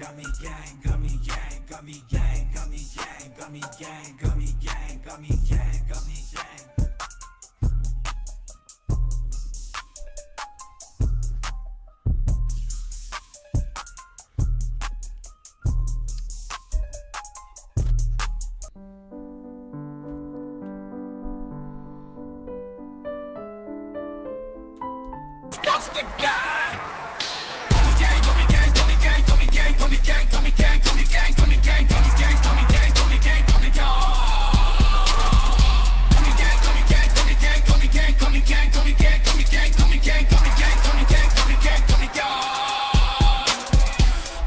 Gummy Gang, Gummy Gang, Gummy Gang, Gummy Gang, Gummy Gang, Gummy Gang, Gummy Gang, Gummy Gang. COSTA guy. Gummy gang, Gummy gang, Gummy gang, Gummy gang, Gummy gang, Gummy gang, Gummy gang, Gummy gang, Gummy gang, Gummy gang, Gummy gang, Gummy gang. Gummy gang, Gummy gang, Gummy gang, Gummy gang, Gummy gang, Gummy gang, Gummy gang, Gummy gang, Gummy gang, Gummy gang, Gummy gang, Gummy gang.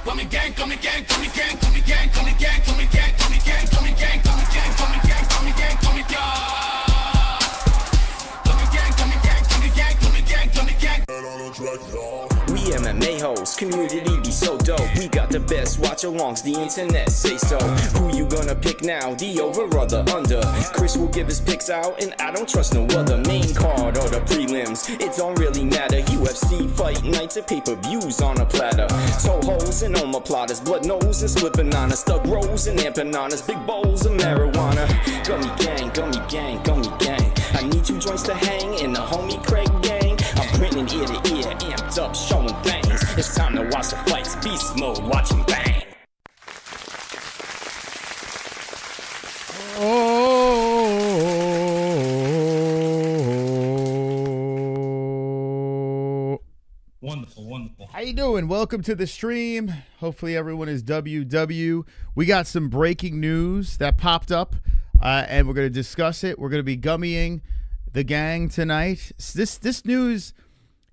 Gummy gang, Gummy gang, Gummy gang, Gummy gang, Gummy gang, Gummy gang, Gummy gang, Gummy gang, Gummy gang, Gummy gang, Gummy gang, Gummy gang. We MMA-HOLES, community be so dope. We got the best watch-alongs, the internet say so. Who you gonna pick now, the over or the under? Chris will give his picks out, and I don't trust no other. Main card or the prelims, it don't really matter. UFC fight nights and pay-per-views on a platter. Toe holes and omoplatas, blood nose and split bananas, thug rolls and empanadas, big bowls of marijuana. Gummy gang, Gummy gang, Gummy gang. I need 2 joints to hang in the homie Craig gang. I'm grinning ear to ear, amped up, showing things. It's time to watch the fights, beast mode, watch 'em bang. Oh. Wonderful, wonderful. How you doing? Welcome to the stream. Hopefully everyone is WW. We got some breaking news that popped up, and we're going to discuss it. We're going to be gummying the gang tonight. This news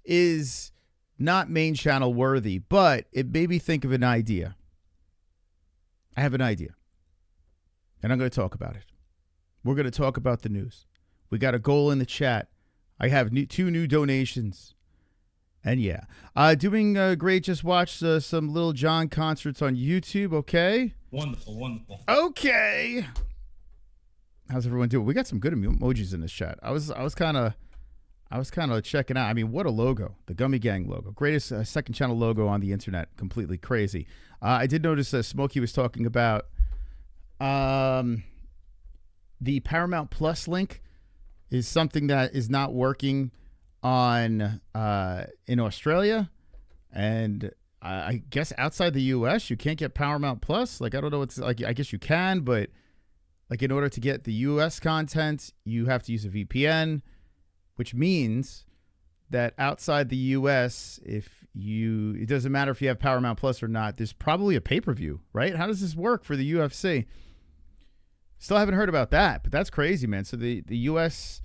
is not main channel worthy, but it made me think of an idea. I have an idea, and I'm going to talk about it. We're going to talk about the news. We got a goal in the chat. I have 2 new donations. And yeah, doing great. Just watched some Lil Jon concerts on YouTube. Okay. Wonderful, wonderful. Okay. How's everyone doing? We got some good emojis in this chat. I was kind of checking out. I mean, what a logo! The Gummy Gang logo, greatest second channel logo on the internet. Completely crazy. I did notice Smokey was talking about the Paramount Plus link is something that is not working on in Australia, and I guess outside the US you can't get Paramount Plus. Like, I don't know what's like. I guess you can, but like, in order to get the US content, you have to use a VPN, which means that outside the US, it doesn't matter if you have Paramount Plus or not, there's probably a pay-per-view, right? How does this work for the UFC? Still haven't heard about that, but that's crazy, man. So the US,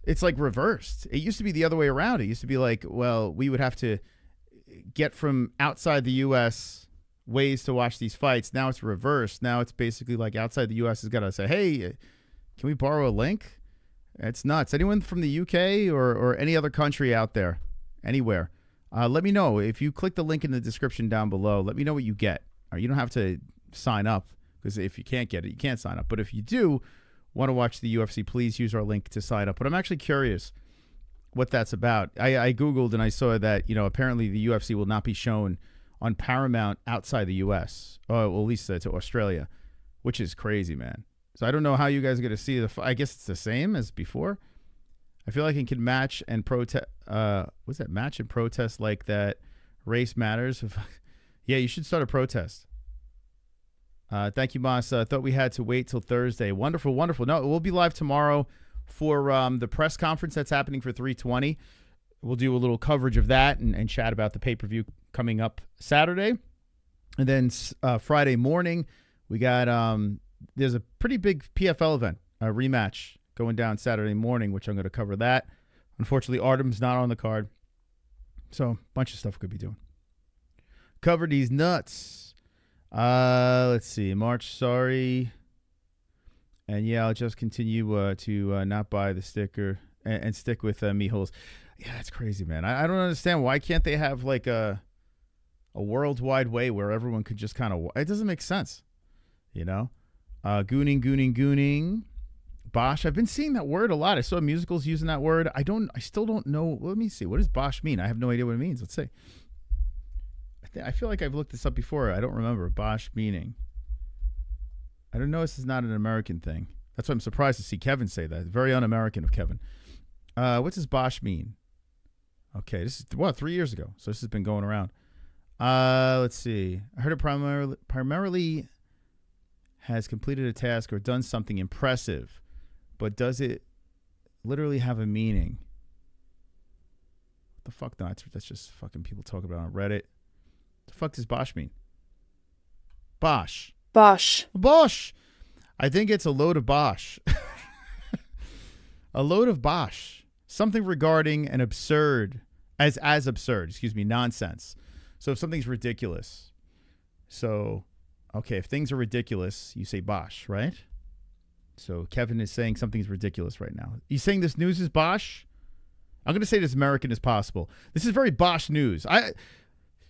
it's like reversed. It used to be the other way around. It used to be like, well, we would have to get from outside the U.S. ways to watch these fights. Now it's reversed. Now it's basically like outside the U.S. has got to say, hey, can we borrow a link? It's nuts. Anyone from the UK or any other country out there, anywhere, let me know. If you click the link in the description down below, let me know what you get. You don't have to sign up, because if you can't get it, you can't sign up. But if you do want to watch the UFC, please use our link to sign up. But I'm actually curious what that's about. I Googled and I saw that, apparently the UFC will not be shown on Paramount outside the US, or well, at least to Australia, which is crazy, man. So I don't know how you guys are going to see I guess it's the same as before. I feel like it can match and protest. What's that? Match and protest like that. Race matters. Yeah, you should start a protest. Thank you, Moss. Thought we had to wait till Thursday. Wonderful, wonderful. No, we'll be live tomorrow for the press conference that's happening for 320. We'll do a little coverage of that and chat about the pay-per-view coming up Saturday. And then Friday morning, we got there's a pretty big PFL event, a rematch going down Saturday morning, which I'm going to cover that. Unfortunately, Artem's not on the card. So a bunch of stuff we could be doing. Cover these nuts. Let's see. March, sorry. And yeah, I'll just continue to not buy the sticker and stick with ME-HOLES. Yeah, that's crazy, man. I don't understand. Why can't they have like a worldwide way where everyone could just kind of... It doesn't make sense, Gooning. Bosh. I've been seeing that word a lot. I saw musicals using that word. I still don't know. Let me see. What does Bosh mean? I have no idea what it means. Let's see. I feel like I've looked this up before. I don't remember. Bosch meaning. I don't know. This is not an American thing. That's why I'm surprised to see Kevin say that. Very un-American of Kevin. What does Bosch mean? Okay, this is 3 years ago. So this has been going around. Let's see. I heard it primarily has completed a task or done something impressive, but does it literally have a meaning? What the fuck? No, that's just fucking people talking about it on Reddit. The fuck does Bosch mean? Bosch. Bosch. I think it's a load of Bosch. A load of Bosch. Something regarding an absurd, as absurd, nonsense. So if something's ridiculous. So, okay, if things are ridiculous, you say Bosch, right? So Kevin is saying something's ridiculous right now. He's saying this news is Bosch? I'm going to say it as American as possible. This is very Bosch news.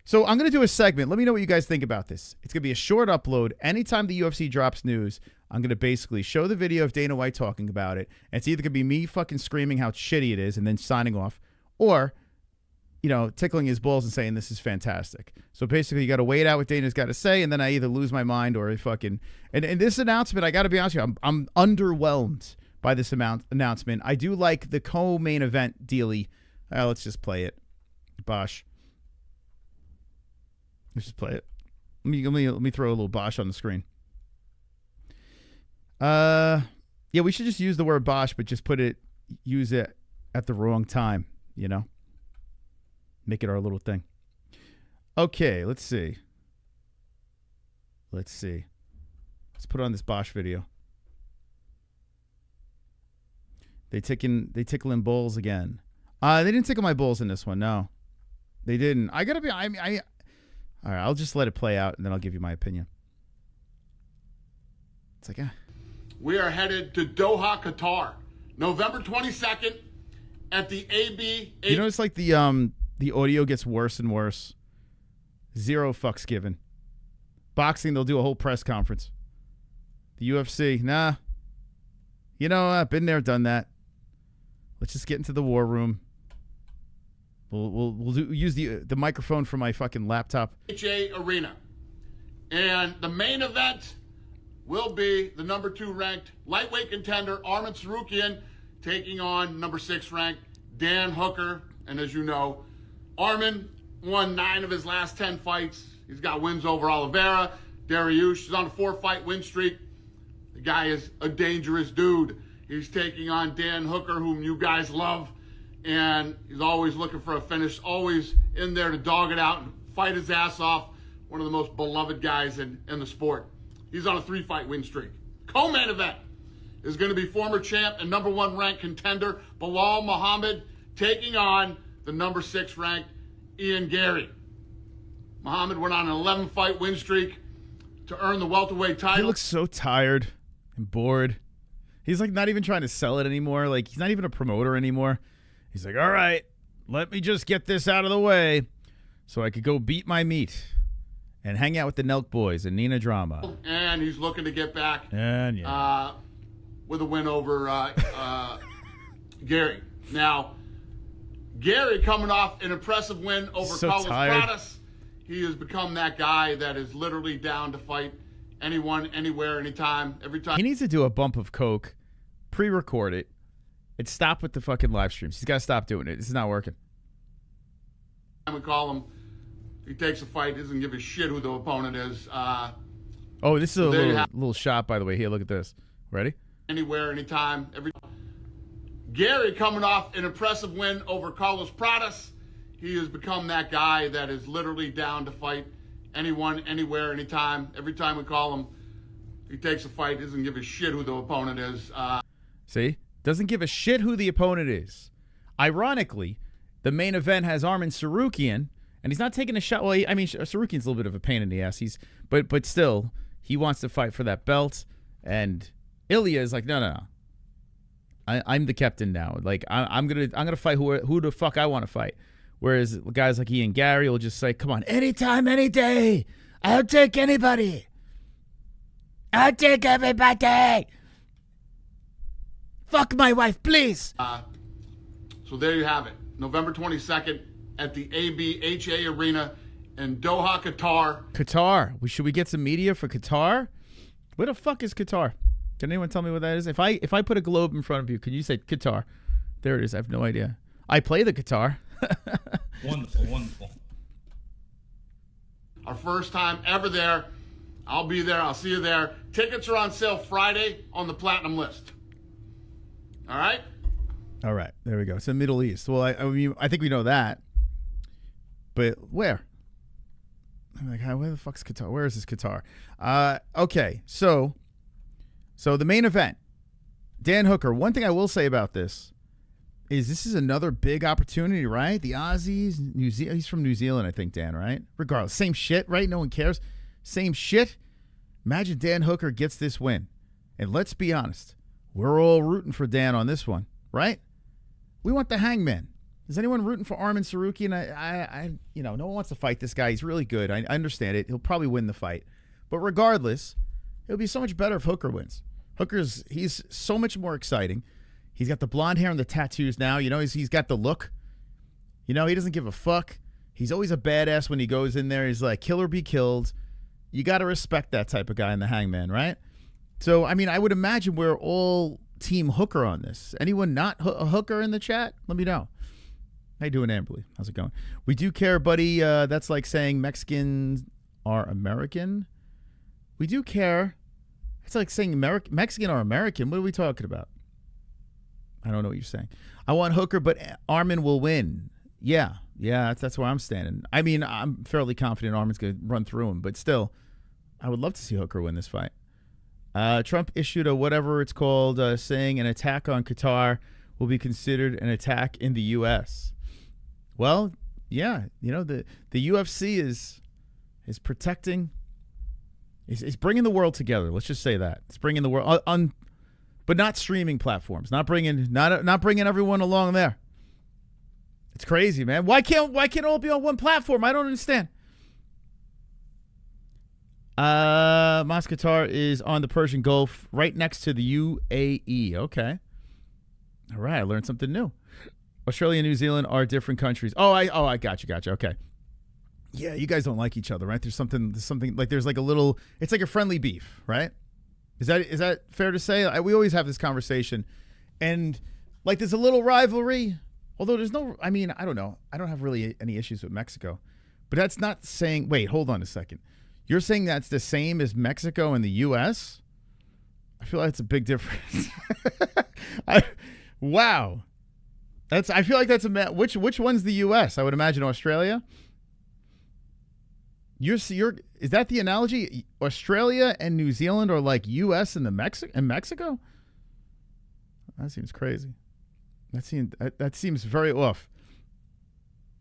So I'm going to do a segment. Let me know what you guys think about this. It's going to be a short upload. Anytime the UFC drops news, I'm going to basically show the video of Dana White talking about it. And it's either going to be me fucking screaming how shitty it is and then signing off, or, you know, tickling his balls and saying this is fantastic. So basically you got to wait out what Dana's got to say, and then I either lose my mind or I fucking... And this announcement, I got to be honest with you, I'm underwhelmed by this announcement. I do like the co-main event dealy. Let's just play it. Bosch. Let's just play it. Let me throw a little Bosch on the screen. Yeah, we should just use the word Bosch, but just use it at the wrong time, you know? Make it our little thing. Okay, let's see. Let's put on this Bosch video. They tickling balls again. They didn't tickle my balls in this one, no. They didn't. All right, I'll just let it play out, and then I'll give you my opinion. It's like, We are headed to Doha, Qatar, November 22nd at the AB. You know, it's like the audio gets worse and worse. Zero fucks given. Boxing, they'll do a whole press conference. The UFC, nah. You know, I've been there, done that. Let's just get into the war room. We'll use the microphone from my fucking laptop. HA Arena. And the main event will be the number 2 ranked lightweight contender, Arman Tsarukyan, taking on number 6 ranked Dan Hooker. And as you know, Arman won 9 of his last 10 fights. He's got wins over Oliveira, Dariush. He's on a 4-fight win streak. The guy is a dangerous dude. He's taking on Dan Hooker, whom you guys love. And he's always looking for a finish, always in there to dog it out and fight his ass off. One of the most beloved guys in the sport. He's on a 3-fight win streak. Co-main event is going to be former champ and number 1 ranked contender Belal Muhammad taking on the number 6 ranked Ian Garry. Muhammad went on an 11-fight win streak to earn the welterweight title. He looks so tired and bored. He's like not even trying to sell it anymore. Like he's not even a promoter anymore. He's like, all right, let me just get this out of the way so I could go beat my meat and hang out with the Nelk boys and Nina Drama. And he's looking to get back and with a win over Garry. Now, Garry coming off an impressive win over Carlos Pradas. He has become that guy that is literally down to fight anyone, anywhere, anytime, every time. He needs to do a bump of coke, pre-record it, and stop with the fucking live streams. He's got to stop doing it. This is not working. We call him. He takes a fight. Doesn't give a shit who the opponent is. Oh, this is a little shot, by the way. Here, look at this. Ready? Anywhere, anytime, every. Garry coming off an impressive win over Carlos Pradas. He has become that guy that is literally down to fight anyone, anywhere, anytime. Every time we call him, he takes a fight. Doesn't give a shit who the opponent is. See? Doesn't give a shit who the opponent is. Ironically, the main event has Arman Tsarukyan, and he's not taking a shot. Well, I mean, Tsarukyan's a little bit of a pain in the ass. But still, he wants to fight for that belt. And Ilya is like, no. I'm the captain now. Like I'm gonna fight who the fuck I want to fight. Whereas guys like Ian Garry will just say, come on, anytime, any day. I'll take anybody. I'll take everybody. Fuck my wife, please. So there you have it. November 22nd at the ABHA Arena in Doha, Qatar. Qatar. Should we get some media for Qatar? Where the fuck is Qatar? Can anyone tell me what that is? If I put a globe in front of you, can you say Qatar? There it is. I have no idea. I play the guitar. Wonderful, wonderful. Our first time ever there. I'll be there. I'll see you there. Tickets are on sale Friday on the platinum list. All right? All right. There we go. It's the Middle East. Well, I mean, I think we know that. But where? I'm like, where the fuck's Qatar? Where is this Qatar? Okay. So the main event, Dan Hooker. One thing I will say about this is another big opportunity, right? The Aussies, New Zealand. He's from New Zealand, I think, Dan, right? Regardless, same shit, right? No one cares. Same shit. Imagine Dan Hooker gets this win. And let's be honest, we're all rooting for Dan on this one, right? We want the hangman. Is anyone rooting for Arman Tsarukyan? No one wants to fight this guy. He's really good. I understand it. He'll probably win the fight. But regardless, it'll be so much better if Hooker wins. He's so much more exciting. He's got the blonde hair and the tattoos now. You know, he's got the look. You know, he doesn't give a fuck. He's always a badass when he goes in there. He's like, kill or be killed. You got to respect that type of guy in the hangman, right? So, I mean, I would imagine we're all team Hooker on this. Anyone not a Hooker in the chat? Let me know. How you doing, Amberly? How's it going? We do care, buddy. That's like saying Mexicans are American. We do care. It's like saying Mexican or American. What are we talking about? I don't know what you're saying. I want Hooker, but Arman will win. Yeah, that's where I'm standing. I mean, I'm fairly confident Arman's going to run through him, but still, I would love to see Hooker win this fight. Trump issued a whatever it's called, saying an attack on Qatar will be considered an attack in the U.S. Well, yeah, you know, the UFC is protecting, is bringing the world together. Let's just say that. It's bringing the world on, but not streaming platforms. Not bringing everyone along there. It's crazy, man. Why can't it all be on one platform? I don't understand. Moscow Qatar is on the Persian Gulf, right next to the UAE. Okay. All right, I learned something new. Australia and New Zealand are different countries. I got you. Okay. Yeah, you guys don't like each other, right? There's something like there's like a little. It's like a friendly beef, right? Is that fair to say? We always have this conversation, and like there's a little rivalry. Although there's no, I mean, I don't know. I don't have really any issues with Mexico, but that's not saying. Wait, hold on a second. You're saying that's the same as Mexico and the U.S.? I feel like it's a big difference. Wow. I feel like that's which one's the U.S.? I would imagine Australia. Is that the analogy? Australia and New Zealand are like U.S. and Mexico? That seems crazy. That seems very off.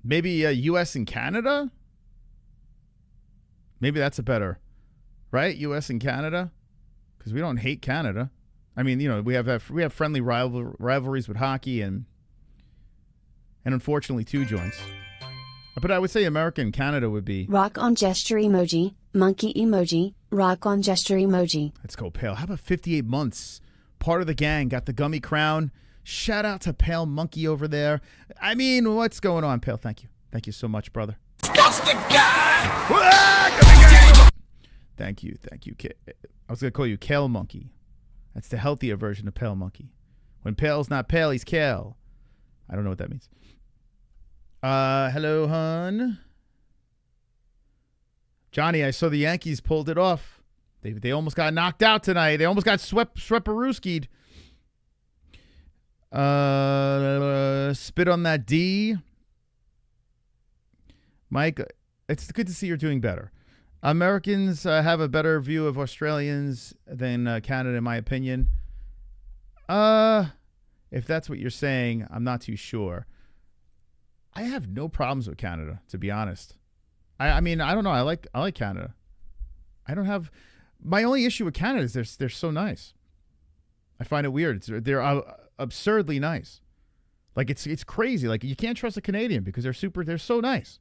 Maybe U.S. and Canada? Maybe that's a better, right? U.S. and Canada? Because we don't hate Canada. I mean, you know, we have friendly rivalries with hockey and unfortunately 2 joints. But I would say America and Canada would be. Rock on gesture emoji, monkey emoji, rock on gesture emoji. Let's go, Pale. How about 58 months? Part of the gang, got the gummy crown. Shout out to Pale Monkey over there. I mean, what's going on, Pale? Thank you. Thank you so much, brother. COSTA guy. Thank you. I was going to call you Kale Monkey. That's the healthier version of Pale Monkey. When Pale's not pale, he's Kale. I don't know what that means. Hello, hon. Johnny, I saw the Yankees pulled it off. They almost got knocked out tonight. They almost got swept-a-rooskied. Spit on that D. Mike, it's good to see you're doing better. Americans have a better view of Australians than Canada, in my opinion. If that's what you're saying, I'm not too sure. I have no problems with Canada, to be honest. I mean, I don't know. I like Canada. I don't have. My only issue with Canada is they're so nice. I find it weird. They're absurdly nice. Like it's crazy. Like you can't trust a Canadian because they're so nice.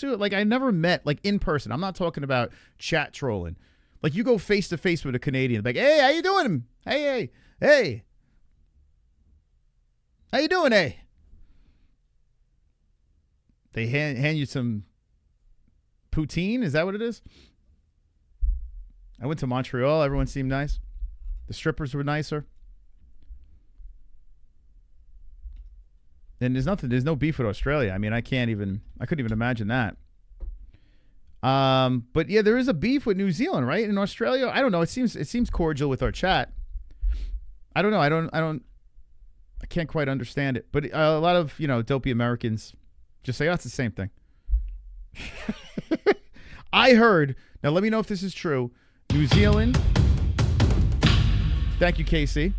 Like I never met like in person. I'm not talking about chat trolling. Like you go face to face with a Canadian, like, hey, how you doing? Hey. How you doing, hey? They hand you some Poutine, is that what it is? I went to Montreal. Everyone seemed nice. The strippers were nicer. And there's no beef with Australia. I mean, I couldn't even imagine that. But yeah, there is a beef with New Zealand, right? In Australia, I don't know. It seems cordial with our chat. I don't know. I can't quite understand it. But a lot of, dopey Americans just say, oh, it's the same thing. I heard, now let me know if this is true, New Zealand, thank you, Casey.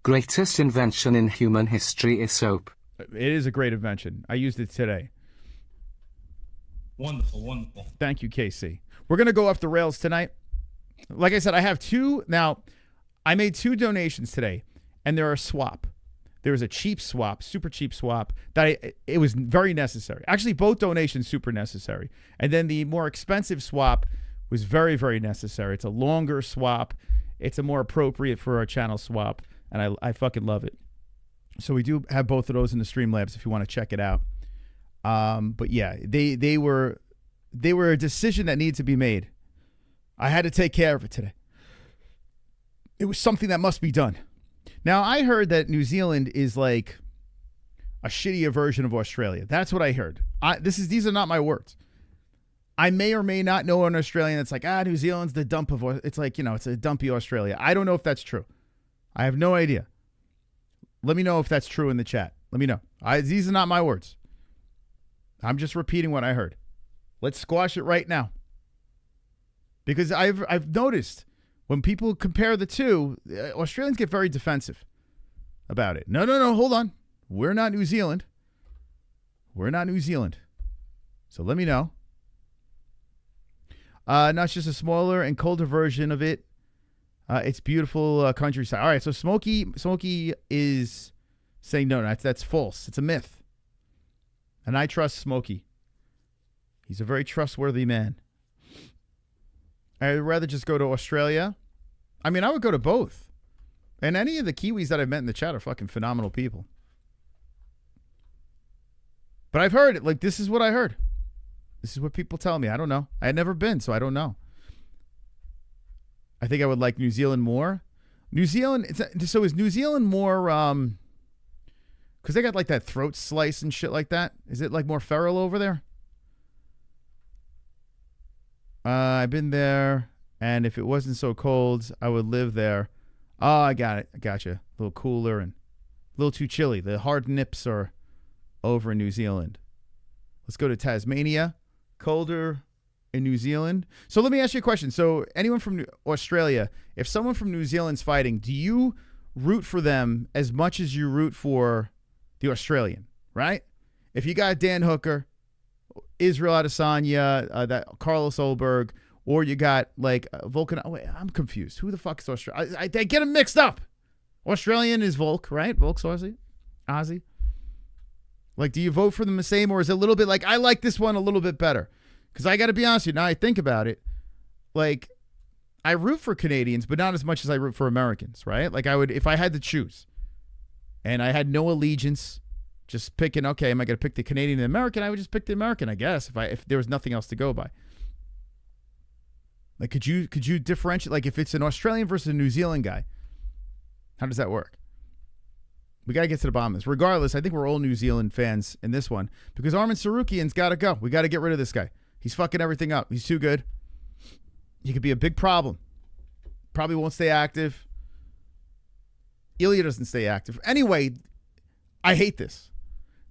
Greatest invention in human history is soap. It is a great invention. I used it today. Wonderful, wonderful. Thank you, KC. We're going to go off the rails tonight. Like I said, I have two. Now, I made 2 donations today, and they're a swap. There was a cheap swap, super cheap swap, that it was very necessary. Actually, both donations super necessary. And then the more expensive swap was very, very necessary. It's a longer swap. It's a more appropriate for our channel swap, and I fucking love it. So we do have both of those in the Streamlabs if you want to check it out. But yeah, they were a decision that needed to be made. I had to take care of it today. It was something that must be done. Now, I heard that New Zealand is like a shittier version of Australia. That's what I heard. These are not my words. I may or may not know an Australian that's like, New Zealand's the dump of, it's like, it's a dumpy Australia. I don't know if that's true. I have no idea. Let me know if that's true in the chat. Let me know. These are not my words. I'm just repeating what I heard. Let's squash it right now. Because I've noticed when people compare the two, Australians get very defensive about it. No, hold on. We're not New Zealand. We're not New Zealand. So let me know. No, it's just a smaller and colder version of it. It's beautiful countryside. All right, so Smokey is saying no, that's false. It's a myth. And I trust Smokey. He's a very trustworthy man. I'd rather just go to Australia. I mean, I would go to both. And any of the Kiwis that I've met in the chat are fucking phenomenal people. But I've heard it. Like, this is what I heard. This is what people tell me. I don't know. I had never been, so I don't know. I think I would like New Zealand more. New Zealand, so is New Zealand more, because they got like that throat slice and shit like that. Is it like more feral over there? I've been there, and if it wasn't so cold, I would live there. Oh, I got it. I got you. A little cooler and a little too chilly. The hard nips are over in New Zealand. Let's go to Tasmania. Colder in New Zealand. So let me ask you a question. So anyone from Australia, if someone from New Zealand's fighting, do you root for them as much as you root for the Australian, right? If you got Dan Hooker, Israel Adesanya, that Carlos Olberg, or you got like Volkan. Oh, wait, I'm confused. Who the fuck is Australia? I get them mixed up. Australian is Volk, right? Volk's Aussie. Like, do you vote for them the same, or is it a little bit like, I like this one a little bit better? Because I got to be honest with you, now I think about it, like, I root for Canadians, but not as much as I root for Americans, right? Like, I would, if I had to choose, and I had no allegiance, just picking, okay, am I going to pick the Canadian and the American? I would just pick the American, I guess, if there was nothing else to go by. Like, could you differentiate, like, if it's an Australian versus a New Zealand guy, how does that work? We got to get to the bottom of this. Regardless, I think we're all New Zealand fans in this one because Arman Tsarukyan's got to go. We got to get rid of this guy. He's fucking everything up. He's too good. He could be a big problem. Probably won't stay active. Ilya doesn't stay active. Anyway, I hate this.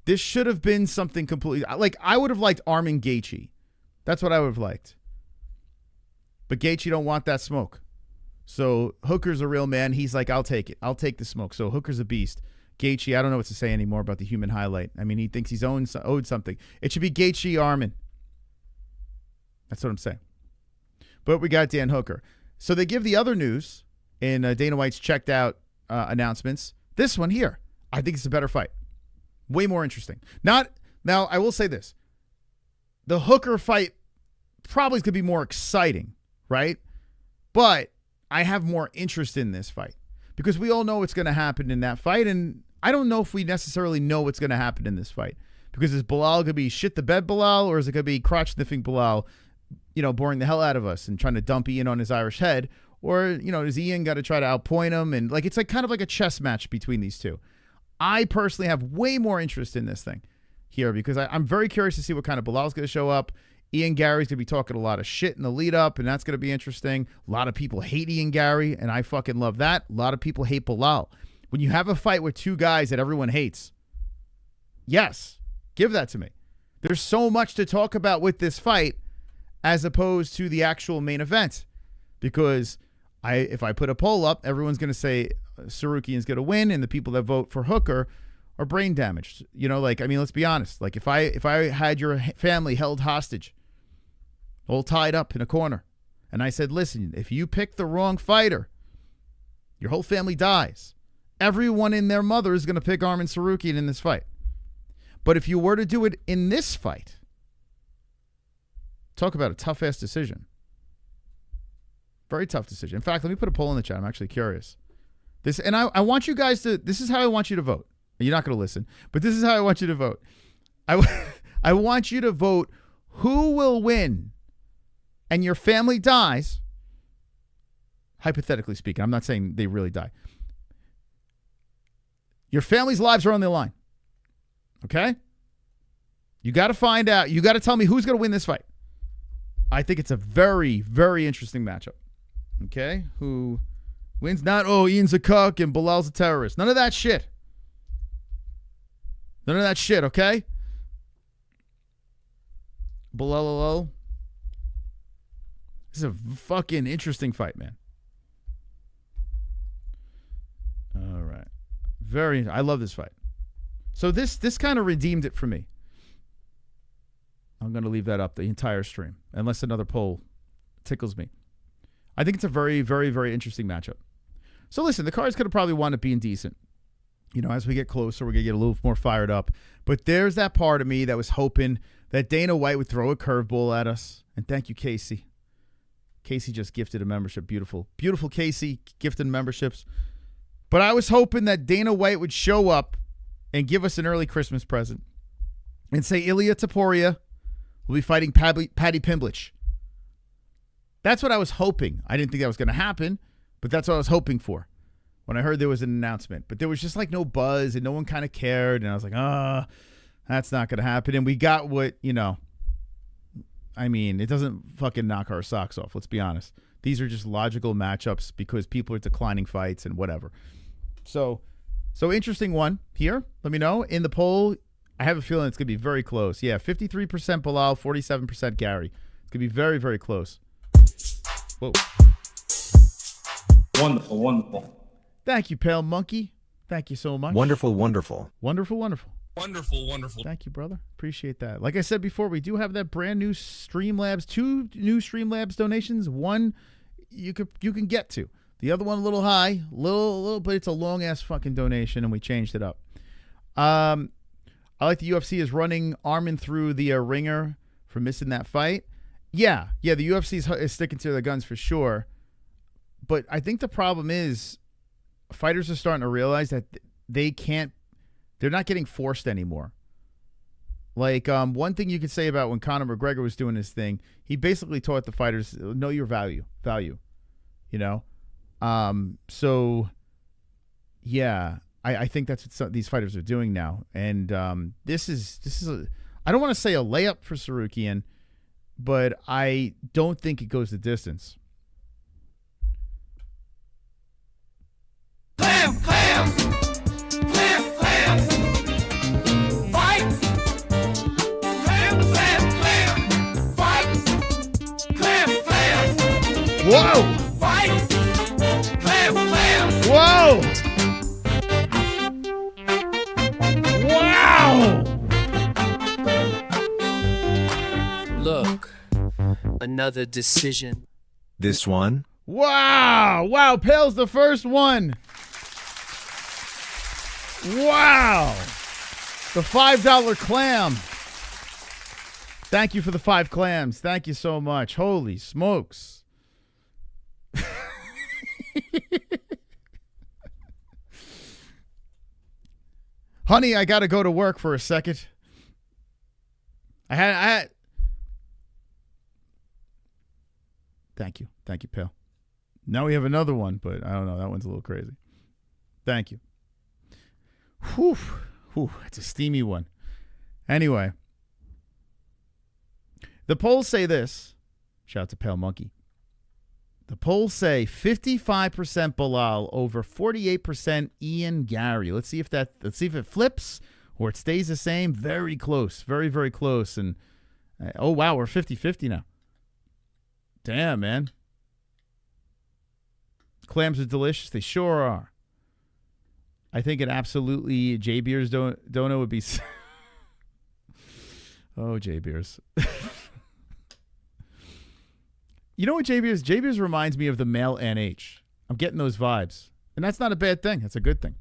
This should have been something completely... Like, I would have liked Arman Gaethje. That's what I would have liked. But Gaethje don't want that smoke. So Hooker's a real man. He's like, I'll take it. I'll take the smoke. So Hooker's a beast. Gaethje, I don't know what to say anymore about the human highlight. I mean, he thinks he's owed something. It should be Gaethje Arman. That's what I'm saying. But we got Dan Hooker. So they give the other news in Dana White's checked out announcements. This one here, I think it's a better fight. Way more interesting. Now, I will say this. The Hooker fight probably could be more exciting, right? But I have more interest in this fight because we all know what's going to happen in that fight. And I don't know if we necessarily know what's going to happen in this fight Because is Belal going to be shit the bed Belal, or is it going to be crotch sniffing Belal, boring the hell out of us and trying to dump Ian on his Irish head? Or, is Ian got to try to outpoint him? And it's like kind of like a chess match between these two. I personally have way more interest in this thing here because I'm very curious to see what kind of Belal's going to show up. Ian Garry's going to be talking a lot of shit in the lead up, and that's going to be interesting. A lot of people hate Ian Garry, and I fucking love that. A lot of people hate Belal. When you have a fight with two guys that everyone hates, yes, give that to me. There's so much to talk about with this fight as opposed to the actual main event. Because if I put a poll up, everyone's going to say Tsarukyan's going to win, and the people that vote for Hooker are brain damaged. Let's be honest. Like, if I had your family held hostage, all tied up in a corner, and I said, listen, if you pick the wrong fighter, your whole family dies. Everyone and their mother is going to pick Arman Tsarukyan in this fight. But if you were to do it in this fight, talk about a tough-ass decision. Very tough decision. In fact, let me put a poll in the chat. I'm actually curious. I want you guys to, this is how I want you to vote. You're not going to listen, but this is how I want you to vote. I want you to vote who will win, and your family dies, hypothetically speaking. I'm not saying they really die. Your family's lives are on the line. Okay? You got to find out. You got to tell me who's going to win this fight. I think it's a very, very interesting matchup. Okay? Who wins? Not, Ian's a cuck and Belal's a terrorist. None of that shit. None of that shit, okay? Belal. This is a fucking interesting fight, man. All right. I love this fight. So this kind of redeemed it for me. I'm going to leave that up the entire stream, unless another poll tickles me. I think it's a very, very, very interesting matchup. So listen, the cards could have probably wound up being decent. As we get closer, we're going to get a little more fired up. But there's that part of me that was hoping that Dana White would throw a curveball at us. And thank you, Casey. Casey just gifted a membership. Beautiful. Beautiful Casey gifted memberships. But I was hoping that Dana White would show up and give us an early Christmas present and say Ilya Taporia will be fighting Paddy Pimblett. That's what I was hoping. I didn't think that was going to happen, but that's what I was hoping for when I heard there was an announcement. But there was just no buzz, and no one kind of cared. And I was like, that's not going to happen. And we got what, it doesn't fucking knock our socks off. Let's be honest. These are just logical matchups because people are declining fights and whatever. So interesting one here. Let me know. In the poll, I have a feeling it's going to be very close. Yeah, 53% Belal, 47% Garry. It's going to be very, very close. Whoa. Wonderful, wonderful. Thank you, Pale Monkey. Thank you so much. Wonderful, wonderful. Wonderful, wonderful. Wonderful, wonderful. Thank you, brother. Appreciate that. Like I said before, we do have that brand new Streamlabs, 2 new Streamlabs donations. One you can get to. The other one a little high, little, but it's a long ass fucking donation, and we changed it up. I like the UFC is running Arman through the ringer for missing that fight. Yeah, the UFC is sticking to their guns for sure. But I think the problem is fighters are starting to realize that they're not getting forced anymore. One thing you could say about when Conor McGregor was doing his thing, he basically taught the fighters, know your value, So, yeah, I think that's what these fighters are doing now. And this is I don't want to say a layup for Tsarukyan, but I don't think it goes the distance. Clam, clam, clam, clam. Fight. Clam, clam, clam. Fight. Clam, clam. Whoa! Fight. Clam, clam. Whoa! Wow! Look, another decision. This one? Wow! Pale's the first one. Wow! The $5 clam. Thank you for the 5 clams. Thank you so much. Holy smokes. Honey, I got to go to work for a second. I had. Thank you, Pale. Now we have another one, but I don't know. That one's a little crazy. Thank you. Whew, it's a steamy one. Anyway, the polls say this. Shout out to Pale Monkey. The polls say 55% Belal over 48% Ian Garry. Let's see if it flips or it stays the same. Very close. Very, very close. And oh wow, we're 50-50 now. Damn, man. Clams are delicious. They sure are. I think it absolutely J Beers Dono would be oh, J Beers. You know what J Beers? J Beers reminds me of the male NH. I'm getting those vibes. And that's not a bad thing. That's a good thing.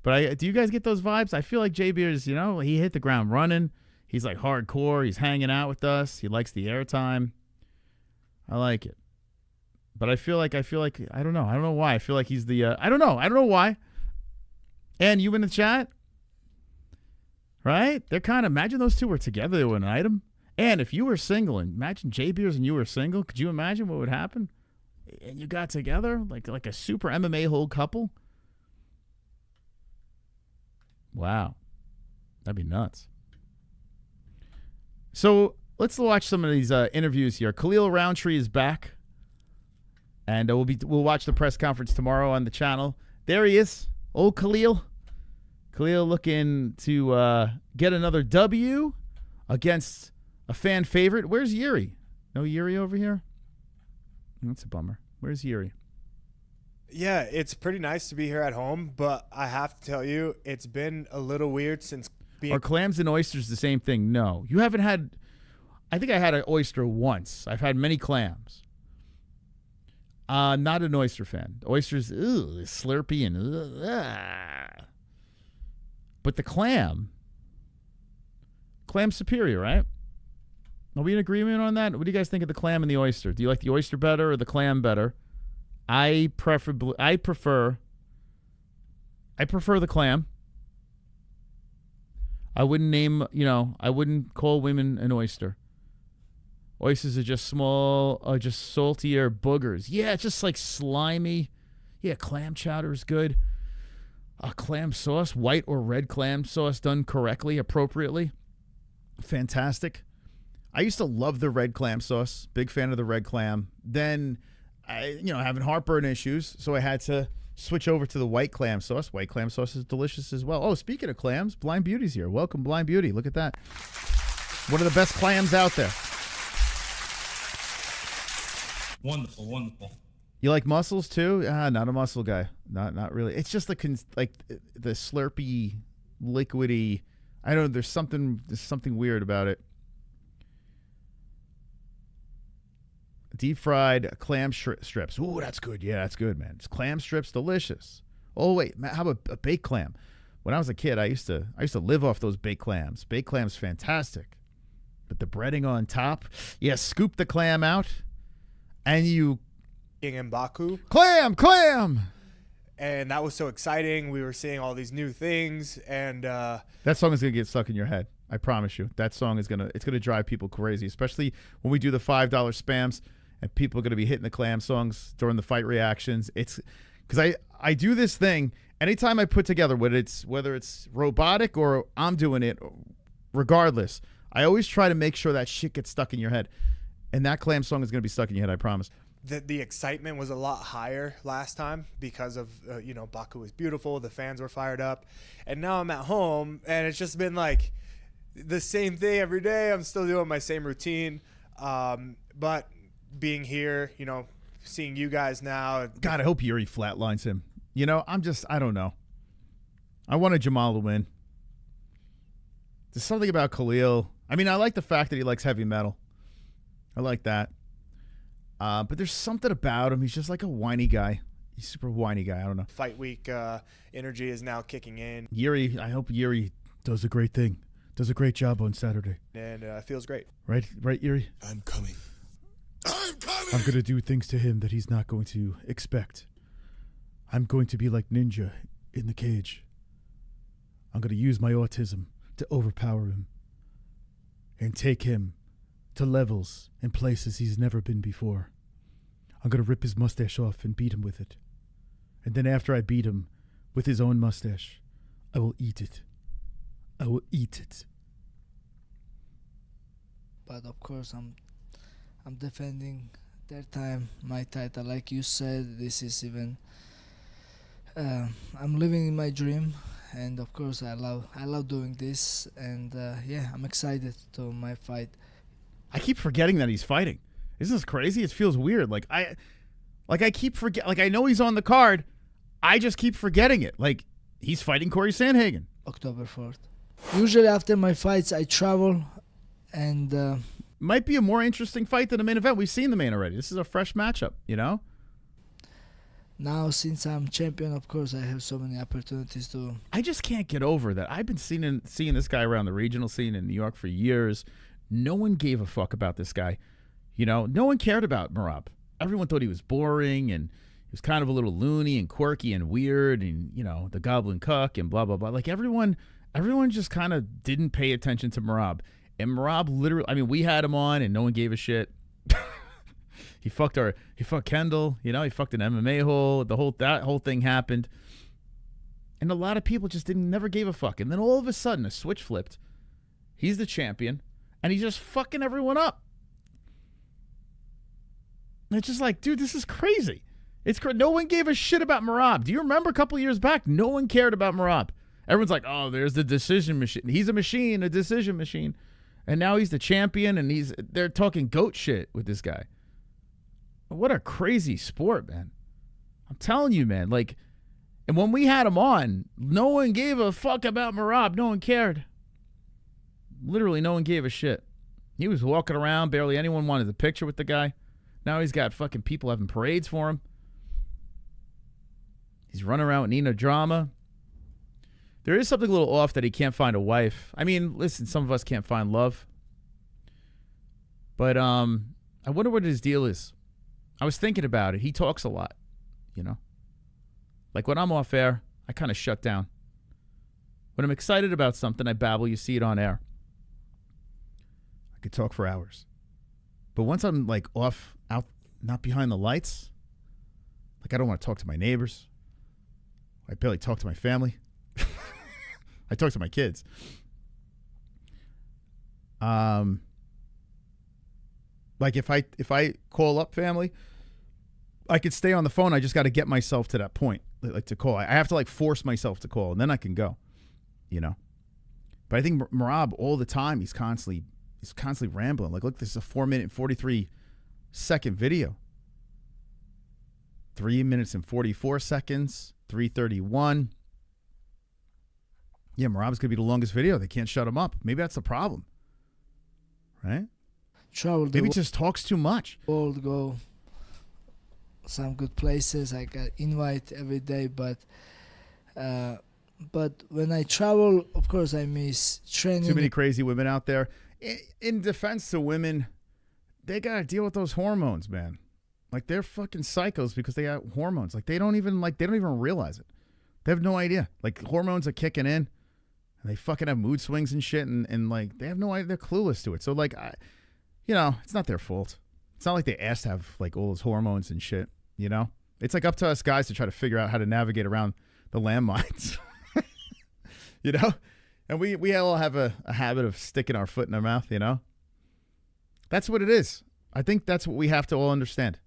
But do you guys get those vibes? I feel like J Beers, he hit the ground running. He's like hardcore. He's hanging out with us. He likes the airtime. I like it. But I feel like I don't know. I don't know why. I feel like he's the I don't know why. And you in the chat? Right? They're kind of, imagine those two were together, they were an item. And if you were single, and imagine J Beers and you were single, could you imagine what would happen? And you got together like a super MMA whole couple? Wow. That'd be nuts. So let's watch some of these interviews here. Khalil Roundtree is back. And we'll watch the press conference tomorrow on the channel. There he is. Old Khalil. Khalil looking to get another W against a fan favorite. Where's Yuri? No Yuri over here? That's a bummer. Where's Yuri? Yeah, it's pretty nice to be here at home, but I have to tell you, it's been a little weird since being... Are clams and oysters the same thing? No. You haven't had... I think I had an oyster once. I've had many clams. Not an oyster fan. Oysters, slurpy and... But the clam's superior, right? Are we in agreement on that? What do you guys think of the clam and the oyster? Do you like the oyster better or the clam better? I prefer the clam. I wouldn't call women an oyster. Oysters are just small, just saltier boogers. Yeah, it's just like slimy. Yeah, clam chowder is good. A clam sauce, white or red clam sauce done correctly, appropriately. Fantastic. I used to love the red clam sauce. Big fan of the red clam. Then, having heartburn issues, so I had to switch over to the white clam sauce. White clam sauce is delicious as well. Oh, speaking of clams, Blind Beauty's here. Welcome, Blind Beauty. Look at that. One of the best clams out there. Wonderful, wonderful. You like mussels too? Not a mussel guy. Not really. It's just the slurpy, liquidy. I don't know. There's something weird about it. Deep fried clam strips. Ooh, that's good. Yeah, that's good, man. It's clam strips, delicious. Oh wait, how about a baked clam? When I was a kid, I used to live off those baked clams. Baked clams, fantastic. But the breading on top, scoop the clam out, and you in Baku. Clam! And that was so exciting. We were seeing all these new things, and that song is gonna get stuck in your head. I promise you. That song is gonna drive people crazy, especially when we do the $5 spams. And people are going to be hitting the clam songs during the fight reactions. It's because I do this thing anytime I put together, whether it's robotic or I'm doing it, regardless. I always try to make sure that shit gets stuck in your head. And that clam song is going to be stuck in your head, I promise. The excitement was a lot higher last time because of, Baku was beautiful. The fans were fired up. And now I'm at home, and it's just been like the same thing every day. I'm still doing my same routine. But being here, seeing you guys now. God, I hope Yuri flatlines him. I don't know. I wanted Jamal to win. There's something about Khalil. I mean, I like the fact that he likes heavy metal. I like that. But there's something about him. He's just like a whiny guy. He's a super whiny guy. I don't know. Fight week energy is now kicking in. Yuri, I hope Yuri does a great thing. Does a great job on Saturday. And feels great. Right, Yuri? I'm coming. I'm going to do things to him that he's not going to expect. I'm going to be like Ninja in the cage. I'm going to use my autism to overpower him. and take him to levels and places he's never been before. I'm going to rip his mustache off and beat him with it. And then after I beat him with his own mustache, I will eat it. I will eat it. But of course, I'm defending that time my title. Like you said, this is even. I'm living in my dream, and of course, I love doing this, and yeah, I'm excited to my fight. I keep forgetting that he's fighting. Isn't this crazy? It feels weird. Like I keep forget. Like I know he's on the card. I just keep forgetting it. Like he's fighting Corey Sandhagen. October 4th. Usually after my fights, I travel, and might be a more interesting fight than the main event. We've seen the main already. This is a fresh matchup, you know? Now, since I'm champion, of course, I have so many opportunities to... I just can't get over that. I've been seeing this guy around the regional scene in New York for years. No one gave a fuck about this guy. You know, no one cared about Merab. Everyone thought he was boring, and he was kind of a little loony and quirky and weird, and, you know, the goblin cuck and blah, blah, blah. Like, everyone just kind of didn't pay attention to Merab. And Merab literally, I mean, we had him on and no one gave a shit. He fucked Kendall, you know, he fucked an MMA hole. That whole thing happened. And a lot of people just never gave a fuck. And then all of a sudden a switch flipped. He's the champion and he's just fucking everyone up. And it's just like, dude, this is crazy. No one gave a shit about Merab. Do you remember a couple of years back? No one cared about Merab. Everyone's like, oh, there's the decision machine. He's a machine, a decision machine. And now he's the champion, and they're talking GOAT shit with this guy. What a crazy sport, man. I'm telling you, man. Like, and when we had him on, no one gave a fuck about Merab. No one cared. Literally, no one gave a shit. He was walking around. Barely anyone wanted a picture with the guy. Now he's got fucking people having parades for him. He's running around with Nina Drama. There is something a little off that he can't find a wife. I mean, listen, some of us can't find love. But I wonder what his deal is. I was thinking about it. He talks a lot, you know. Like when I'm off air, I kind of shut down. When I'm excited about something, I babble. You see it on air. I could talk for hours. But once I'm like off, out, not behind the lights, like I don't want to talk to my neighbors. I barely talk to my family. I talk to my kids. Like if I call up family, I could stay on the phone. I just got to get myself to that point, like to call. I have to like force myself to call, and then I can go, you know. But I think Merab all the time, he's constantly rambling. Like, look, this is a 4-minute and 43-second video. 3 minutes and 44 seconds. 3:31. Yeah, Merab's going to be the longest video. They can't shut him up. Maybe that's the problem. Right? Maybe he just talks too much. World, go some good places. I got invite every day, but when I travel, of course, I miss training. Too many crazy women out there. In defense to women, they got to deal with those hormones, man. Like, they're fucking psychos because they got hormones. Like, they don't even realize it. They have no idea. Like, hormones are kicking in. And they fucking have mood swings and shit, and like, they have no idea. They're clueless to it. So, like, you know, it's not their fault. It's not like they asked to have, like, all those hormones and shit, you know? It's, like, up to us guys to try to figure out how to navigate around the landmines. You know? And we all have a habit of sticking our foot in our mouth, you know? That's what it is. I think that's what we have to all understand,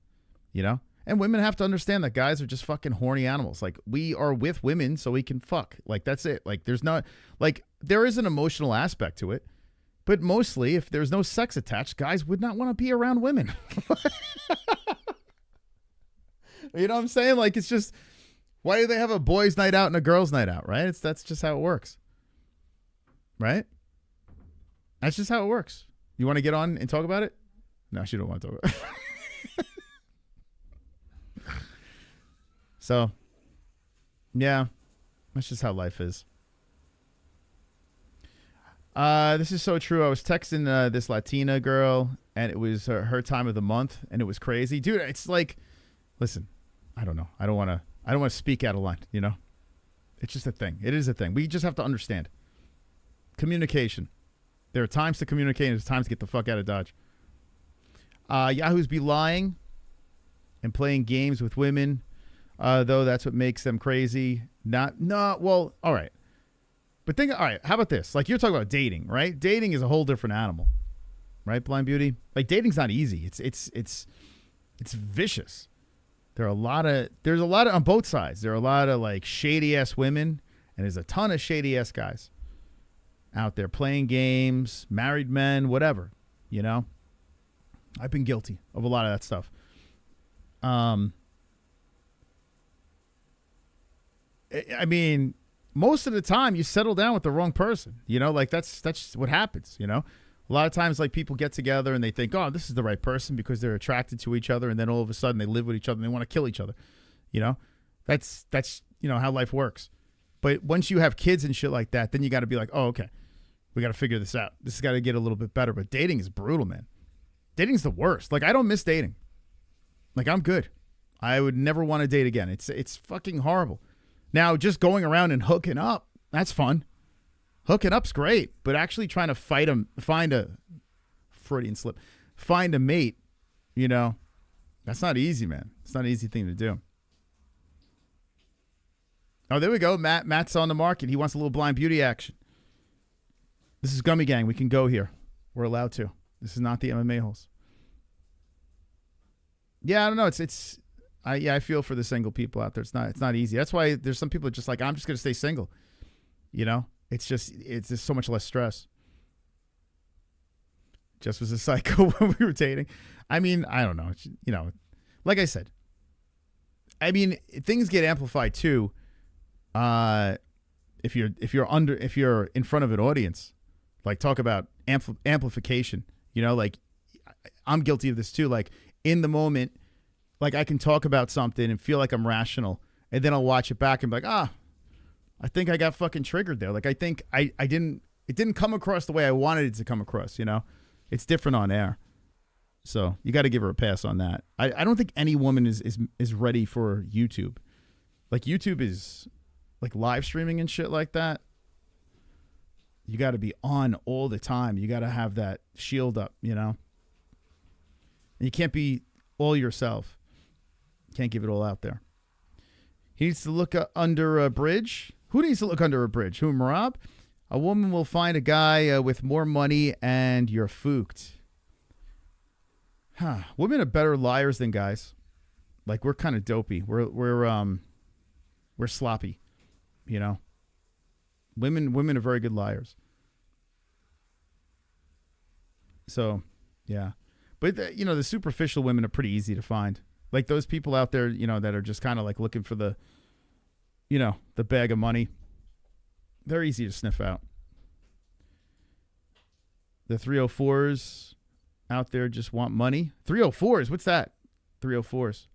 you know? And women have to understand that guys are just fucking horny animals. Like, we are with women so we can fuck. Like, that's it. Like, there's not, like, there is an emotional aspect to it. But mostly, if there's no sex attached, guys would not want to be around women. You know what I'm saying? Like, it's just, why do they have a boys' night out and a girls' night out, right? That's just how it works. Right? That's just how it works. You want to get on and talk about it? No, she don't want to talk about it. So, yeah, that's just how life is. This is so true. I was texting this Latina girl, and it was her time of the month, and it was crazy, dude. It's like, listen, I don't know. I don't want to speak out of line. You know, it's just a thing. It is a thing. We just have to understand communication. There are times to communicate and there's times to get the fuck out of Dodge. Yahoos be lying and playing games with women, though that's what makes them crazy. Well, all right. But all right, how about this? Like, you're talking about dating, right? Dating is a whole different animal, right, Blind Beauty? Like, dating's not easy. It's vicious. There's a lot of on both sides. There are a lot of like shady ass women, and there's a ton of shady ass guys out there playing games, married men, whatever, you know? I've been guilty of a lot of that stuff. I mean, most of the time you settle down with the wrong person, you know, like that's what happens, you know? A lot of times, like, people get together and they think, oh, this is the right person because they're attracted to each other, and then all of a sudden they live with each other and they want to kill each other, you know? That's you know, how life works. But once you have kids and shit like that, then you got to be like, oh, okay, we got to figure this out. This has got to get a little bit better. But dating is brutal, man. Dating's the worst. Like, I don't miss dating. Like, I'm good. I would never want to date again. It's fucking horrible. Now, just going around and hooking up, that's fun. Hooking up's great, but actually trying to find a Freudian slip, find a mate, you know, that's not easy, man. It's not an easy thing to do. Oh, there we go. Matt's on the market. He wants a little Blind Beauty action. This is Gummy Gang. We can go here. We're allowed to. This is not the MMA-HOLES. Yeah, I don't know. I feel for the single people out there. It's not easy. That's why there's some people just like, I'm just going to stay single, you know? It's just so much less stress. Just was a psycho when we were dating. I mean, I don't know. You know, like I said, I mean, things get amplified too. If you're in front of an audience, like, talk about amplification, you know, like, I'm guilty of this too. Like, in the moment, like, I can talk about something and feel like I'm rational, and then I'll watch it back and be like, I think I got fucking triggered there. Like, I think it didn't come across the way I wanted it to come across, you know? It's different on air. So you got to give her a pass on that. I don't think any woman is ready for YouTube. Like, YouTube is like live streaming and shit like that. You got to be on all the time. You got to have that shield up, you know? And you can't be all yourself. Can't give it all out there. He needs to look under a bridge. Who needs to look under a bridge? Who, Marab? A woman will find a guy with more money and you're fooked. Huh. Women are better liars than guys. Like, we're kind of dopey. We're sloppy, you know? Women are very good liars. So, yeah. But, you know, the superficial women are pretty easy to find. Like, those people out there, you know, that are just kind of like looking for the, you know, the bag of money. They're easy to sniff out. The 304s out there just want money. 304s? What's that? 304s.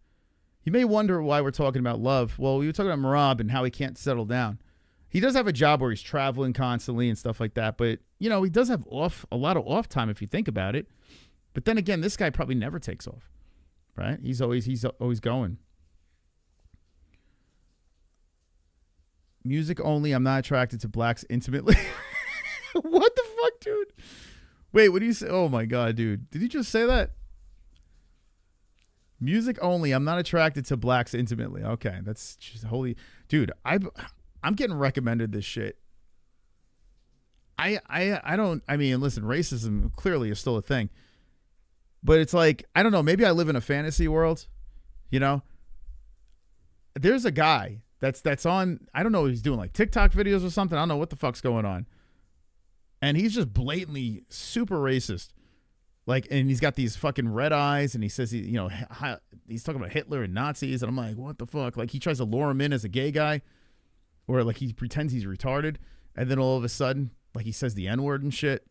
You may wonder why we're talking about love. Well, we were talking about Marab and how he can't settle down. He does have a job where he's traveling constantly and stuff like that. But, you know, he does have a lot of off time if you think about it. But then again, this guy probably never takes off. Right? He's always going. Music only. I'm not attracted to blacks intimately. What the fuck, dude? Wait, what do you say? Oh my God, dude. Did you just say that? Music only. I'm not attracted to blacks intimately. Okay, that's just holy. Dude, I'm getting recommended this shit. I mean, listen, racism clearly is still a thing. But it's like, I don't know, maybe I live in a fantasy world, you know? There's a guy that's on, I don't know, he's doing like TikTok videos or something. I don't know what the fuck's going on. And he's just blatantly super racist. Like, and he's got these fucking red eyes, and he says, he's talking about Hitler and Nazis, and I'm like, what the fuck? Like, he tries to lure him in as a gay guy, or like he pretends he's retarded, and then all of a sudden, like, he says the N-word and shit.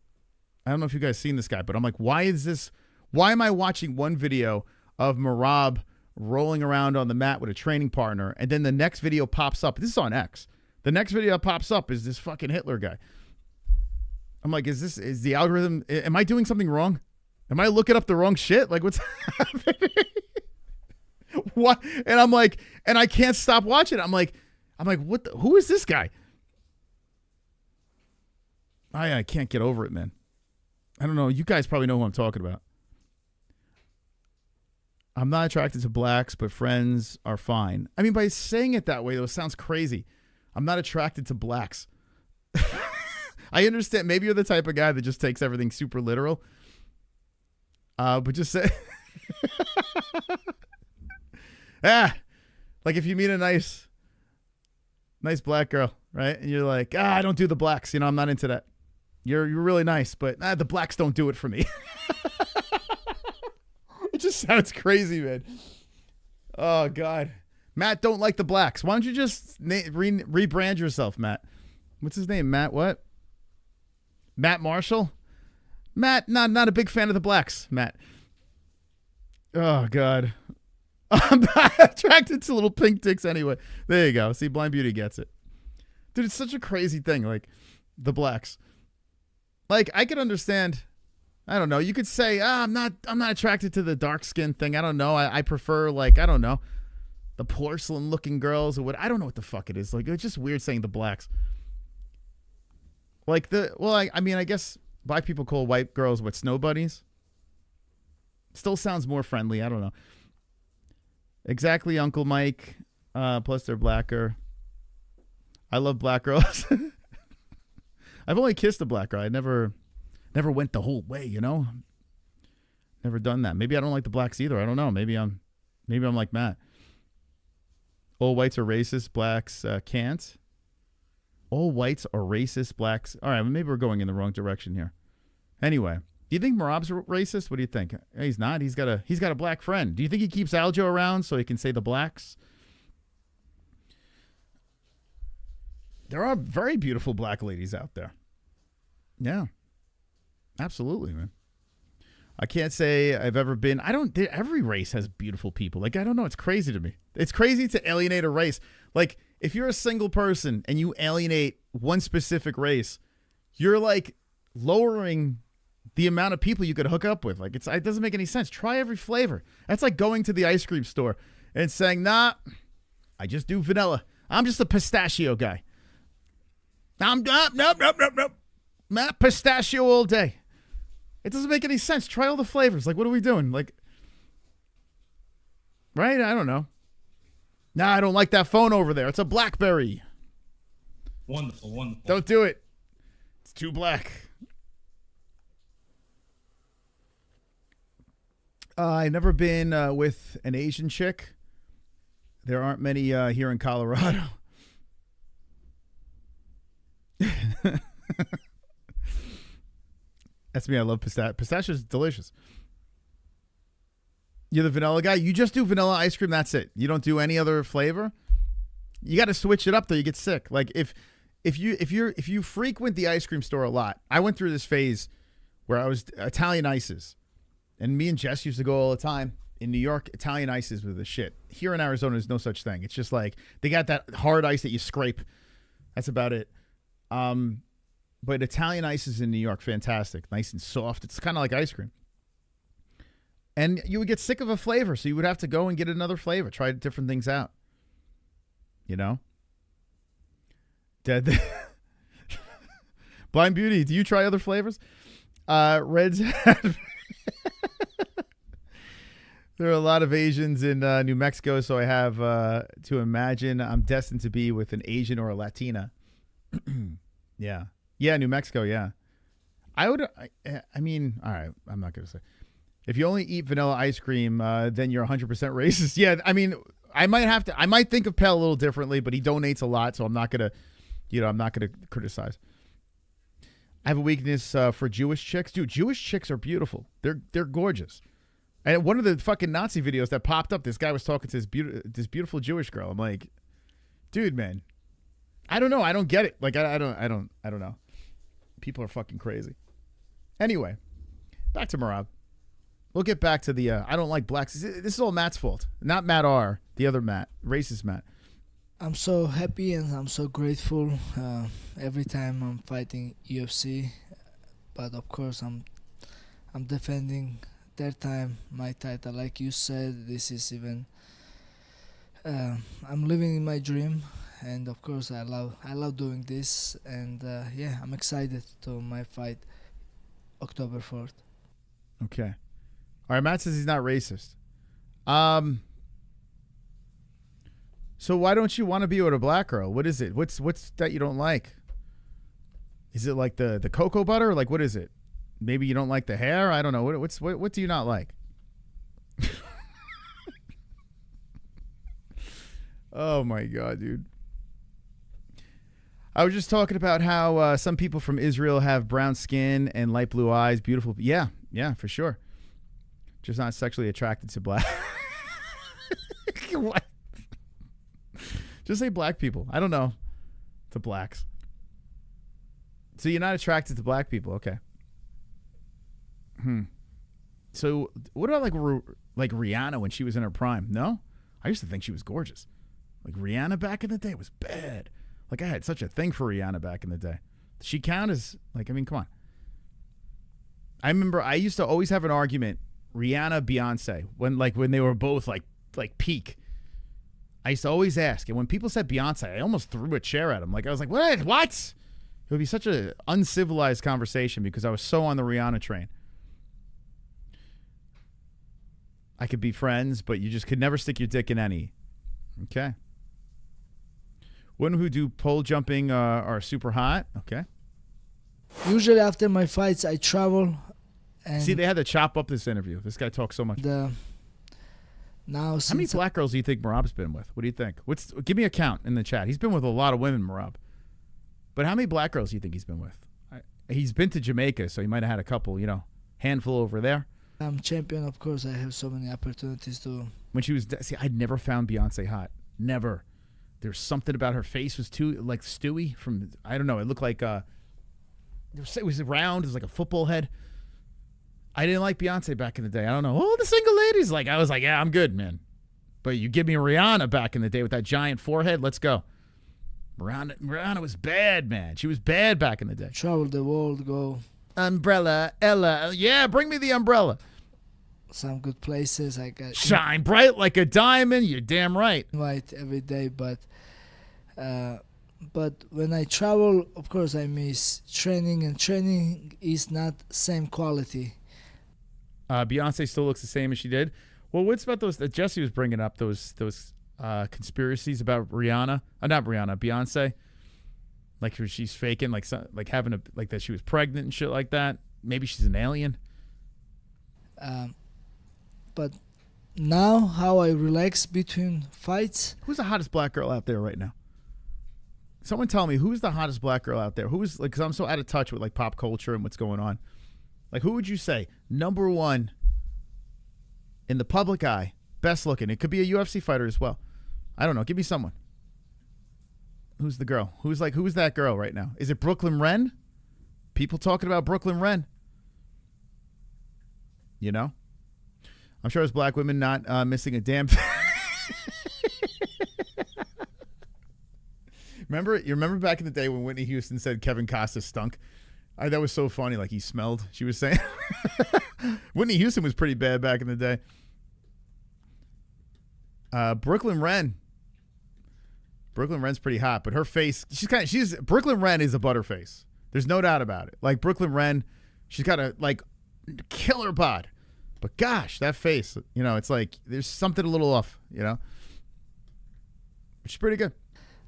I don't know if you guys seen this guy, but I'm like, why am I watching one video of Marab rolling around on the mat with a training partner, and then the next video pops up? This is on X. The next video that pops up is this fucking Hitler guy. I'm like, is the algorithm, am I doing something wrong? Am I looking up the wrong shit? Like, what's happening? What? And I'm like, and I can't stop watching. I'm like, who is this guy? I can't get over it, man. I don't know. You guys probably know who I'm talking about. I'm not attracted to blacks, but friends are fine. I mean, by saying it that way, though, it sounds crazy. I'm not attracted to blacks. I understand. Maybe you're the type of guy that just takes everything super literal. But just say, like if you meet a nice black girl, right? And you're like, I don't do the blacks. You know, I'm not into that. You're really nice, but the blacks don't do it for me. It just sounds crazy, man. Oh, God. Matt don't like the blacks. Why don't you just rebrand yourself, Matt? What's his name? Matt what? Matt Marshall? Matt, not a big fan of the blacks, Matt. Oh, God. I'm not attracted to little pink dicks anyway. There you go. See, Blind Beauty gets it. Dude, it's such a crazy thing, like, the blacks. Like, I could understand... I don't know. You could say, I'm not attracted to the dark skin thing. I don't know. I prefer, like, I don't know, the porcelain looking girls or what. I don't know what the fuck it is. Like, it's just weird saying the blacks. Like I mean, I guess black people call white girls what, snow bunnies? Still sounds more friendly. I don't know. Exactly, Uncle Mike. Plus they're blacker. I love black girls. I've only kissed a black girl. I never went the whole way, you know? Never done that. Maybe I don't like the blacks either. I don't know. Maybe I'm like Matt. All whites are racist. Blacks can't. All whites are racist. Blacks. All right, maybe we're going in the wrong direction here. Anyway, do you think Marab's racist? What do you think? He's not. He's got a black friend. Do you think he keeps Aljo around so he can say the blacks? There are very beautiful black ladies out there. Yeah. Absolutely, man. I can't say I've ever been. Every race has beautiful people. Like, I don't know. It's crazy to me. It's crazy to alienate a race. Like, if you're a single person and you alienate one specific race, you're like lowering the amount of people you could hook up with. Like, it doesn't make any sense. Try every flavor. That's like going to the ice cream store and saying, nah, I just do vanilla. I'm just a pistachio guy. Nope. Matt, pistachio all day. It doesn't make any sense. Try all the flavors. Like, what are we doing? Like, right? I don't know. Nah, I don't like that phone over there. It's a BlackBerry. Wonderful. Don't do it. It's too black. I've never been with an Asian chick. There aren't many here in Colorado. That's me. I love pistachio. Pistachio is delicious. You're the vanilla guy. You just do vanilla ice cream. That's it. You don't do any other flavor. You got to switch it up though. You get sick. Like if you frequent the ice cream store a lot. I went through this phase where I was Italian ices, and me and Jess used to go all the time. In New York, Italian ices were the shit. Here in Arizona, there's no such thing. It's just like they got that hard ice that you scrape. That's about it. But Italian ices in New York, fantastic. Nice and soft. It's kind of like ice cream. And you would get sick of a flavor, so you would have to go and get another flavor. Try different things out. You know? Dead. Blind Beauty, do you try other flavors? Reds. There are a lot of Asians in New Mexico, so I have to imagine I'm destined to be with an Asian or a Latina. Yeah. Yeah, New Mexico, yeah. I mean, all right, I'm not going to say. If you only eat vanilla ice cream, then you're 100% racist. Yeah, I mean, I might think of Pell a little differently, but he donates a lot, so I'm not going to criticize. I have a weakness for Jewish chicks. Dude, Jewish chicks are beautiful. They're gorgeous. And one of the fucking Nazi videos that popped up, this guy was talking to this beautiful Jewish girl. I'm like, dude, man, I don't know. I don't get it. Like, I don't know. People are fucking crazy. Anyway, back to Marab. We'll get back to the I don't like blacks. This is all Matt's fault. Not Matt R. The other Matt. Racist Matt. I'm so happy and I'm so grateful every time I'm fighting UFC. But of course I'm defending third time my title. Like you said, this is even I'm living in my dream. And of course, I love doing this, and yeah, I'm excited to my fight October 4th. Okay. All right, Matt says he's not racist. So why don't you want to be with a black girl? What is it? What's that you don't like? Is it like the cocoa butter? Like, what is it? Maybe you don't like the hair? I don't know. What do you not like? Oh my God, dude. I was just talking about how some people from Israel have brown skin and light blue eyes, beautiful. Yeah, for sure. Just not sexually attracted to black. What? Just say black people. I don't know. To blacks. So you're not attracted to black people. Okay. So what about like Rihanna when she was in her prime? No? I used to think she was gorgeous. Like Rihanna back in the day was bad. Like I had such a thing for Rihanna back in the day. Does she count as like, I mean, come on. I remember I used to always have an argument, Rihanna, Beyonce, when they were both like peak. I used to always ask, and when people said Beyonce, I almost threw a chair at them. Like I was like, what? It would be such an uncivilized conversation because I was so on the Rihanna train. I could be friends, but you just could never stick your dick in any. Okay. Women who do pole jumping are super hot. Okay. Usually after my fights, I travel. And see, they had to chop up this interview. This guy talks so much. How many black girls do you think Merab's been with? What do you think? Give me a count in the chat. He's been with a lot of women, Merab. But how many black girls do you think he's been with? He's been to Jamaica, so he might have had a couple, handful over there. I'm champion, of course. I have so many opportunities to. When she was, I'd never found Beyonce hot. Never. There's something about her face was too like Stewie from, I don't know. It looked like it was round. It was like a football head. I didn't like Beyonce back in the day. I don't know. Oh, the single ladies. Like I was like, yeah, I'm good, man. But you give me Rihanna back in the day with that giant forehead. Let's go. Rihanna was bad, man. She was bad back in the day. Travel the world, go. Umbrella, Ella. Yeah, bring me the umbrella. Some good places. I got shine bright like a diamond. You're damn right. Invite every day, but when I travel, of course, I miss training, and training is not same quality. Beyonce still looks the same as she did. Well, what's about those that Jesse was bringing up? Those conspiracies about Rihanna, not Rihanna, Beyonce. Like she's faking, like having like that she was pregnant and shit like that. Maybe she's an alien. But now, how I relax between fights. Who's the hottest black girl out there right now? Someone tell me who's the hottest black girl out there. Who's like? Because I'm so out of touch with like pop culture and what's going on. Like, who would you say number one in the public eye, best looking? It could be a UFC fighter as well. I don't know. Give me someone. Who's the girl? Who's that girl right now? Is it Brooklyn Wren? People talking about Brooklyn Wren. You know? I'm sure there's black women not missing a damn thing. You remember back in the day when Whitney Houston said Kevin Costa stunk? That was so funny. Like he smelled, she was saying. Whitney Houston was pretty bad back in the day. Brooklyn Wren. Brooklyn Wren's pretty hot, but her face, Brooklyn Wren is a butterface. There's no doubt about it. Like Brooklyn Wren, she's got a like killer bod. But gosh, that face, it's like there's something a little off, which is pretty good.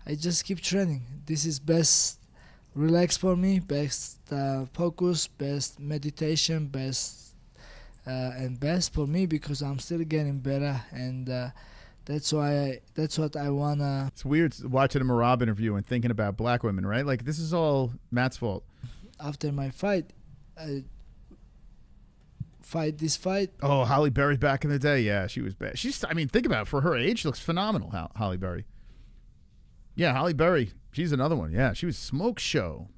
I just keep training. This is best relax for me, best focus, best meditation, best for me because I'm still getting better, and that's what I wanna. It's weird watching a Merab interview and thinking about black women, right? Like this is all Matt's fault. After my fight, this fight. Oh, Halle Berry back in the day, yeah, she was bad. Think about it. For her age, she looks phenomenal. Halle Berry. Yeah, Halle Berry. She's another one. Yeah, she was smoke show.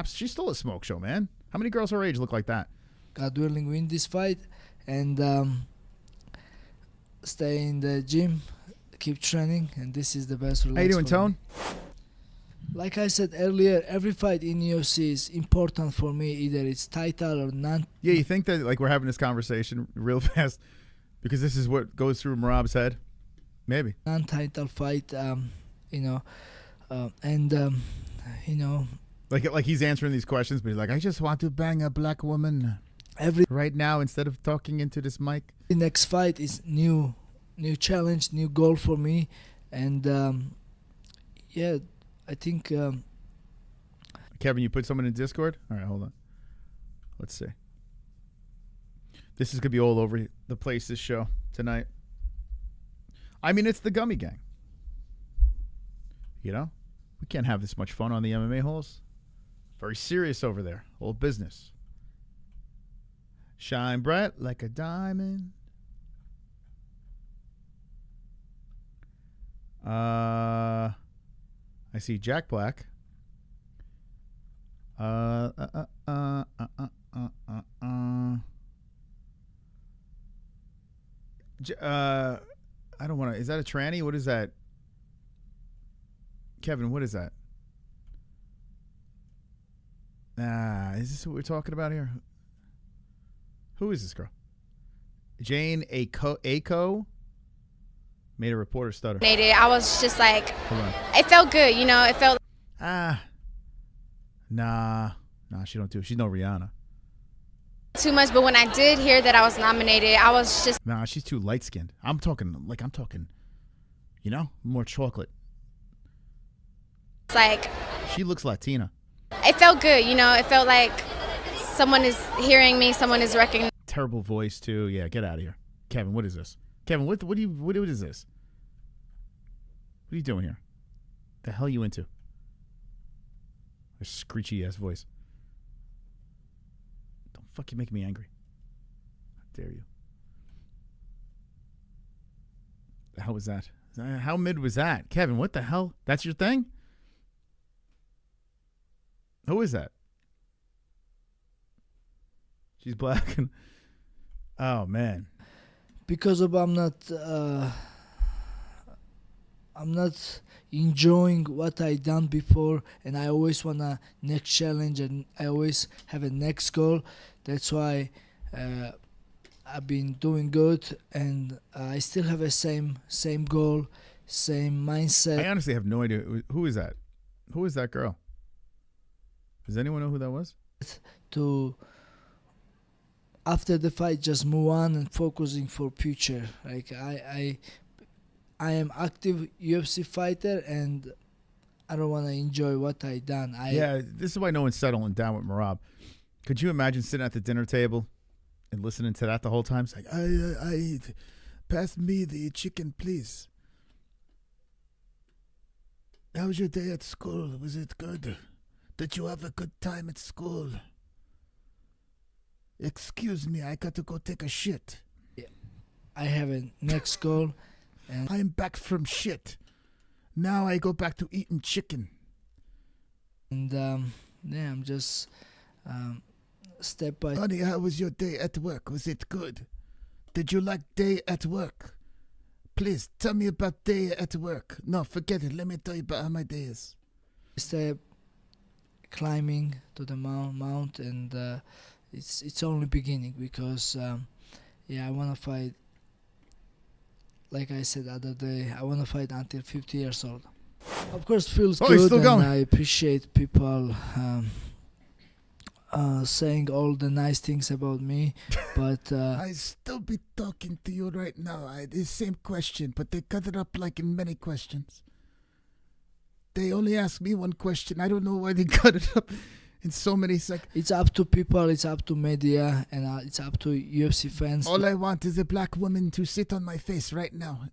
She's still a smoke show, man. How many girls her age look like that? God willing, win this fight and stay in the gym, keep training, and this is the best. How you doing, Tone? Like I said earlier, every fight in UFC is important for me. Either it's title or non. Yeah, you think that like we're having this conversation real fast because this is what goes through Merab's head? Maybe. Non-title fight, Like he's answering these questions, but he's like, I just want to bang a black woman right now instead of talking into this mic. The next fight is new challenge, new goal for me, and yeah, I think. Kevin, you put someone in Discord? All right, hold on. Let's see. This is gonna be all over the place. This show tonight. I mean, it's the Gummy Gang. You know, we can't have this much fun on the MMA holes. Very serious over there. Old business. Shine bright like a diamond. I see Jack Black. I don't want to. Is that a tranny? What is that? Kevin, what is that? Is this what we're talking about here? Who is this girl? Jane Aiko made a reporter stutter. I was just like, it felt good, you know. It felt. Nah, she don't do it. She's no Rihanna. Too much, but when I did hear that I was nominated, I was just. Nah, she's too light skinned. I'm talking, you know, more chocolate. It's like. She looks Latina. It felt good, you know. It felt like someone is hearing me, someone is recognizing. Terrible voice too. Yeah, get out of here, Kevin. What is this? Kevin, what is this? What are you doing here? The hell are you into? A screechy ass voice. Don't fucking make me angry. How dare you? The hell was that? How mid was that? Kevin, what the hell? That's your thing? Who is that? She's black. Oh man. Because of I'm not enjoying what I done before, and I always wanna next challenge, and I always have a next goal. That's why I've been doing good, and I still have a same goal, same mindset. I honestly have no idea who is that. Who is that girl? Does anyone know who that was? To after the fight, just move on and focusing for future. Like I am active UFC fighter, and I don't want to enjoy what I done. Yeah, this is why no one's settling down with Merab. Could you imagine sitting at the dinner table and listening to that the whole time? It's like, I pass me the chicken, please. How was your day at school? Was it good? Did you have a good time at school? Excuse me, I got to go take a shit. Yeah. I have a next goal. And I'm back from shit. Now I go back to eating chicken. And yeah, I'm just step by. Honey, how was your day at work? Was it good? Did you like day at work? Please tell me about day at work. No, forget it. Let me tell you about how my day is. Step climbing to the mount, and it's only beginning, because yeah, I want to fight. Like I said the other day, I want to fight until 50 years old. Of course, feels good, and I appreciate people saying all the nice things about me, but I still be talking to you right now. The same question, but they cut it up like in many questions. They only ask me one question. I don't know why they cut it up in so many seconds. It's up to people, it's up to media, and it's up to UFC fans. All I want is a black woman to sit on my face right now.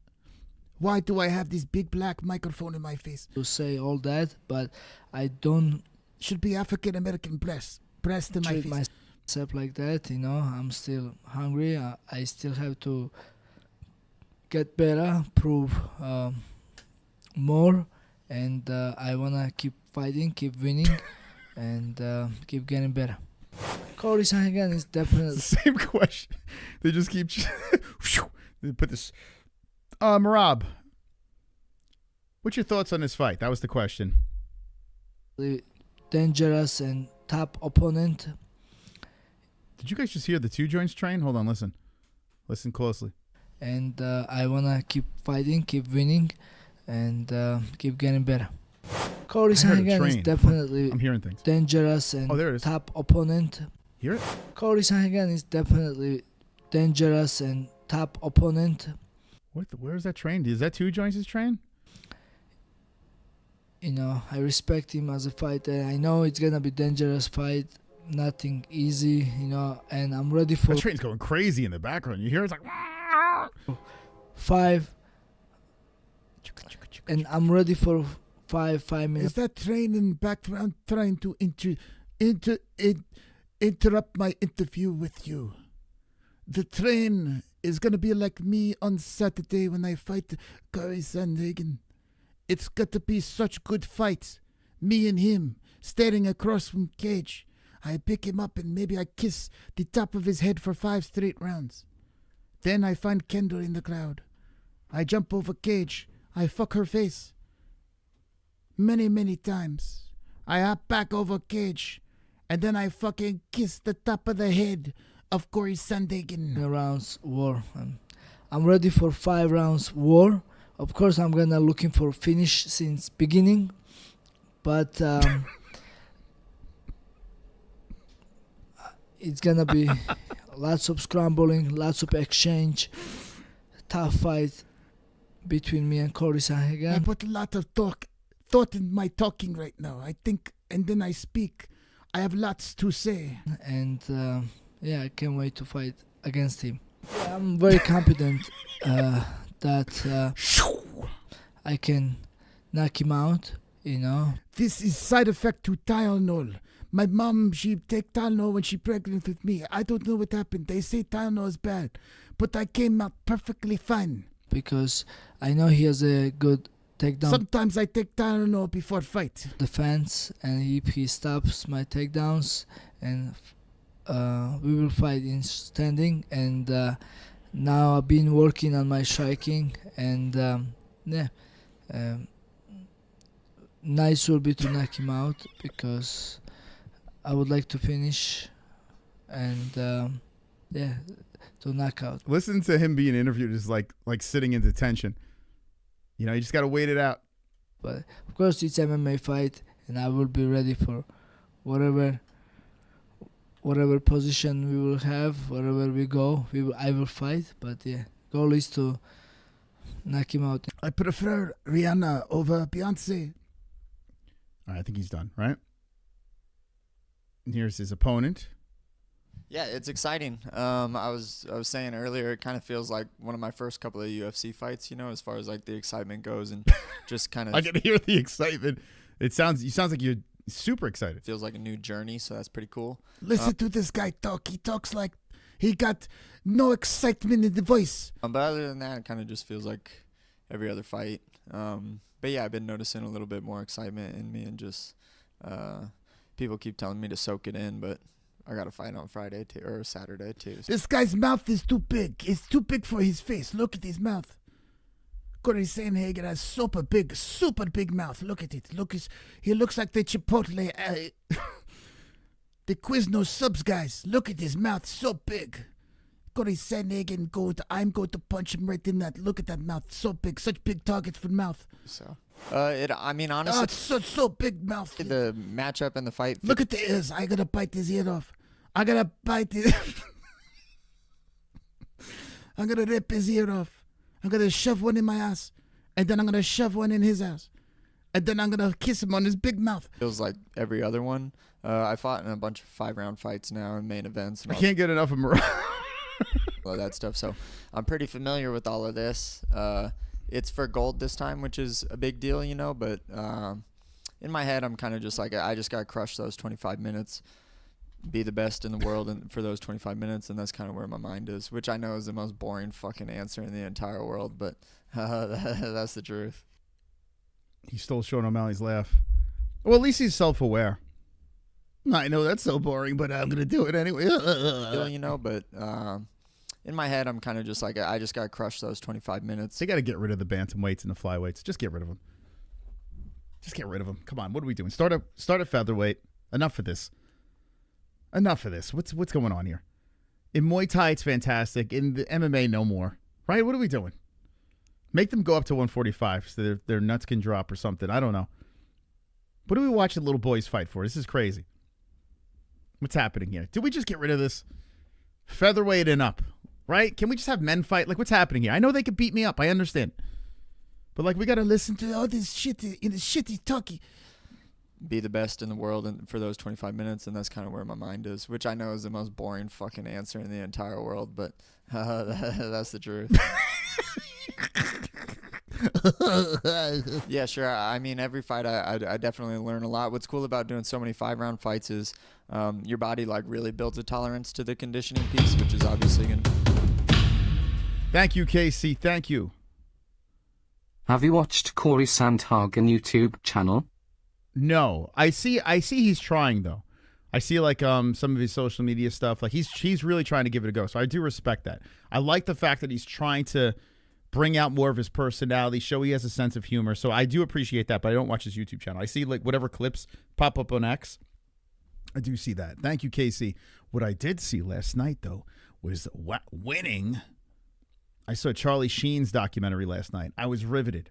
Why do I have this big black microphone in my face? To say all that, but I don't... Should be African American breast in my face. Myself like that, you know. I'm still hungry. I still have to get better, prove more, and I wanna keep fighting, keep winning, and keep getting better. Corey Sanhagan is definitely same question. They just keep they put this. Merab, what's your thoughts on this fight? That was the question. Dangerous and top opponent. Did you guys just hear the two joints train? Hold on, listen closely. And I wanna keep fighting, keep winning, and keep getting better. Cory Sandhagen is definitely I'm hearing things. dangerous and Oh, there it is. top opponent. Hear it? Cory Sandhagen is definitely dangerous and top opponent. Where is that train? Is that Two Joints' train? You know, I respect him as a fighter. I know it's gonna be dangerous fight, nothing easy. You know, and I'm ready for. The train's going crazy in the background. You hear it's like 5. And I'm ready for 5 minutes. Is that train in the background trying to interrupt my interview with you? The train is going to be like me on Saturday when I fight Cory Sandhagen. It's got to be such good fight. Me and him staring across from cage. I pick him up and maybe I kiss the top of his head for 5 straight rounds. Then I find Kendall in the crowd. I jump over cage. I fuck her face. Many, many times. I hop back over cage. And then I fucking kiss the top of the head of Cory Sandhagen. Rounds war. I'm ready for 5 rounds war. Of course, I'm gonna looking for finish since beginning, but it's gonna be lots of scrambling, lots of exchange, tough fight between me and Cory Sandhagen. I put a lot of thought in my talking right now. I think, and then I speak. I have lots to say. And yeah, I can't wait to fight against him. Yeah, I'm very confident that I can knock him out, you know. This is side effect to Tylenol. My mom, she take Tylenol when she pregnant with me. I don't know what happened. They say Tylenol is bad, but I came out perfectly fine. Because I know he has a good takedown. Sometimes I take Tylenol before fight. Defense, and if he stops my takedowns, and we will fight in standing. And now I've been working on my striking, and nice will be to knock him out because I would like to finish, and yeah, to knock out. Listen to him being interviewed is like sitting in detention. You know, you just got to wait it out. But of course, it's MMA fight, and I will be ready for whatever position we will have, wherever we go. I will fight. But yeah, goal is to knock him out. I prefer Rihanna over Beyonce. All right, I think he's done, right? And here's his opponent. Yeah, it's exciting. I was saying earlier, it kind of feels like one of my first couple of UFC fights, you know, as far as like the excitement goes, and just kind of. I can hear the excitement. You sounds like you're super excited. Feels like a new journey, so that's pretty cool. Listen to this guy talk. He talks like he got no excitement in the voice. But other than that, it kind of just feels like every other fight. But yeah, I've been noticing a little bit more excitement in me, and just people keep telling me to soak it in, but I got to fight on Friday or Saturday too. This guy's mouth is too big. It's too big for his face. Look at his mouth. Cory Sandhagen has super big mouth. Look at it. He looks like the Chipotle, the Quiznos subs guys. Look at his mouth, so big. Cory Sandhagen, I'm going to punch him right in that. Look at that mouth, so big. Such big target for mouth. So, I mean, honestly, it's so big mouth. The matchup and the fight. Look at the ears. I gotta bite his ear off. I gotta bite his. I'm gonna rip his ear off. I'm gonna shove one in my ass, and then I'm gonna shove one in his ass, and then I'm gonna kiss him on his big mouth. Feels like every other one. I fought in a bunch of 5-round fights now in main events. And I can't get enough of Morale. all that stuff. So I'm pretty familiar with all of this. It's for gold this time, which is a big deal, you know. But in my head, I'm kind of just like, I just got to crush those 25 minutes. Be the best in the world and for those 25 minutes, and that's kind of where my mind is, which I know is the most boring fucking answer in the entire world, but that's the truth. He stole Sean O'Malley's laugh. Well, at least he's self-aware. I know that's so boring, but I'm gonna do it anyway. You know, but in my head, I'm kind of just like, I just got to crush those 25 minutes. They got to get rid of the bantamweights and the flyweights. Just get rid of them. Just get rid of them. Come on, what are we doing? Start at featherweight. Enough of this. Enough of this. What's going on here? In Muay Thai, it's fantastic. In the MMA, no more. Right? What are we doing? Make them go up to 145 so their nuts can drop or something. I don't know. What are we watching little boys fight for? This is crazy. What's happening here? Did we just get rid of this? Featherweight and up, right? Can we just have men fight? Like, what's happening here? I know they could beat me up. I understand. But, like, we got to listen to all this shit in the shitty talkie. Be the best in the world for those 25 minutes, and that's kind of where my mind is, which I know is the most boring fucking answer in the entire world, but that's the truth. Yeah, sure. I mean, every fight I definitely learn a lot. What's cool about doing so many 5-round fights is your body like really builds a tolerance to the conditioning piece, which is obviously going to... Thank you, Casey. Thank you. Have you watched Corey Sandhagen YouTube channel? No. I see he's trying, though. I see like some of his social media stuff. Like he's really trying to give it a go. So I do respect that. I like the fact that he's trying to bring out more of his personality, show he has a sense of humor. So I do appreciate that, but I don't watch his YouTube channel. I see like whatever clips pop up on X. I do see that. Thank you, Casey. What I did see last night, though, was winning. I saw Charlie Sheen's documentary last night. I was riveted.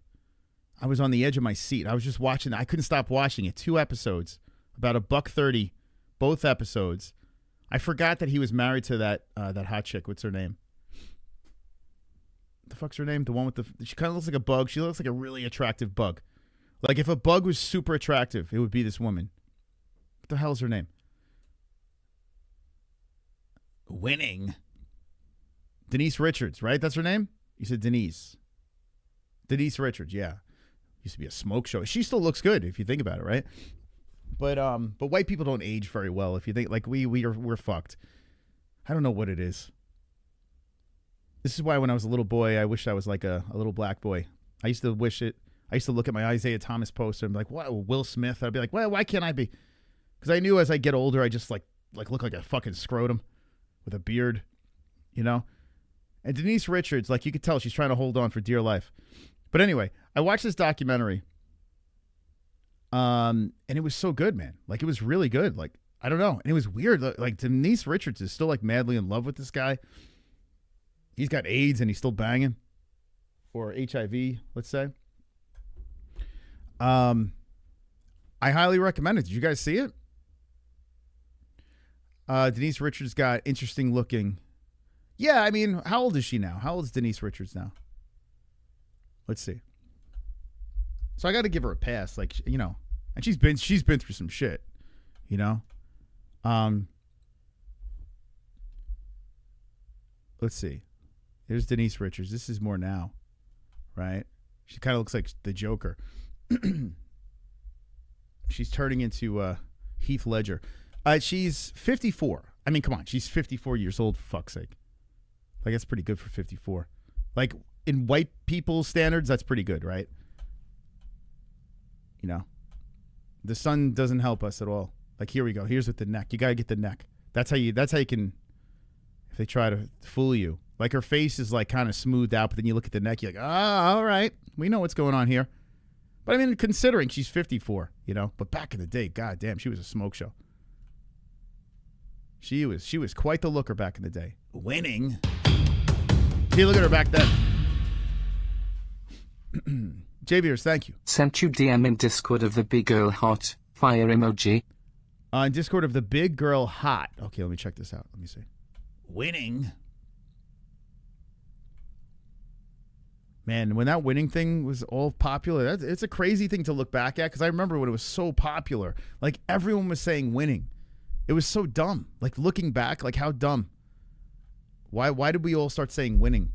I was on the edge of my seat. I was just watching. I couldn't stop watching it. 2 episodes, about $1.30, both episodes. I forgot that he was married to that hot chick. What's her name? The fuck's her name? The one with she kind of looks like a bug. She looks like a really attractive bug. Like if a bug was super attractive, it would be this woman. What the hell is her name? Winning. Denise Richards, right? That's her name? You said Denise. Denise Richards, yeah. Used to be a smoke show. She still looks good if you think about it, right? But white people don't age very well. If you think like we're fucked. I don't know what it is. This is why when I was a little boy, I wished I was like a little black boy. I used to wish it. I used to look at my Isaiah Thomas poster and be like, "What, Will Smith?" I'd be like, "Well, why can't I be?" Because I knew as I get older, I just like look like a fucking scrotum with a beard, you know. And Denise Richards, like you could tell, she's trying to hold on for dear life. But anyway, I watched this documentary, and it was so good, man. Like it was really good. Like I don't know, and it was weird. Like Denise Richards is still like madly in love with this guy. He's got AIDS and he's still banging, or HIV, let's say. I highly recommend it. Did you guys see it? Denise Richards got interesting looking. Yeah, I mean, how old is she now? How old is Denise Richards now? Let's see. So I got to give her a pass, like you know, and she's been through some shit, you know. Let's see. Here's Denise Richards. This is more now, right? She kind of looks like the Joker. She's turning into Heath Ledger. She's 54. I mean, come on. She's 54 years old, for fuck's sake. Like, that's pretty good for 54. Like, in white people's standards, that's pretty good, right? You know? The sun doesn't help us at all. Like, here we go. Here's with the neck. You got to get the neck. That's how you can, if they try to fool you. Like her face is like kind of smoothed out, but then you look at the neck, you're like, all right, we know what's going on here. But I mean, considering she's 54, you know, but back in the day, goddamn, she was a smoke show. She was quite the looker back in the day. Winning. See, look at her back then. J-Beers, thank you. Sent you DM in Discord of the big girl hot. Fire emoji. In Discord of the big girl hot. Okay, let me check this out. Let me see. Winning. Man, when that winning thing was all popular, it's a crazy thing to look back at because I remember when it was so popular. Like, everyone was saying winning. It was so dumb. Like, looking back, like, how dumb. Why did we all start saying winning?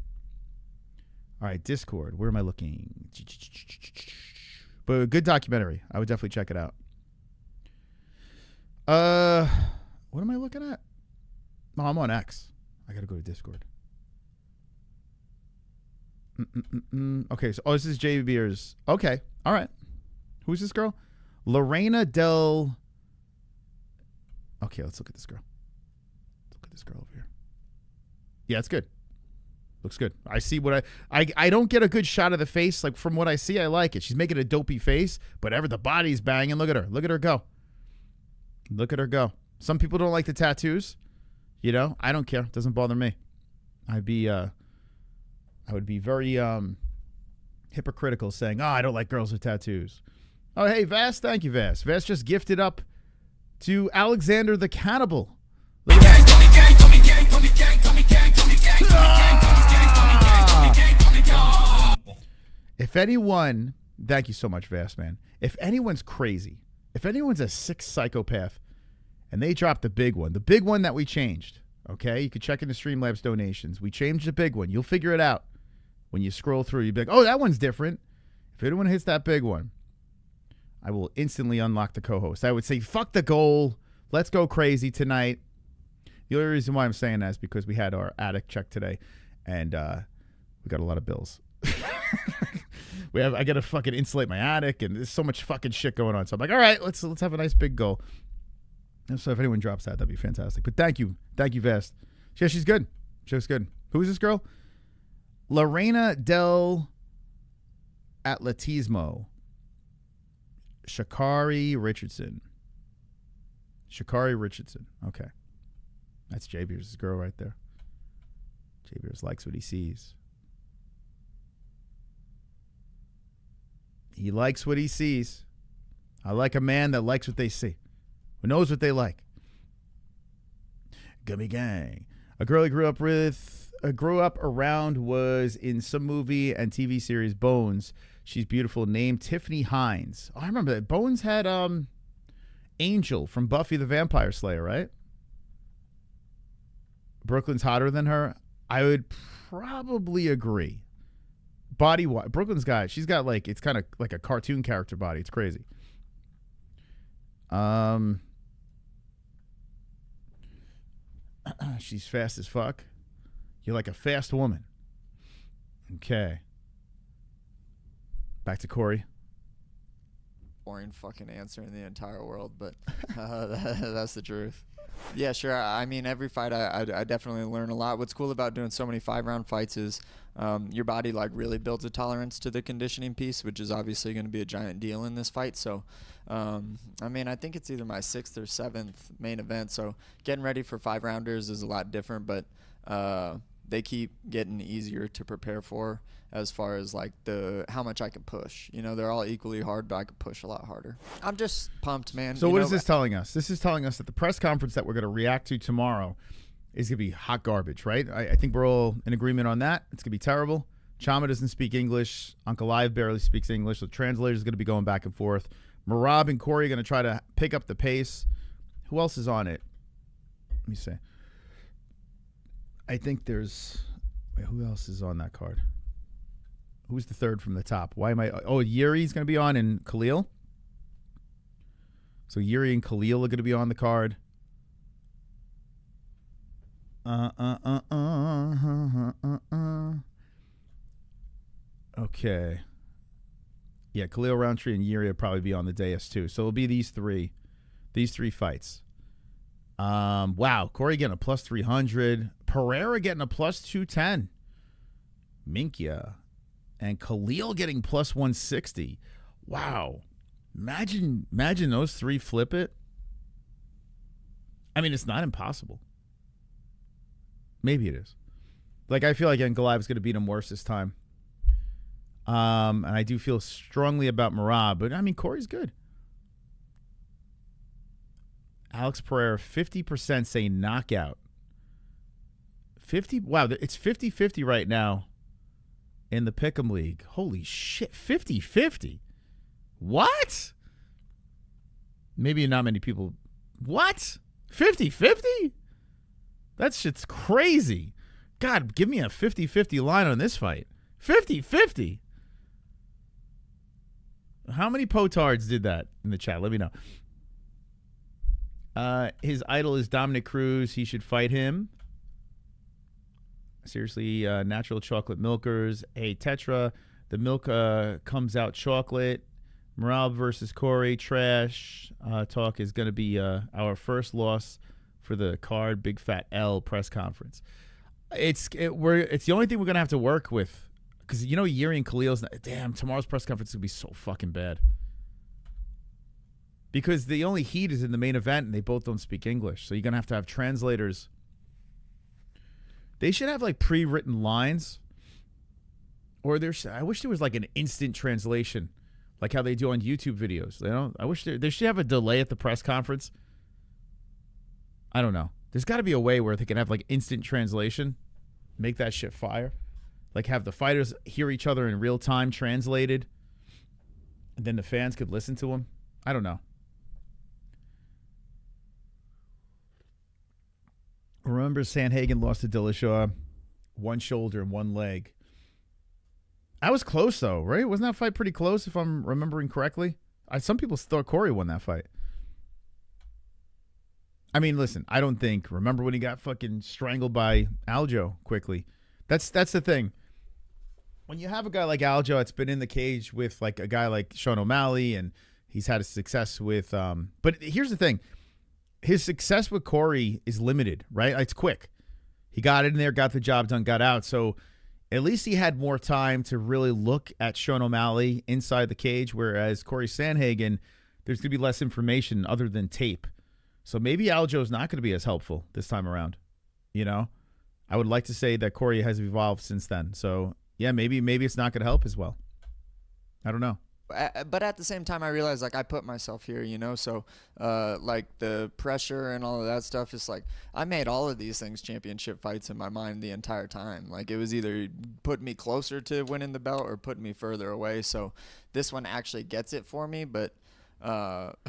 All right, Discord. Where am I looking? But a good documentary. I would definitely check it out. What am I looking at? Oh, I'm on X. I got to go to Discord. Okay, so this is J Beers. Okay, all right. Who's this girl? Lorena Del. Okay, let's look at this girl. Let's look at this girl over here. Yeah, it's good. Looks good. I see what I don't get a good shot of the face. Like from what I see, I like it. She's making a dopey face, but the body's banging. Look at her. Look at her go. Look at her go. Some people don't like the tattoos. You know, I don't care. It doesn't bother me. I would be very hypocritical saying, "Oh, I don't like girls with tattoos." Oh, hey, Vast. Thank you, Vast. Vast just gifted up to Alexander the Cannibal. Look at that. If anyone, thank you so much, Vast Man. If anyone's crazy, if anyone's a sick psychopath, and they dropped the big one that we changed, okay? You can check in the Streamlabs donations. We changed the big one. You'll figure it out. When you scroll through, you'll be like, oh, that one's different. If anyone hits that big one, I will instantly unlock the co-host. I would say, fuck the goal. Let's go crazy tonight. The only reason why I'm saying that is because we had our attic check today, and we got a lot of bills. I got to fucking insulate my attic, and there's so much fucking shit going on. So I'm like, all right, let's have a nice big goal. And so if anyone drops that'd be fantastic. But thank you, Vest. Yeah, she's good. She's good. Who is this girl? Lorena Del Atletismo. Shakari Richardson. Okay. That's J Beers' girl right there. J Beers likes what he sees. He likes what he sees. I like a man that likes what they see, who knows what they like. Gummy Gang. A girl he grew up around was in some movie and TV series, Bones. She's beautiful. Named Tiffany Hines. Oh, I remember that. Bones had Angel from Buffy the Vampire Slayer, right? Brooklyn's hotter than her. I would probably agree. Body wise, Brooklyn's got, she's got like, it's kind of like a cartoon character body. It's crazy. She's fast as fuck. You're like a fast woman. Okay. Back to Corey. Boring fucking answer in the entire world, but that's the truth. Yeah, sure. I mean, every fight I definitely learn a lot. What's cool about doing so many 5-round fights is your body like really builds a tolerance to the conditioning piece, which is obviously going to be a giant deal in this fight. So, I mean, I think it's either my 6th or 7th main event. So getting ready for 5-rounders is a lot different, but they keep getting easier to prepare for as far as like how much I can push. You know, they're all equally hard, but I could push a lot harder. I'm just pumped, man. So what is this telling us? This is telling us that the press conference that we're going to react to tomorrow is going to be hot garbage, right? I think we're all in agreement on that. It's going to be terrible. Chama doesn't speak English. Uncle Ive barely speaks English. The translator is going to be going back and forth. Marab and Corey are going to try to pick up the pace. Who else is on it? Let me see. I think there's... Wait, who else is on that card? Who's the third from the top? Why am I... Oh, Yuri's going to be on and Khalil. So Yuri and Khalil are going to be on the card. Okay. Yeah, Khalil Roundtree and Yuri will probably be on the dais too. So it'll be these three fights. Wow, Corey getting a plus 300. Pereira getting a plus 210. Minkia. And Khalil getting plus 160. Wow. Imagine those three flip it. I mean, it's not impossible. Maybe it is. Like, I feel like Ankalaev is going to beat him worse this time. And I do feel strongly about Marab, but I mean, Corey's good. Alex Pereira, 50% say knockout. 50, wow, it's 50-50 right now in the Pick'em League. Holy shit, 50-50. What? Maybe not many people. What? 50-50? That shit's crazy. God, give me a 50-50 line on this fight. 50-50. How many potards did that in the chat? Let me know. His idol is Dominic Cruz. He should fight him. Seriously, natural chocolate milkers. Hey, Tetra, the milk comes out chocolate. Morale versus Corey. Trash talk is going to be our first loss for the card. Big Fat L press conference. It's the only thing we're going to have to work with. Because, you know, Yuri and Khalil's... Damn, tomorrow's press conference is going to be so fucking bad. Because the only heat is in the main event, and they both don't speak English. So you're going to have translators. They should have, like, pre-written lines. Or I wish there was, like, an instant translation. like how they do on YouTube videos. I wish they should have a delay at the press conference. I don't know. There's got to be a way where they can have like instant translation, make that shit fire, like have the fighters hear each other in real time translated, and then the fans could listen to them. I don't know. Remember Sandhagen lost to Dillashaw, one shoulder and one leg. That was close though, right? Wasn't that fight pretty close if I'm remembering correctly? Some people thought Corey won that fight. I mean, listen, I don't think. Remember when he got fucking strangled by Aljo quickly? That's the thing. When you have a guy like Aljo that's been in the cage with like a guy like Sean O'Malley, and he's had a success with but here's the thing. His success with Corey is limited, right? It's quick. He got in there, got the job done, got out. So at least he had more time to really look at Sean O'Malley inside the cage, whereas Corey Sandhagen, there's going to be less information other than tape. So maybe Aljo's not going to be as helpful this time around. You know, I would like to say that Corey has evolved since then. So yeah, maybe it's not going to help as well. I don't know. But at the same time, I realized like I put myself here, you know, so like the pressure and all of that stuff is like I made all of these things championship fights in my mind the entire time. Like it was either put me closer to winning the belt or put me further away. So this one actually gets it for me, but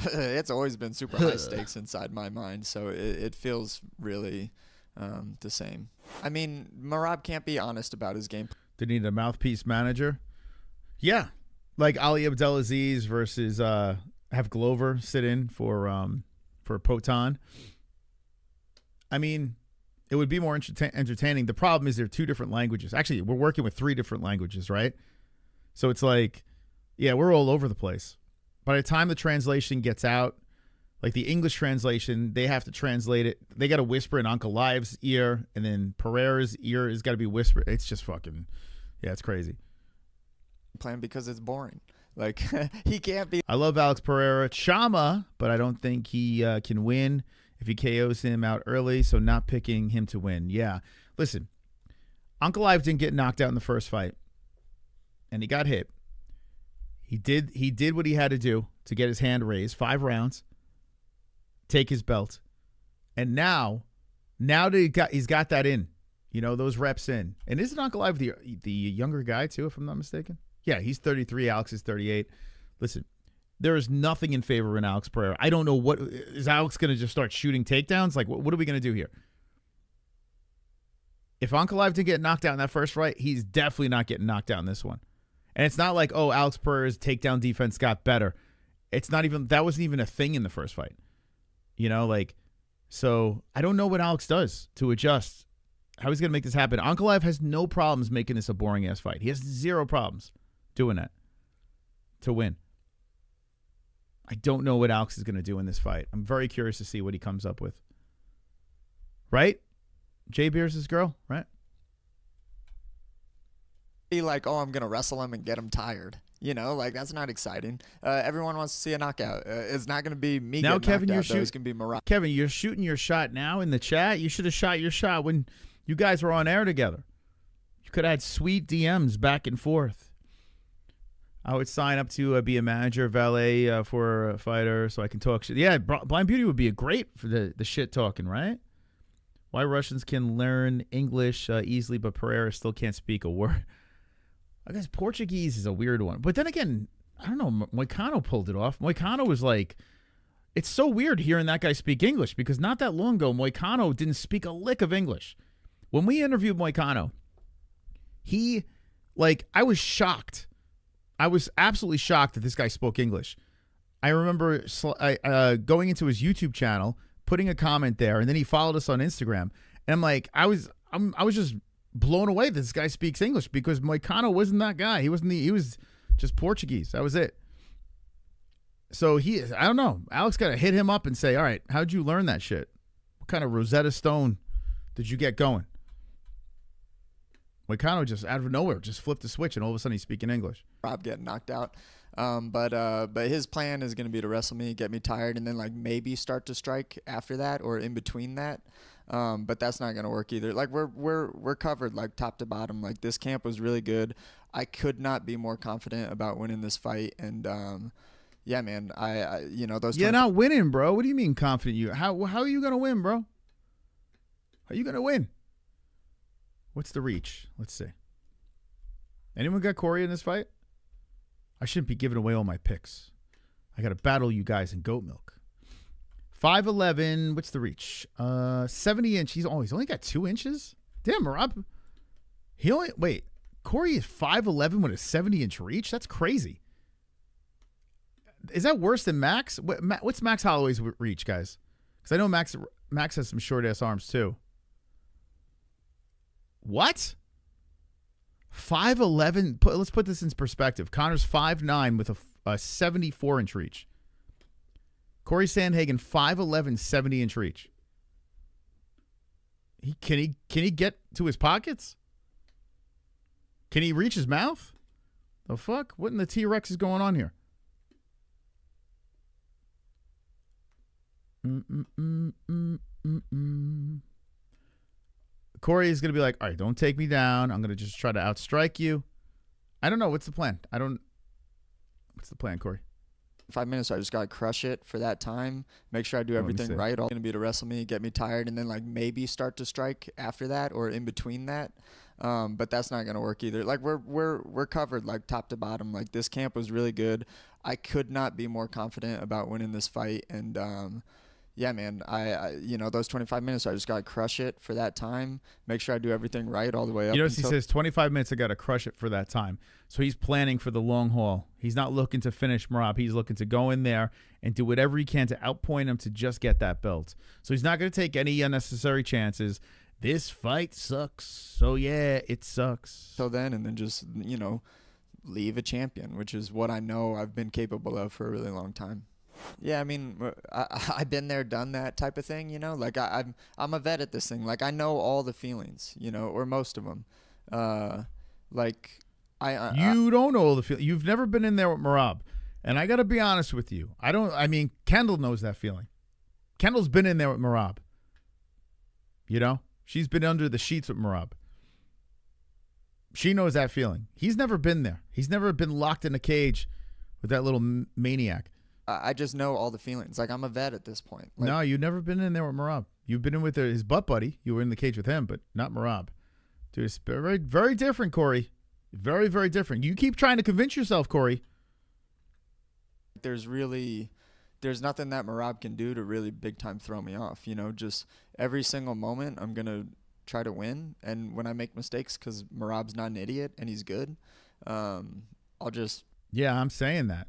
it's always been super high stakes inside my mind. So it feels really the same. I mean, Merab can't be honest about his game. They need a mouthpiece manager. Yeah. Like Ali Abdelaziz versus have Glover sit in for Potan. I mean, it would be more entertaining. The problem is they're two different languages. Actually, we're working with 3 different languages, right? So it's like, yeah, we're all over the place. By the time the translation gets out, like the English translation, they have to translate it. They got to whisper in Uncle Live's ear, and then Pereira's ear has got to be whispered. It's just fucking, yeah, it's crazy. Plan because it's boring. Like he can't be. I love Alex Pereira, CHAMA, but I don't think he can win if he KOs him out early. So not picking him to win. Yeah, listen, Uncle Ive didn't get knocked out in the first fight, and he got hit. He did what he had to do to get his hand raised. 5 rounds, take his belt, and now that he's got that in, you know, those reps in. And isn't Uncle Ive the younger guy too, if I'm not mistaken? Yeah, he's 33. Alex is 38. Listen, there is nothing in favor of Alex Pereira. I don't know what is Alex going to just start shooting takedowns. Like, what are we going to do here? If Uncle Ive didn't get knocked out in that first fight, he's definitely not getting knocked out in this one. And it's not like, oh, Alex Pereira's takedown defense got better. It's not even, that wasn't even a thing in the first fight. You know, like, so I don't know what Alex does to adjust. How he's going to make this happen. Uncle Ive has no problems making this a boring-ass fight. He has 0 problems doing that to win. I don't know what Alex is going to do in this fight. I'm very curious to see what he comes up with. Right? Jay Beers' his girl, right? Be like, oh, I'm going to wrestle him and get him tired. You know, like, that's not exciting. Everyone wants to see a knockout. It's not going to be me now, getting Kevin, knocked out, you're though. It's going to be Mariah. Kevin, you're shooting your shot now in the chat. You should have shot your shot when you guys were on air together. You could have had sweet DMs back and forth. I would sign up to be a manager, valet for a fighter so I can talk shit. Yeah, Blind Beauty would be a great for the shit talking, right? Why Russians can learn English easily, but Pereira still can't speak a word. I guess Portuguese is a weird one. But then again, I don't know, Moicano pulled it off. Moicano was like, it's so weird hearing that guy speak English because not that long ago, Moicano didn't speak a lick of English. When we interviewed Moicano, he, like, I was shocked. I was absolutely shocked that this guy spoke English. I remember going into his YouTube channel, putting a comment there, and then he followed us on Instagram. And I'm like, I was just blown away that this guy speaks English because Moicano wasn't that guy. He was just Portuguese. That was it. So I don't know. Alex got to hit him up and say, all right, how'd you learn that shit? What kind of Rosetta Stone did you get going? Moicano just out of nowhere just flipped the switch and all of a sudden he's speaking English. Rob getting knocked out. But his plan is going to be to wrestle me, get me tired, and then like maybe start to strike after that or in between that. But that's not gonna work either. Like we're covered like top to bottom. Like this camp was really good. I could not be more confident about winning this fight. And yeah, man, I you know those. You're not winning, bro. What do you mean confident? How are you gonna win, bro? How are you gonna win? What's the reach? Let's see. Anyone got Corey in this fight? I shouldn't be giving away all my picks. I got to battle you guys in goat milk. 5'11". What's the reach? 70 inch. He's only got 2 inches. Damn, Rob. Wait. Corey is 5'11" with a 70-inch reach. That's crazy. Is that worse than Max? What's Max Holloway's reach, guys? Because I know Max has some short ass arms too. What? 5'11". Let's put this in perspective. Conor's 5'9" with a 74-inch reach. Corey Sandhagen, 5'11", 70-inch reach. Can he get to his pockets? Can he reach his mouth? The fuck? What in the T-Rex is going on here? Corey is going to be like, all right, don't take me down. I'm going to just try to outstrike you. I don't know. What's the plan? What's the plan, Corey? 5 minutes, I just got to crush it for that time. Make sure I do everything right. All going to be to wrestle me, get me tired, and then like maybe start to strike after that or in between that. But that's not going to work either. Like we're covered like top to bottom. Like this camp was really good. I could not be more confident about winning this fight. And yeah, man, I you know, those 25 minutes, I just got to crush it for that time. Make sure I do everything right all the way up. You know, he says 25 minutes, I got to crush it for that time. So he's planning for the long haul. He's not looking to finish Merab. He's looking to go in there and do whatever he can to outpoint him to just get that belt. So he's not going to take any unnecessary chances. This fight sucks. So yeah, it sucks. So then, and then just, you know, leave a champion, which is what I know I've been capable of for a really long time. Yeah, I mean, I've been there, done that type of thing, you know. Like I'm a vet at this thing. Like I know all the feelings, you know, or most of them. Like you don't know all the feelings. You've never been in there with Merab, and I got to be honest with you. I mean, Kendall knows that feeling. Kendall's been in there with Merab. You know, she's been under the sheets with Merab. She knows that feeling. He's never been there. He's never been locked in a cage with that little maniac. I just know all the feelings. Like I'm a vet at this point. Like, no, you've never been in there with Merab. You've been in with his butt buddy. You were in the cage with him, but not Merab. Dude, it's very, very different, Corey. Very, very different. You keep trying to convince yourself, Corey. There's nothing that Merab can do to really big time throw me off. You know, just every single moment I'm going to try to win. And when I make mistakes, because Merab's not an idiot and he's good, I'll just... Yeah, I'm saying that.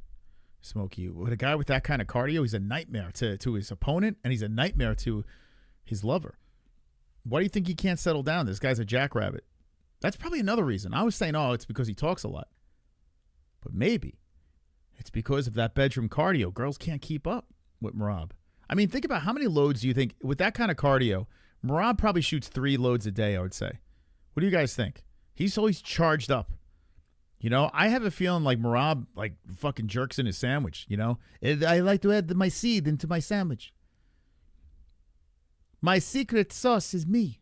Smokey, with a guy with that kind of cardio, he's a nightmare to his opponent, and he's a nightmare to his lover. Why do you think he can't settle down? This guy's a jackrabbit. That's probably another reason. I was saying, oh, it's because he talks a lot. But maybe it's because of that bedroom cardio. Girls can't keep up with Merab. I mean, think about how many loads do you think, with that kind of cardio, Merab probably shoots 3 loads a day, I would say. What do you guys think? He's always charged up. You know, I have a feeling like Merab like fucking jerks in his sandwich, you know? I like to add my seed into my sandwich. My secret sauce is me.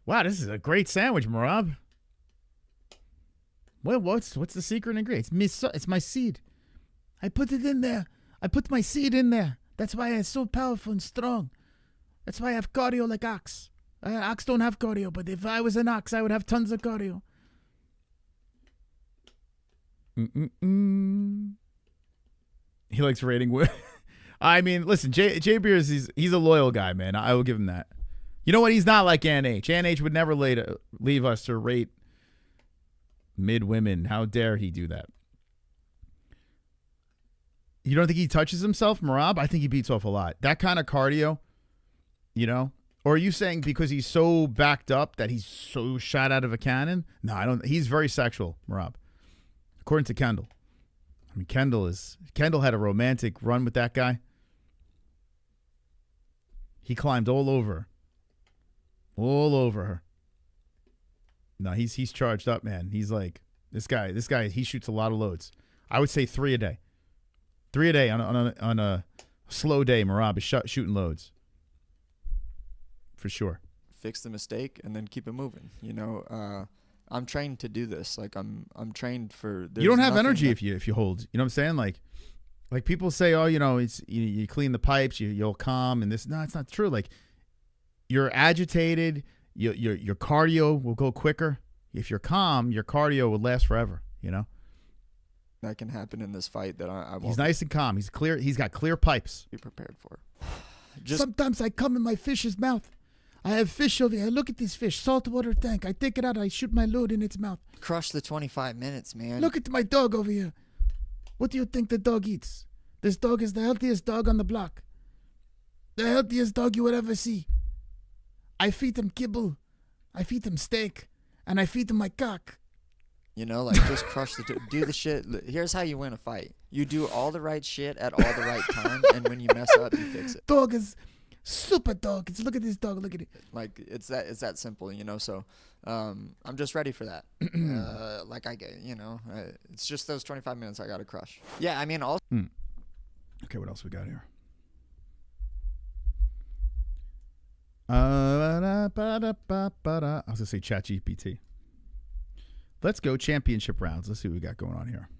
Wow, this is a great sandwich, Merab. Well, what's the secret ingredient? It's my seed. I put it in there. I put my seed in there. That's why I'm so powerful and strong. That's why I have cardio like ox. Ox don't have cardio, but if I was an ox, I would have tons of cardio. He likes rating. I mean, listen, Jay Beers, he's a loyal guy, man. I will give him that. You know what? He's not like Ann H. Ann H would never leave us to rate mid women. How dare he do that? You don't think he touches himself, Merab? I think he beats off a lot. That kind of cardio, you know? Or are you saying because he's so backed up that he's so shot out of a cannon? No, I don't. He's very sexual, Merab. According to Kendall. I mean, Kendall had a romantic run with that guy. He climbed all over her. No, he's charged up, man. He's like, this guy, he shoots a lot of loads. I would say 3 a day. 3 a day on Slow day, Marab is shooting loads. For sure. Fix the mistake and then keep it moving. You know, I'm trained to do this. Like I'm trained for. You don't have energy if you hold. You know what I'm saying? Like people say, oh, you know, it's you clean the pipes, you'll calm, and this. No, it's not true. Like you're agitated. Your cardio will go quicker. If you're calm, your cardio will last forever. You know. That can happen in this fight. That I won't. He's nice and calm. He's clear. He's got clear pipes. Be prepared for. Sometimes I come in my fish's mouth. I have fish over here. Look at this fish, saltwater tank. I take it out. I shoot my load in its mouth. Crush the 25 minutes, man. Look at my dog over here. What do you think the dog eats? This dog is the healthiest dog on the block. The healthiest dog you would ever see. I feed him kibble. I feed him steak. And I feed him my cock. You know, like just crush do the shit. Here's how you win a fight. You do all the right shit at all the right time. And when you mess up, you fix it. Dog is super dog. Look at this dog. Look at it. Like it's that simple, you know. So I'm just ready for that. Like I get, you know, it's just those 25 minutes I got to crush. Yeah, I mean, also. Okay, what else we got here? I was gonna say ChatGPT. Let's go championship rounds. Let's see what we got going on here.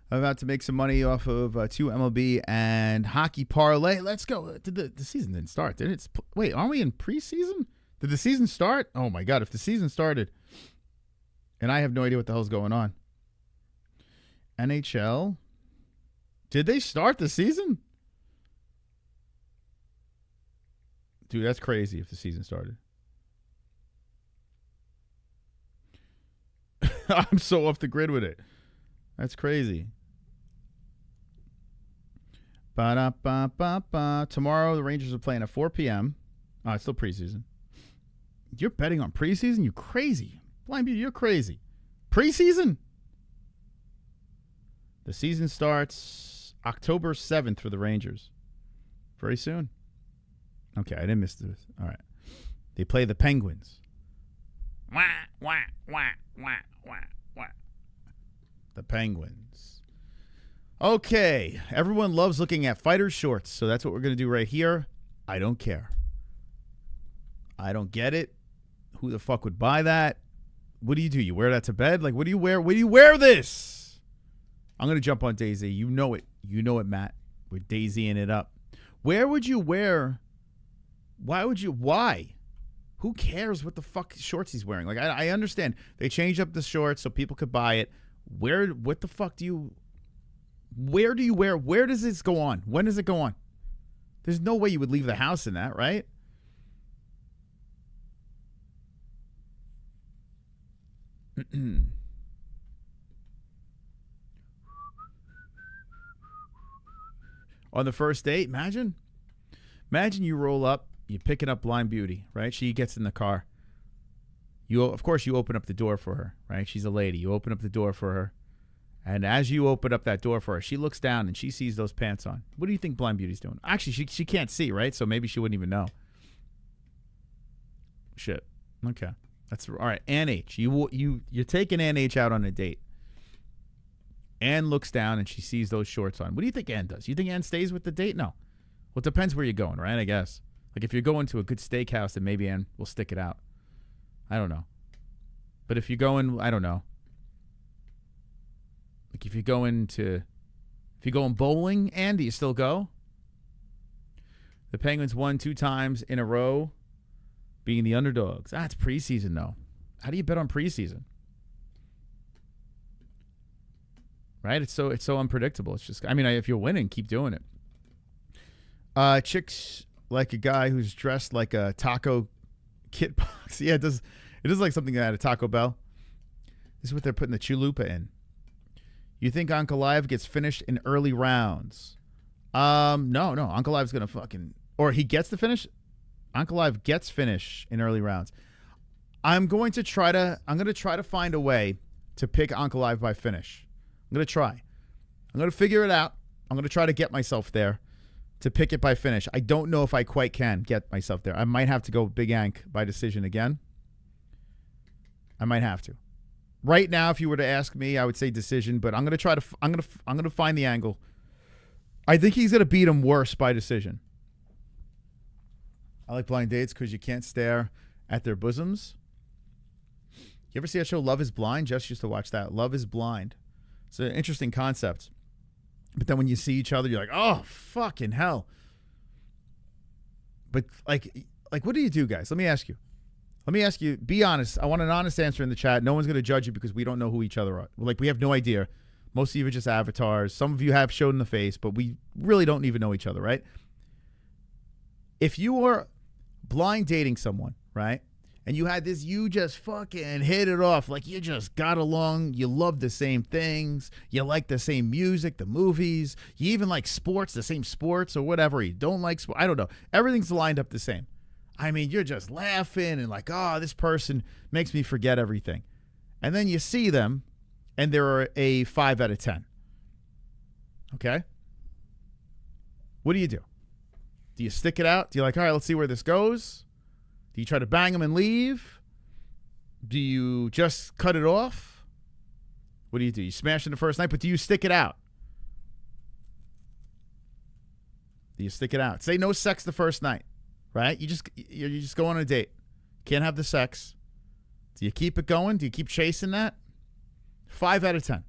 I'm about to make some money off of 2 MLB and hockey parlay. Let's go. The season didn't start, did it? Wait, aren't we in preseason? Did the season start? Oh, my God. If the season started, and I have no idea what the hell's going on. NHL. Did they start the season? Dude, that's crazy if the season started. I'm so off the grid with it. That's crazy. Ba-da-ba-ba-ba. Tomorrow, the Rangers are playing at 4 p.m. Oh, it's still preseason. You're betting on preseason? You crazy. Blind Beauty, you're crazy. Preseason? The season starts October 7th for the Rangers. Very soon. Okay, I didn't miss this. All right. They play the Penguins. Wah, wah, wah, wah, wah, wah. The Penguins. Okay. Everyone loves looking at fighter shorts, so that's what we're going to do right here. I don't care. I don't get it. Who the fuck would buy that? What do? You wear that to bed? Like, what do you wear? Where do you wear this? I'm going to jump on Daisy. You know it. You know it, Matt. We're Daisying it up. Where would you wear? Why? Who cares what the fuck shorts he's wearing? Like, I understand. They changed up the shorts so people could buy it. What the fuck do you... Where do you wear... Where does this go on? When does it go on? There's no way you would leave the house in that, right? On the first date, imagine you roll up, you're picking up Blind Beauty, right? She gets in the car. Of course, you open up the door for her, right? She's a lady. You open up the door for her. And as you open up that door for her, she looks down and she sees those pants on. What do you think Blind Beauty's doing? Actually, she can't see, right? So maybe she wouldn't even know. Shit. Okay. That's all right. Ann H. You're taking Ann H out on a date. Ann looks down and she sees those shorts on. What do you think Ann does? You think Ann stays with the date? No. Well, it depends where you're going, right? I guess. Like if you're going to a good steakhouse, then maybe Ann will stick it out. I don't know. But if you're going, I don't know. Like if you're going bowling, Ann, do you still go? The Penguins won 2 times in a row, being the underdogs. It's preseason though. How do you bet on preseason? Right? It's so unpredictable. It's just, I mean, if you're winning, keep doing it. Chicks like a guy who's dressed like a taco kit box. Yeah, it does like something out of Taco Bell. This is what they're putting the chalupa in. You think Ankalaev gets finished in early rounds? No. Ankalaev's gonna or he gets the finish. Ankalaev gets finish in early rounds. I'm going to try to find a way to pick Ankalaev by finish. I'm going to try. I'm going to figure it out. I'm going to try to get myself there to pick it by finish. I don't know if I quite can get myself there. I might have to go Big Ank by decision again. I might have to. Right now, if you were to ask me, I would say decision, but I'm going to try to I'm going to find the angle I think he's going to beat him worse by decision. I like blind dates because you can't stare at their bosoms. You ever see that show Love is Blind? Jess used to watch that. Love is Blind. It's an interesting concept. But then when you see each other, you're like, oh, fucking hell. But like what do you do, guys? Let me ask you. Be honest. I want an honest answer in the chat. No one's going to judge you because we don't know who each other are. Like, we have no idea. Most of you are just avatars. Some of you have showed in the face, but we really don't even know each other, right? If you are blind dating someone, right, and you had this, you just fucking hit it off, like you just got along, you love the same things, you like the same music, the movies, you even like sports, the same sports or whatever, you don't like sports, I don't know. Everything's lined up the same. I mean, you're just laughing and like, oh, this person makes me forget everything. And then you see them, and they're a 5 out of 10. Okay? What do you do? Do you stick it out? Do you like, all right, let's see where this goes? Do you try to bang them and leave? Do you just cut it off? What do? You smash in the first night, but do you stick it out? Do you stick it out? Say no sex the first night, right? You just go on a date. Can't have the sex. Do you keep it going? Do you keep chasing that? 5 out of 10.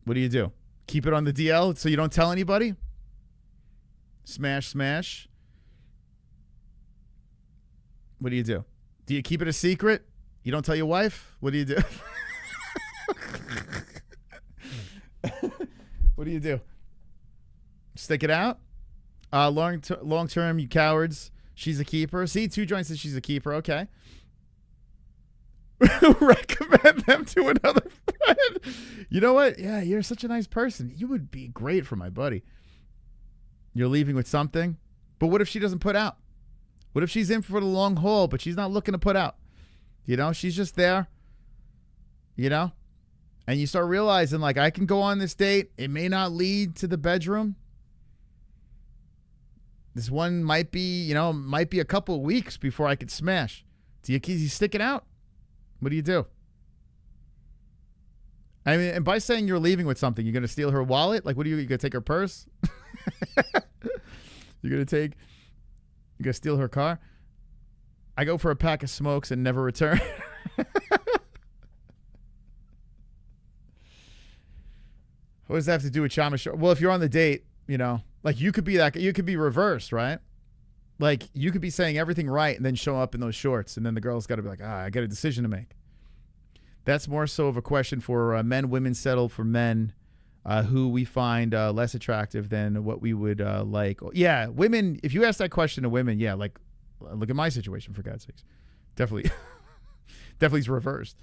What do you do? Keep it on the DL so you don't tell anybody? Smash, smash. What do you do? Do you keep it a secret? You don't tell your wife? What do you do? What do you do? Stick it out? Long term, you cowards. She's a keeper. See, 2 joints says she's a keeper. Okay. Recommend them to another friend. You know what? Yeah, you're such a nice person. You would be great for my buddy. You're leaving with something. But what if she doesn't put out? What if she's in for the long haul, but she's not looking to put out? You know, she's just there. You know? And you start realizing, like, I can go on this date. It may not lead to the bedroom. This one might be, you know, might be a couple of weeks before I could smash. Do you stick it out? What do you do? I mean, and by saying you're leaving with something, you're going to steal her wallet? Like, what are you going to take her purse? You're going to steal her car? I go for a pack of smokes and never return. What does that have to do with CHAMA? Well, if you're on the date, you know, like you could be reversed, right? Like, you could be saying everything right and then show up in those shorts, and then the girl's got to be like, I got a decision to make. That's more so of a question for men. Women settle for men who we find less attractive than what we would like. Yeah, women, if you ask that question to women, yeah, like, look at my situation, for God's sakes. Definitely is reversed.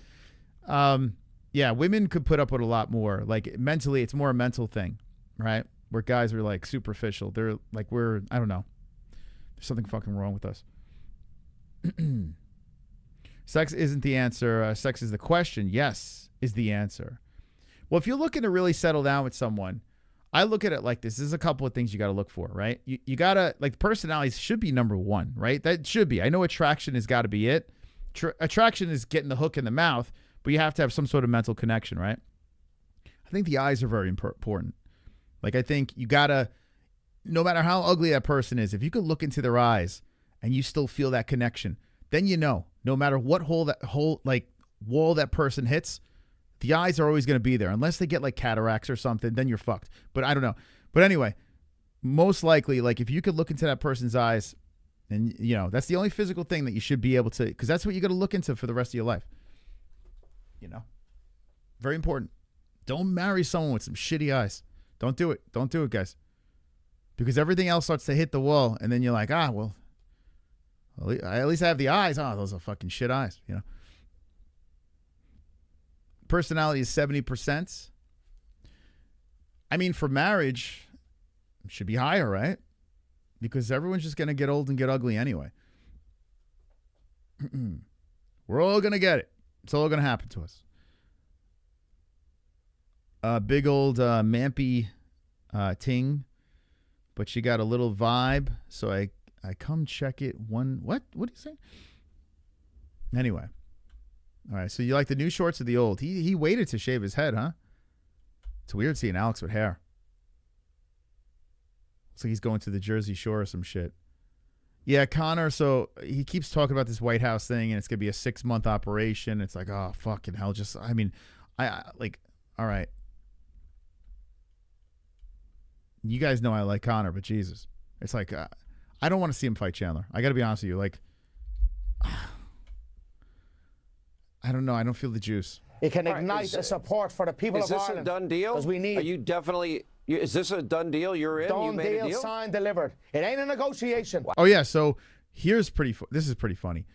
Yeah, women could put up with a lot more. Like, mentally, it's more a mental thing, right? Where guys are, like, superficial. They're, like, I don't know. There's something fucking wrong with us. Sex isn't the answer. Sex is the question. Yes is the answer. Well, if you're looking to really settle down with someone, I look at it like this. There's a couple of things you got to look for, right? You got to, like, personalities should be number one, right? That should be. I know attraction has got to be it. Attraction is getting the hook in the mouth, but you have to have some sort of mental connection, right? I think the eyes are very important. Like, I think you got to, no matter how ugly that person is, if you could look into their eyes and you still feel that connection, then you know, no matter what wall that person hits, the eyes are always going to be there. Unless they get like cataracts or something, then you're fucked. But I don't know. But anyway, most likely, like, if you could look into that person's eyes, and, you know, that's the only physical thing that you should be able to, because that's what you got to look into for the rest of your life. You know, very important. Don't marry someone with some shitty eyes. Don't do it. Don't do it, guys. Because everything else starts to hit the wall, and then you're like, well, at least I have the eyes. Oh, those are fucking shit eyes, you know. Personality is 70%. I mean, for marriage, it should be higher, right? Because everyone's just going to get old and get ugly anyway. We're all going to get it. It's all going to happen to us. Big old Mampy ting. But she got a little vibe, so I come check it one. What do you say? Anyway. All right, so you like the new shorts or the old? He waited to shave his head, huh? It's weird seeing Alex with hair. Looks like he's going to the Jersey Shore or some shit. Yeah, Conor, so he keeps talking about this White House thing, and it's going to be a 6-month operation. It's like, oh, fucking hell. Just, I mean, I like, all right. You guys know I like Conor, but Jesus. It's like, I don't want to see him fight Chandler. I got to be honest with you. Like, I don't know. I don't feel the juice. It can ignite a support for the people of Ireland. Is this a done deal? Because we need. Are you definitely? Is this a done deal? You're in. Done You made deal, a deal. signed, delivered. It ain't a negotiation. Oh yeah. So here's this is pretty funny.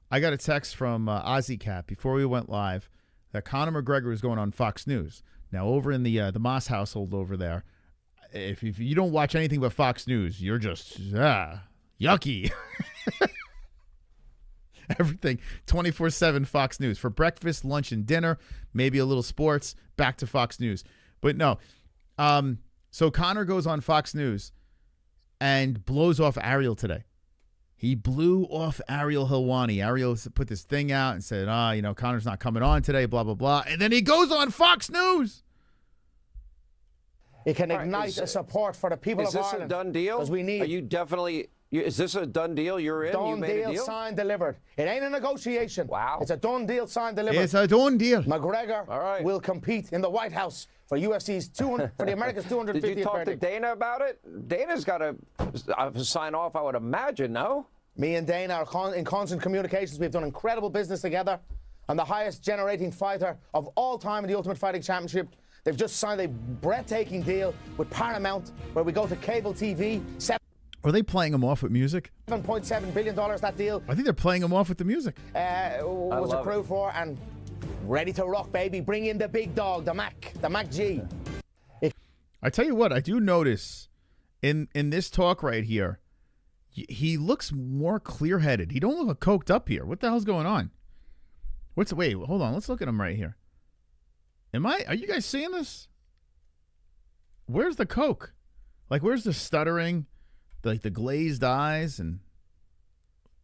I got a text from Ozzy Cat before we went live that Conor McGregor is going on Fox News. Now over in the Moss household over there, if you don't watch anything but Fox News, you're just yucky. Everything 24/7 Fox News for breakfast, lunch, and dinner. Maybe a little sports. Back to Fox News, but no. So Conor goes on Fox News and blows off Ariel today. He blew off Ariel Helwani. Ariel put this thing out and said, Conor's not coming on today, blah, blah, blah. And then he goes on Fox News. It can ignite a support for the people of Ireland. Is this a done deal? Because we need. Are you definitely? Is this a done deal? You're in. You made a deal. Signed, delivered. It ain't a negotiation. Wow. It's a done deal, signed, delivered. It's a done deal. McGregor will compete in the White House for UFC's 200 for the America's 250th Did you talk birthday. to Dana about it? Dana's got to sign off, I would imagine. No. Me and Dana are in constant communications. We've done incredible business together. I'm the highest generating fighter of all time in the Ultimate Fighting Championship. They've just signed a breathtaking deal with Paramount where we go to cable TV. Are they playing him off with music? $7.7 billion, that deal. I think they're playing him off with the music. Was accrued for and ready to rock, baby. Bring in the big dog, the Mac G. I tell you what, I do notice in this talk right here, he looks more clear-headed. He don't look coked up here. What the hell's going on? Wait, hold on. Let's look at him right here. Are you guys seeing this? Where's the coke? Like, where's the stuttering? Like the glazed eyes and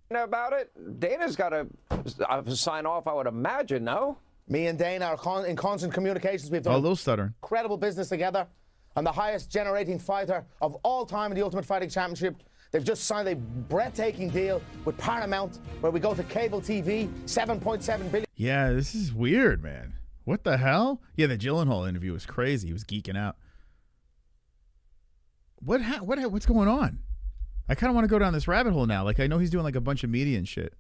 about it? Dana's got to sign off, I would imagine. No. Me and Dana are in constant communications. We've done a little stuttering. Incredible business together. I'm the highest generating fighter of all time in the Ultimate Fighting Championship. They've just signed a breathtaking deal with Paramount where we go to cable TV. $7.7 billion. Yeah, this is weird, man. What the hell? Yeah, the Gyllenhaal interview was crazy. He was geeking out. What's going on? I kind of want to go down this rabbit hole now. Like, I know he's doing like a bunch of media and shit.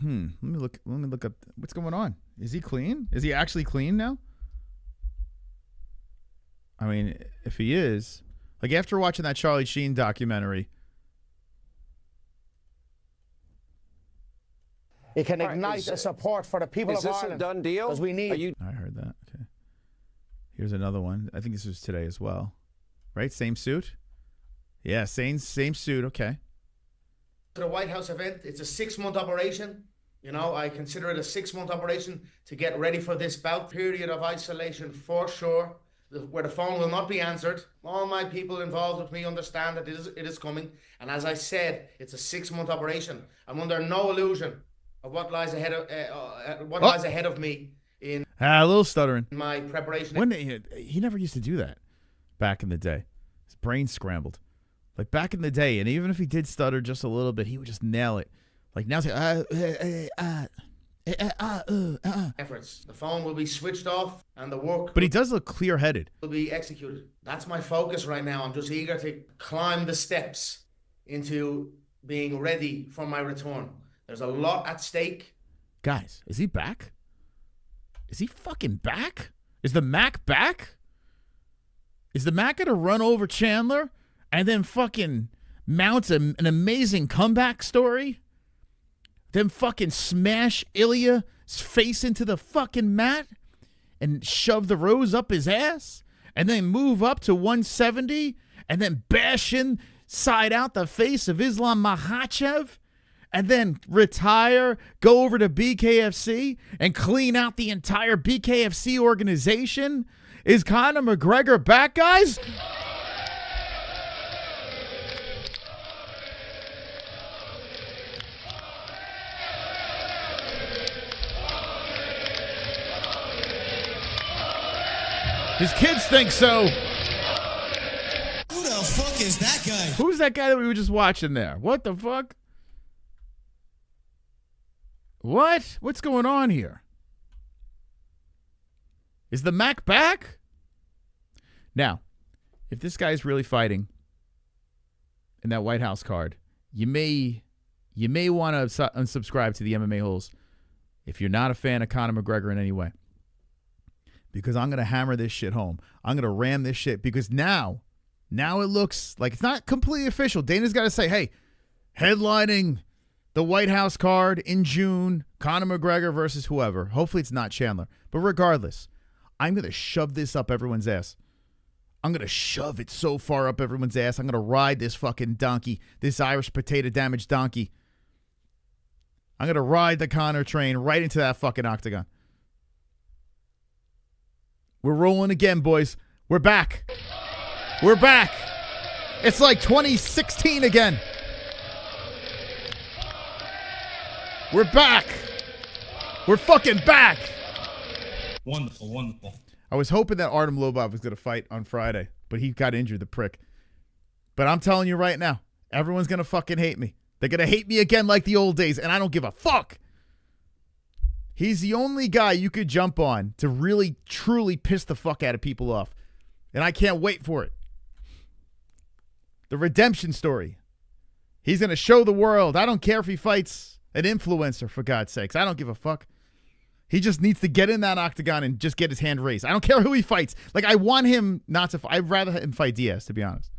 Let me look up what's going on. Is he clean? Is he actually clean now? I mean, if he is, like after watching that Charlie Sheen documentary, it can ignite a support for the people of Ireland. Is this a done deal? Because we need. I heard that. Okay. Here's another one. I think this was today as well. Right? Same suit? Yeah, same suit. Okay. The White House event, it's a 6-month operation. I consider it a 6-month operation to get ready for this bout. Period of isolation for sure, where the phone will not be answered. All my people involved with me understand that it is coming. And as I said, it's a 6-month operation. I'm under no illusion of what lies ahead of me in a little stuttering. My preparation. When he never used to do that back in the day. His brain scrambled. Like back in the day, and even if he did stutter just a little bit, he would just nail it. Like now, efforts. The phone will be switched off, and the work. But he does look clear-headed. Will be executed. That's my focus right now. I'm just eager to climb the steps into being ready for my return. There's a lot at stake. Guys, is he back? Is he fucking back? Is the Mac back? Is the Mac gonna run over Chandler? And then fucking mounts an amazing comeback story. Then fucking smash Ilya's face into the fucking mat and shove the rose up his ass. And then move up to 170 and then bash inside out the face of Islam Makhachev. And then retire, go over to BKFC and clean out the entire BKFC organization. Is Conor McGregor back, guys? His kids think so. Who the fuck is that guy? Who's that guy that we were just watching there? What the fuck? What? What's going on here? Is the Mac back? Now, if this guy's really fighting in that White House card, you may want to unsubscribe to the MMA-HOLES if you're not a fan of Conor McGregor in any way. Because I'm going to hammer this shit home. I'm going to ram this shit because now it looks like it's not completely official. Dana's got to say, hey, headlining the White House card in June, Conor McGregor versus whoever. Hopefully it's not Chandler. But regardless, I'm going to shove this up everyone's ass. I'm going to shove it so far up everyone's ass. I'm going to ride this fucking donkey, this Irish potato damaged donkey. I'm going to ride the Conor train right into that fucking octagon. We're rolling again, boys. We're back. We're back. It's like 2016 again. We're back. We're fucking back. Wonderful, wonderful. I was hoping that Artem Lobov was going to fight on Friday, but he got injured, the prick. But I'm telling you right now, everyone's going to fucking hate me. They're going to hate me again like the old days, and I don't give a fuck. He's the only guy you could jump on to really, truly piss the fuck out of people off. And I can't wait for it. The redemption story. He's going to show the world. I don't care if he fights an influencer, for God's sakes. I don't give a fuck. He just needs to get in that octagon and just get his hand raised. I don't care who he fights. Like, I want him not to fight. I'd rather him fight Diaz, to be honest.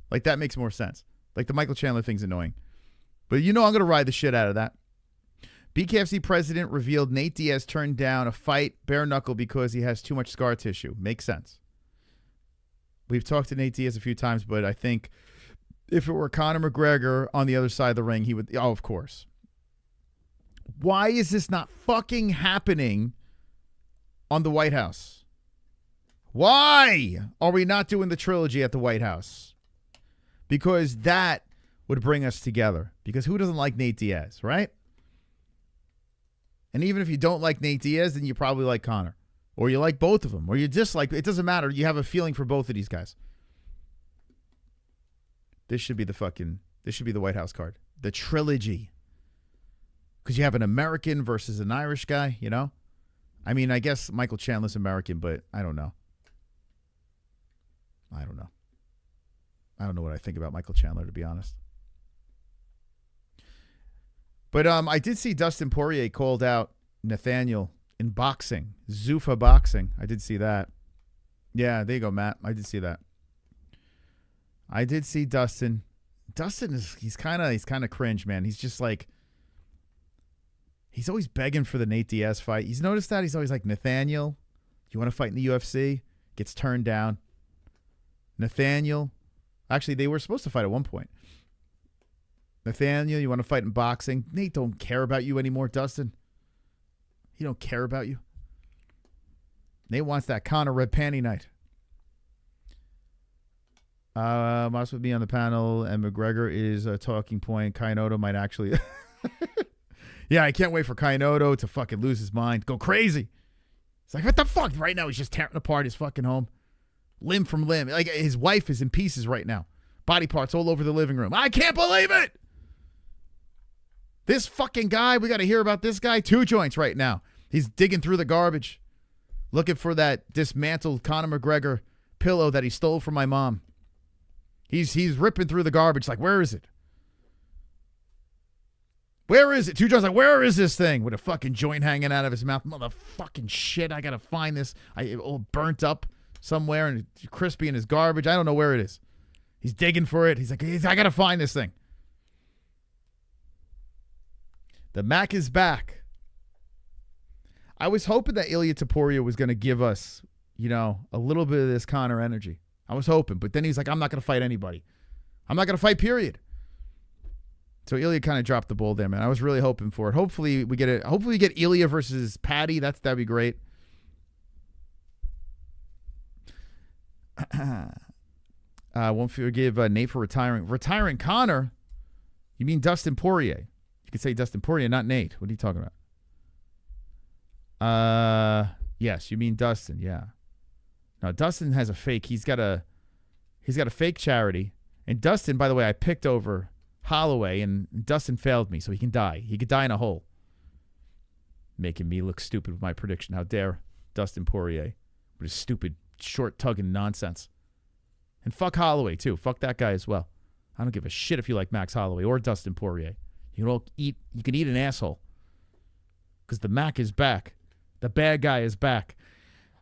Like, that makes more sense. Like, the Michael Chandler thing's annoying. But you know I'm going to ride the shit out of that. BKFC president revealed Nate Diaz turned down a fight bare knuckle because he has too much scar tissue. Makes sense. We've talked to Nate Diaz a few times, but I think if it were Conor McGregor on the other side of the ring, he would. Oh, of course. Why is this not fucking happening on the White House? Why are we not doing the trilogy at the White House? Because that would bring us together. Because who doesn't like Nate Diaz, right? And even if you don't like Nate Diaz, then you probably like Conor. Or you like both of them. Or you dislike. It doesn't matter. You have a feeling for both of these guys. This should be the White House card. The trilogy. Because you have an American versus an Irish guy, you know? I mean, I guess Michael Chandler's American, but I don't know. I don't know what I think about Michael Chandler, to be honest. But I did see Dustin Poirier called out Nathaniel in boxing. Zuffa boxing. I did see that. Yeah, there you go, Matt. I did see that. I did see Dustin. Dustin he's kind of cringe, man. He's just like, he's always begging for the Nate Diaz fight. He's noticed that? He's always like, Nathaniel, you want to fight in the UFC? Gets turned down. Nathaniel. Actually, they were supposed to fight at one point. Nathaniel, you want to fight in boxing? Nate don't care about you anymore, Dustin. He don't care about you. Nate wants that Conor red panty night. Moss with me on the panel, and McGregor is a talking point. Kainoto might actually... Yeah, I can't wait for Kainoto to fucking lose his mind. Go crazy. It's like, what the fuck? Right now, he's just tearing apart his fucking home. Limb from limb. Like, his wife is in pieces right now. Body parts all over the living room. I can't believe it! This fucking guy, we got to hear about this guy. 2 joints right now. He's digging through the garbage, looking for that dismantled Conor McGregor pillow that he stole from my mom. He's ripping through the garbage like, where is it? Where is it? 2 joints like, where is this thing? With a fucking joint hanging out of his mouth. Motherfucking shit, I got to find this. All burnt up somewhere and crispy in his garbage. I don't know where it is. He's digging for it. He's like, I got to find this thing. The Mac is back. I was hoping that Ilia Topuria was going to give us, a little bit of this Conor energy. I was hoping, but then he's like, I'm not going to fight anybody. I'm not going to fight, period. So Ilia kind of dropped the ball there, man. I was really hoping for it. Hopefully we get it. Hopefully we get Ilia versus Patty. That'd be great. Won't forgive Nate for retiring. Retiring Conor? You mean Dustin Poirier? You could say Dustin Poirier, not Nate. What are you talking about? Yes, you mean Dustin, yeah. Now Dustin has a fake. He's got a fake charity. And Dustin, by the way, I picked over Holloway, and Dustin failed me, so he can die. He could die in a hole. Making me look stupid with my prediction. How dare Dustin Poirier with his stupid short tugging nonsense. And fuck Holloway too. Fuck that guy as well. I don't give a shit if you like Max Holloway or Dustin Poirier. You can eat an asshole. Because the Mac is back. The bad guy is back.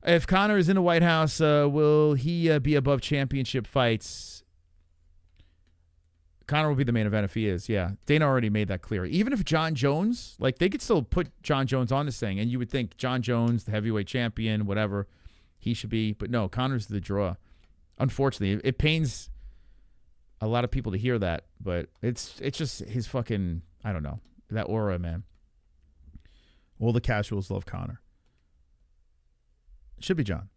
If Conor is in the White House, will he be above championship fights? Conor will be the main event if he is, yeah. Dana already made that clear. Even if John Jones, like, they could still put John Jones on this thing, and you would think John Jones, the heavyweight champion, whatever, he should be. But no, Conor's the draw. Unfortunately, it pains a lot of people to hear that, but it's just his fucking, I don't know, that aura, man. All the casuals love Conor. It should be John.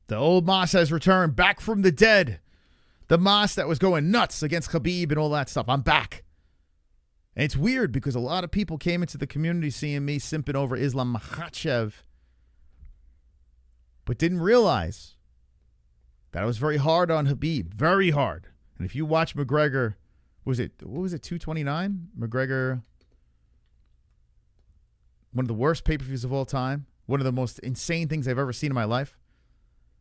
The old Moss has returned, back from the dead. The Moss that was going nuts against Khabib and all that stuff. I'm back. And it's weird because a lot of people came into the community seeing me simping over Islam Makhachev, but didn't realize that I was very hard on Khabib. Very hard. And if you watch McGregor, what was it, 229? McGregor, one of the worst pay-per-views of all time. One of the most insane things I've ever seen in my life.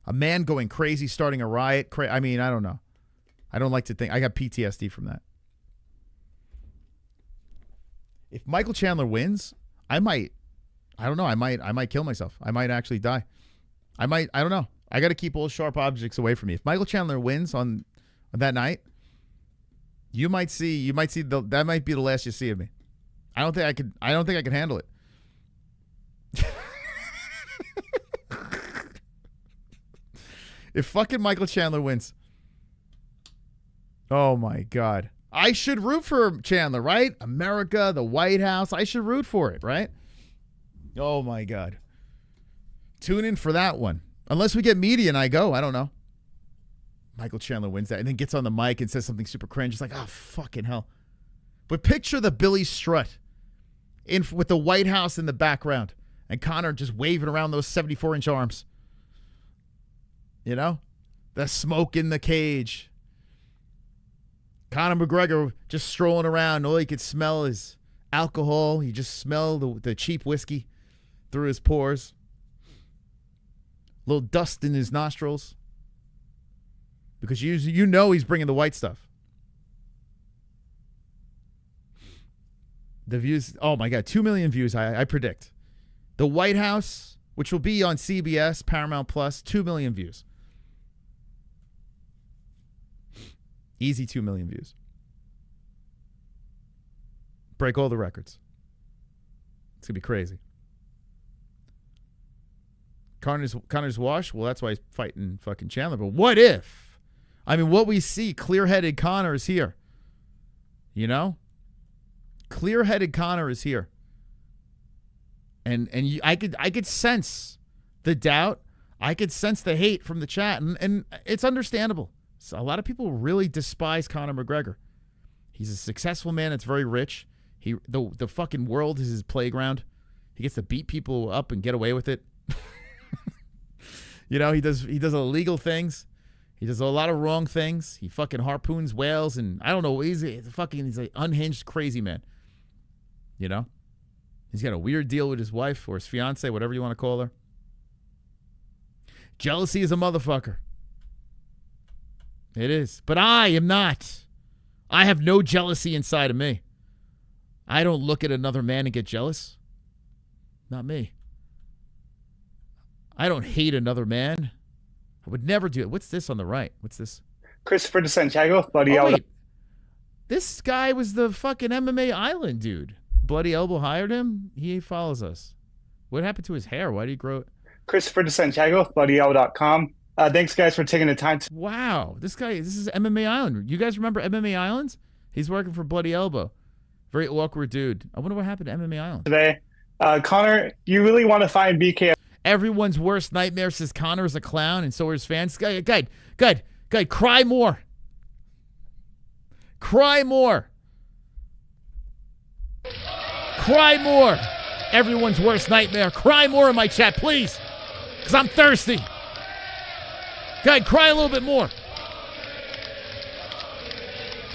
A man going crazy, starting a riot. I mean, I don't know. I don't like to think. I got PTSD from that. If Michael Chandler wins, I don't know. I might kill myself. I might actually die. I don't know. I got to keep all sharp objects away from me. If Michael Chandler wins on that night, that might be the last you see of me. I don't think I could handle it. If fucking Michael Chandler wins, oh my God. I should root for Chandler, right? America, the White House. I should root for it, right? Oh my God. Tune in for that one. Unless we get media and I go. I don't know. Michael Chandler wins that and then gets on the mic and says something super cringe. It's like, oh, fucking hell. But picture the Billy Strut with the White House in the background and Conor just waving around those 74-inch arms. You know? The smoke in the cage. Conor McGregor just strolling around. All he could smell is alcohol. He just smelled the cheap whiskey through his pores. A little dust in his nostrils. Because you know he's bringing the white stuff. The views, oh my God, 2 million views, I predict. The White House, which will be on CBS, Paramount Plus, 2 million views. Easy 2 million views. Break all the records. It's going to be crazy. Conor's wash? Well, that's why he's fighting fucking Chandler. But what if? I mean, what we see, clear-headed Conor is here. You know? Clear-headed Conor is here. And I could sense the doubt. I could sense the hate from the chat. And it's understandable. So a lot of people really despise Conor McGregor. He's a successful man that's very rich. The fucking world is his playground. He gets to beat people up and get away with it. You know, he does illegal things. He does a lot of wrong things. He fucking harpoons whales and I don't know. He's an unhinged crazy man. You know? He's got a weird deal with his wife or his fiance, whatever you want to call her. Jealousy is a motherfucker. It is. But I am not. I have no jealousy inside of me. I don't look at another man and get jealous. Not me. I don't hate another man. I would never do it. What's this on the right? What's this? Christopher de Santiago, Bloody Elbow. Wait. This guy was the fucking MMA Island dude. Bloody Elbow hired him. He follows us. What happened to his hair? Why did he grow it? Christopher de Santiago, BloodyElbow.com. Thanks, guys, for taking the time. Wow. This is MMA Island. You guys remember MMA Islands? He's working for Bloody Elbow. Very awkward dude. I wonder what happened to MMA Island. Today, Conor, you really want to find BK? Everyone's worst nightmare says Conor is a clown, and so are his fans. Guide, cry more. Cry more. Cry more. Everyone's worst nightmare. Cry more in my chat, please. Because I'm thirsty. Guy, cry a little bit more.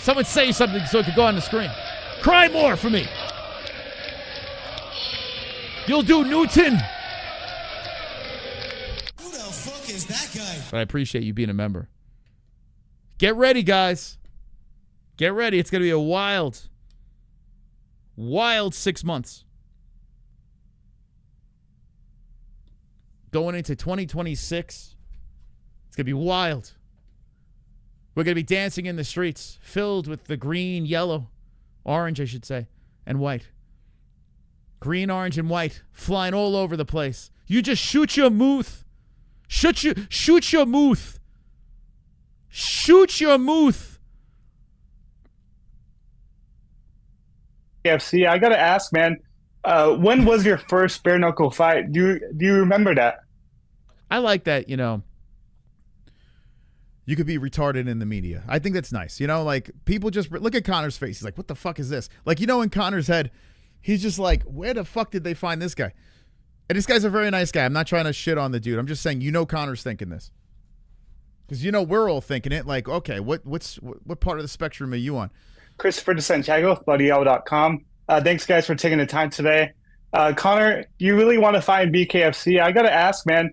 Someone say something so it could go on the screen. Cry more for me. You'll do Newton. Who the fuck is that guy? But I appreciate you being a member. Get ready, guys. Get ready. It's going to be a wild 6 months. Going into 2026, it's going to be wild. We're going to be dancing in the streets, filled with the green, yellow, orange, I should say, and white. Green, orange, and white, flying all over the place. You just shoot your mouth. Shoot your mouth. Shoot your mouth. UFC, I gotta ask, man. When was your first bare knuckle fight? Do you remember that? I like that, you know. You could be retarded in the media. I think that's nice. You know, like, people just look at Conor's face. He's like, what the fuck is this? Like, you know, in Conor's head, he's just like, where the fuck did they find this guy? And this guy's a very nice guy. I'm not trying to shit on the dude. I'm just saying, you know, Conor's thinking this. Because, you know, we're all thinking it. Like, okay, what part of the spectrum are you on? Christopher de Santiago, BuddyL.com. Thanks, guys, for taking the time today. Conor, you really want to find BKFC? I got to ask, man,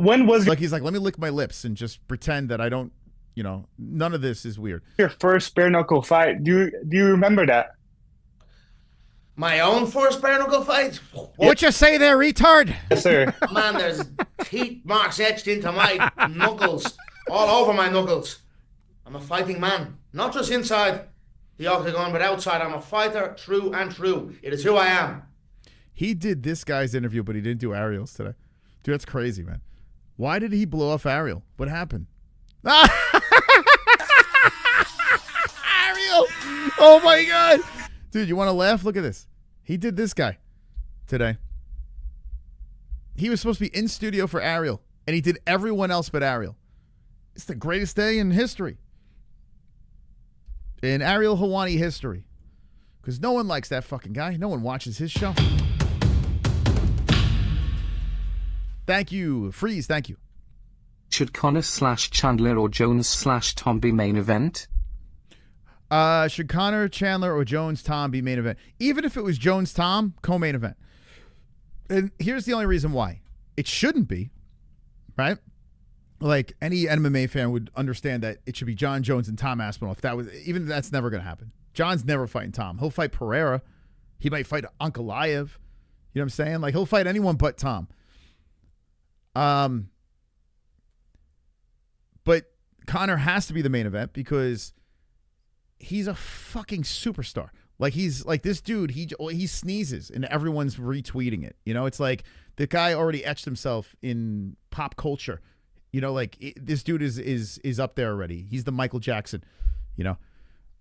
when was... Like, he's like, let me lick my lips and just pretend that I don't, you know, none of this is weird. Your first bare knuckle fight, do you remember that? My own first bare knuckle fight? What you say there, retard? Yes, sir. Man, there's teeth marks etched into my knuckles, all over my knuckles. I'm a fighting man, not just inside the octagon, but outside. I'm a fighter, true and true. It is who I am. He did this guy's interview, but he didn't do Ariel's today. Dude, that's crazy, man. Why did he blow off Ariel? What happened? Ariel! Oh, my God. Dude, you want to laugh? Look at this. He did this guy today. He was supposed to be in studio for Ariel, and he did everyone else but Ariel. It's the greatest day in history. In Ariel Helwani history. Because no one likes that fucking guy. No one watches his show. Thank you. Freeze, thank you. Should Conor/Chandler or Jones/Tom be main event? Should Conor, Chandler, or Jones, Tom be main event? Even if it was Jones, Tom, co-main event. And here's the only reason why. It shouldn't be, right? Like, any MMA fan would understand that it should be John Jones and Tom Aspinall. If that was, even that's never going to happen. John's never fighting Tom. He'll fight Pereira. He might fight Ankalaev. You know what I'm saying? Like, he'll fight anyone but Tom. But Conor has to be the main event because he's a fucking superstar. Like, he's like, this dude, he sneezes and everyone's retweeting it. You know, it's like the guy already etched himself in pop culture. You know, like, this dude is up there already. He's the Michael Jackson. You know,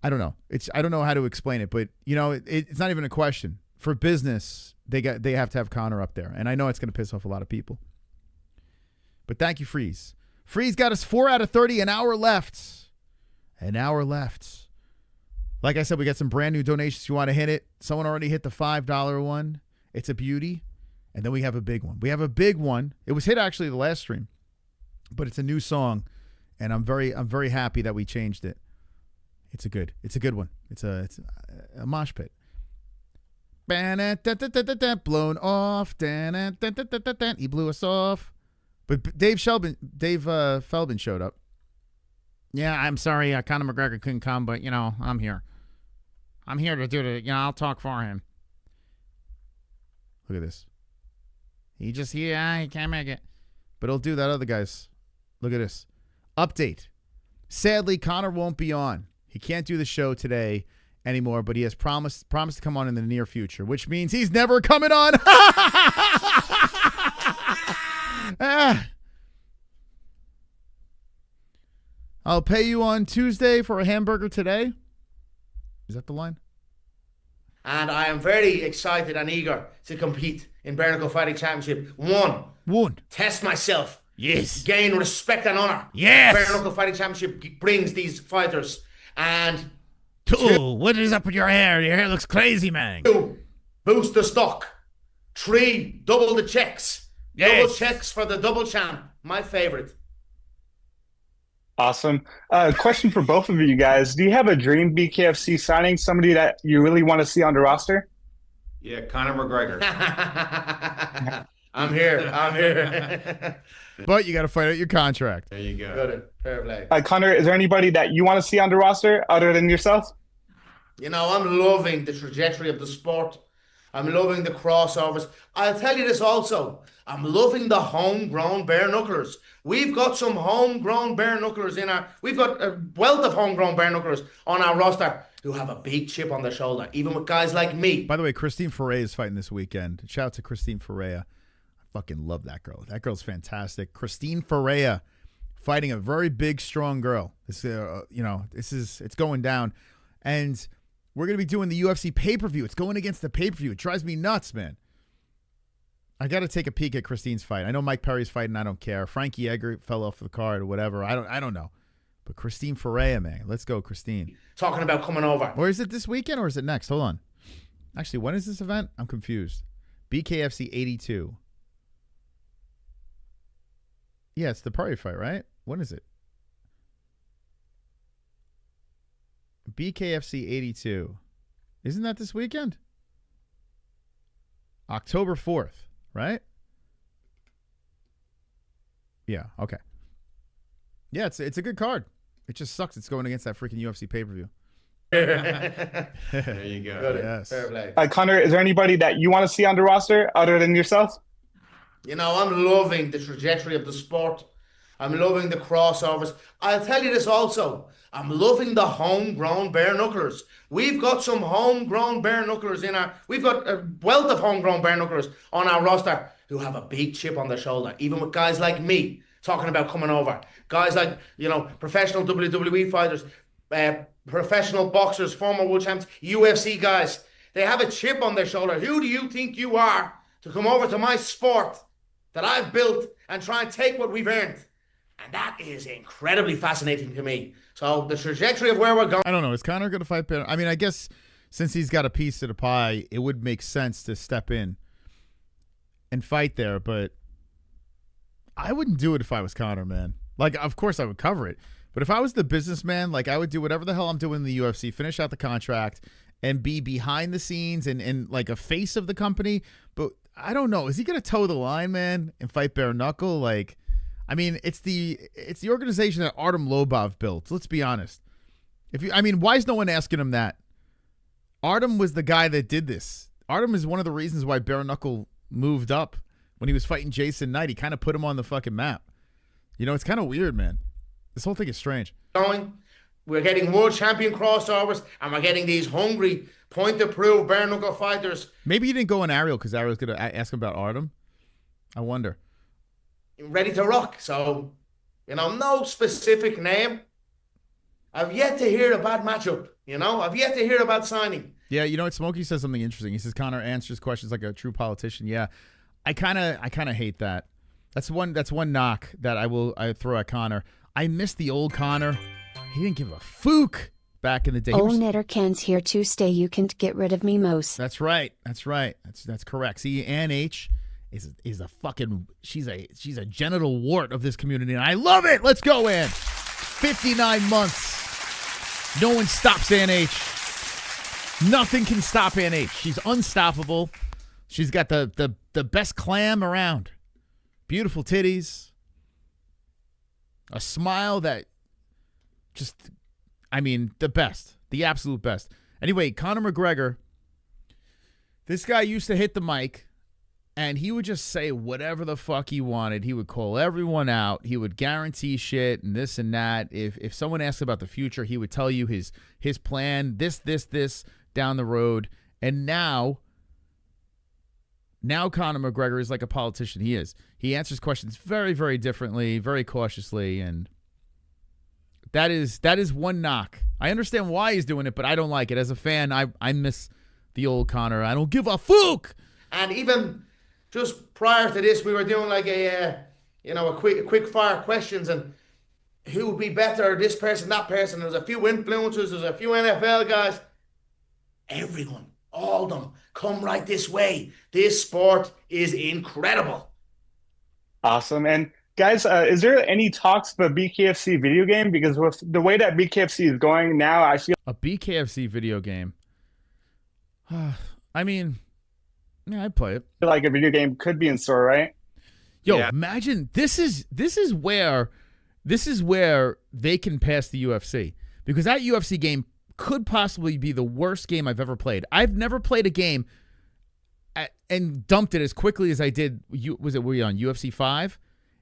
I don't know. I don't know how to explain it, but you know, it's not even a question. For business, they have to have Conor up there, and I know it's going to piss off a lot of people. But thank you, Freeze. Freeze got us 4 out of 30. An hour left. An hour left. Like I said, we got some brand new donations. If you want to hit it, someone already hit the $5 one. It's a beauty. And then we have a big one. We have a big one. It was hit actually the last stream, but it's a new song, and I'm very happy that we changed it. It's a good one. It's a mosh pit. Blown off. He blew us off. But Dave Feldman showed up. Yeah, I'm sorry, Conor McGregor couldn't come, but you know, I'm here. I'm here to do the, you know, I'll talk for him. Look at this. He can't make it. But he'll do that other guy's. Look at this. Update. Sadly, Conor won't be on. He can't do the show today anymore, but he has promised to come on in the near future, which means he's never coming on. I'll pay you on Tuesday for a hamburger today. Is that the line? And I am very excited and eager to compete in Bare Knuckle Fighting Championship. One. Test myself. Yes. Gain respect and honor. Yes. Bare Knuckle Fighting Championship brings these fighters. And 2, what is up with your hair? Your hair looks crazy, man. 2, boost the stock. 3, double the checks. Double checks for the double champ. My favorite. Awesome. Question for both of you guys. Do you have a dream BKFC signing, somebody that you really want to see on the roster? Yeah, Conor McGregor. I'm here. But you got to fight out your contract. There you go. Good. Fair play. Conor, is there anybody that you want to see on the roster other than yourself? You know, I'm loving the trajectory of the sport. I'm loving the crossovers. I'll tell you this also. I'm loving the homegrown bare knucklers. We've got some homegrown bare knucklers we've got a wealth of homegrown bare knucklers on our roster who have a big chip on their shoulder, even with guys like me. By the way, Christine Ferreira is fighting this weekend. Shout out to Christine Ferreira. I fucking love that girl. That girl's fantastic. Christine Ferreira fighting a very big, strong girl. This, it's going down. And we're going to be doing the UFC pay-per-view. It's going against the pay-per-view. It drives me nuts, man. I got to take a peek at Christine's fight. I know Mike Perry's fighting. I don't care. Frankie Edgar fell off the card or whatever. I don't know. But Christine Ferreira, man. Let's go, Christine. Talking about coming over. Or is it this weekend or is it next? Hold on. Actually, when is this event? I'm confused. BKFC 82. Yeah, it's the Perry fight, right? When is it? BKFC 82. Isn't that this weekend? October 4th, right? Yeah, okay. Yeah, it's a good card. It just sucks it's going against that freaking UFC pay-per-view. There you go. Good. Yes. Fair play. Conor, is there anybody that you want to see on the roster other than yourself? You know, I'm loving the trajectory of the sport. I'm loving the crossovers. I'll tell you this also. I'm loving the homegrown bare knucklers. We've got some homegrown bare knucklers we've got a wealth of homegrown bare knucklers on our roster who have a big chip on their shoulder, even with guys like me talking about coming over. Guys like, professional WWE fighters, professional boxers, former world champs, UFC guys. They have a chip on their shoulder. Who do you think you are to come over to my sport that I've built and try and take what we've earned? And that is incredibly fascinating to me. So the trajectory of where we're going. I don't know. Is Conor going to fight Ben? I mean, I guess since he's got a piece of the pie, it would make sense to step in and fight there. But I wouldn't do it if I was Conor, man. Like, of course I would cover it. But if I was the businessman, like, I would do whatever the hell I'm doing in the UFC, finish out the contract, and be behind the scenes and like a face of the company. But I don't know. Is he going to toe the line, man, and fight bare knuckle? Like, I mean, it's the organization that Artem Lobov built. Let's be honest. Why is no one asking him that? Artem was the guy that did this. Artem is one of the reasons why bare knuckle moved up when he was fighting Jason Knight. He kind of put him on the fucking map. It's kind of weird, man. This whole thing is strange. We're getting world champion crossovers, and we're getting these hungry, point-to-prove bare knuckle fighters. Maybe you didn't go on Ariel because Ariel's going to ask him about Artem. I wonder. Ready to rock. So, no specific name. I've yet to hear a bad matchup. I've yet to hear a bad signing. Yeah, Smokey says something interesting. He says Conor answers questions like a true politician. Yeah, I kind of hate that. That's one knock that I throw at Conor. I miss the old Conor. He didn't give a fook back in the day. Netter Ken's here to stay. You can't get rid of me, Mos. That's right. That's correct. See, Ann H is a fucking she's a genital wart of this community, and I love it. Let's go, Ann. 59 months. No one stops Ann H. Nothing can stop Ann H. She's unstoppable. She's got the best clam around. Beautiful titties. A smile that the best. The absolute best. Anyway, Conor McGregor, this guy used to hit the mic, and he would just say whatever the fuck he wanted. He would call everyone out. He would guarantee shit and this and that. If someone asked about the future, he would tell you his plan, this down the road. And now Conor McGregor is like a politician. He is. He answers questions very, very differently, very cautiously, and that is one knock. I understand why he's doing it, but I don't like it. As a fan, I miss the old Conor. I don't give a fuck. And even just prior to this, we were doing like a quick fire questions and who would be better, this person, that person. There's a few influencers, there's a few NFL guys. Everyone, all of them, come right this way. This sport is incredible. Awesome. And guys, is there any talks of a BKFC video game? Because with the way that BKFC is going now, I feel a BKFC video game. I mean, yeah, I'd play it. I feel like a video game could be in store, right? Yo, imagine this is where they can pass the UFC, because that UFC game could possibly be the worst game I've ever played. I've never played a game and dumped it as quickly as I did. Were you on UFC 5?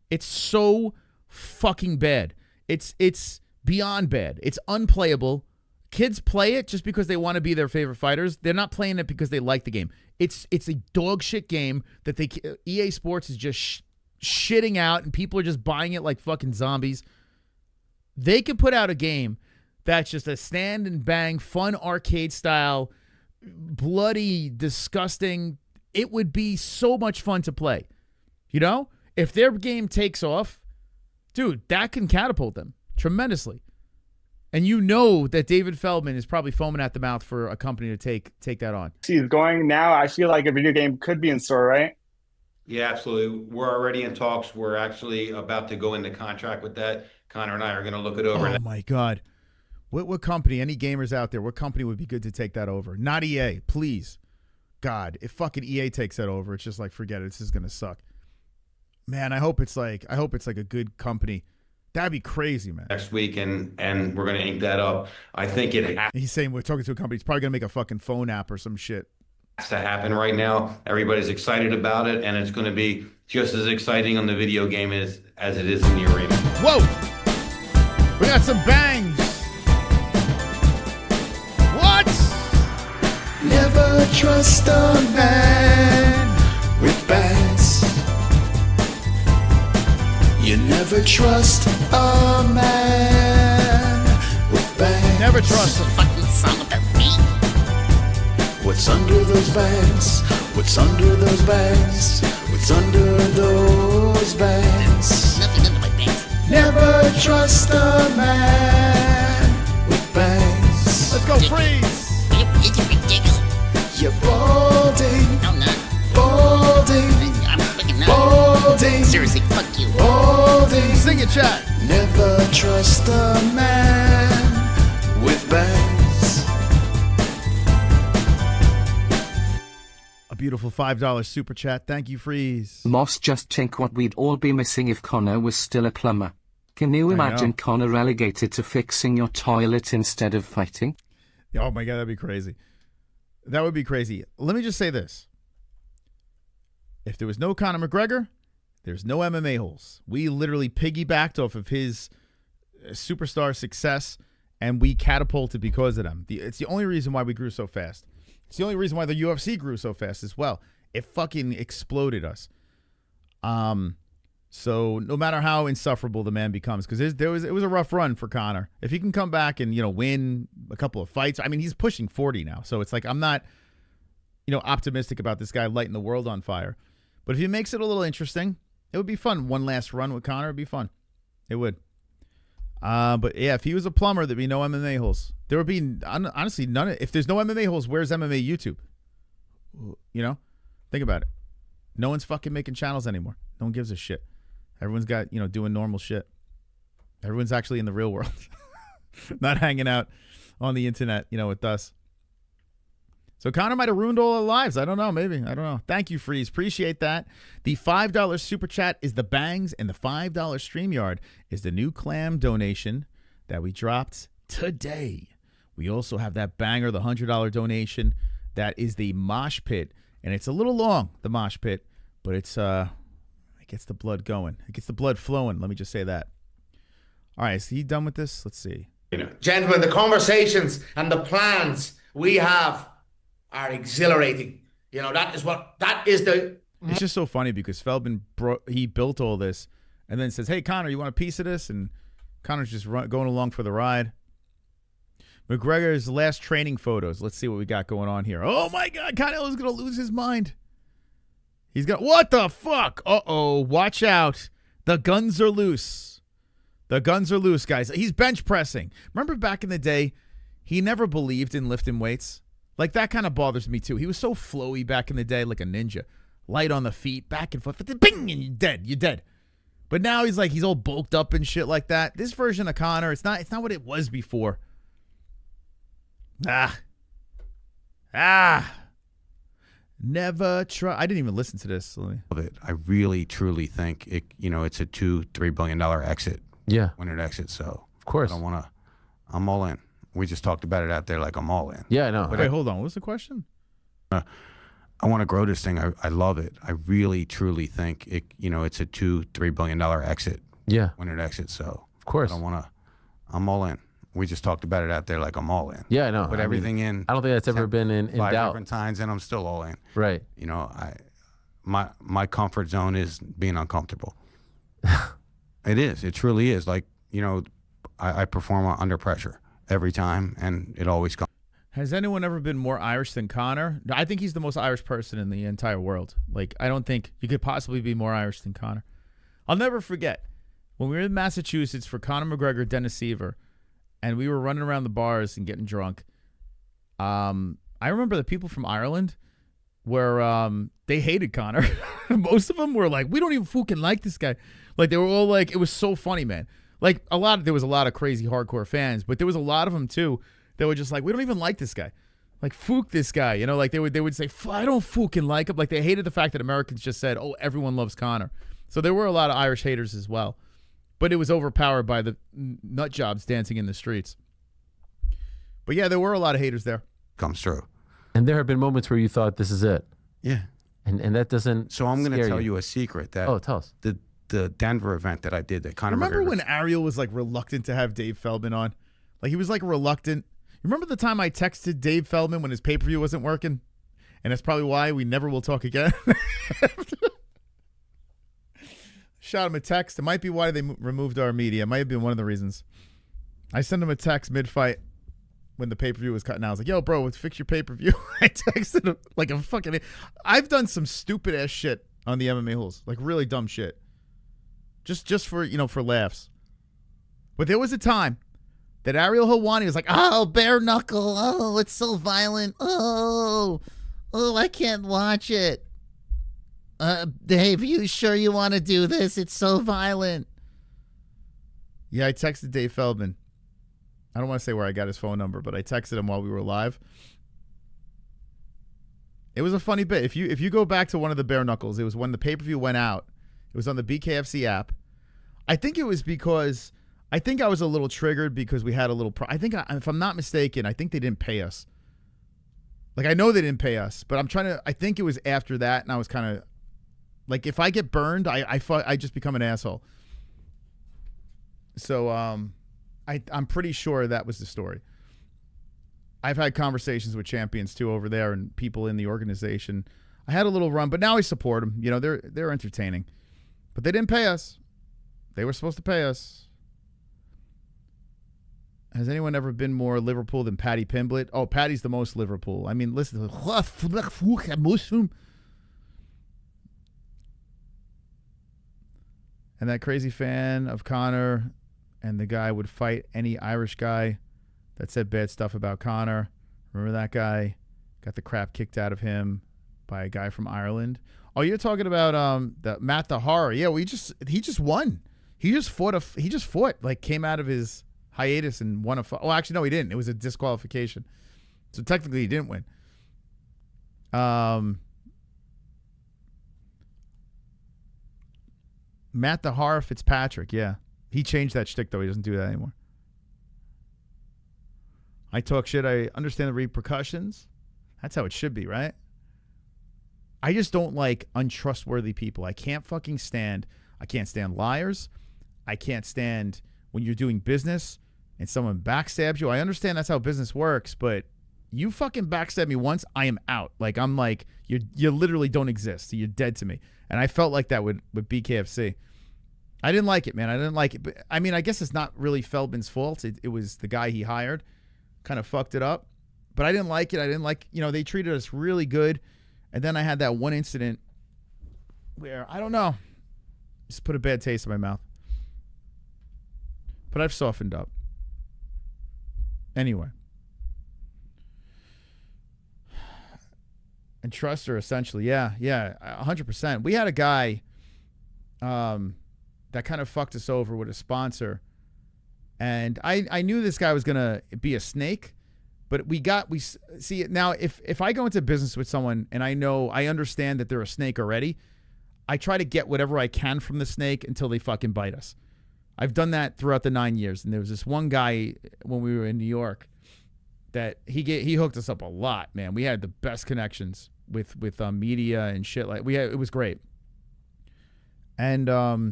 It's so fucking bad. It's beyond bad. It's unplayable. Kids play it just because they want to be their favorite fighters. They're not playing it because they like the game. It's a dog shit game that EA Sports is just shitting out, and people are just buying it like fucking zombies. They could put out a game that's just a stand and bang, fun arcade style, bloody, disgusting. It would be so much fun to play. You know? If their game takes off, dude, that can catapult them tremendously. And you know that David Feldman is probably foaming at the mouth for a company to take that on. He's going now. I feel like a video game could be in store, right? Yeah, absolutely. We're already in talks. We're actually about to go into contract with that. Connor and I are going to look it over. Oh, my God. What company, any gamers out there, what company would be good to take that over? Not EA, please. God, if fucking EA takes that over, it's just like, forget it. This is going to suck. Man, I hope it's like a good company. That'd be crazy, man. Next week, and we're going to ink that up. I think it He's saying we're talking to a company. He's probably going to make a fucking phone app or some shit. has to happen right now. Everybody's excited about it, and it's going to be just as exciting on the video game as it is in the arena. Whoa! We got some bangs. What? Never trust a man with bangs. You never trust a man with bangs. Never trust him. Fucking song about me. What's under those bangs? What's under those bangs? What's under those bangs? Nothing under my bangs. Never trust a man with bangs. Let's go, freeze. It's ridiculous. You're balding. No, I'm not. Balding. I'm fucking not. Balding. Seriously, fuck you. Balding. Sing it, chat. Never trust a man with bangs. A beautiful $5 super chat. Thank you, Freeze. Moss, just think what we'd all be missing if Conor was still a plumber. Can you imagine Conor relegated to fixing your toilet instead of fighting? Oh my God, that'd be crazy. That would be crazy. Let me just say this. If there was no Conor McGregor, there's no MMA-HOLES. We literally piggybacked off of his superstar success, and we catapulted because of them. It's the only reason why we grew so fast. It's the only reason why the UFC grew so fast as well. It fucking exploded us. So no matter how insufferable the man becomes, because it was a rough run for Conor. If he can come back and win a couple of fights, I mean, he's pushing 40 now, so it's like I'm not optimistic about this guy lighting the world on fire. But if he makes it a little interesting, it would be fun. One last run with Conor would be fun. It would. But yeah, if he was a plumber, there'd be no MMA-HOLES. There would be honestly none. If there's no MMA-HOLES, where's MMA YouTube? Think about it. No one's fucking making channels anymore. No one gives a shit. Everyone's got doing normal shit. Everyone's actually in the real world, not hanging out on the internet, with us. So Conor might have ruined all our lives. I don't know. Maybe. I don't know. Thank you, Freeze. Appreciate that. The $5 super chat is the bangs, and the $5 StreamYard is the new CLAM donation that we dropped today. We also have that banger, the $100 donation. That is the mosh pit, and it's a little long, the mosh pit, but it gets the blood going. It gets the blood flowing. Let me just say that. All right. Is he done with this? Let's see. Gentlemen, the conversations and the plans we have are exhilarating. That is the... It's just so funny because Feldman, he built all this and then says, hey, Conor, you want a piece of this? And Conor's just going along for the ride. McGregor's last training photos. Let's see what we got going on here. Oh, my God. Canelo's going to lose his mind. He's got... What the fuck? Uh-oh. Watch out. The guns are loose. The guns are loose, guys. He's bench pressing. Remember back in the day, he never believed in lifting weights? Like, that kind of bothers me, too. He was so flowy back in the day, like a ninja. light on the feet, back and forth, bing, and you're dead. You're dead. But now he's all bulked up and shit like that. This version of Conor, it's not what it was before. Never try. I didn't even listen to this. I really truly think it's a $2-3 billion exit. Yeah. When it exits, so of course I don't want to. I'm all in. We just talked about it out there, like I'm all in. Yeah, I know. Wait, hold on. What's the question? I want to grow this thing. I love it. I really truly think it's a $2-3 billion exit. Yeah. When it exits, so of course I don't want to. I'm all in. We just talked about it out there, like I'm all in. Yeah, I know. Put everything in. I don't think that's ever been in 5 doubt. different times, and I'm still all in. Right. My comfort zone is being uncomfortable. It is. It truly is. Like, I perform under pressure every time, and it always comes. Has anyone ever been more Irish than Conor? I think he's the most Irish person in the entire world. Like, I don't think you could possibly be more Irish than Conor. I'll never forget when we were in Massachusetts for Conor McGregor, Dennis Seaver, and we were running around the bars and getting drunk. I remember the people from Ireland were they hated Conor. Most of them were like, we don't even fucking like this guy. Like, they were all like, it was so funny, man. Like, there was a lot of crazy hardcore fans, but there was a lot of them too that were just like, we don't even like this guy. Like, fuck this guy. Like, they would say, I don't fucking like him. Like, they hated the fact that Americans just said, oh, everyone loves Conor. So there were a lot of Irish haters as well. But it was overpowered by the nut jobs dancing in the streets. But yeah, there were a lot of haters there. Comes true. And there have been moments where you thought, this is it. Yeah. And that doesn't. So I'm going to tell you a secret that. Oh, tell us. The Denver event that I did, that Conor Remember McGregor. when Ariel was like reluctant to have Dave Feldman on? Like, he was like reluctant. Remember the time I texted Dave Feldman when his pay-per-view wasn't working? And that's probably why we never will talk again. Shot him a text. It might be why they removed our media. It might have been one of the reasons. I sent him a text mid-fight when the pay-per-view was cutting out. I was like, yo, bro, let's fix your pay-per-view. I texted him like a fucking... I've done some stupid-ass shit on the MMA-HOLES. Like, really dumb shit. Just for, for laughs. But there was a time that Ariel Helwani was like, oh, bare knuckle. Oh, it's so violent. Oh, I can't watch it. Dave, you sure you want to do this? It's so violent. Yeah, I texted Dave Feldman. I don't want to say where I got his phone number, but I texted him while we were live. It was a funny bit. If you go back to one of the bare knuckles, it was when the pay-per-view went out. It was on the BKFC app. I think it was because I was a little triggered because we had a little if I'm not mistaken, I think they didn't pay us. Like, I know they didn't pay us, but I think it was after that, and I was kind of like, if I get burned, I just become an asshole. So I'm pretty sure that was the story. I've had conversations with champions too over there and people in the organization. I had a little run, but now I support them. They're entertaining. But they didn't pay us. They were supposed to pay us. Has anyone ever been more Liverpool than Paddy Pimblett? Oh, Paddy's the most Liverpool. I mean, listen. And that crazy fan of Conor, and the guy would fight any Irish guy that said bad stuff about Conor. Remember that guy? Got the crap kicked out of him by a guy from Ireland. Oh, you're talking about the Matt the Horror. Yeah, he just won. He just fought. Like, came out of his hiatus and won a fight. Oh, actually, no, he didn't. It was a disqualification. So technically he didn't win. Matt the Horror Fitzpatrick, yeah. He changed that shtick, though. He doesn't do that anymore. I talk shit. I understand the repercussions. That's how it should be, right? I just don't like untrustworthy people. I can't stand liars. I can't stand when you're doing business and someone backstabs you. I understand that's how business works, but you fucking backstab me once, I am out. Like, I'm like, you literally don't exist. You're dead to me. And I felt like that with BKFC. I didn't like it, man. I didn't like it. But I mean, I guess it's not really Feldman's fault. It was the guy he hired. Kind of fucked it up. But I didn't like it. I didn't like, they treated us really good. And then I had that one incident where, I don't know, just put a bad taste in my mouth. But I've softened up. Anyway. And trust her, essentially. Yeah, 100%. We had a guy that kind of fucked us over with a sponsor. And I knew this guy was going to be a snake, but we see it now. If I go into business with someone and I understand that they're a snake already, I try to get whatever I can from the snake until they fucking bite us. I've done that throughout the 9 years. And there was this one guy when we were in New York that he hooked us up a lot, man. We had the best connections with media and shit. Like it was great. And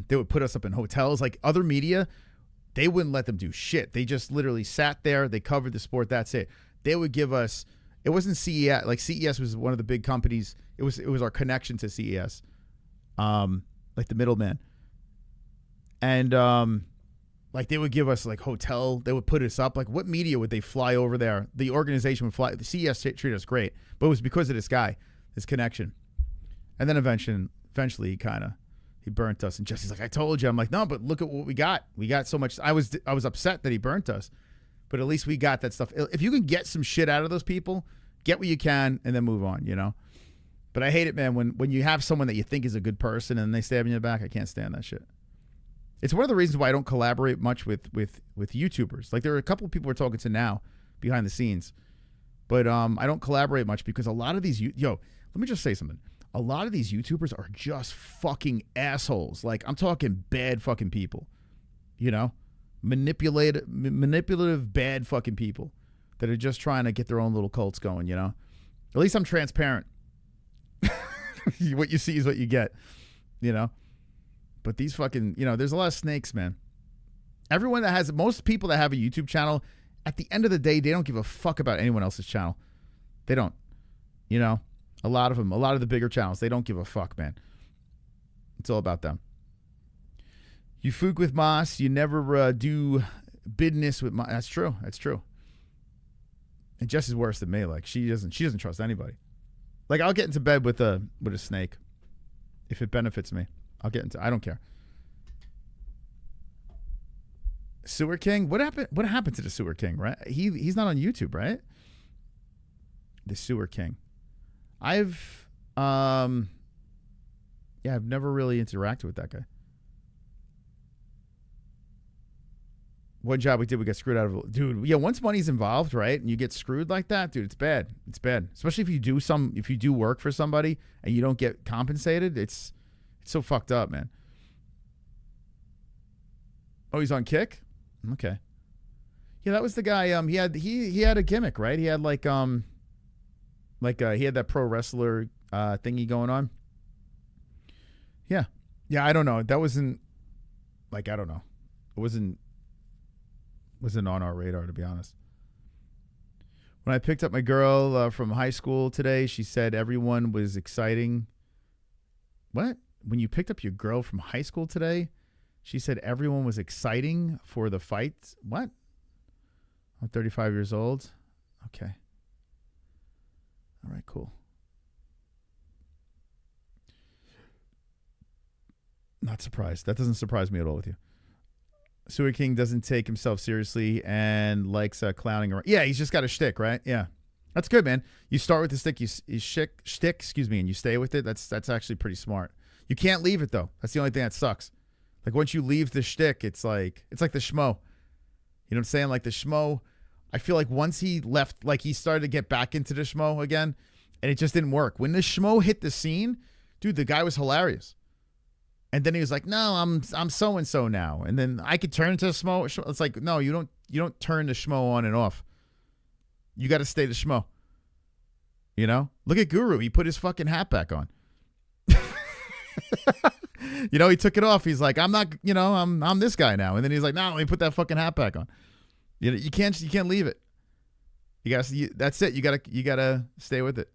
they would put us up in hotels. Like other media, they wouldn't let them do shit. They just literally sat there. They covered the sport. That's it. They would give us. It wasn't CES. Like CES was one of the big companies. It was our connection to CES, like the middleman. And like they would give us like hotel. They would put us up. Like what media would they fly over there? The organization would fly. The CES treated us great, but it was because of this guy, this connection. And then eventually he burnt us. And Jesse's like, I told you. I'm like, no, but look at what we got. We got so much. I was upset that he burnt us, but at least we got that stuff. If you can get some shit out of those people, get what you can and then move on, you know? But I hate it, man, when you have someone that you think is a good person and they stab you in the back. I can't stand that shit. It's one of the reasons why I don't collaborate much with YouTubers. Like there are a couple of people we're talking to now behind the scenes, but I don't collaborate much because a lot of these, let me just say something. A lot of these YouTubers are just fucking assholes. Like I'm talking bad fucking people, you know, manipulative bad fucking people that are just trying to get their own little cults going, you know. At least I'm transparent. What you see is what you get, you know. But these fucking, you know, there's a lot of snakes, man. Most people that have a YouTube channel, at the end of the day, they don't give a fuck about anyone else's channel. They don't, you know. A lot of them, a lot of the bigger channels, they don't give a fuck, man. It's all about them. You fook with Moss, you never do business with Moss. That's true. That's true. And Jess is worse than me. Like she doesn't trust anybody. Like I'll get into bed with a snake if it benefits me. I don't care. Sewer King, what happened to the Sewer King? Right? He's not on YouTube, right? The Sewer King. I've never really interacted with that guy. One job we did, we got screwed out of. Dude, yeah, once money's involved, right, and you get screwed like that, dude, it's bad. It's bad. Especially if you do work for somebody and you don't get compensated, it's so fucked up, man. Oh, he's on Kick? Okay. Yeah, that was the guy. He had a gimmick, right? He had he had that pro wrestler thingy going on. Yeah. I don't know. That wasn't I don't know. It wasn't on our radar, to be honest. When I picked up my girl from high school today, she said everyone was exciting. What? When you picked up your girl from high school today, she said everyone was exciting for the fight. What? I'm 35 years old. Okay. All right, cool. Not surprised. That doesn't surprise me at all with you. Sewer King doesn't take himself seriously and likes clowning around. Yeah, he's just got a shtick, right? Yeah. That's good, man. You start with the stick, shtick, and you stay with it. That's actually pretty smart. You can't leave it though. That's the only thing that sucks. Like once you leave the shtick, it's like the schmo. You know what I'm saying? Like the schmo, I feel like once he left, like he started to get back into the schmo again, and it just didn't work. When the schmo hit the scene, dude, the guy was hilarious. And then he was like, "No, I'm so and so now." And then I could turn to a schmo. It's like, no, you don't turn the schmo on and off. You got to stay the schmo. You know? Look at Guru. He put his fucking hat back on. You know, he took it off. He's like, I'm not, you know, I'm this guy now. And then he's like, no, let me put that fucking hat back on. You can't leave it. That's it. You gotta stay with it.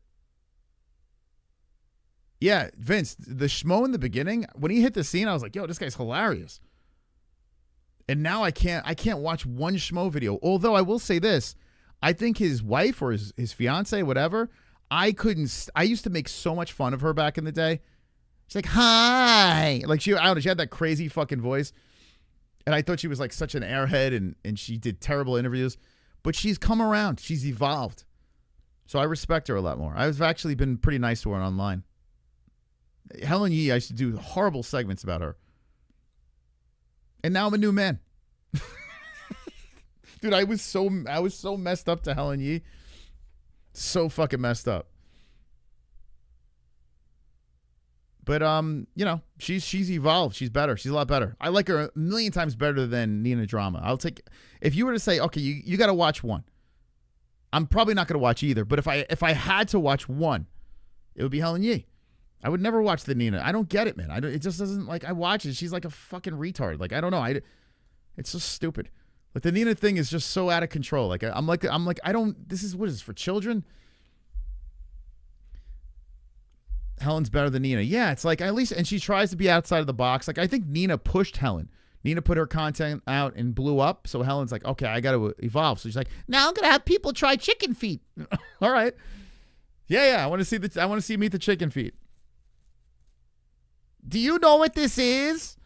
Yeah, Vince, the schmo in the beginning, when he hit the scene, I was like, yo, this guy's hilarious. And now I can't watch one schmo video. Although I will say this, I think his wife or his fiance, whatever, I used to make so much fun of her back in the day. She's like, hi. Like she had that crazy fucking voice. And I thought she was like such an airhead and she did terrible interviews. But she's come around. She's evolved. So I respect her a lot more. I've actually been pretty nice to her online. Helen Yee, I used to do horrible segments about her. And now I'm a new man. Dude, I was so messed up to Helen Yee. So fucking messed up. But you know, she's evolved. She's better. She's a lot better. I like her a million times better than Nina Drama. I'll take, if you were to say, okay, you got to watch one. I'm probably not going to watch either. But if I had to watch one, it would be Helen Yee. I would never watch the Nina. I don't get it, man. It just doesn't, like, I watch it. She's like a fucking retard. Like, I don't know. It's so stupid. Like, the Nina thing is just so out of control. Like, I'm like, I don't, this is, what is this, for children? Helen's better than Nina. Yeah, it's like, at least, and she tries to be outside of the box. Like, I think Nina pushed Helen. Nina put her content out and blew up. So Helen's like, okay, I got to evolve. So she's like, now I'm going to have people try chicken feet. All right. Yeah. I want to see meet the chicken feet. Do you know what this is?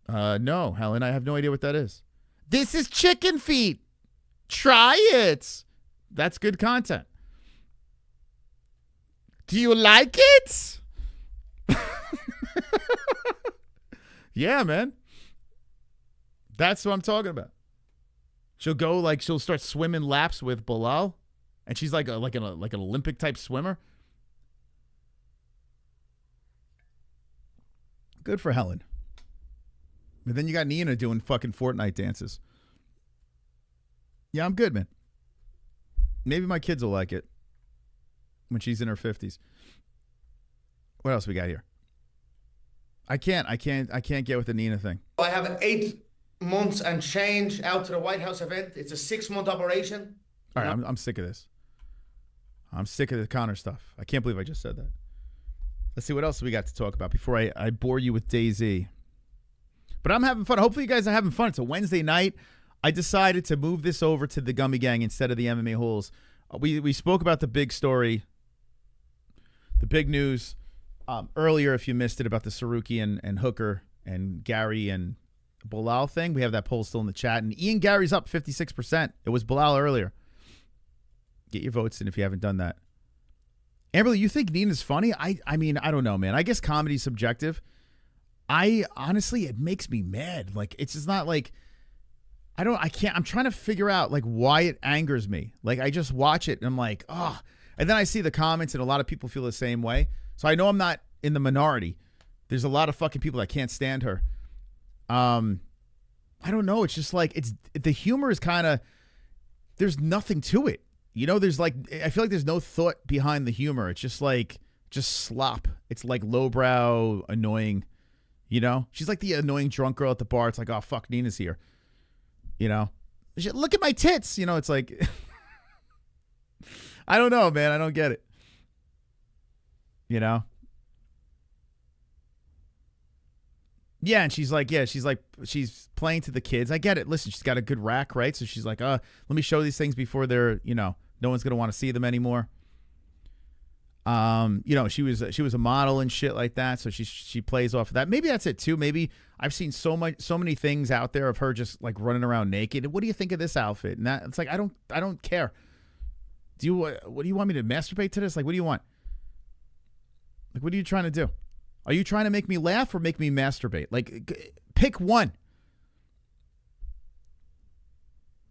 No, Helen, I have no idea what that is. This is chicken feet. Try it. That's good content. Do you like it? Yeah, man. That's what I'm talking about. She'll go, like, she'll start swimming laps with Belal, and she's like an Olympic type swimmer. Good for Helen. But then you got Nina doing fucking Fortnite dances. Yeah, I'm good, man. Maybe my kids will like it when she's in her 50s. What else we got here? I can't get with the Nina thing. I have 8 months and change out to the White House event. It's a 6-month operation. All right, I'm sick of this. I'm sick of the Conor stuff. I can't believe I just said that. Let's see what else we got to talk about before I bore you with DayZ. But I'm having fun. Hopefully you guys are having fun. It's a Wednesday night. I decided to move this over to the Gummy Gang instead of the MMA-HOLES. We spoke about the big story, the big news earlier, if you missed it, about the Tsarukyan and Hooker and Garry and Belal thing. We have that poll still in the chat. And Ian Garry's up 56%. It was Belal earlier. Get your votes in if you haven't done that. Amberly, you think Nina's funny? I mean, I don't know, man. I guess comedy's subjective. Honestly, it makes me mad. Like, it's just not like, I'm trying to figure out, like, why it angers me. Like, I just watch it and I'm like, oh. And then I see the comments and a lot of people feel the same way. So I know I'm not in the minority. There's a lot of fucking people that can't stand her. I don't know. It's just like, the humor is kind of, there's nothing to it. You know, there's like, I feel like there's no thought behind the humor. It's just like, just slop. It's like lowbrow, annoying, you know? She's like the annoying drunk girl at the bar. It's like, oh, fuck, Nina's here. You know? Look at my tits. You know, it's like, I don't know, man. I don't get it. You know? Yeah, and she's she's playing to the kids. I get it. Listen, she's got a good rack, right? So she's like, let me show these things before they're, you know, no one's going to want to see them anymore. You know, she was a model and shit like that, so she plays off of that. Maybe that's it too. Maybe I've seen so many things out there of her just like running around naked. What do you think of this outfit? And that, it's like, I don't care. What do you want me to masturbate to this? Like, what do you want? Like, what are you trying to do? Are you trying to make me laugh or make me masturbate? Like, pick one.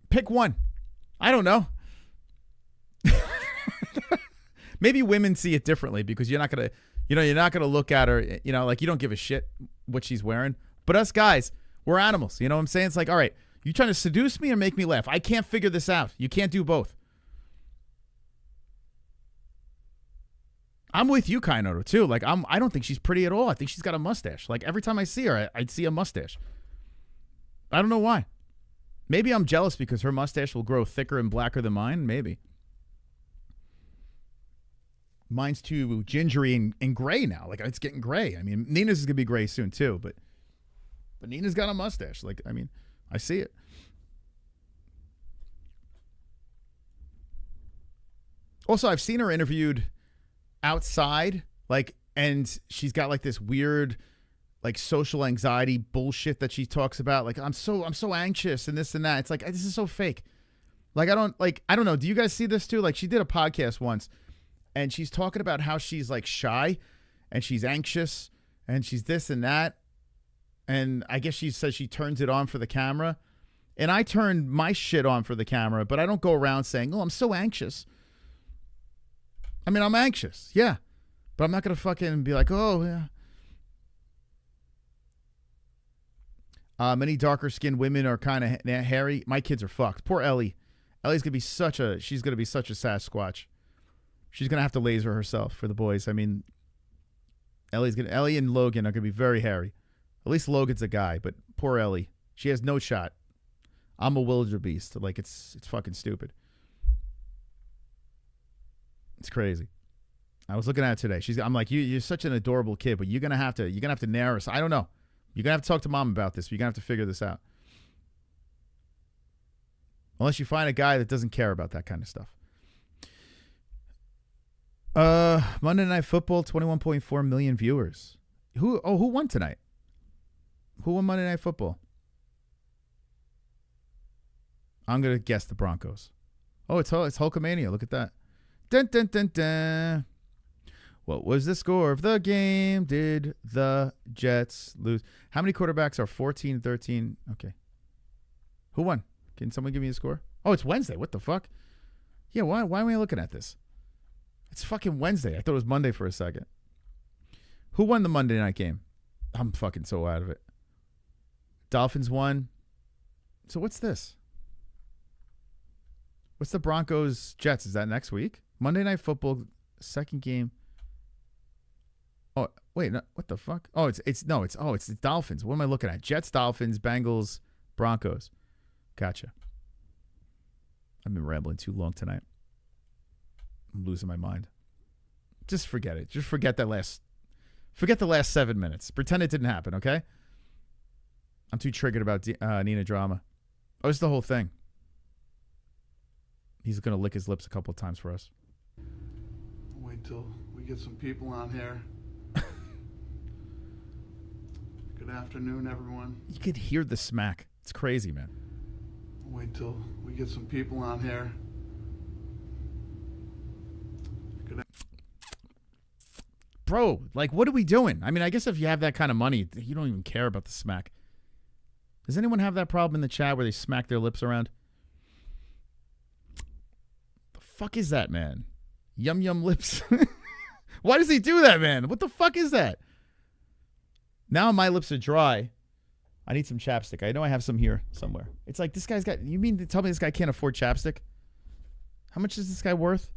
Pick one. I don't know. Maybe women see it differently because you're not gonna look at her, you know, like you don't give a shit what she's wearing. But us guys, we're animals. You know what I'm saying? It's like, all right, you trying to seduce me or make me laugh? I can't figure this out. You can't do both. I'm with you, Kainoto, too. Like, I don't think she's pretty at all. I think she's got a mustache. Like, every time I see her, I'd see a mustache. I don't know why. Maybe I'm jealous because her mustache will grow thicker and blacker than mine. Maybe. Mine's too gingery and gray now. Like, it's getting gray. I mean, Nina's is going to be gray soon, too. But Nina's got a mustache. Like, I mean, I see it. Also, I've seen her interviewed outside, like, and she's got like this weird like social anxiety bullshit that she talks about, like I'm so anxious and this and that. It's like, this is so fake. Like, I don't know. Do you guys see this too? Like, she did a podcast once, and she's talking about how she's like shy, and she's anxious, and she's this and that, and I guess she says she turns it on for the camera, and I turn my shit on for the camera, but I don't go around saying, "Oh, I'm so anxious." I mean, I'm anxious, yeah, but I'm not gonna fucking be like, "Oh, yeah." Many darker skinned women are kind of hairy. My kids are fucked. Poor Ellie. Ellie's gonna be such a Sasquatch. She's gonna have to laser herself for the boys. I mean, Ellie and Logan are gonna be very hairy. At least Logan's a guy, but poor Ellie. She has no shot. I'm a wildebeest. Like, it's fucking stupid. It's crazy. I was looking at it today. I'm like, you're such an adorable kid, but you're gonna have to narrow us. I don't know. You're gonna have to talk to mom about this. You're gonna have to figure this out. Unless you find a guy that doesn't care about that kind of stuff. Monday Night Football, 21.4 million viewers. Who won tonight? Who won Monday Night Football? I'm gonna guess the Broncos. Oh, it's Hulkamania. Look at that. Dun dun dun dun. What was the score of the game? Did the Jets lose? How many quarterbacks are 14, 13? Okay. Who won? Can someone give me a score? Oh, it's Wednesday. What the fuck? Yeah, why am I looking at this? It's fucking Wednesday. I thought it was Monday for a second. Who won the Monday night game? I'm fucking so out of it. Dolphins won. So what's this? What's the Broncos Jets? Is that next week? Monday Night Football, second game. Oh, wait, no, what the fuck? Oh, it's the Dolphins. What am I looking at? Jets, Dolphins, Bengals, Broncos. Gotcha. I've been rambling too long tonight. I'm losing my mind. Just forget it. Just forget the last 7 minutes. Pretend it didn't happen, okay? I'm too triggered about Nina drama. Oh, it's the whole thing. He's going to lick his lips a couple of times for us. Wait till we get some people on here. Good afternoon, everyone. You could hear the smack. It's crazy, man. Wait till we get some people on here. Bro, like, what are we doing? I mean, I guess if you have that kind of money, you don't even care about the smack. Does anyone have that problem in the chat where they smack their lips around? The fuck is that, man? Yum yum lips. Why does he do that, man? What the fuck is that? Now my lips are dry. I need some chapstick. I know I have some here somewhere. It's like, this guy's got... You mean to tell me this guy can't afford chapstick? How much is this guy worth?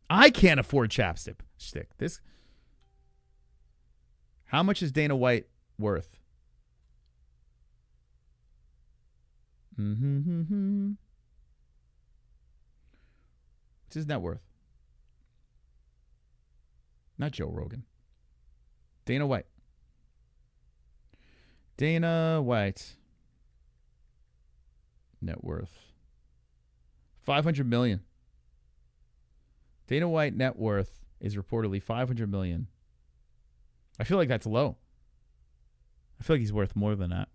I can't afford chapstick. This. How much is Dana White worth? What's his net worth? Not Joe Rogan. Dana White. Dana White. Net worth. $500 million. Dana White net worth is reportedly $500 million. I feel like that's low. I feel like he's worth more than that.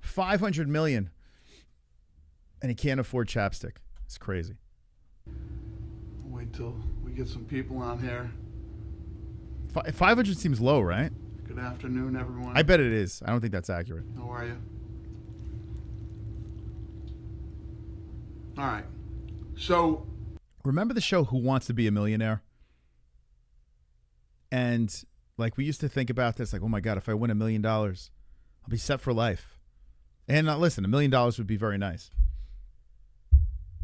$500 million. And he can't afford chapstick. It's crazy. Wait till we get some people on here. 500 seems low, right? Good afternoon, everyone. I bet it is. I don't think that's accurate. How are you? All right. So, remember the show Who Wants to Be a Millionaire? And like, we used to think about this, like, oh my God, if I win $1 million, I'll be set for life. And listen, $1 million would be very nice.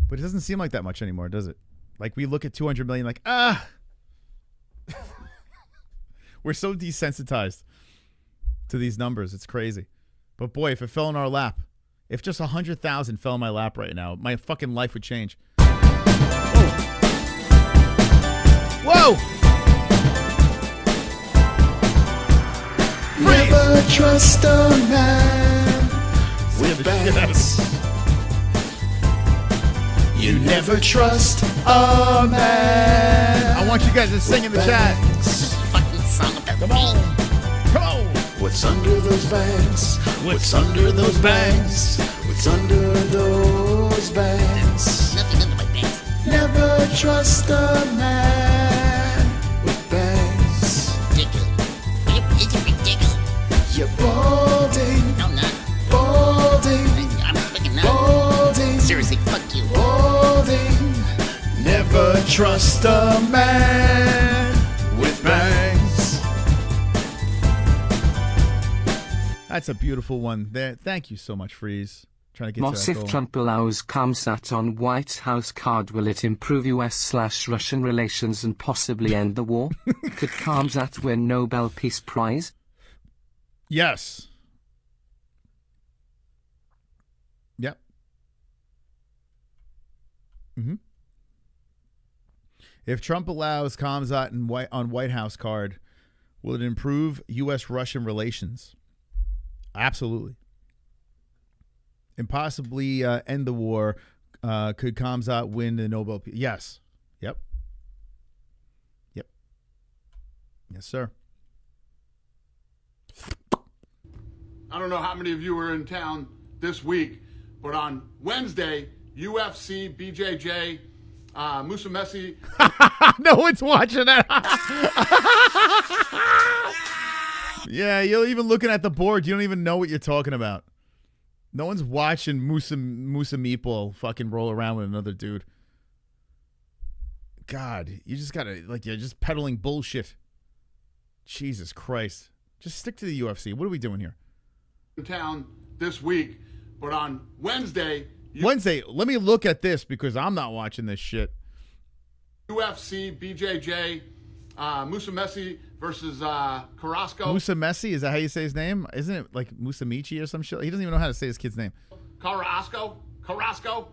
But it doesn't seem like that much anymore, does it? Like, we look at 200 million like, we're so desensitized to these numbers. It's crazy. But boy, if it fell in our lap, if just 100,000 fell in my lap right now, my fucking life would change. Whoa! Never trust a man with bands. You never trust a man. I want you guys to sing in the chat. Fucking song about Come on. Come on. What's under those bags? What's under those bags? What's under those bags? Nothing under my bags. Never trust a man with bags. Ridiculous. Is it ridiculous? You're balding. No, I'm not. Balding. I'm freaking not. Balding. Seriously, fuck you. Balding. Never trust a man with bags. That's a beautiful one there. Thank you so much, Freeze. Trying to get Moss, to if that goal. Trump allows CAMSAT on White House card, will it improve US/Russian relations and possibly end the war? Could CAMSAT win Nobel Peace Prize? Yes. Yep. If Trump allows Kamzat on White House card, will it improve U.S.-Russian relations? Absolutely. And possibly end the war. Could Kamzat win the Nobel Peace? Yes. Yep. Yep. Yes, sir. I don't know how many of you were in town this week, but on Wednesday, UFC, BJJ, Musa Messi. No one's watching that. Yeah, you're even looking at the board. You don't even know what you're talking about. No one's watching Musa Meatball fucking roll around with another dude. God, you just gotta, like, you're just peddling bullshit. Jesus Christ. Just stick to the UFC. What are we doing here? In town this week, but on Wednesday, let me look at this because I'm not watching this shit. UFC, BJJ, Musa Messi versus Carrasco. Musa Messi, is that how you say his name? Isn't it like Musamichi or some shit? He doesn't even know how to say his kid's name. Carrasco.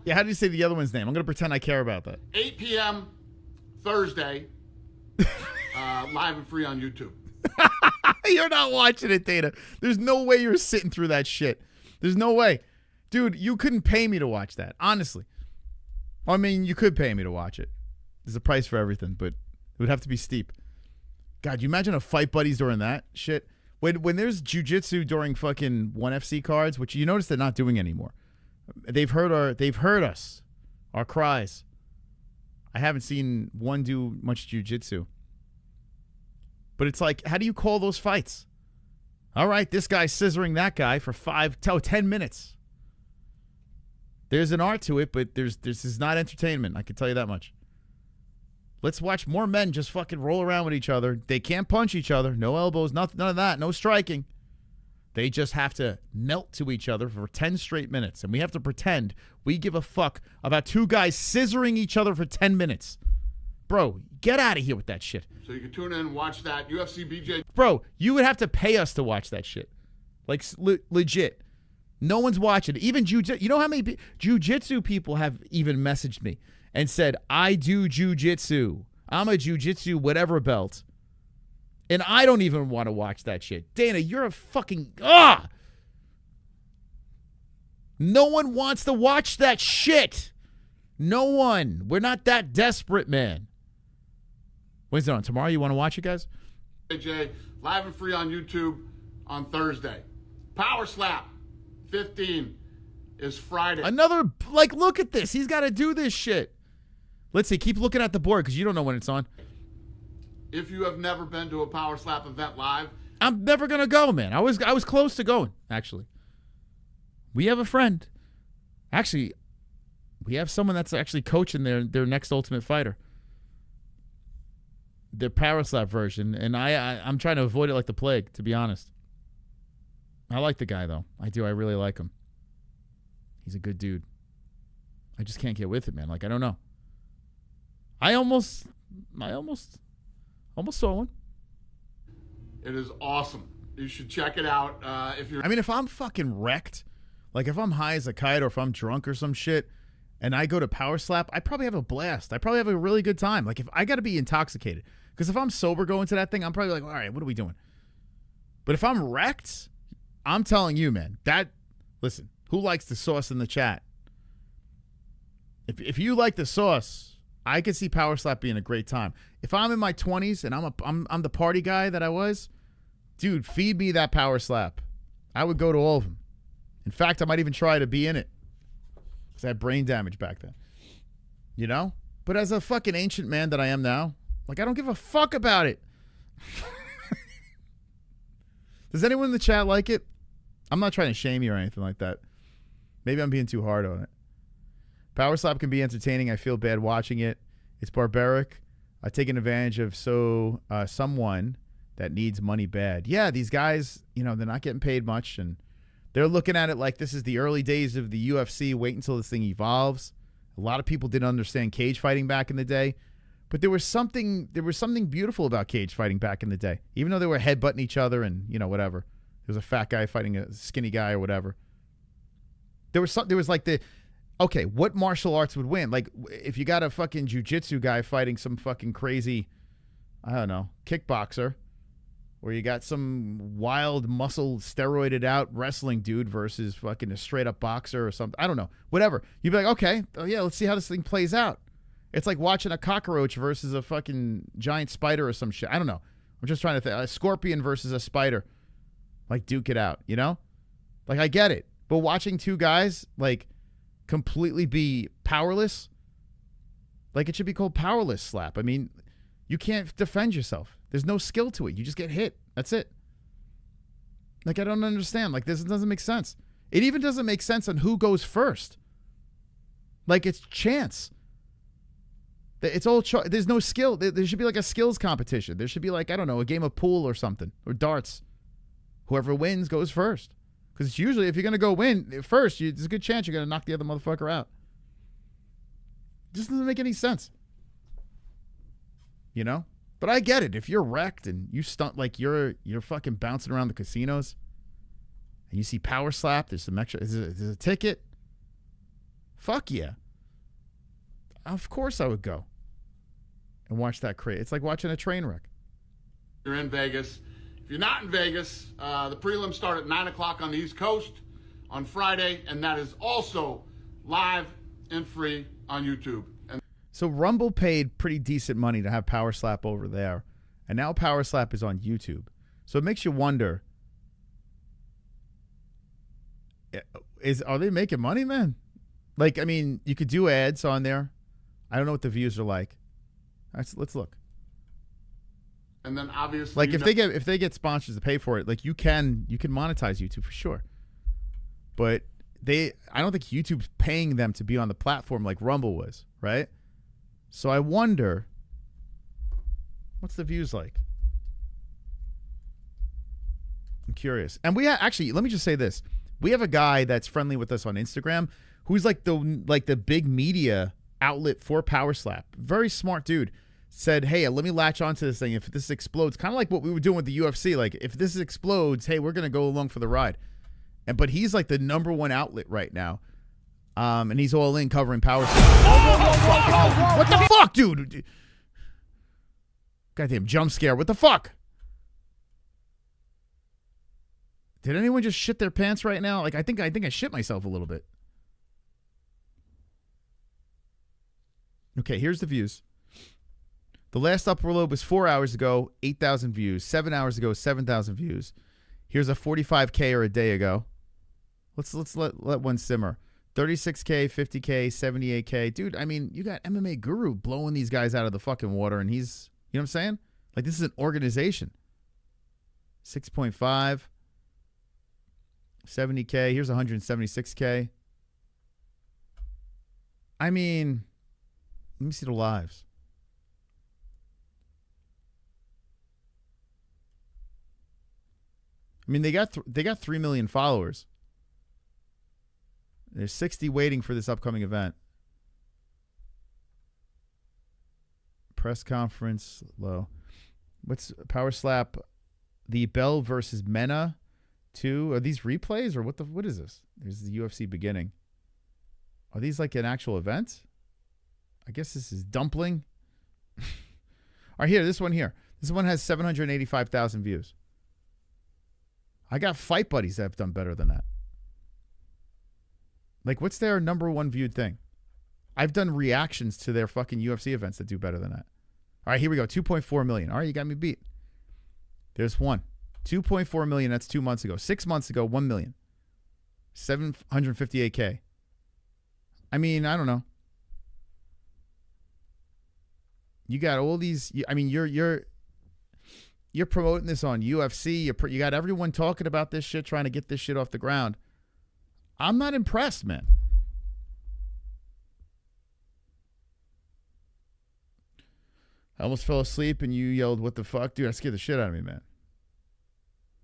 Yeah, how do you say the other one's name? I'm going to pretend I care about that. 8 p.m. Thursday, live and free on YouTube. You're not watching it, Dana. There's no way you're sitting through that shit. There's no way. Dude, you couldn't pay me to watch that, honestly. I mean, you could pay me to watch it. There's a price for everything, but it would have to be steep. God, you imagine a fight buddies during that shit? When there's jiu-jitsu during fucking 1FC cards, which you notice they're not doing anymore. They've heard us, our cries. I haven't seen one do much jiu-jitsu. But it's like, how do you call those fights? All right, this guy's scissoring that guy for 10 minutes. There's an art to it, but this is not entertainment. I can tell you that much. Let's watch more men just fucking roll around with each other. They can't punch each other. No elbows, none of that. No striking. They just have to melt to each other for 10 straight minutes. And we have to pretend we give a fuck about two guys scissoring each other for 10 minutes. Bro, get out of here with that shit. So you can tune in and watch that. UFC, BJJ. Bro, you would have to pay us to watch that shit. Like, legit. No one's watching. Even jiu-jitsu. You know how many jiu-jitsu people have even messaged me and said, I do jiu-jitsu. I'm a jiu-jitsu whatever belt. And I don't even want to watch that shit. Dana, you're a fucking... No one wants to watch that shit. No one. We're not that desperate, man. When's it on? Tomorrow? You want to watch it, guys? BJJ, live and free on YouTube on Thursday. Power Slap, 15 is Friday. Another, like, look at this. He's got to do this shit. Let's see. Keep looking at the board because you don't know when it's on. If you have never been to a Power Slap event live, I'm never going to go, man. I was close to going, actually. We have a friend. Actually, we have someone that's actually coaching their next Ultimate Fighter. Their Power Slap version. And I'm trying to avoid it like the plague, to be honest. I like the guy, though. I do. I really like him. He's a good dude. I just can't get with it, man. Like, I don't know. I almost saw one. it is awesome. You should check it out. If I'm fucking wrecked, like if I'm high as a kite or if I'm drunk or some shit, and I go to Power Slap, I probably have a blast. I probably have a really good time. Like if I got to be intoxicated, because if I'm sober going to that thing, I'm probably like, all right, what are we doing? But if I'm wrecked, I'm telling you, man, listen, who likes the sauce in the chat? If you like the sauce, I could see Power Slap being a great time. If I'm in my 20s and I'm the party guy that I was, Dude, feed me that power slap. I would go to all of them. In fact, I might even try to be in it. Because I had brain damage back then. You know? But as a fucking ancient man that I am now, like, I don't give a fuck about it. Does anyone in the chat like it? I'm not trying to shame you or anything like that. Maybe I'm being too hard on it. Power slap can be entertaining. I feel bad watching it. It's barbaric. Taking advantage of someone that needs money bad. Yeah, these guys, you know, they're not getting paid much, and they're looking at it like this is the early days of the UFC. Wait until this thing evolves. A lot of people didn't understand cage fighting back in the day, but there was something beautiful about cage fighting back in the day. Even though they were headbutting each other and, you know, whatever. There was a fat guy fighting a skinny guy or whatever. There was like okay, what martial arts would win? Like, if you got a fucking jiu-jitsu guy fighting some fucking crazy, I don't know, kickboxer, or you got some wild muscle steroided out wrestling dude versus fucking a straight up boxer or something. I don't know. Whatever. You'd be like, okay, yeah, let's see how this thing plays out. It's like watching a cockroach versus a fucking giant spider or some shit. I don't know. I'm just trying to think. A scorpion versus a spider. Like, duke it out, you know? Like, I get it. But watching two guys, like, completely be powerless, like, it should be called powerless slap. I mean, you can't defend yourself. There's no skill to it. You just get hit. That's it. Like, I don't understand. Like, this doesn't make sense. It even doesn't make sense on who goes first. Like, it's chance. It's all there's no skill. There should be like a skills competition. There should be like, I don't know, a game of pool or something, or darts. Whoever wins goes first. Because it's usually, if you're going to go win first, there's a good chance you're going to knock the other motherfucker out. It just doesn't make any sense. You know? But I get it. If you're wrecked and you stunt like you're fucking bouncing around the casinos and you see power slap, there's some extra, there's a ticket. Fuck yeah. Of course I would go and watch that crate. It's like watching a train wreck. You're in Vegas. If you're not in Vegas, the prelims start at 9 o'clock on the East Coast on Friday, and that is also live and free on YouTube. So Rumble paid pretty decent money to have Power Slap over there, and now Power Slap is on YouTube. So it makes you wonder, are they making money, man? Like, I mean, you could do ads on there. I don't know what the views are like. Let's look. And then obviously, like, if they get sponsors to pay for it, like, you can monetize YouTube for sure. But I don't think YouTube's paying them to be on the platform like Rumble was, right? So I wonder, what's the views like? I'm curious. And we actually, let me just say this: we have a guy that's friendly with us on Instagram who's like the big media outlet for Power Slap. Very smart dude. Said, hey, let me latch onto this thing. If this explodes, kind of like what we were doing with the UFC. Like, if this explodes, hey, we're gonna go along for the ride. But he's like the #1 outlet right now. And he's all in covering Power Slap. What the fuck, dude? Goddamn jump scare. What the fuck? Did anyone just shit their pants right now? Like, I think I shit myself a little bit. Okay, here's the views. The last upload was 4 hours ago, 8,000 views. 7 hours ago, 7,000 views. Here's a 45K or a day ago. Let's let one simmer. 36K, 50K, 78K. Dude, I mean, you got MMA Guru blowing these guys out of the fucking water, and he's, you know what I'm saying? Like, this is an organization. 6.5. 70K. Here's 176K. I mean, let me see the lives. I mean, they got 3 million followers. There's 60 waiting for this upcoming event. Press conference low. What's Power Slap? The Bell versus Mena 2. Are these replays or what is this? There's the UFC beginning. Are these like an actual event? I guess this is Dumpling. All right, here, this one here. This one has 785,000 views. I got fight buddies that have done better than that. Like, what's their #1 viewed thing? I've done reactions to their fucking UFC events that do better than that. All right, here we go. 2.4 million. All right, you got me beat. There's one. 2.4 million. That's 2 months ago. 6 months ago, 1 million. 758K. I mean, I don't know. You got all these. I mean, you're promoting this on UFC. You got everyone talking about this shit, trying to get this shit off the ground. I'm not impressed, man. I almost fell asleep and you yelled, "What the fuck?" Dude, that scared the shit out of me, man.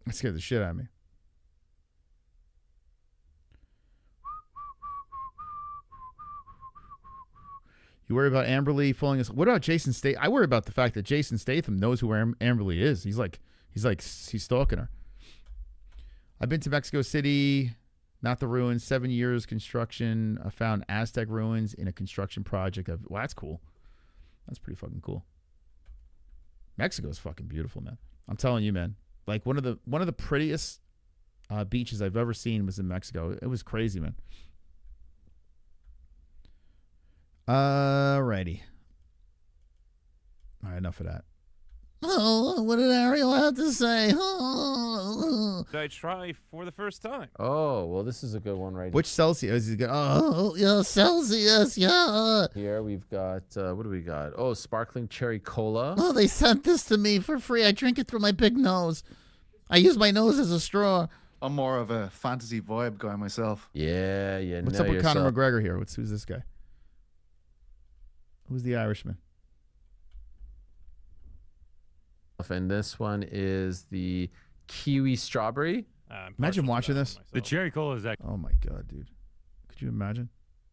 That scared the shit out of me. You worry about Amberly falling asleep. What about Jason Statham? I worry about the fact that Jason Statham knows who Amberly is. He's stalking her. I've been to Mexico City, not the ruins. 7 years construction. I found Aztec ruins in a construction project. Well, that's cool. That's pretty fucking cool. Mexico's fucking beautiful, man. I'm telling you, man. Like one of the prettiest beaches I've ever seen was in Mexico. It was crazy, man. Alrighty. All right, enough of that. Oh, what did Ariel have to say? Oh. Did I try for the first time? Oh, well, this is a good one right Which Celsius? Is he got? Oh, yeah, Celsius, yeah. here. We've got, what do we got? Oh, sparkling cherry cola. Oh, they sent this to me for free. I drink it through my big nose. I use my nose as a straw. I'm more of a fantasy vibe guy myself. Yeah. What's up with Conor McGregor here? Who's this guy? Who's the Irishman? And this one is the kiwi strawberry. Imagine watching this. The cherry cola is Oh my god, dude! Could you imagine?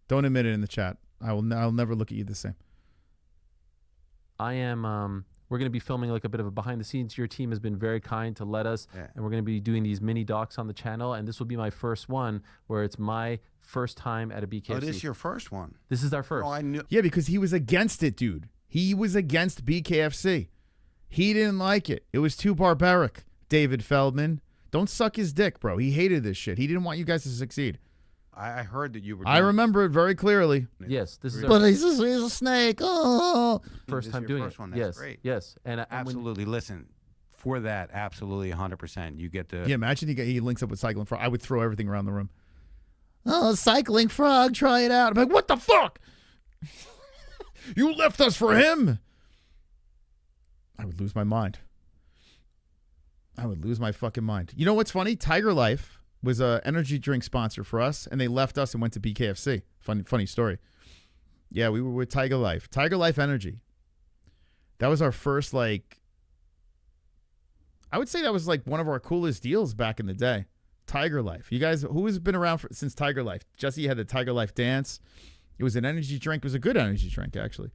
Don't admit it in the chat. I'll never look at you the same. I am. We're going to be filming like a bit of a behind the scenes. Your team has been very kind to let us, and we're going to be doing these mini docs on the channel. And this will be my first one, where it's my first time at a BKFC. Oh, this is your first one. This is our first. Oh, I knew. Yeah, because he was against it, dude. He was against BKFC. He didn't like it. It was too barbaric. David Feldman, don't suck his dick, bro. He hated this shit. He didn't want you guys to succeed. I heard that you were. I remember it very clearly. Yes, this is. But he's a snake. Oh, first time doing it. One. That's yes, great. yes, and absolutely. Listen, for that, absolutely, 100%. You get the. Yeah, imagine he links up with Cycling Frog. I would throw everything around the room. Oh, Cycling Frog, try it out. I'm like, what the fuck? You left us for him. I would lose my mind. I would lose my fucking mind. You know what's funny? Tiger Life was an energy drink sponsor for us, and they left us and went to BKFC. Funny story. Yeah, we were with Tiger Life. Tiger Life Energy. That was our first, like, I would say that was like one of our coolest deals back in the day. Tiger Life. You guys, who has been around since Tiger Life? Jesse had the Tiger Life dance. It was an energy drink. It was a good energy drink, actually.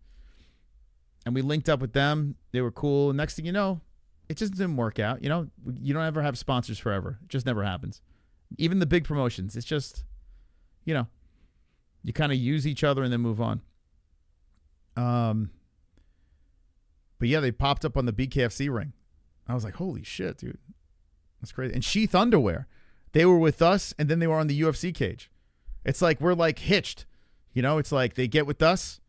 And we linked up with them. They were cool. Next thing you know, it just didn't work out. You know, you don't ever have sponsors forever. It just never happens. Even the big promotions. It's just, you know, you kind of use each other and then move on. But yeah, they popped up on the BKFC ring. I was like, holy shit, dude. That's crazy. And Sheath Underwear. They were with us, and then they were on the UFC cage. It's like we're like hitched. You know, it's like they get with us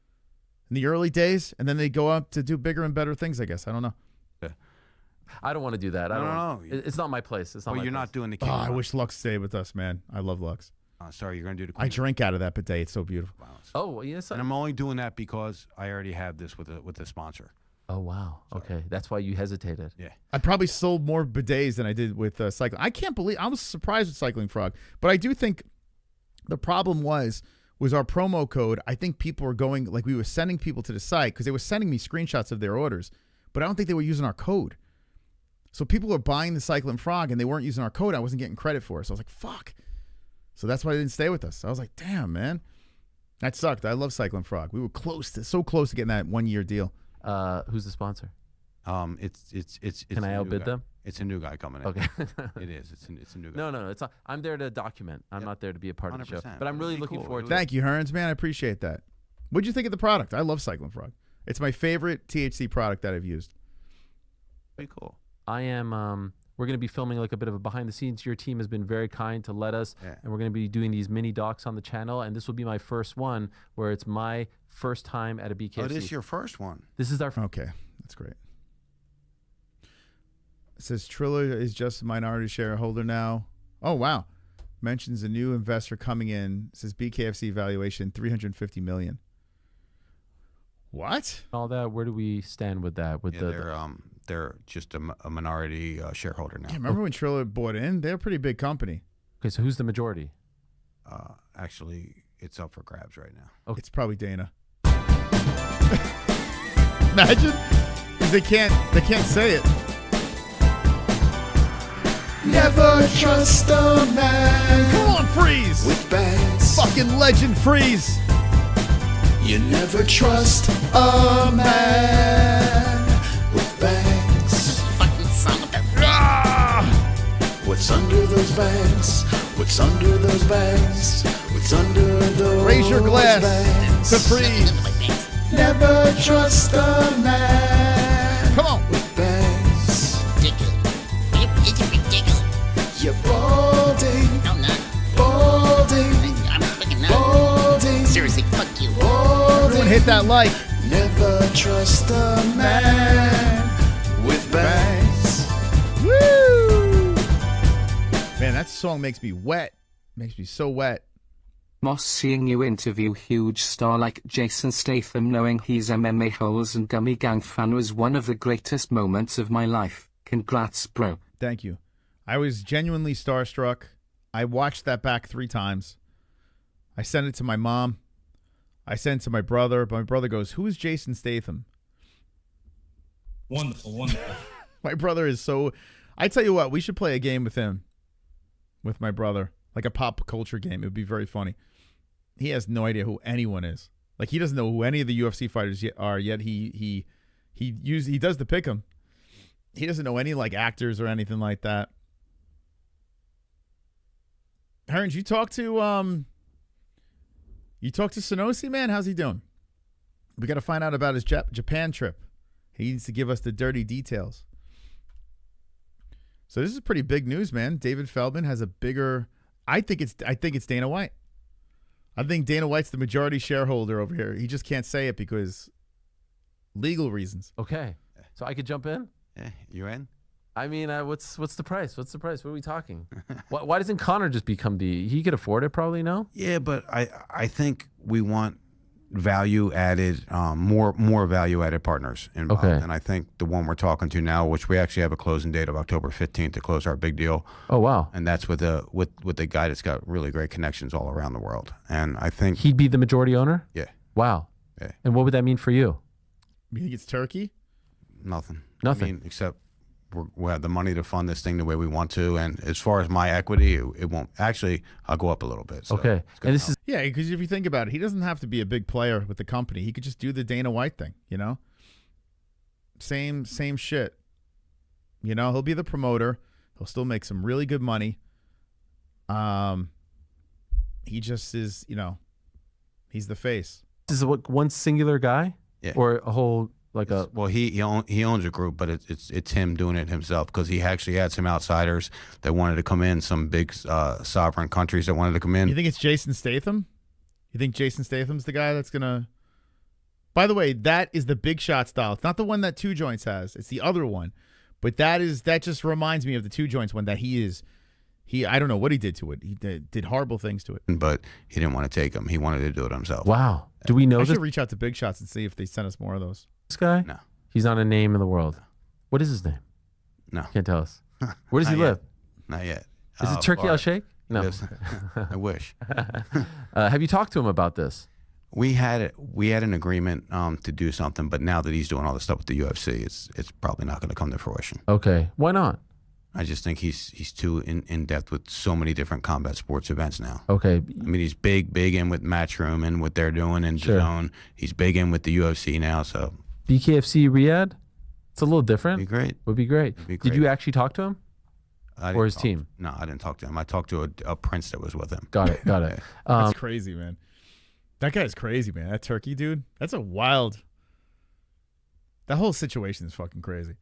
in the early days, and then they go up to do bigger and better things, I guess. I don't know. I don't want to do that. I don't know. It's not my place. It's not my you're place. not doing the Oh, I wish Lux stayed with us, man. I love Lux. Sorry, you're going to do the I drink out of that bidet. It's so beautiful. Wow. Oh, well, yes. And I'm only doing that because I already have this with a sponsor. Oh, wow. Okay. That's why you hesitated. Yeah. I probably sold more bidets than I did with Cycling. I can't believe, I was surprised with Cycling Frog. But I do think the problem was our promo code. I think people were going, like we were sending people to the site because they were sending me screenshots of their orders. But I don't think they were using our code. So people were buying the Cycling Frog and they weren't using our code. I wasn't getting credit for it. So I was like, fuck. So that's why they didn't stay with us. I was like, damn, man. That sucked. I love Cycling Frog. We were so close to getting that 1 year deal. Who's the sponsor? It's Can I outbid them? It's a new guy coming in. Okay. It is. It's a new guy. No. It's not. I'm there to document. I'm not there to be a part of the show. 100%. But I'm really looking forward to it. Thank you, Hearns, man. I appreciate that. What'd you think of the product? I love Cycling Frog. It's my favorite THC product that I've used. Pretty cool. I am. We're going to be filming like a bit of a behind the scenes. Your team has been very kind to let us, and we're going to be doing these mini docs on the channel. And this will be my first one, where it's my first time at a BKFC. Oh, this is your first one. This is our. Okay, that's great. says Triller is just a minority shareholder now. Oh, wow. Mentions a new investor coming in. Says BKFC valuation $350 million. What? All that. Where do we stand with that? With they're just a minority shareholder now. Yeah, remember when Triller bought in? They're a pretty big company. Okay, so who's the majority? Actually, it's up for grabs right now. Okay. It's probably Dana. Imagine, because they can't say it. Never trust a man. Come on, Freeze. With bags. Fucking legend, Freeze. You never trust a man with bags. Fucking son of a... What's under those bags? What's under those bags? What's under those Raise your glass bags? to Freeze. Never trust a man. Come on. With bags. It's ridiculous. You're balding. No, I'm not. Balding. I'm fucking not. Balding. Seriously, fuck you. Balding. Everyone hit that like. Never trust a man with bags. Woo! Man, that song makes me wet. Makes me so wet. Moss, seeing you interview huge star like Jason Statham knowing he's MMA-HOLES and Gummy Gang fan was one of the greatest moments of my life. Congrats, bro. Thank you. I was genuinely starstruck. I watched that back 3 times. I sent it to my mom. I sent it to my brother. But my brother goes, "Who is Jason Statham?" Wonderful, wonderful. My brother is so... I tell you what, we should play a game with him. With my brother. Like a pop culture game. It would be very funny. He has no idea who anyone is. Like, he doesn't know who any of the UFC fighters are, yet he does the pick 'em. He doesn't know any, like, actors or anything like that. Herns, you talked to Sonosi, man? How's he doing? We got to find out about his Japan trip. He needs to give us the dirty details. So this is pretty big news, man. David Feldman has a bigger... I think it's Dana White. I think Dana White's the majority shareholder over here. He just can't say it because legal reasons. Okay, so I could jump in. Yeah, you in? I mean, what's the price? What's the price? What are we talking? Why doesn't Conor just become the? He could afford it, probably. No. Yeah, but I think we want value added, more value added partners involved. Okay. And I think the one we're talking to now, which we actually have a closing date of October 15th to close our big deal. Oh wow! And that's with the guy that's got really great connections all around the world. And I think he'd be the majority owner. Yeah. Wow. Yeah. And what would that mean for you? You think it's Turkey? Nothing. Nothing. I mean, except we have the money to fund this thing the way we want to. And as far as my equity, it won't. Actually, I'll go up a little bit. So okay. And this is... Yeah, because if you think about it, he doesn't have to be a big player with the company. He could just do the Dana White thing, you know? Same shit. You know, he'll be the promoter. He'll still make some really good money. He just is, you know, he's the face. This is what one singular guy? Yeah. Or a whole... Well, he owns a group, but it's him doing it himself because he actually had some outsiders that wanted to come in, some big sovereign countries that wanted to come in. You think it's Jason Statham? You think Jason Statham's the guy that's gonna? By the way, that is the Big Shot style. It's not the one that Two Joints has. It's the other one, but that just reminds me of the Two Joints one that he is. I don't know what he did to it. He did horrible things to it. But he didn't want to take them. He wanted to do it himself. Wow. Do we know I this? should reach out to Big Shots and see if they send us more of those. This guy? No. He's not a name in the world. What is his name? No. Can't tell us. Where does he Not live? yet. Not yet. Is it Turkey Al Sheikh? No. I wish. Have you talked to him about this? We had an agreement to do something, but now that he's doing all this stuff with the UFC, it's probably not going to come to fruition. Okay. Why not? I just think he's too in depth with so many different combat sports events now. Okay. I mean, he's big in with Matchroom and what they're doing and Sure. DAZN. He's big in with the UFC now, so BKFC Riyadh? It's a little different. Would be great. Would be great. Be Did great. you actually talk to him? Or his talk- team? No, I didn't talk to him. I talked to a prince that was with him. Got it. Got it. That's crazy, man. That guy's crazy, man. That Turkey dude. That's a wild. That whole situation is fucking crazy.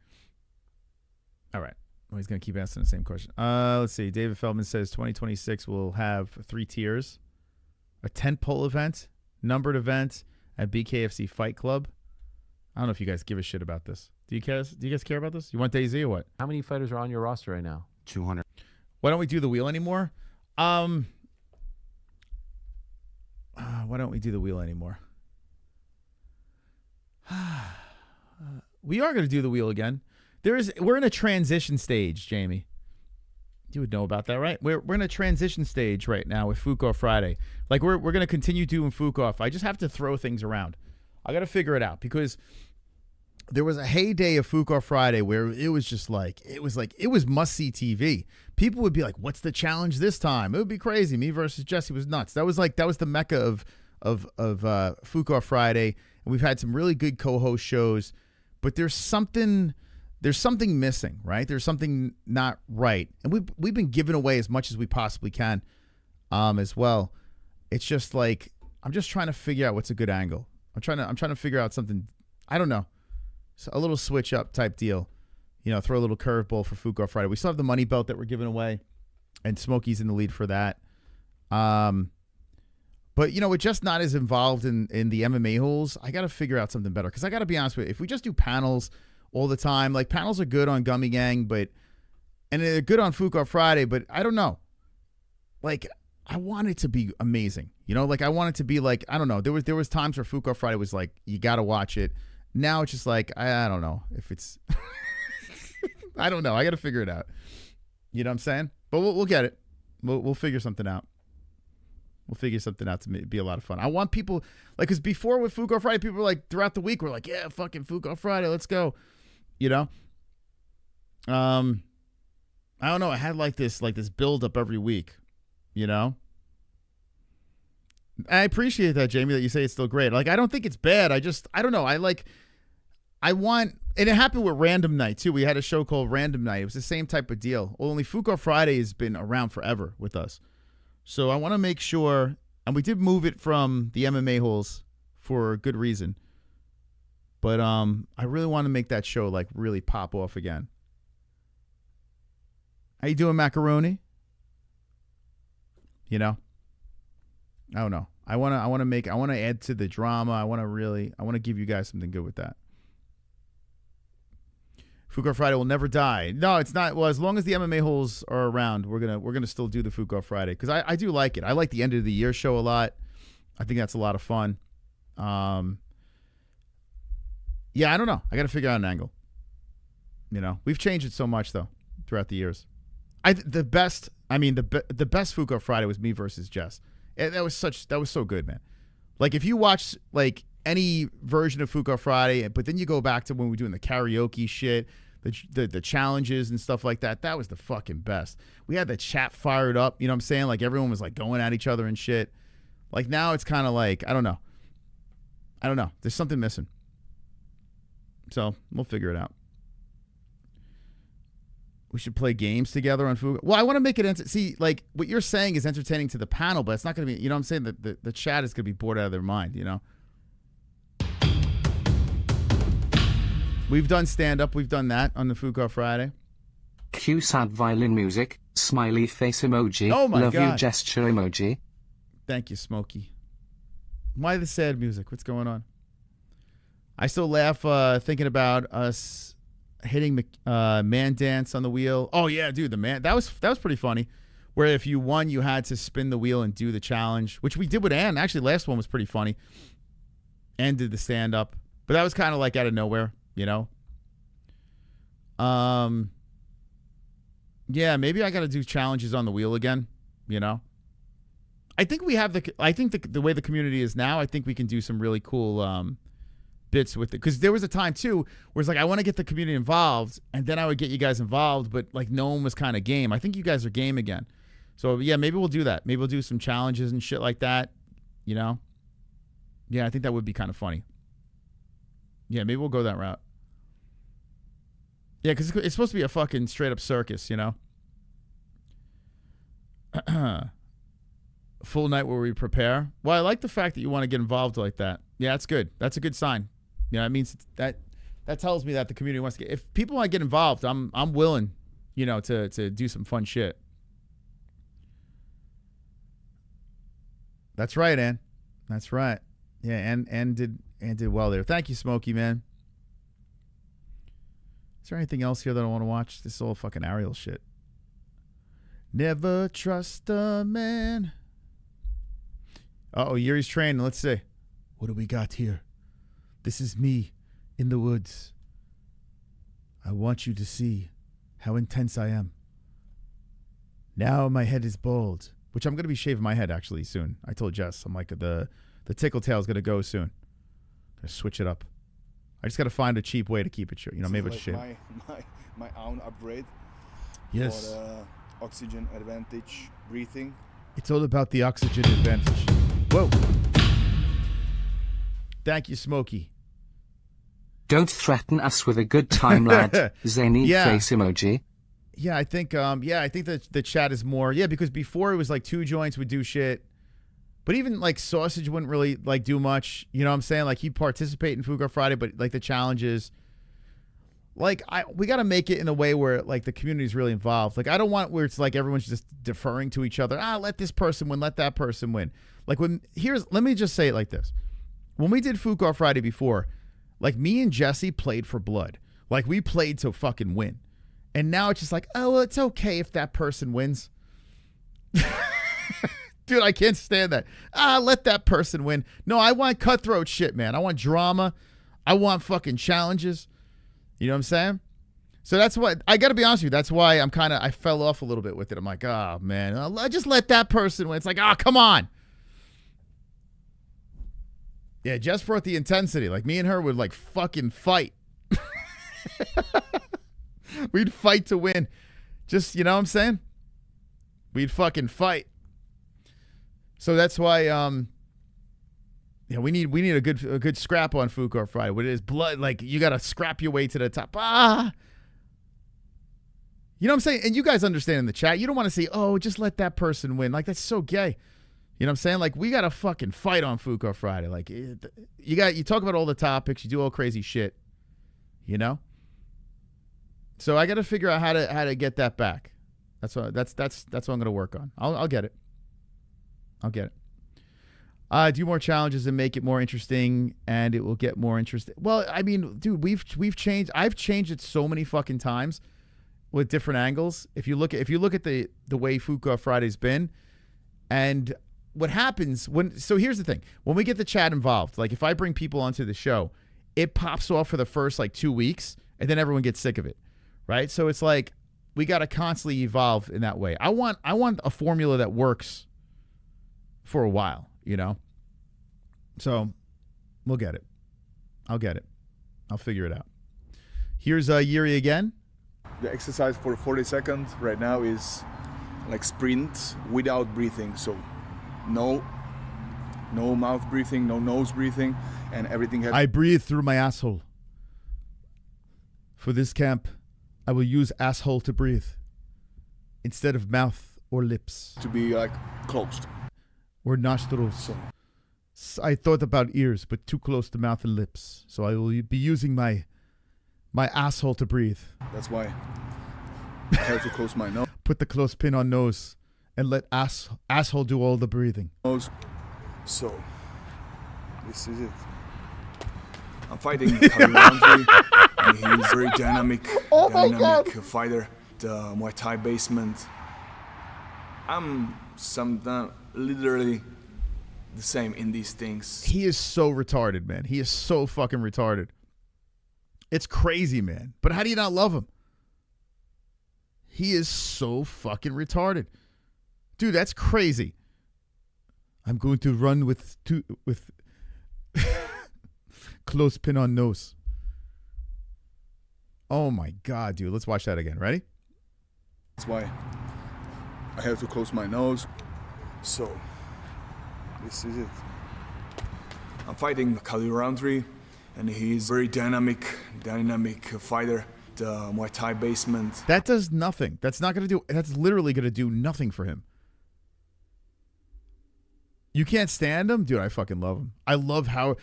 All right. Well, he's going to keep asking the same question. Let's see. David Feldman says 2026 will have 3 tiers. A tentpole event, numbered event at BKFC Fight Club. I don't know if you guys give a shit about this. Do you guys care about this? You want DayZ or what? How many fighters are on your roster right now? 200. Why don't we do the wheel anymore? Why don't we do the wheel anymore? We are going to do the wheel again. We're in a transition stage, Jamie. You would know about that, right? We're in a transition stage right now with Fuko Friday. Like we're going to continue doing Fuko. I just have to throw things around. I got to figure it out because there was a heyday of Fuko Friday where it was just like it was must-see TV. People would be like, "What's the challenge this time?" It would be crazy. Me versus Jesse was nuts. That was the mecca of Fuko Friday, and we've had some really good co-host shows, but there's something missing, right? There's something not right, and we've been giving away as much as we possibly can, as well. It's just like I'm just trying to figure out what's a good angle. I'm trying to figure out something. I don't know. A little switch up type deal, throw a little curveball for Fuko Friday. We still have the money belt that we're giving away, and Smokey's in the lead for that. But we're just not as involved in the MMA holes. I got to figure out something better because I got to be honest with you. If we just do panels all the time, like panels are good on Gummy Gang, and they're good on Fuko Friday, but I don't know. Like I want it to be amazing, Like I want it to be like I don't know. There was times where Fuko Friday was like you got to watch it. Now it's just like, I don't know if it's, I don't know. I got to figure it out. You know what I'm saying? But we'll get it. We'll figure something out. We'll figure something out to be a lot of fun. I want people, like, because before with Fuko Friday, people were like, throughout the week, we're like, yeah, fucking Fuko Friday, let's go. I don't know. I had like this build up every week, I appreciate that, Jamie, that you say it's still great. Like, I don't think it's bad. I don't know. And it happened with Random Night, too. We had a show called Random Night. It was the same type of deal. Only Fuko Friday has been around forever with us. So I want to make sure, and we did move it from the MMA holes for a good reason. But I really want to make that show, like, really pop off again. How you doing, Macaroni? I don't know. I want to add to the drama. I want to give you guys something good with that. Fuko Friday will never die. No, it's not. Well, as long as the MMA holes are around, we're gonna still do the Fuko Friday because I do like it. I like the end of the year show a lot. I think that's a lot of fun. Yeah, I don't know. I got to figure out an angle. We've changed it so much though throughout the years. The best Fuko Friday was me versus Jess. That was so good, man. Like if you watch like any version of Fuko Friday, but then you go back to when we were doing the karaoke shit, the challenges and stuff like that. That was the fucking best. We had the chat fired up. You know what I'm saying? Like everyone was like going at each other and shit. Like now it's kind of like I don't know. There's something missing. So we'll figure it out. We should play games together on Fuko. Well, I want to make it see, like what you're saying is entertaining to the panel, but it's not going to be. You know what I'm saying? The chat is going to be bored out of their mind. We've done stand up. We've done that on the Fuko Friday. Cue sad violin music. Smiley face emoji. Oh my Love God. you gesture emoji. Thank you, Smokey. Why the sad music? What's going on? I still laugh thinking about us hitting man dance on the wheel. Oh yeah, dude, that was pretty funny. Where if you won, you had to spin the wheel and do the challenge, which we did with Ann. Actually, last one was pretty funny. Ann did the stand up, but that was kind of like out of nowhere, Yeah, maybe I got to do challenges on the wheel again. I think we have the way the community is now. I think we can do some really cool bits with it because there was a time too where it's like I want to get the community involved and then I would get you guys involved, but like no one was kind of game. I think you guys are game again, so yeah, maybe we'll do that. Maybe we'll do some challenges and shit like that. Yeah, I think that would be kind of funny. Yeah, maybe we'll go that route. Yeah, because it's supposed to be a fucking straight up circus, Full night where we prepare. Well, I like the fact that you want to get involved like that. Yeah, that's good. That's a good sign. It means that tells me that the community wants to get. If people want to get involved, I'm willing, to do some fun shit. That's right, Ann. That's right. Yeah, and did well there. Thank you, Smokey, man. Is there anything else here that I want to watch? This is all fucking Ariel shit. Never trust a man. Uh-oh, Yuri's training. Let's see. What do we got here? This is me in the woods. I want you to see how intense I am. Now my head is bald, which I'm going to be shaving my head actually soon. I told Jess, I'm like, the tickle tail is going to go soon. I'm going to switch it up. I just got to find a cheap way to keep it short. You know, maybe it's shit. My own upgrade. Yes. For oxygen advantage breathing. It's all about the oxygen advantage. Whoa. Thank you, Smokey. Don't threaten us with a good time, lad. Zany Yeah. face emoji. Yeah, I think that the chat is more, because before it was like 2 joints would do shit. But even like Sausage wouldn't really like do much. You know what I'm saying? Like he'd participate in Food Court Friday, but like the challenges, like we got to make it in a way where like the community is really involved. Like I don't want where it's like everyone's just deferring to each other. Let this person win, let that person win. Like let me just say it like this. When we did Food Court Friday before, like me and Jesse played for blood. Like we played to fucking win. And now it's just like, oh, well, it's okay if that person wins. Dude, I can't stand that. Let that person win. No, I want cutthroat shit, man. I want drama. I want fucking challenges. You know what I'm saying? So that's what, I got to be honest with you. That's why I fell off a little bit with it. I'm like, oh, man, I just let that person win. It's like, come on. Yeah, Jess brought the intensity. Like me and her would like fucking fight. We'd fight to win. Just, you know what I'm saying? We'd fucking fight. So that's why we need a good scrap on Food Court Friday. What it is, blood, like you got to scrap your way to the top. You know what I'm saying? And you guys understand in the chat. You don't want to see, just let that person win. Like that's so gay. You know what I'm saying? Like we got to fucking fight on Food Court Friday. Like you talk about all the topics, you do all crazy shit. You know? So I got to figure out how to get that back. That's what I'm going to work on. I'll get it. I'll get it. Do more challenges and make it more interesting, and it will get more interesting. Well, I mean, dude, we've changed. I've changed it so many fucking times with different angles. If you look at the way Food Court Friday's been, and what happens so here's the thing: when we get the chat involved, like if I bring people onto the show, it pops off for the first like 2 weeks, and then everyone gets sick of it, right? So it's like we got to constantly evolve in that way. I want a formula that works for a while, you know? So we'll get it. I'll get it. I'll figure it out. Here's Yuri again. The exercise for 40 seconds right now is like sprint without breathing. So no mouth breathing, no nose breathing, and everything has... I breathe through my asshole. For this camp, I will use asshole to breathe instead of mouth or lips. To be like closed. Or nostrils. I thought about ears, but too close to mouth and lips. So I will be using my asshole to breathe. That's why I have to close my nose. Put the clothespin on nose and let asshole do all the breathing. So, this is it. I'm fighting Kalilandri, and he's very dynamic fighter. The Muay Thai basement. I'm sometimes literally the same in these things. He is so retarded, man. He is so fucking retarded. It's crazy, man. But how do you not love him? He is so fucking retarded. Dude, that's crazy. I'm going to run with clothespin on nose. Oh my God, dude. Let's watch that again. Ready? That's why I have to close my nose. So, this is it. I'm fighting Kalilandri, and he's very dynamic fighter. The Muay Thai basement. That does nothing. That's not going to do. That's literally going to do nothing for him. You can't stand him? Dude, I fucking love him. I love how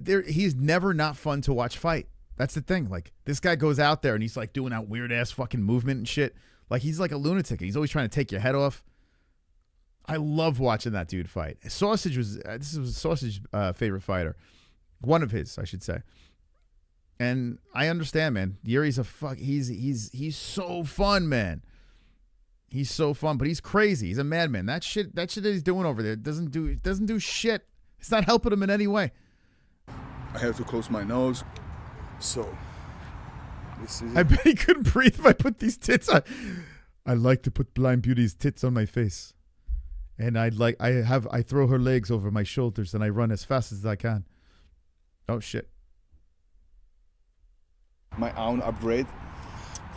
he's never not fun to watch fight. That's the thing. Like, this guy goes out there and he's like doing that weird ass fucking movement and shit. Like, he's like a lunatic. He's always trying to take your head off. I love watching that dude fight. Sausage was this was Sausage's favorite fighter. One of his, I should say. And I understand, man. Yuri's a fuck. He's so fun, man. He's so fun, but he's crazy. He's a madman. That shit that he's doing over there doesn't do shit. It's not helping him in any way. I have to close my nose. So this is I bet he couldn't breathe if I put these tits on. I like to put Blind Beauty's tits on my face. And I throw her legs over my shoulders and I run as fast as I can. Oh shit. my own upgrade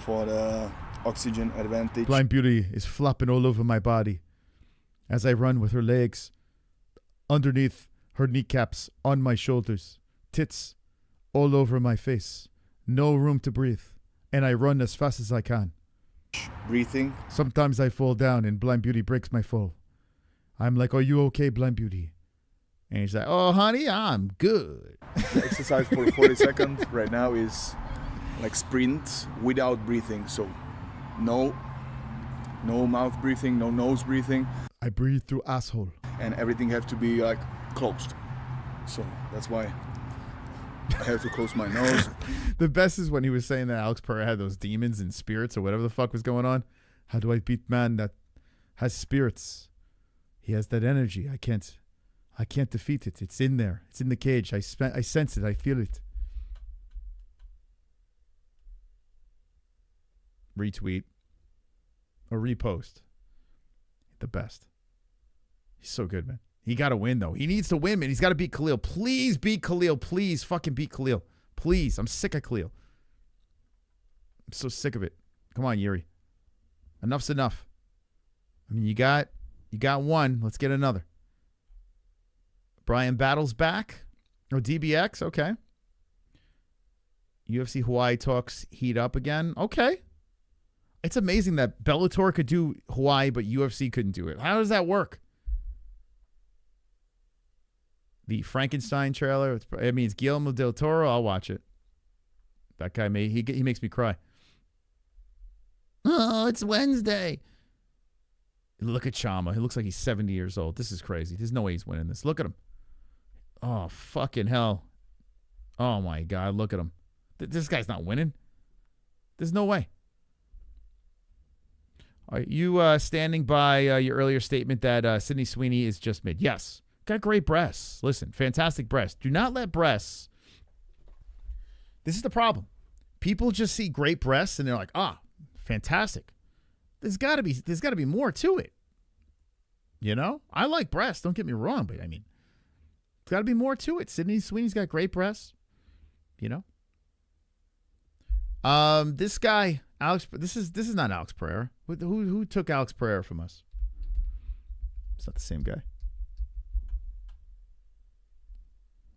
for the oxygen advantage. Blind Beauty is flopping all over my body as I run with her legs underneath her kneecaps on my shoulders, tits all over my face, no room to breathe, and I run as fast as I can. Breathing. Sometimes I fall down and Blind Beauty breaks my fall. I'm like, are you okay, Blind Beauty? And he's like, oh, honey, I'm good. The exercise for 40 seconds right now is like sprint without breathing. So no mouth breathing, no nose breathing. I breathe through asshole. And everything have to be like closed. So that's why I have to close my nose. The best is when he was saying that Alex Pereira had those demons and spirits or whatever the fuck was going on. How do I beat man that has spirits? He has that energy. I can't defeat it. It's in there. It's in the cage. I sense it. I feel it. Retweet or repost. The best. He's so good, man. He got to win, though. He needs to win, man. He's got to beat Khalil. Please beat Khalil. Please fucking beat Khalil. Please. I'm sick of Khalil. I'm so sick of it. Come on, Yuri. Enough's enough. I mean, you got one. Let's get another. Brian Battle's back. Oh, DBX. Okay. UFC Hawaii talks heat up again. Okay. It's amazing that Bellator could do Hawaii, but UFC couldn't do it. How does that work? The Frankenstein trailer. It's Guillermo del Toro. I'll watch it. That guy he makes me cry. Oh, it's Wednesday. Look at CHAMA. He looks like he's 70 years old. This is crazy. There's no way he's winning this. Look at him. Oh, fucking hell. Oh, my God. Look at him. This guy's not winning. There's no way. Are you standing by your earlier statement that Sydney Sweeney is just mid? Yes. Got great breasts. Listen, fantastic breasts. Do not let breasts. This is the problem. People just see great breasts and they're like, fantastic. There's got to be more to it. You know? I like breasts, don't get me wrong, but I mean, there's got to be more to it. Sydney Sweeney's got great breasts. You know? This guy, Alex, this is not Alex Pereira. Who took Alex Pereira from us? It's not the same guy.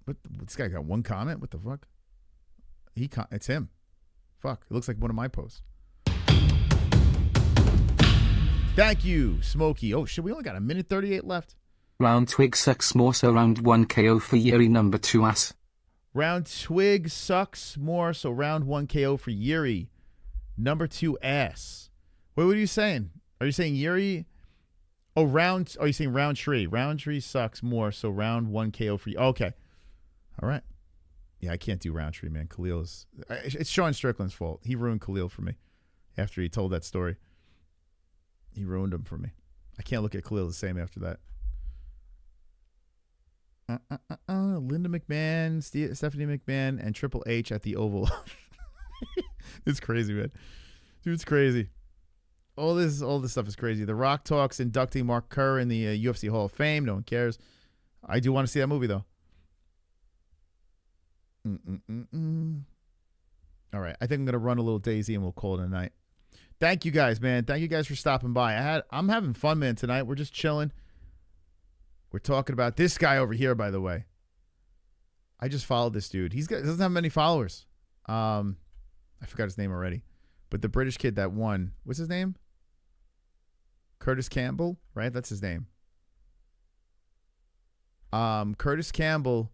But this guy got one comment? What the fuck? It's him. Fuck. It looks like one of my posts. Thank you, Smokey. Oh, shit. We only got 1:38 left. Round twig sucks more, so round 1 KO for Yuri number 2 ass. Round twig sucks more, so round 1 KO for Yuri. Number 2 ass. Wait, what are you saying? Are you saying Yuri? Oh, are you saying round tree? Round tree sucks more, so round 1 KO for you. Okay. All right. Yeah, I can't do Roundtree, man. It's Sean Strickland's fault. He ruined Khalil for me after he told that story. He ruined him for me. I can't look at Khalil the same after that. Linda McMahon, Stephanie McMahon, and Triple H at the Oval. It's crazy, man. Dude, it's crazy. All this stuff is crazy. The Rock talks inducting Mark Kerr in the UFC Hall of Fame. No one cares. I do want to see that movie, though. All right, I think I'm gonna run a little Daisy and we'll call it a night. Thank you guys, man. Thank you guys for stopping by. I'm having fun, man. Tonight we're just chilling. We're talking about this guy over here, by the way. I just followed this dude. Doesn't have many followers. I forgot his name already, but the British kid that won. What's his name? Curtis Campbell, right? That's his name. Curtis Campbell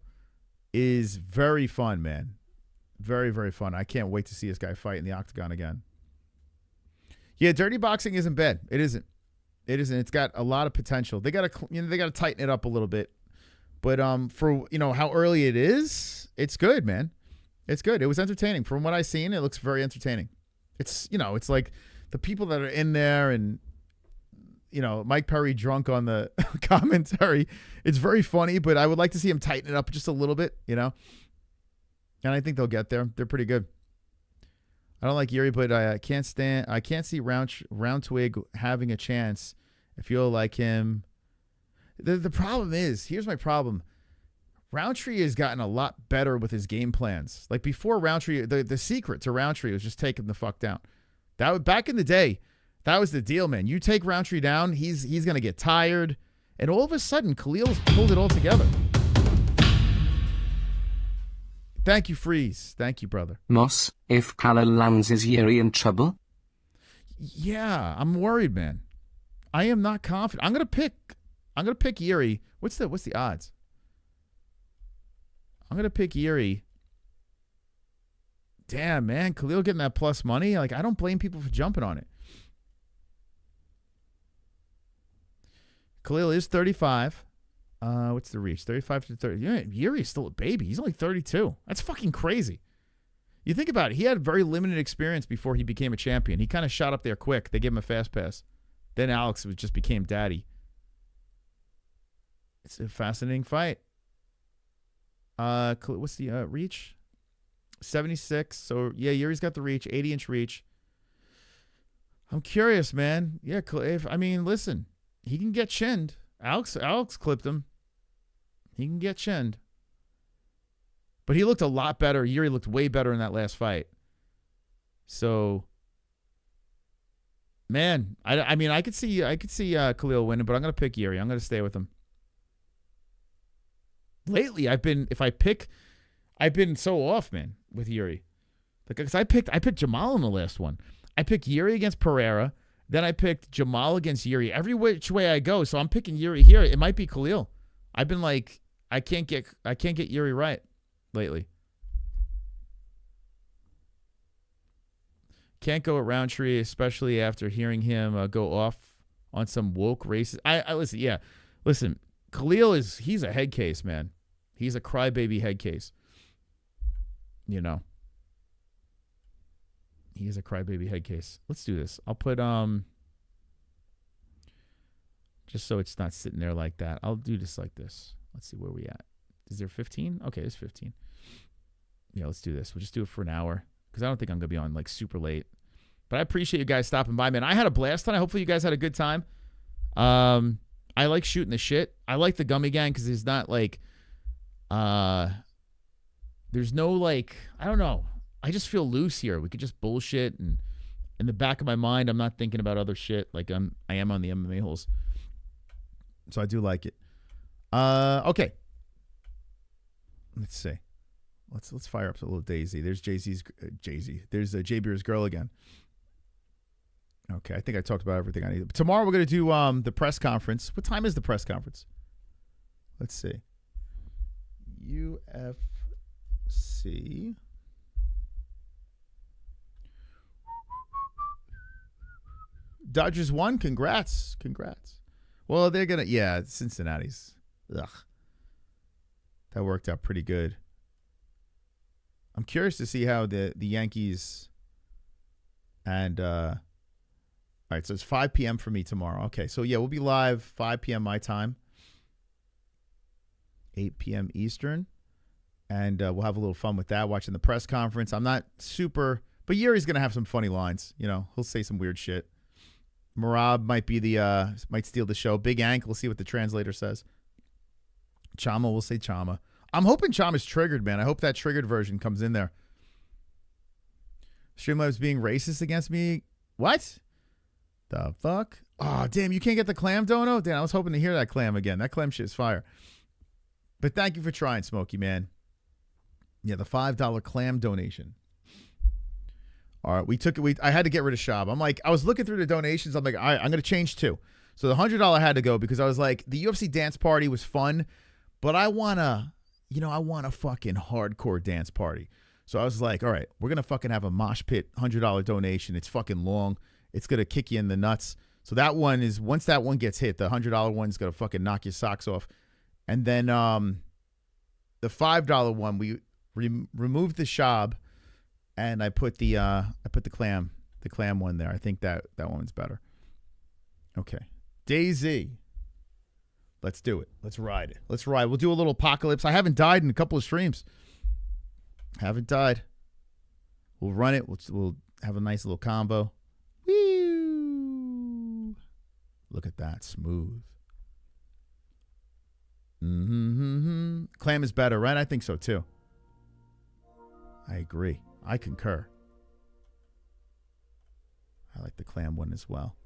is very fun, man. Very, very fun. I can't wait to see this guy fight in the octagon again. Yeah, dirty boxing isn't bad. It isn't. It isn't. It's got a lot of potential. They got to tighten it up a little bit. But for how early it is, it's good, man. It's good. It was entertaining. From what I've seen, it looks very entertaining. It's, it's like the people that are in there and, Mike Perry drunk on the commentary. It's very funny, but I would like to see him tighten it up just a little bit, And I think they'll get there. They're pretty good. I don't like Yuri, but I can't see Round Twig having a chance. I feel like him. The problem is, here's my problem. Roundtree has gotten a lot better with his game plans. Like before Roundtree, the secret to Roundtree was just take him the fuck down. Back in the day, that was the deal, man. You take Roundtree down, he's gonna get tired, and all of a sudden, Khalil's pulled it all together. Thank you, Freeze. Thank you, brother. Moss, if Khalil lands, is Yuri in trouble? Yeah, I'm worried, man. I am not confident. I'm gonna pick Yuri. What's the odds? I'm going to pick Yuri. Damn, man. Khalil getting that plus money. Like, I don't blame people for jumping on it. Khalil is 35. What's the reach? 35 to 30. Yeah, Yuri's still a baby. He's only 32. That's fucking crazy. You think about it. He had very limited experience before he became a champion. He kind of shot up there quick. They gave him a fast pass. Then Alex just became daddy. It's a fascinating fight. What's the reach? 76. So yeah, Yuri's got the reach, 80-inch reach. I'm curious, man. Yeah, listen, he can get chinned. Alex clipped him. He can get chinned. But he looked a lot better. Yuri looked way better in that last fight. So, man, I could see Khalil winning, but I'm gonna pick Yuri. I'm gonna stay with him. Lately, I've been so off, man, with Yuri. Because I picked Jamal in the last one. I picked Yuri against Pereira. Then I picked Jamal against Yuri. Every which way I go, so I'm picking Yuri here. It might be Khalil. I've been like, I can't get Yuri right lately. Can't go at Roundtree, especially after hearing him go off on some woke racist. I listen. Yeah, listen. Khalil he's a head case, man. He's a crybaby head case. He's a crybaby head case. Let's do this. I'll put just so it's not sitting there like that. I'll do this like this. Let's see where we at. Is there 15? Okay, there's 15. Yeah, let's do this. We'll just do it for an hour because I don't think I'm gonna be on like super late. But I appreciate you guys stopping by, man. I had a blast tonight. Hopefully you guys had a good time. I like shooting the shit. I like the Gummy Gang because there's not like, there's no like, I don't know. I just feel loose here. We could just bullshit, and in the back of my mind, I'm not thinking about other shit like I am on the MMA-HOLES. So I do like it. Okay. Let's see. Let's fire up a little Daisy. There's Jay-Z's Jay-Z. There's J Beer's girl again. Okay, I think I talked about everything I need. Tomorrow we're going to do the press conference. What time is the press conference? Let's see. UFC. Dodgers won. Congrats. Well, they're going to, yeah, Cincinnati's. Ugh. That worked out pretty good. I'm curious to see how the Yankees and, all right, so it's 5 p.m. for me tomorrow. Okay, so yeah, we'll be live 5 p.m. my time, 8 p.m. Eastern, and we'll have a little fun with that, watching the press conference. I'm not super, but Yuri's going to have some funny lines. He'll say some weird shit. Marab might steal the show. Big Ank, we'll see what the translator says. Chama will say Chama. I'm hoping Chama's triggered, man. I hope that triggered version comes in there. Streamlabs being racist against me. What? The fuck? Oh, damn, you can't get the clam dono? Damn, I was hoping to hear that clam again. That clam shit is fire. But thank you for trying, Smokey, man. Yeah, the $5 clam donation. All right, I had to get rid of Shab. I was looking through the donations. I'm like, all right, I'm going to change too. So the $100 had to go because I was like, the UFC dance party was fun, but I want a fucking hardcore dance party. So I was like, all right, we're going to fucking have a mosh pit $100 donation. It's fucking long. It's going to kick you in the nuts. So that one is, once that one gets hit, the $100 one's going to fucking knock your socks off. And then the $5 one, Removed the Shab, and I put the clam one there. I think that one's better. Okay, DayZ. Let's do it. Let's ride it. Let's ride. We'll do a little apocalypse. I haven't died in a couple of streams. Haven't died. We'll run it. We'll have a nice little combo. Woo! Look at that, smooth. Clam is better, right? I think so too. I agree. I concur. I like the clam one as well.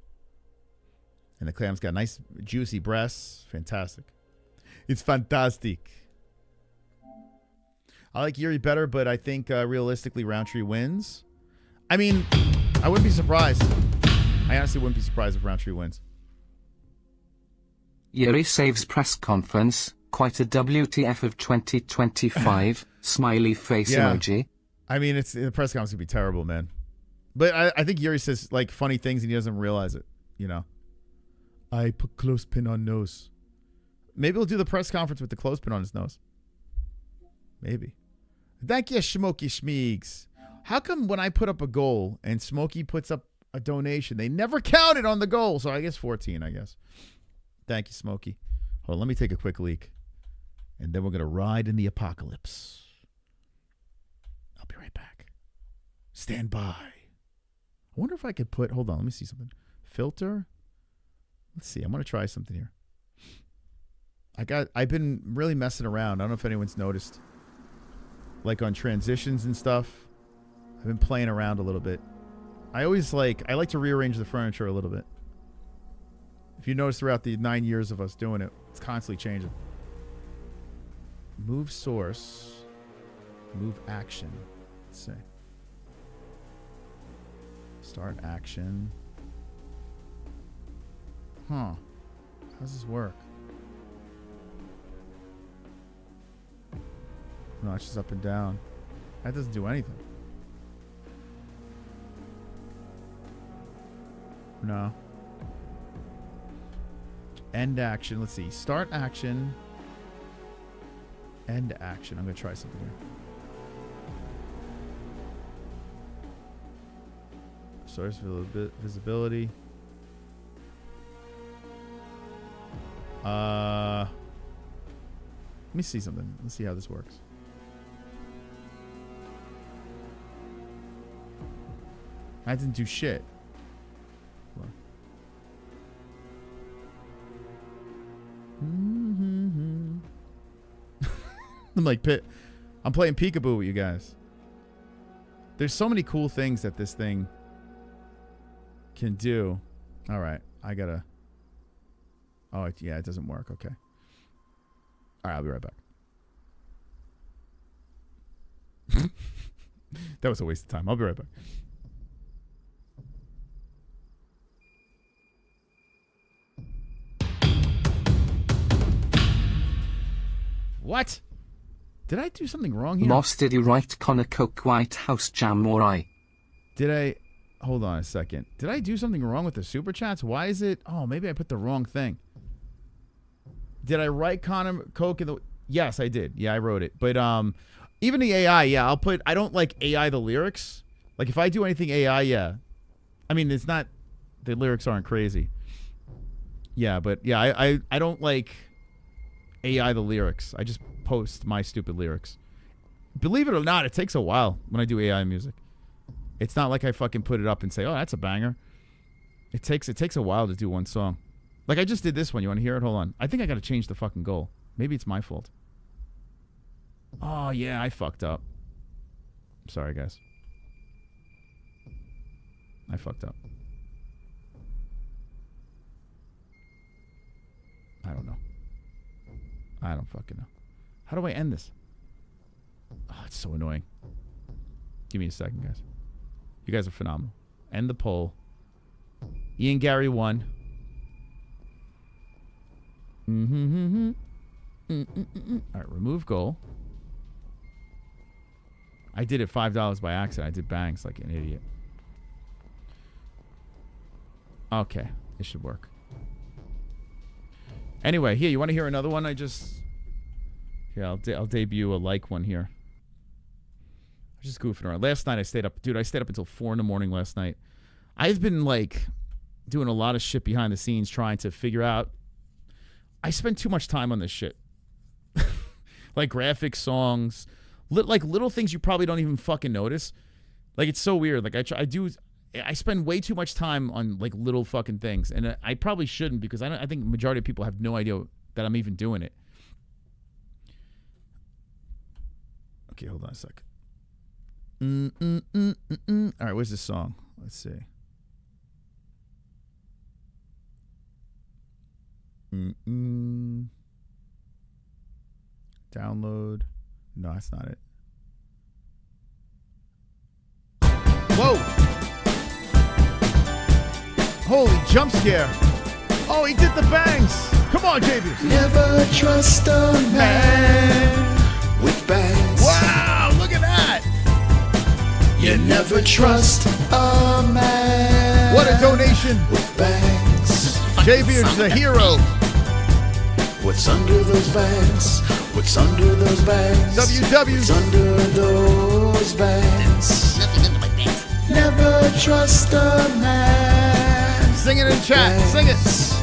And the clam's got nice juicy breasts. Fantastic. It's fantastic. I like Yuri better, but I think realistically Roundtree wins. I mean, I wouldn't be surprised. I honestly wouldn't be surprised if Roundtree wins. Yuri saves press conference. Quite a WTF of 2025. Smiley face emoji. I mean, the press conference would be terrible, man. But I think Yuri says like funny things and he doesn't realize it. You know. I put clothespin on nose. Maybe he'll do the press conference with the clothespin on his nose. Maybe. Thank you, Smokey Schmeegs. How come when I put up a goal and Smokey puts up a donation, they never count it on the goal? So I guess 14, I guess. Thank you, Smokey. Hold on, let me take a quick leak. And then we're going to ride in the apocalypse. I'll be right back. Stand by. I wonder if I could put, hold on, let me see something. Filter. Let's see. I'm going to try something here. I've been really messing around. I don't know if anyone's noticed. Like on transitions and stuff. I've been playing around a little bit. I like to rearrange the furniture a little bit. If you notice throughout the 9 years of us doing it, it's constantly changing. Move source. Move action. Let's see. Start action. Huh. How does this work? No, it's just up and down. That doesn't do anything. No. End action. Let's see. Start action. End action. I'm going to try something here. Source visibility. Let me see something. Let's see how this works. I didn't do shit. I'm like I'm playing peekaboo with you guys. There's so many cool things that this thing can do. All right, I gotta. Oh, yeah, it doesn't work. Okay. All right, I'll be right back. That was a waste of time. I'll be right back. What? Did I do something wrong here? Moss, did you write Conor Coke White House Jam or I? Did I? Hold on a second. Did I do something wrong with the super chats? Why is it? Oh, maybe I put the wrong thing. Did I write Conor Coke in the? Yes, I did. Yeah, I wrote it. But even the AI, yeah, I'll put. I don't like AI the lyrics. Like if I do anything AI, yeah. I mean, it's not. The lyrics aren't crazy. Yeah, but yeah, I don't like AI the lyrics. I just post my stupid lyrics. Believe it or not, it takes a while when I do AI music. It's not like I fucking put it up and say, "Oh, that's a banger." It takes a while to do one song. Like I just did this one. You want to hear it? Hold on. I think I got to change the fucking goal. Maybe it's my fault. Oh yeah, I fucked up. Sorry, guys. I fucked up. I don't know. I don't fucking know. How do I end this? Oh, it's so annoying. Give me a second, guys. You guys are phenomenal. End the poll. Ian Garry won. All right, remove goal. I did it $5 by accident. I did bangs like an idiot. Okay, it should work. Anyway, here, you want to hear another one? Here, I'll debut a like one here. Just goofing around. Last night I stayed up. Dude, I stayed up until 4 in the morning last night. I've been, like, doing a lot of shit behind the scenes trying to figure out. I spend too much time on this shit. Like graphics, songs, like little things you probably don't even fucking notice. Like, it's so weird. Like, I spend way too much time on, like, little fucking things. And I probably shouldn't, because I think the majority of people have no idea that I'm even doing it. Okay, hold on a sec. All right, where's this song? Let's see. Download. No, that's not it. Whoa! Holy jump scare. Oh, he did the bangs. Come on, JB. Never trust a man with bangs. Wow, look at that. You never trust a man. What a donation. With bangs. JB is the hero. What's under those bangs? What's under those bangs? WW. What's under those bangs? Nothing under my pants. Never trust a man. Sing it in chat. Sing it.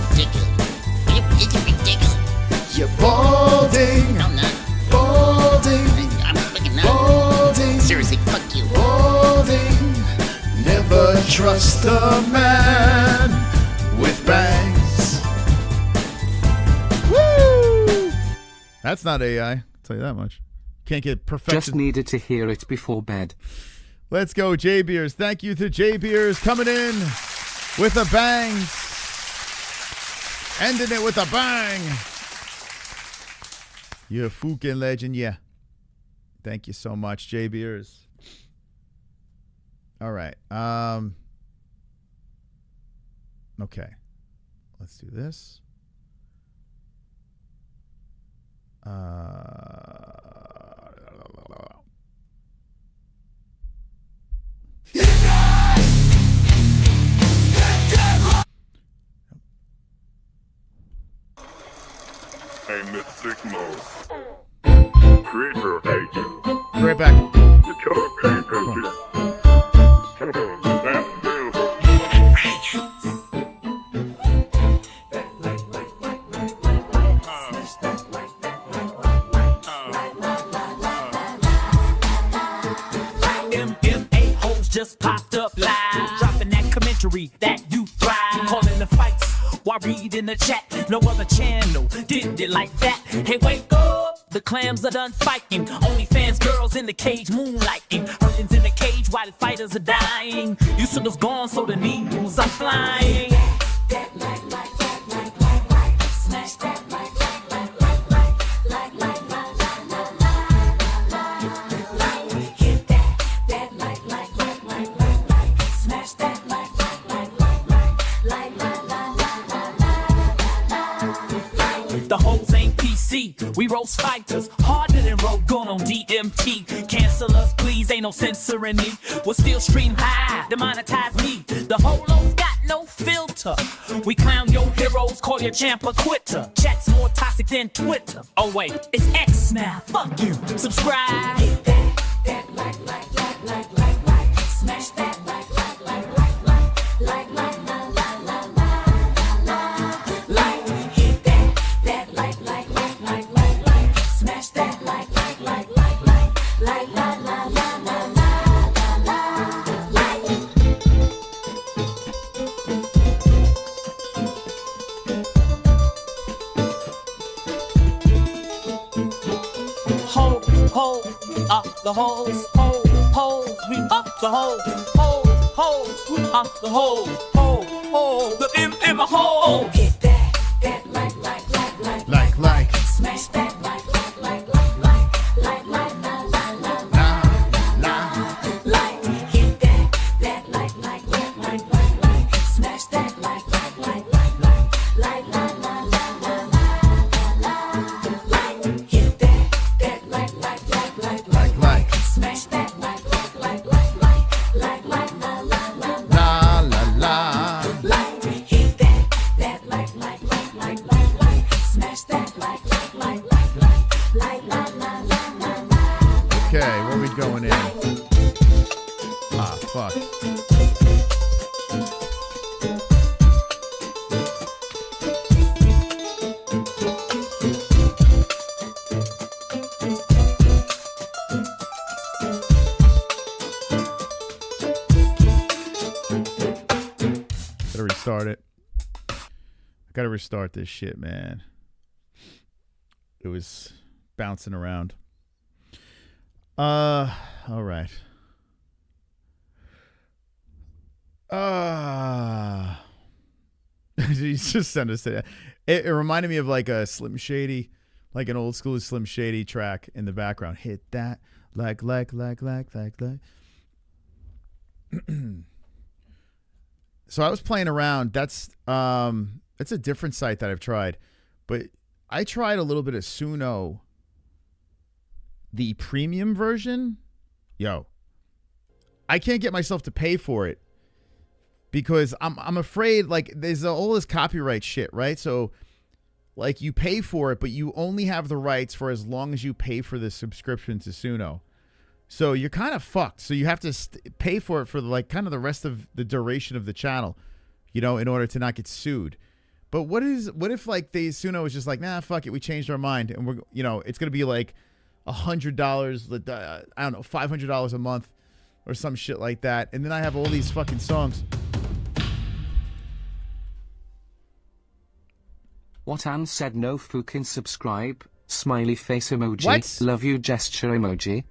Ridiculous. It's ridiculous. You're balding. No, I'm not. Balding. I'm freaking not. Balding. Seriously, fuck you. Balding. Never trust a man with bangs. Woo! That's not AI. I'll tell you that much. Can't get perfection. Just needed to hear it before bed. Let's go, J Beers. Thank you to J Beers coming in with a bang. Ending it with a bang. You're a fucking legend, yeah. Thank you so much, J Beers. All right. Okay. Let's do this. Hey, Mystic Mode. Creeper agent. Be right back. The choke coaches. MMA-HOLES just popped up live. Dropping that commentary that you thrive. Calling the fights while reading the chat. No other channel did it like that. Hey, wake up, the clams are done fighting. Only fans, girls in the cage moonlighting. Hurtings in the cage while the fighters are dying. You should have gone, so the needles are flying. That like, smash that like. The hoes ain't PC, we roast fighters, harder than Rogan on DMT. Cancel us, please, ain't no censoring me. We'll still stream high, demonetize me. The holos got no filter. We clown your heroes, call your champ a quitter. Chat's more toxic than Twitter. Oh wait, it's X now, fuck you. Subscribe. Hit that like, smash that like, the holes, holes, we up the holes, holes, we up the holes, the hole. Hit that like, smash that like, hit that like, smash that like. Smash that like, la la la. Hit that like, smash that like. fuck. Gotta restart it. I gotta restart this shit, man. It was bouncing around. All right. He just sent us that. It reminded me of like a Slim Shady, like an old school Slim Shady track in the background. Hit that like. So I was playing around. That's a different site that I've tried, but I tried a little bit of Suno, the premium version. Yo, I can't get myself to pay for it because I'm afraid, like, there's all this copyright shit, right? So like you pay for it, but you only have the rights for as long as you pay for the subscription to Suno. So you're kind of fucked. So you have to pay for it for like kind of the rest of the duration of the channel, you know, in order to not get sued. But what if like Suno is just like, nah, fuck it, we changed our mind, and we're, you know, it's gonna be like $100, I don't know, $500 a month or some shit like that, and then I have all these fucking songs. What Ann said, no fucking subscribe, smiley face emoji, What? love you gesture emoji.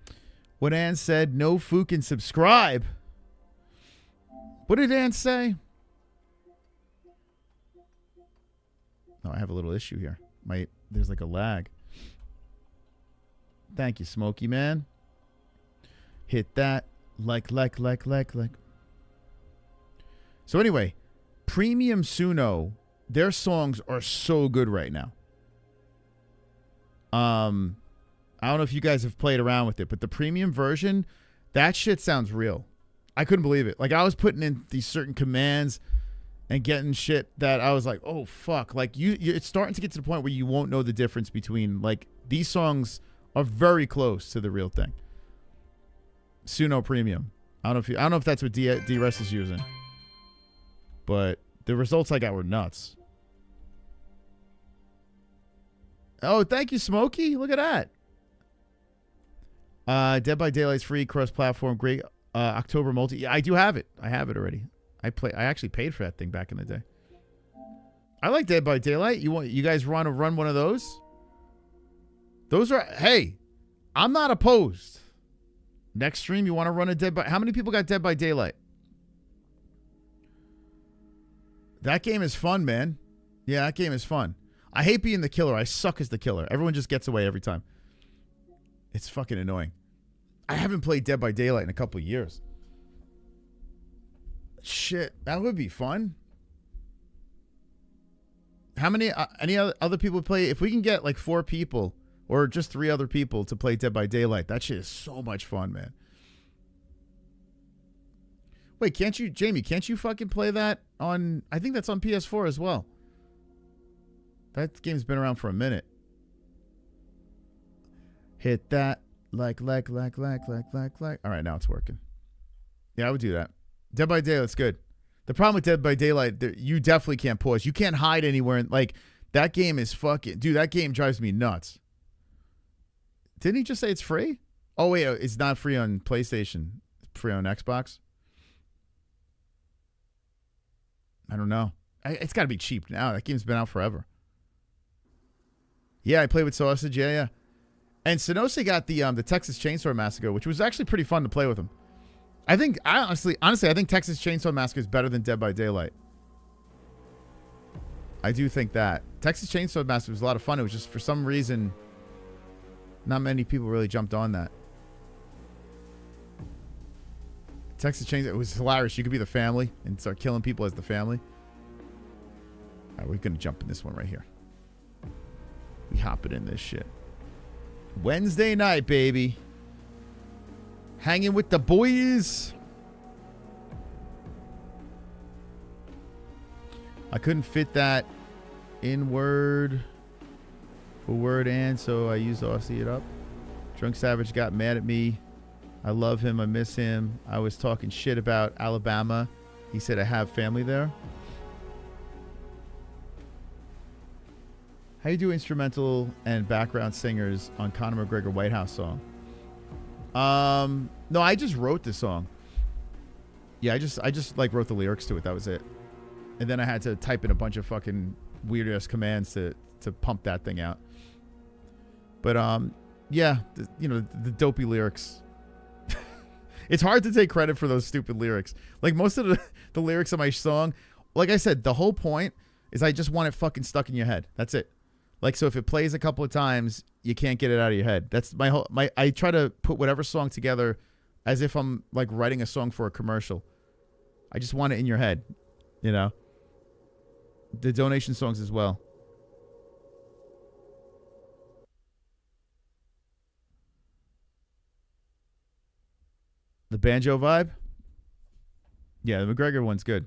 What Ann said, no fucking subscribe. What did Ann say? Oh, I have a little issue here. There's like a lag. Thank you, Smokey Man. Hit that. Like. So anyway, Premium Suno, their songs are so good right now. I don't know if you guys have played around with it, but the premium version, that shit sounds real. I couldn't believe it. Like, I was putting in these certain commands and getting shit that I was like, oh, fuck. Like, it's starting to get to the point where you won't know the difference between, like, these songs are very close to the real thing. Suno Premium. I don't know if that's what D-Rest is using, but the results I got were nuts. Oh, thank you, Smokey. Look at that. Dead by Daylight's free cross-platform. Great October multi. Yeah, I do have it. I have it already. I actually paid for that thing back in the day. I like Dead by Daylight. You guys want to run one of those? Those are, hey, I'm not opposed. Next stream, you want to run a Dead by... How many people got Dead by Daylight? That game is fun, man. Yeah, that game is fun. I hate being the killer. I suck as the killer. Everyone just gets away every time. It's fucking annoying. I haven't played Dead by Daylight in a couple of years. Shit, that would be fun. How many, any other people play? If we can get like 4 people or just 3 other people to play Dead by Daylight, that shit is so much fun, man. Wait, Jamie, can't you fucking play that on, I think that's on PS4 as well. That game's been around for a minute. Hit that. Like. All right, now it's working. Yeah, I would do that. Dead by Daylight's good. The problem with Dead by Daylight, you definitely can't pause. You can't hide anywhere. Like, that game is fucking... Dude, that game drives me nuts. Didn't he just say it's free? Oh, wait, it's not free on PlayStation. It's free on Xbox? I don't know. It's got to be cheap now. That game's been out forever. Yeah, I played with Sausage. Yeah. And Sonosi got the Texas Chainsaw Massacre, which was actually pretty fun to play with him. I honestly, I think Texas Chainsaw Massacre is better than Dead by Daylight. I do think that. Texas Chainsaw Massacre was a lot of fun. It was just, for some reason, not many people really jumped on that. Texas Chainsaw, it was hilarious. You could be the family and start killing people as the family. All right, we're going to jump in this one right here. We hop it in this shit. Wednesday night, baby. Hanging with the boys. I couldn't fit that in word for word and, so I used Aussie it up. Drunk Savage got mad at me I love him. I miss him. I was talking shit about Alabama. He said I have family there. How do you do instrumental and background singers on Conor McGregor White House song? No, I just wrote the song. Yeah, I just like wrote the lyrics to it. That was it. And then I had to type in a bunch of fucking weird ass commands to pump that thing out. But yeah, the dopey lyrics. It's hard to take credit for those stupid lyrics. Like most of the lyrics of my song, like I said, the whole point is I just want it fucking stuck in your head. That's it. Like, so if it plays a couple of times, you can't get it out of your head. That's I try to put whatever song together as if I'm like writing a song for a commercial. I just want it in your head, you know? The donation songs as well. The banjo vibe? Yeah, the McGregor one's good.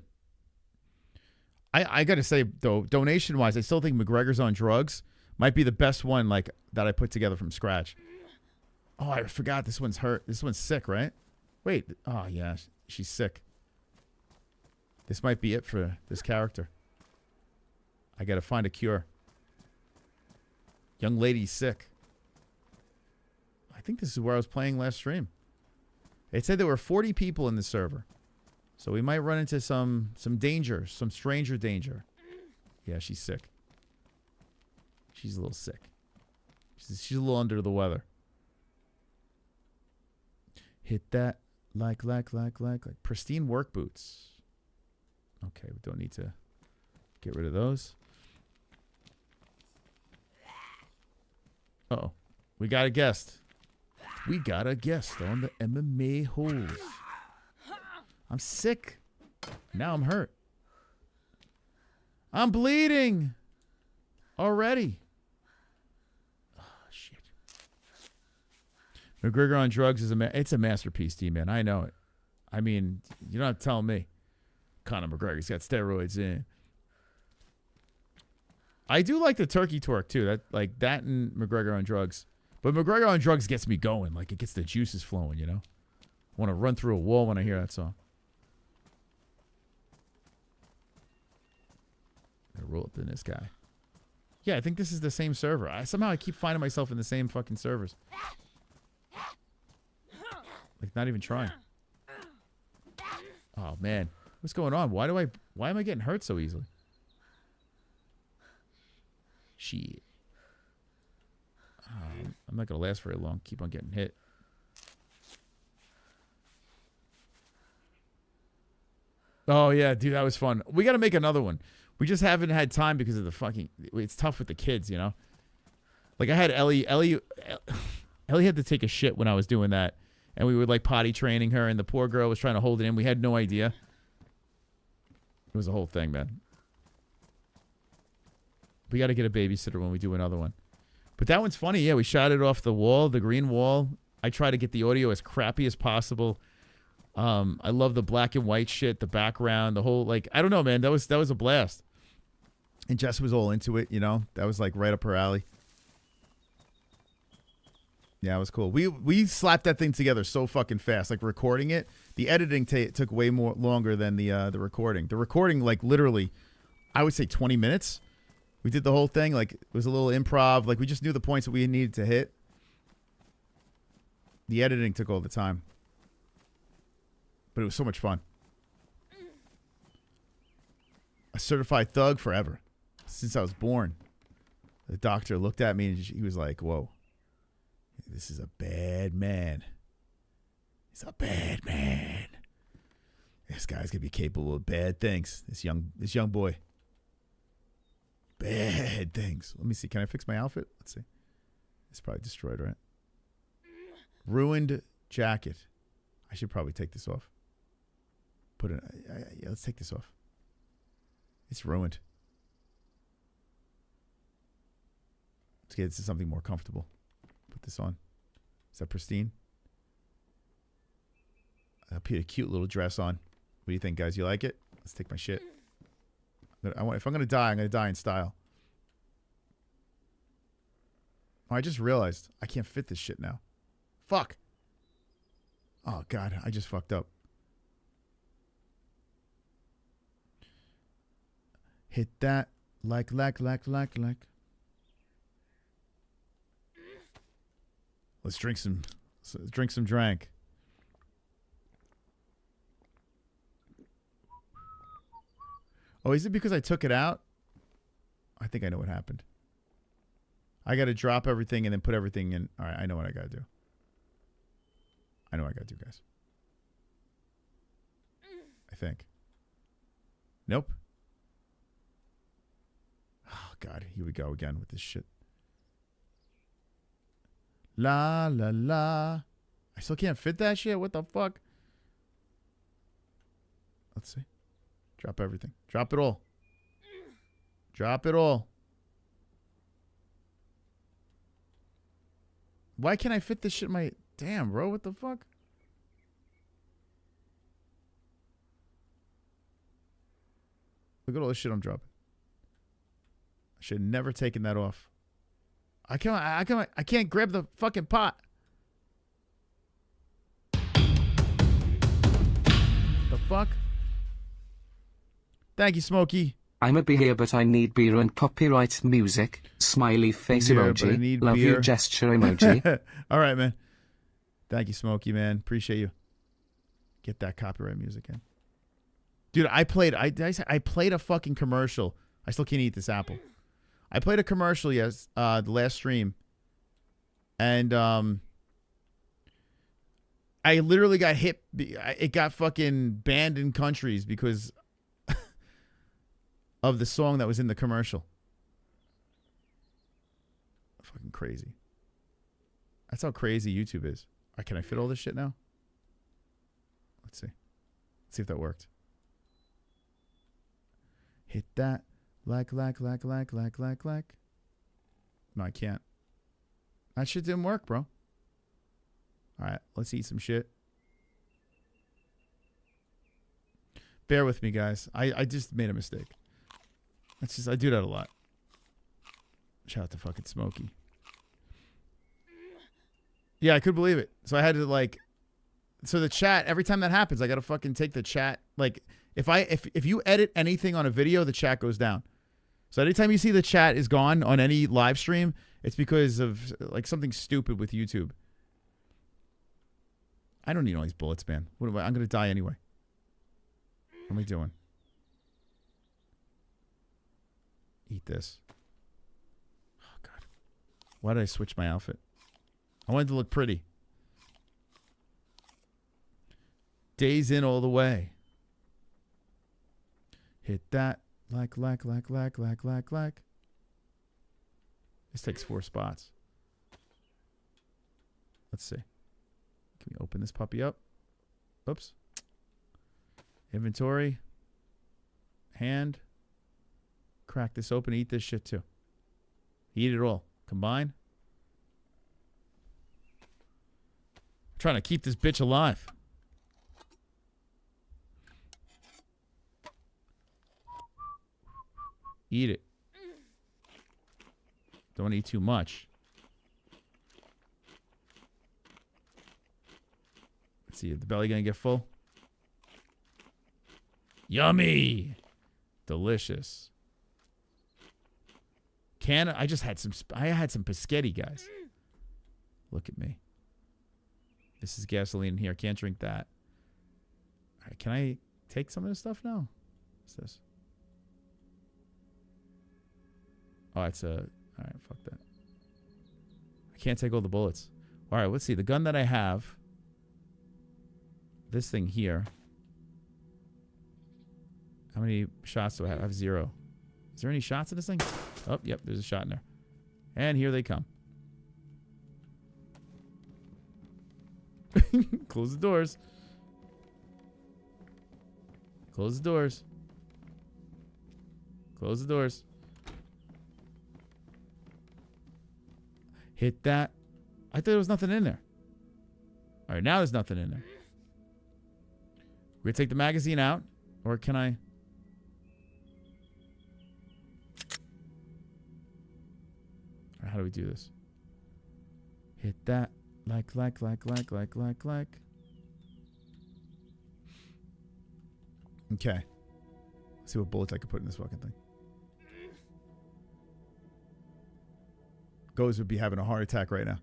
I got to say, though, donation-wise, I still think McGregor's on Drugs might be the best one like that I put together from scratch. Oh, I forgot this one's hurt. This one's sick, right? Wait. Oh, yeah. She's sick. This might be it for this character. I got to find a cure. Young lady's sick. I think this is where I was playing last stream. It said there were 40 people in the server. So we might run into some danger, some stranger danger. Yeah, she's sick. She's a little sick. She's a little under the weather. Hit that like pristine work boots. Okay, we don't need to get rid of those. Uh-oh. We got a guest. We got a guest on the MMA-HOLES. I'm sick. Now I'm hurt. I'm bleeding. Already. Oh, shit. McGregor on Drugs is it's a masterpiece, D-Man. I know it. I mean, you're not telling me. Conor McGregor's got steroids in. I do like the turkey twerk, too. That and McGregor on Drugs. But McGregor on Drugs gets me going. Like, it gets the juices flowing, you know? I want to run through a wall when I hear that song. I'm gonna roll up in this guy. Yeah, I think this is the same server. Somehow I keep finding myself in the same fucking servers. Like, not even trying. Oh, man. What's going on? Why am I getting hurt so easily? Shit. I'm not going to last very long. Keep on getting hit. Oh, yeah, dude, that was fun. We got to make another one. We just haven't had time because of the fucking... It's tough with the kids, you know? Like, I had Ellie had to take a shit when I was doing that. And we were, like, potty training her, and the poor girl was trying to hold it in. We had no idea. It was a whole thing, man. We got to get a babysitter when we do another one. But that one's funny. Yeah, we shot it off the wall, the green wall. I try to get the audio as crappy as possible. I love the black and white shit, the background, the whole, like, I don't know, man. That was a blast. And Jess was all into it, you know. That was, like, right up her alley. Yeah, it was cool. We slapped that thing together so fucking fast. Like, recording it, the editing took way more longer than the recording. The recording, like, literally, I would say 20 minutes. We did the whole thing. Like, it was a little improv. Like, we just knew the points that we needed to hit. The editing took all the time. But it was so much fun. A certified thug forever. Since I was born. The doctor looked at me and he was like, whoa. This is a bad man. He's a bad man. This guy's going to be capable of bad things. This young boy. Bad things. Let me see. Can I fix my outfit? Let's see. It's probably destroyed, right? Ruined jacket. I should probably take this off. Put it. Yeah, let's take this off. It's ruined. Let's get into something more comfortable. Put this on. Is that pristine? I put a cute little dress on. What do you think, guys? You like it? Let's take my shit. If I'm going to die, I'm going to die in style. Oh, I just realized I can't fit this shit now. Fuck. Oh, God. I just fucked up. Hit that. Like. Let's drink some drink. Oh, is it because I took it out? I think I know what happened. I got to drop everything and then put everything in. All right, I know what I got to do. I know what I got to do, guys. I think. Nope. Oh, God. Here we go again with this shit. La, la, la. I still can't fit that shit? What the fuck? Let's see. Drop everything. Drop it all. Drop it all. Why can't I fit this shit in my... Damn, bro. What the fuck? Look at all this shit I'm dropping. I should have never taken that off. I can't grab the fucking pot. The fuck? Thank you, Smokey. I'm a beer, but I need beer and copyright music. Smiley face emoji. Love you gesture emoji. All right, man. Thank you, Smokey, man. Appreciate you. Get that copyright music in. Dude, I played a fucking commercial. I still can't eat this apple. I played a commercial, yes, the last stream. And I literally got hit. It got fucking banned in countries because of the song that was in the commercial. Fucking crazy. That's how crazy YouTube is. All right, can I fit all this shit now? Let's see. Let's see if that worked. Hit that. Like. No, I can't. That shit didn't work, bro. All right, let's eat some shit. Bear with me, guys. I just made a mistake. I do that a lot. Shout out to fucking Smokey. Yeah, I could believe it. So I had to so the chat, every time that happens, I got to fucking take the chat. Like if you edit anything on a video, the chat goes down. So anytime you see the chat is gone on any live stream, it's because of something stupid with YouTube. I don't need all these bullets, man. I'm going to die anyway. What am I doing? Eat this. Oh, God. Why did I switch my outfit? I wanted to look pretty. Days in all the way. Hit that. Like. This takes 4 spots. Let's see. Can we open this puppy up? Oops. Inventory. Hand. Crack this open. Eat this shit too. Eat it all. Combine. I'm trying to keep this bitch alive. Eat it. Don't eat too much. Let's see, is the belly gonna get full? Yummy. Delicious. I just had some Paschetti, guys. Look at me. This is gasoline in here. Can't drink that. All right, can I take some of this stuff now? What's this? Oh, it's a... All right, fuck that. I can't take all the bullets. All right, let's see. The gun that I have... This thing here. How many shots do I have? I have 0. Is there any shots in this thing? Oh, yep, there's a shot in there. And here they come. Close the doors. Close the doors. Close the doors. Hit that. I thought there was nothing in there. All right, now there's nothing in there. We're going to take the magazine out. Or can I... How do we do this? Hit that. Like. Okay. Let's see what bullets I can put in this fucking thing. Goes would be having a heart attack right now.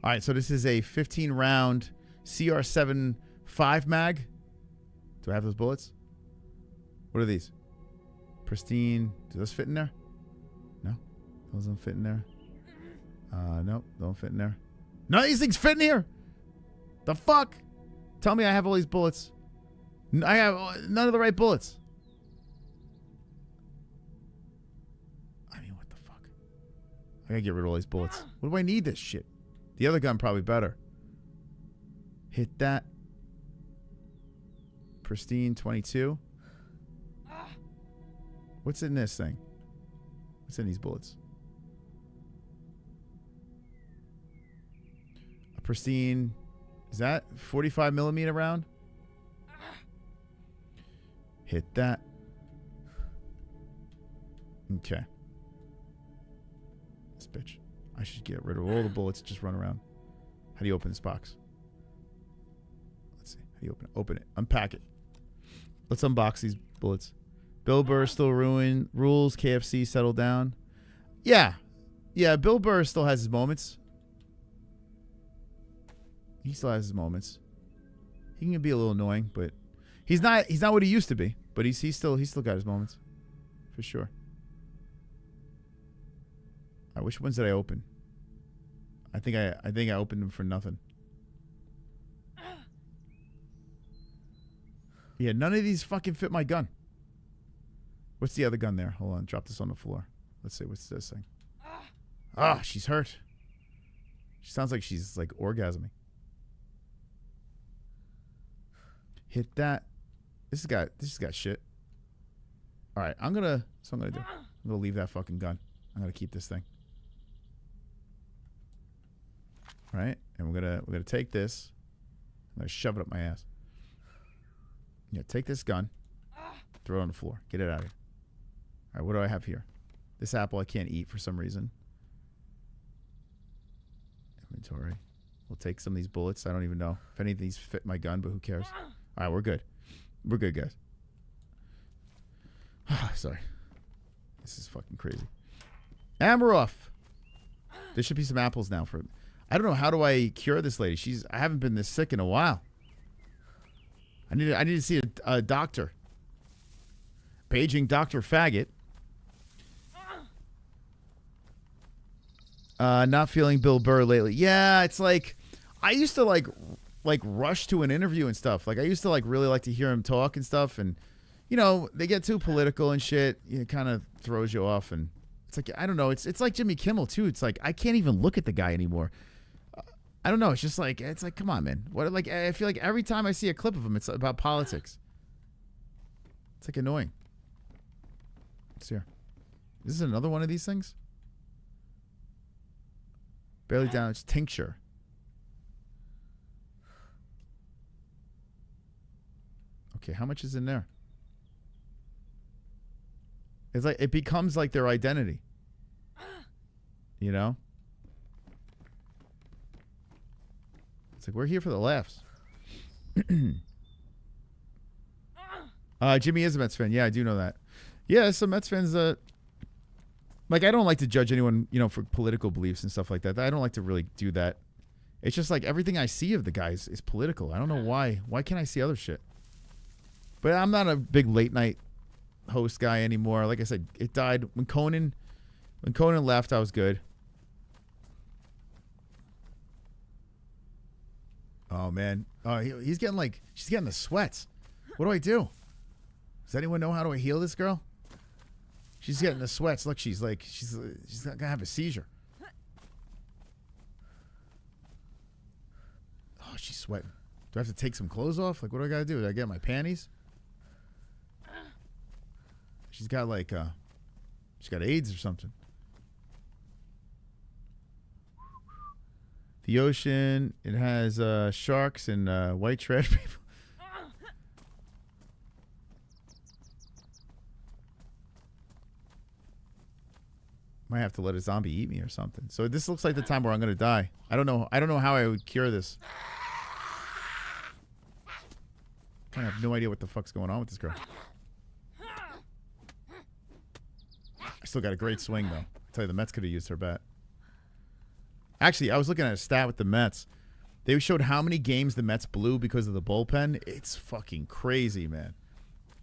All right, so this is a 15-round CR7 5 mag. Do I have those bullets? What are these? Pristine. Do those fit in there? No. Those don't fit in there. Nope. Don't fit in there. None of these things fit in here. The fuck? Tell me I have all these bullets. I have none of the right bullets. I mean, what the fuck? I gotta get rid of all these bullets. What do I need this shit? The other gun probably better. Hit that. Pristine 22. What's in this thing? What's in these bullets? A pristine. Is that 45 millimeter round? Hit that. Okay. This bitch. I should get rid of all the bullets. Just run around. How do you open this box? Let's see. How do you open it? Unpack it. Let's unbox these bullets. Bill Burr still rules. KFC settle down. Yeah. Yeah, Bill Burr still has his moments. He still has his moments. He can be a little annoying, but he's not what he used to be. But he's still got his moments. For sure. All right, which ones did I open? I think I opened them for nothing. Yeah, none of these fucking fit my gun. What's the other gun there? Hold on, drop this on the floor. Let's see, what's this thing? Ah, she's hurt. She sounds like she's like orgasming. Hit that. This has got shit. All right, I'm gonna leave that fucking gun. I'm gonna keep this thing. All right, and we're gonna take this. I'm gonna shove it up my ass. Yeah, take this gun, throw it on the floor, get it out of here. All right, what do I have here? This apple I can't eat for some reason. Inventory. We'll take some of these bullets. I don't even know if any of these fit my gun, but who cares? All right, we're good. We're good, guys. Sorry. This is fucking crazy. Amaroff. There should be some apples now for. I don't know, how do I cure this lady? I haven't been this sick in a while. I need to see a doctor. Paging Dr. Faggot. Not feeling Bill Burr lately. Yeah, it's like I used to like rush to an interview and stuff. Like I used to like really like to hear him talk and stuff, and you know, they get too political and shit. It kind of throws you off, and it's like I don't know. It's like Jimmy Kimmel too. It's like I can't even look at the guy anymore. I don't know. It's just like come on, man. What like I feel like every time I see a clip of him, it's about politics. It's like annoying. It's here. Is this another one of these things? Barely damaged tincture. Okay, how much is in there? It's like it becomes like their identity. You know? It's like we're here for the laughs. Jimmy is a Mets fan. Yeah, I do know that. Yeah, some Mets fans like I don't like to judge anyone, you know, for political beliefs and stuff like that. I don't like to really do that. It's just like everything I see of the guys is political. I don't know why. Why can't I see other shit? But I'm not a big late night host guy anymore. Like I said, it died when Conan left. I was good. Oh man, she's getting the sweats. What do I do? Does anyone know how do I heal this girl? She's getting the sweats. Look, she's not gonna have a seizure. Oh, she's sweating. Do I have to take some clothes off? Like, what do I gotta do? Do I get my panties? She's got like, she's got AIDS or something. The ocean, it has sharks and white trash people. Might have to let a zombie eat me or something. So this looks like the time where I'm gonna die. I don't know how I would cure this. I have no idea what the fuck's going on with this girl. I still got a great swing, though. I tell you, the Mets could have used her bat. Actually, I was looking at a stat with the Mets. They showed how many games the Mets blew because of the bullpen. It's fucking crazy, man.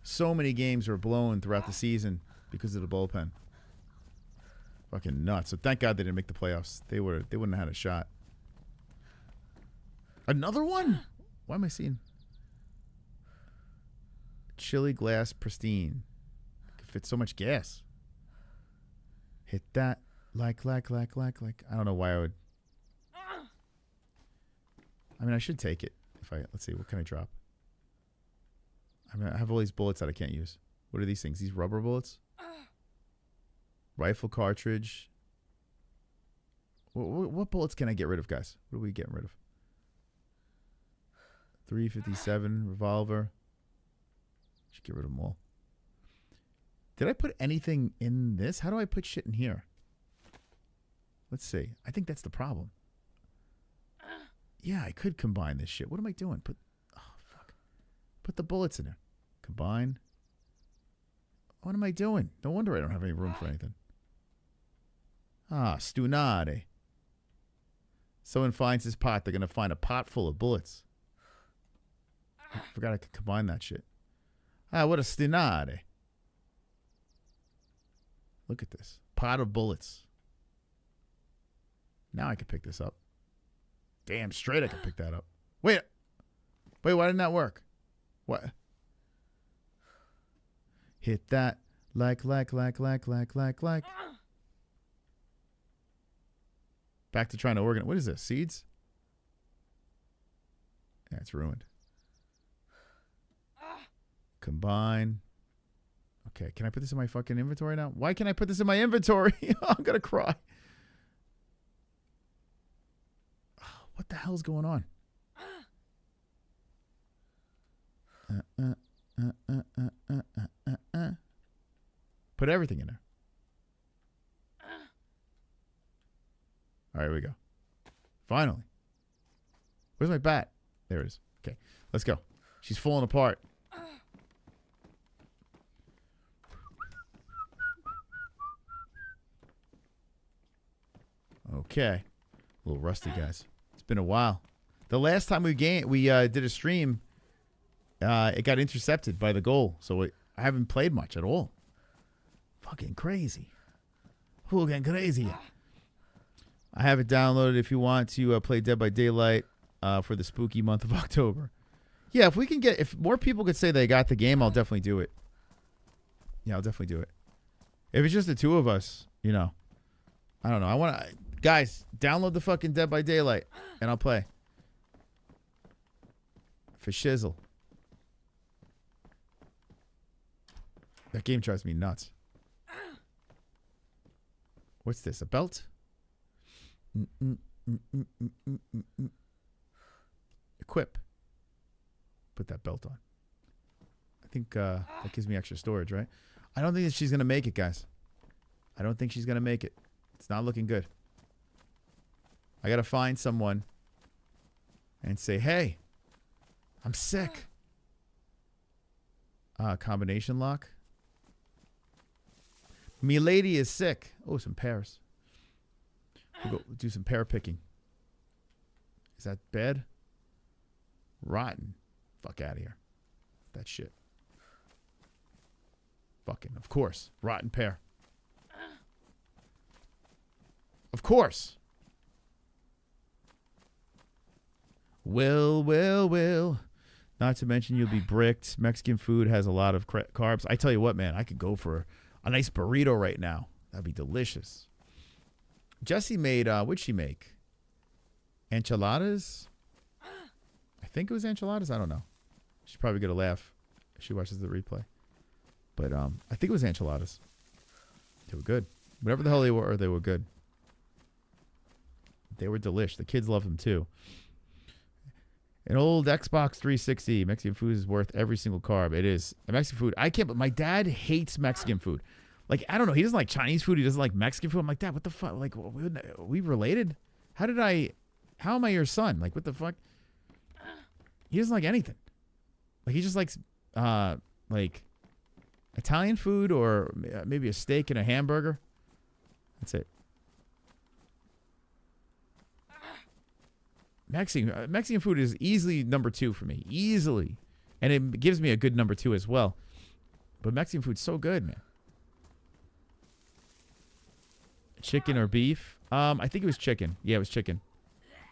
So many games were blown throughout the season because of the bullpen. Fucking nuts. So thank God they didn't make the playoffs. They wouldn't have had a shot. Another one? Why am I seeing chili glass pristine? Could fit so much gas. Hit that like. I don't know why I would. I mean, I should take it. Let's see, what can I drop? I mean, I have all these bullets that I can't use. What are these things? These rubber bullets? Rifle cartridge. What bullets can I get rid of, guys? What are we getting rid of? 357 revolver. Should get rid of them all. Did I put anything in this? How do I put shit in here? Let's see. I think that's the problem. Yeah, I could combine this shit. What am I doing? Put the bullets in there. Combine. What am I doing? No wonder I don't have any room for anything. Stunade. Someone finds this pot, they're going to find a pot full of bullets. I forgot I could combine that shit. What a stunade. Look at this. Pot of bullets. Now I can pick this up. Damn straight I can pick that up. Wait, why didn't that work? What? Hit that. Like. Back to trying to organize. What is this? Seeds? Yeah, it's ruined. Combine. Okay, can I put this in my fucking inventory now? Why can't I put this in my inventory? I'm gonna cry. What the hell's going on? Put everything in there. All right, here we go. Finally. Where's my bat? There it is. Okay, let's go. She's falling apart. Okay. A little rusty, guys. It's been a while. The last time we did a stream, it got intercepted by the goal. So I haven't played much at all. Fucking crazy. Fucking crazy. I have it downloaded if you want to play Dead by Daylight for the spooky month of October. Yeah, if more people could say they got the game, I'll definitely do it. Yeah, I'll definitely do it. If it's just the two of us, I don't know. Guys, download the fucking Dead by Daylight, and I'll play. For shizzle. That game drives me nuts. What's this? A belt? Equip. Put that belt on. I think that gives me extra storage, right? I don't think that she's going to make it, guys. I don't think she's going to make it. It's not looking good. I got to find someone and say, hey, I'm sick. Combination lock. Me lady is sick. Oh, some pears. We'll go do some pear picking. Is that bad? Rotten. Fuck out of here. That shit. Fucking, of course. Rotten pear. Of course. Will. Not to mention you'll be bricked. Mexican food has a lot of carbs. I tell you what, man, I could go for a nice burrito right now. That'd be delicious. Jessie made, what'd she make? Enchiladas? I think it was enchiladas. I don't know. She's probably going to laugh if she watches the replay. But I think it was enchiladas. They were good. Whatever the hell they were good. They were delish. The kids love them too. An old Xbox 360. Mexican food is worth every single carb. It is. Mexican food. I can't, but my dad hates Mexican food. Like, I don't know. He doesn't like Chinese food. He doesn't like Mexican food. I'm like, Dad, what the fuck? Like, are we related? How am I your son? Like, what the fuck? He doesn't like anything. Like he just likes like Italian food or maybe a steak and a hamburger. That's it. Mexican food is easily number 2 for me. Easily. And it gives me a good number 2 as well. But Mexican food's so good, man. Chicken or beef? I think it was chicken. Yeah, it was chicken.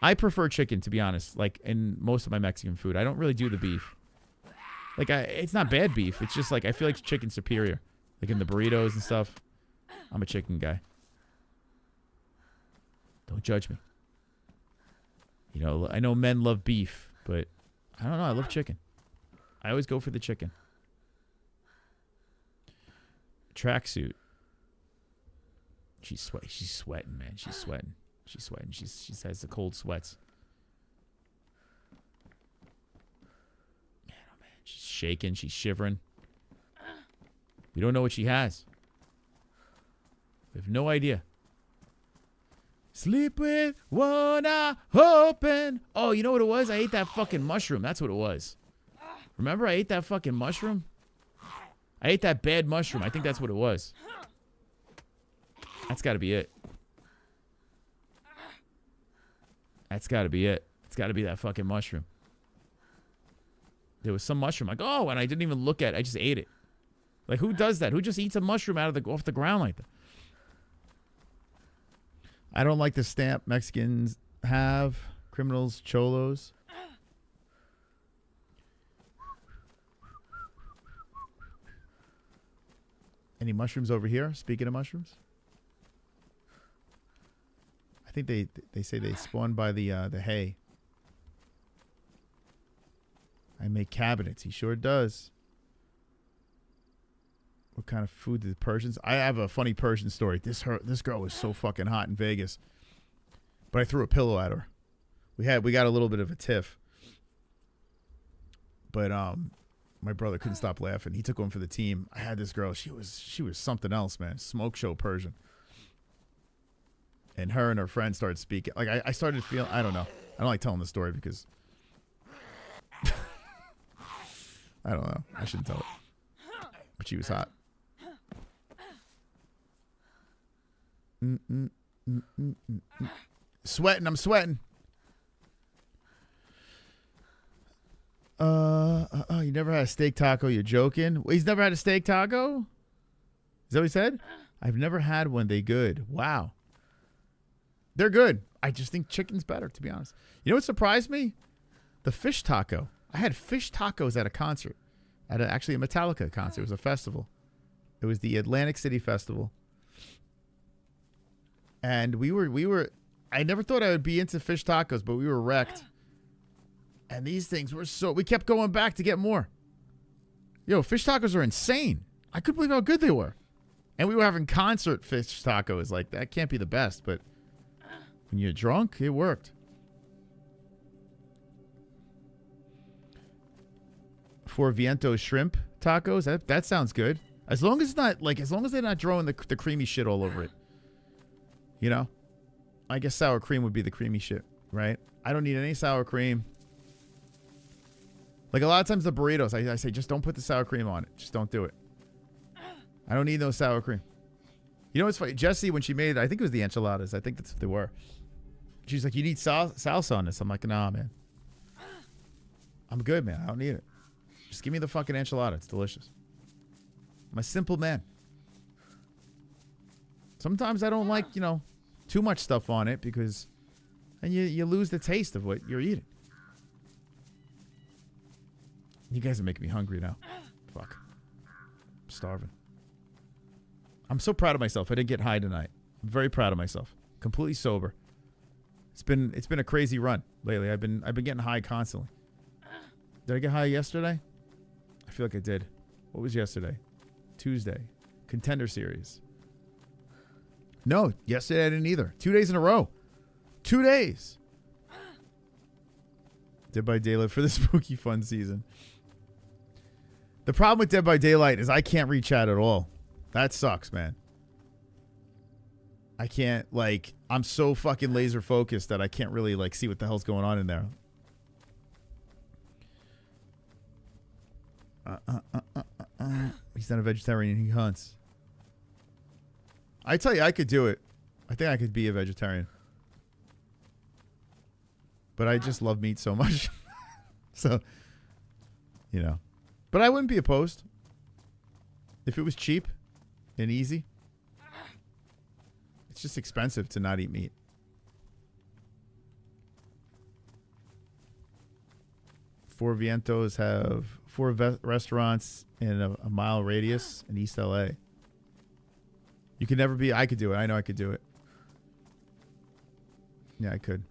I prefer chicken, to be honest, like in most of my Mexican food. I don't really do the beef. Like, it's not bad beef. It's just like, I feel like chicken's superior. Like in the burritos and stuff. I'm a chicken guy. Don't judge me. You know, I know men love beef, but I don't know. I love chicken. I always go for the chicken. Tracksuit. She's sweating, man. She's sweating. She has the cold sweats. Man, oh man. She's shaking. She's shivering. We don't know what she has. We have no idea. Sleep with one eye open. Oh, you know what it was? I ate that fucking mushroom. That's what it was. Remember I ate that fucking mushroom? I ate that bad mushroom. I think that's what it was. That's got to be it. That's got to be it. It's got to be that fucking mushroom. There was some mushroom. Like, oh, and I didn't even look at it. I just ate it. Like, who does that? Who just eats a mushroom off the ground like that? I don't like the stamp Mexicans have. Criminals, cholos. Any mushrooms over here? Speaking of mushrooms. I think they say they spawn by the hay. I make cabinets. He sure does. What kind of food do the Persians? I have a funny Persian story. This girl was so fucking hot in Vegas, but I threw a pillow at her. We got a little bit of a tiff, but my brother couldn't stop laughing. He took one for the team. I had this girl. She was something else, man. Smoke show Persian. And her and her friend started speaking. Like I started feeling. I don't know. I don't like telling the story because I don't know. I shouldn't tell it. But she was hot. Sweating. I'm sweating. You never had a steak taco. You're joking. Wait, he's never had a steak taco? Is that what he said? I've never had one. They good. Wow. They're good. I just think chicken's better, to be honest. You know what surprised me? The fish taco. I had fish tacos at a concert. Actually a Metallica concert. It was a festival. It was the Atlantic City Festival. And we were I never thought I would be into fish tacos, but we were wrecked. And these things were we kept going back to get more. Yo, fish tacos are insane. I couldn't believe how good they were. And we were having concert fish tacos. Like, that can't be the best, but when you're drunk, it worked. For Viento shrimp tacos, that sounds good. As long as they're not throwing the creamy shit all over it. You know? I guess sour cream would be the creamy shit, right? I don't need any sour cream. Like a lot of times the burritos, I say, just don't put the sour cream on it. Just don't do it. I don't need no sour cream. You know what's funny? Jessie, when she made it, I think it was the enchiladas. I think that's what they were. She's like, you need salsa on this. I'm like, nah, man. I'm good, man. I don't need it. Just give me the fucking enchilada. It's delicious. I'm a simple man. Sometimes I don't like, too much stuff on it because then you lose the taste of what you're eating. You guys are making me hungry now. Fuck. I'm starving. I'm so proud of myself. I didn't get high tonight. I'm very proud of myself. Completely sober. It's been a crazy run lately. I've been getting high constantly. Did I get high yesterday? I feel like I did. What was yesterday? Tuesday. Contender Series. No, yesterday I didn't either. 2 days in a row. 2 days. Dead by Daylight for the spooky fun season. The problem with Dead by Daylight is I can't read chat at all. That sucks, man. I can't, I'm so fucking laser focused that I can't really, see what the hell's going on in there. He's not a vegetarian. He hunts. I tell you, I could do it. I think I could be a vegetarian. But I just love meat so much. So, you know. But I wouldn't be opposed. If it was cheap and easy. It's just expensive to not eat meat. Four Vientos have 4 restaurants in a mile radius in East LA. You could never be. I could do it. I know I could do it. Yeah, I could.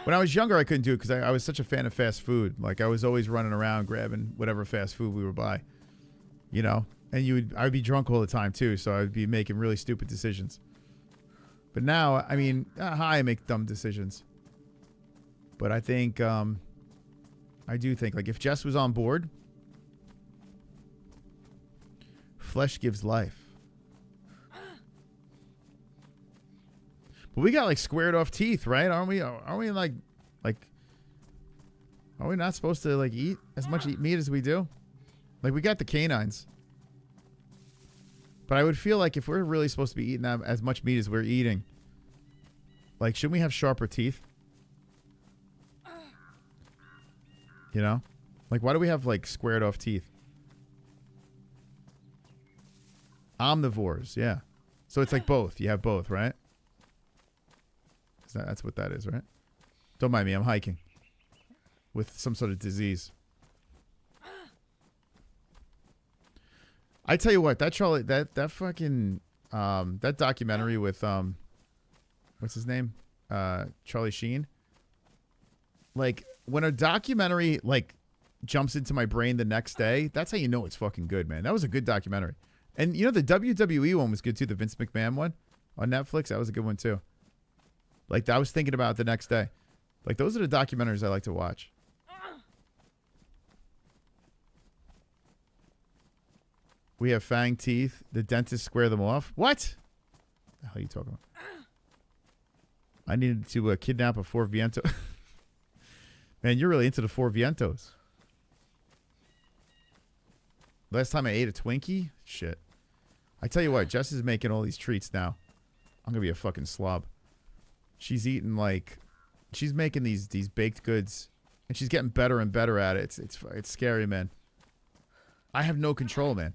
When I was younger, I couldn't do it because I was such a fan of fast food. Like, I was always running around grabbing whatever fast food we would buy. You know? And I would be drunk all the time, too, so I would be making really stupid decisions. But now, I mean, I make dumb decisions. But I think, I do think, like, if Jess was on board, flesh gives life. But we got like squared off teeth, right? Aren't we like are we not supposed to like eat as much meat as we do? Like, we got the canines. But I would feel like if we're really supposed to be eating as much meat as we're eating, like, shouldn't we have sharper teeth? You know? Like, why do we have like squared off teeth? Omnivores, yeah. So it's like both. You have both, right? That's what that is, right? Don't mind me. I'm hiking with some sort of disease. I tell you what, that Charlie, that fucking that documentary with what's his name, Charlie Sheen. Like, when a documentary like jumps into my brain the next day, that's how you know it's fucking good, man. That was a good documentary. And you know, the WWE one was good too, the Vince McMahon one on Netflix. That was a good one too. Like, I was thinking about it the next day. Like, those are the documentaries I like to watch. We have fang teeth. The dentists square them off. What? The hell are you talking about? I needed to kidnap a 4 Viento. Man, you're really into the 4 Vientos. Last time I ate a Twinkie? Shit. I tell you what, Jess is making all these treats now. I'm going to be a fucking slob. She's eating like, she's making these baked goods, and she's getting better and better at it. It's scary, man. I have no control, man.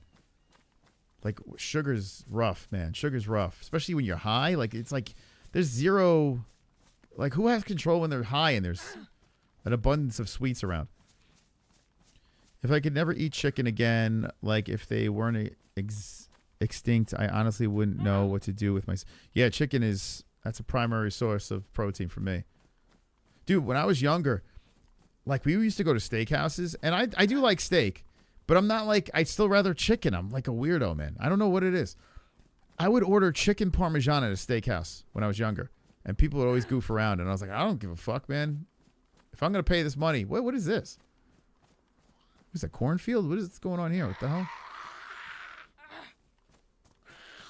Like, sugar's rough, man. Sugar's rough, especially when you're high. Like, it's like there's zero. Like, who has control when they're high and there's an abundance of sweets around? If I could never eat chicken again, like if they weren't extinct, I honestly wouldn't know what to do with my. Yeah, chicken is. That's a primary source of protein for me. Dude, when I was younger, like, we used to go to steakhouses, and I do like steak, but I'm not like, I'd still rather chicken. I'm like a weirdo, man. I don't know what it is. I would order chicken parmesan at a steakhouse when I was younger, and people would always goof around, and I was like, I don't give a fuck, man. If I'm going to pay this money, what is this? What's that, cornfield? What is going on here? What the hell?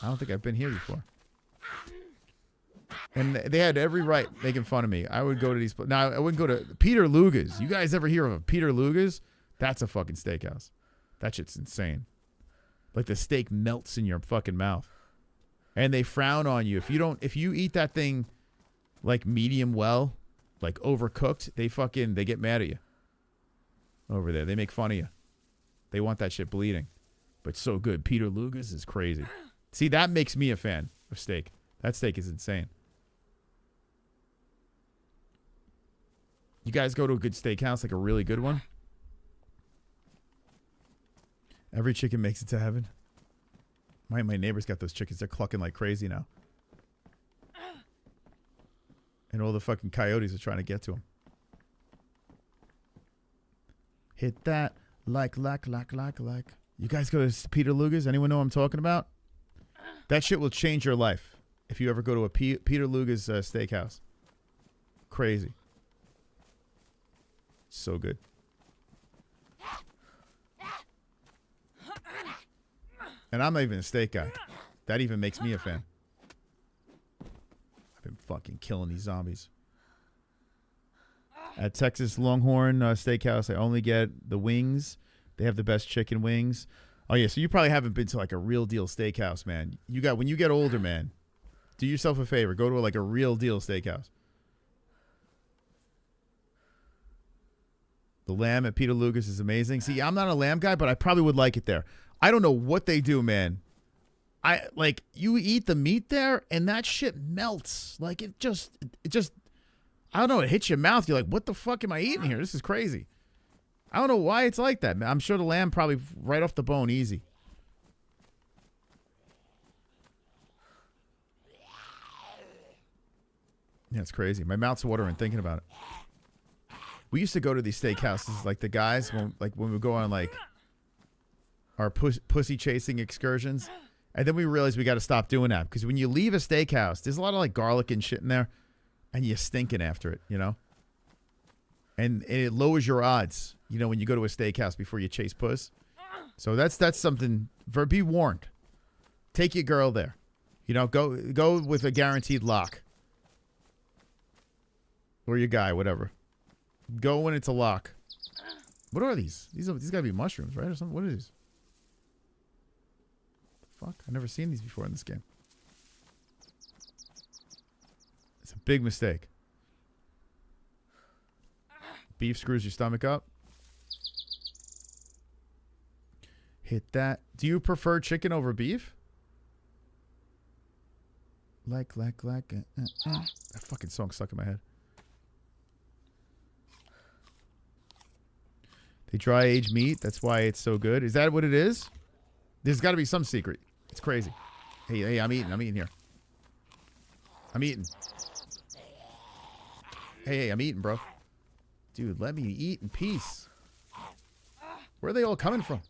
I don't think I've been here before. And they had every right making fun of me. I would go to these. Now, I wouldn't go to Peter Luger's. You guys ever hear of a Peter Luger's? That's a fucking steakhouse. That shit's insane. Like, the steak melts in your fucking mouth. And they frown on you. If you eat that thing like medium well, like overcooked, they get mad at you. Over there. They make fun of you. They want that shit bleeding. But so good. Peter Luger's is crazy. See, that makes me a fan of steak. That steak is insane. You guys go to a good steakhouse, like a really good one? Every chicken makes it to heaven. My neighbor's got those chickens. They're clucking like crazy now. And all the fucking coyotes are trying to get to them. Hit that. Like. You guys go to Peter Luger's? Anyone know what I'm talking about? That shit will change your life if you ever go to a Peter Luger's steakhouse. Crazy. So good. And I'm not even a steak guy. That even makes me a fan. I've been fucking killing these zombies. At Texas Longhorn Steakhouse, I only get the wings. They have the best chicken wings. Oh yeah, so you probably haven't been to like a real deal steakhouse, man. When you get older, man, do yourself a favor, go to like a real deal steakhouse. The lamb at Peter Luger's is amazing. See, I'm not a lamb guy, but I probably would like it there. I don't know what they do, man. You eat the meat there and that shit melts. Like it just I don't know, it hits your mouth. You're like, what the fuck am I eating here? This is crazy. I don't know why it's like that, man. I'm sure the lamb probably right off the bone, easy. Yeah, it's crazy. My mouth's watering thinking about it. We used to go to these steakhouses, like the guys, when we go on like our pussy chasing excursions, and then we realized we got to stop doing that because when you leave a steakhouse, there's a lot of like garlic and shit in there, and you're stinking after it, you know. And it lowers your odds, you know, when you go to a steakhouse before you chase puss. So that's something. Be warned. Take your girl there, you know. Go with a guaranteed lock, or your guy, whatever. Go when it's a lock. What are these? These gotta be mushrooms, right, or something? What are these? The fuck? I've never seen these before in this game. It's a big mistake. Beef screws your stomach up. Hit that. Do you prefer chicken over beef? That fucking song stuck in my head. They dry age meat. That's why it's so good. Is that what it is? There's got to be some secret. It's crazy. Hey, I'm eating here. I'm eating. Hey, I'm eating, bro. Dude, let me eat in peace. Where are they all coming from?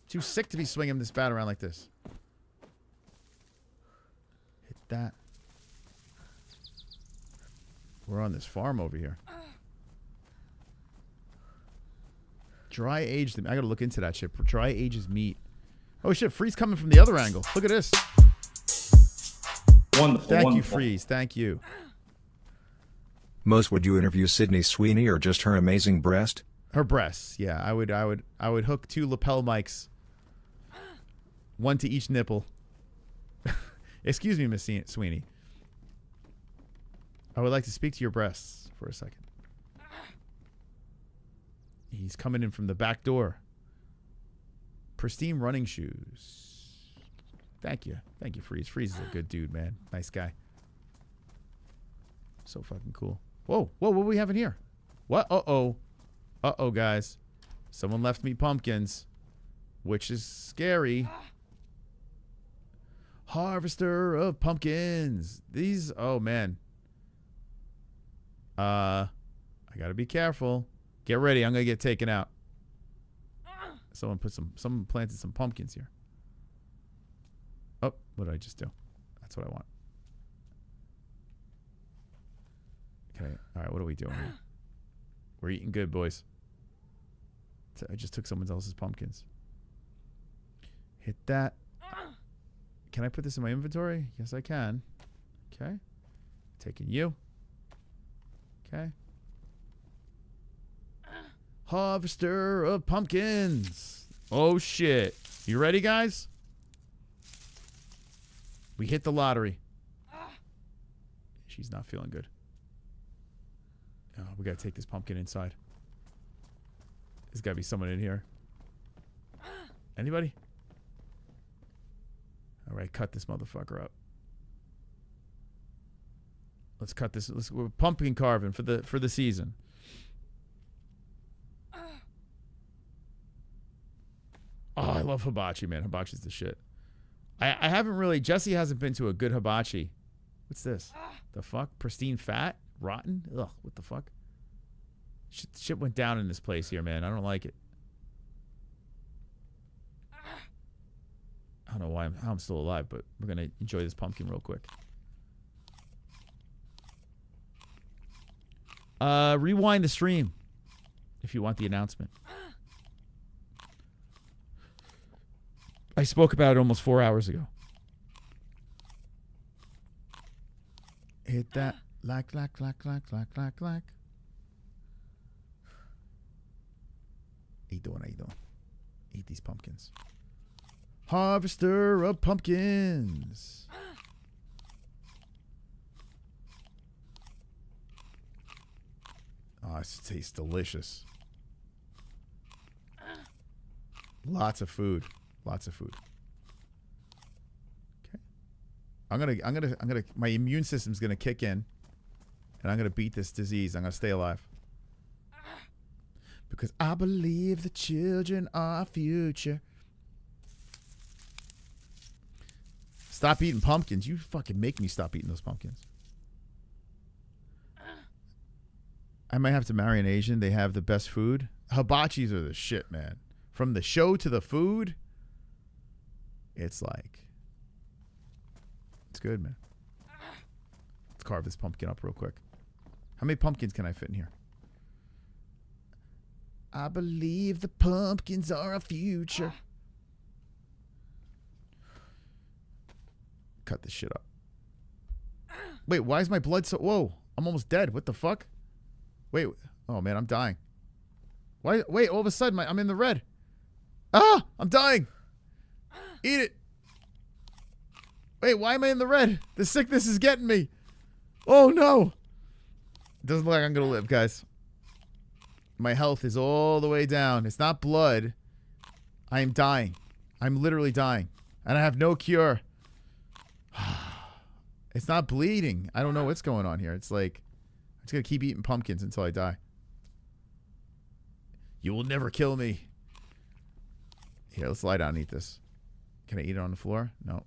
Too sick to be swinging this bat around like this. Hit that. We're on this farm over here. Dry aged them. I gotta look into that shit. Dry ages meat. Oh shit, Freeze coming from the other angle. Look at this. Wonderful. Thank you, Freeze. Thank you. Most, would you interview Sydney Sweeney or just her amazing breast? Her breasts, yeah. I would hook 2 lapel mics. 1 to each nipple. Excuse me, Miss Sweeney. I would like to speak to your breasts for a second. He's coming in from the back door. Pristine running shoes. Thank you. Thank you, Freeze. Freeze is a good dude, man. Nice guy. So fucking cool. Whoa, what are we having here? What? Uh-oh, guys. Someone left me pumpkins, which is scary. Harvester of pumpkins. These, oh, man. I gotta be careful. Get ready, I'm gonna get taken out. Someone planted some pumpkins here. Oh, what did I just do? That's what I want. Okay, all right, what are we doing here? We're eating good, boys. I just took someone else's pumpkins. Hit that. Can I put this in my inventory? Yes, I can. Okay. Taking you. Okay. Harvester of pumpkins. Oh, shit. You ready, guys? We hit the lottery. She's not feeling good. Oh, we got to take this pumpkin inside. There's got to be someone in here. Anybody? All right, cut this motherfucker up. Let's cut this. We're pumpkin carving for the season. Oh, I love hibachi, man. Hibachi's the shit. I haven't really... Jesse hasn't been to a good hibachi. What's this? The fuck? Pristine fat? Rotten? Ugh, what the fuck? Shit went down in this place here, man. I don't like it. I don't know how I'm still alive, but we're going to enjoy this pumpkin real quick. Rewind the stream if you want the announcement. I spoke about it almost 4 hours ago. Hit that. Like. How you doing? Eat these pumpkins. Harvester of pumpkins. Oh, this tastes delicious. Lots of food. Okay. I'm gonna my immune system's gonna kick in and I'm gonna beat this disease. I'm gonna stay alive. Because I believe the children are our future. Stop eating pumpkins. You fucking make me stop eating those pumpkins. I might have to marry an Asian. They have the best food. Hibachis are the shit, man. From the show to the food, it's like, it's good, man. Let's carve this pumpkin up real quick. How many pumpkins can I fit in here? I believe the pumpkins are our future. Cut this shit up. Wait, why is my blood so... Whoa, I'm almost dead. What the fuck? Wait. Oh, man, I'm dying. Why? Wait, all of a sudden, I'm in the red. Ah, I'm dying. Eat it. Wait, why am I in the red? The sickness is getting me. Oh, no. Doesn't look like I'm going to live, guys. My health is all the way down. It's not blood. I am dying. I'm literally dying. And I have no cure. It's not bleeding. I don't know what's going on here. It's like, I'm just going to keep eating pumpkins until I die. You will never kill me. Here, let's lie down and eat this. Can I eat it on the floor? No.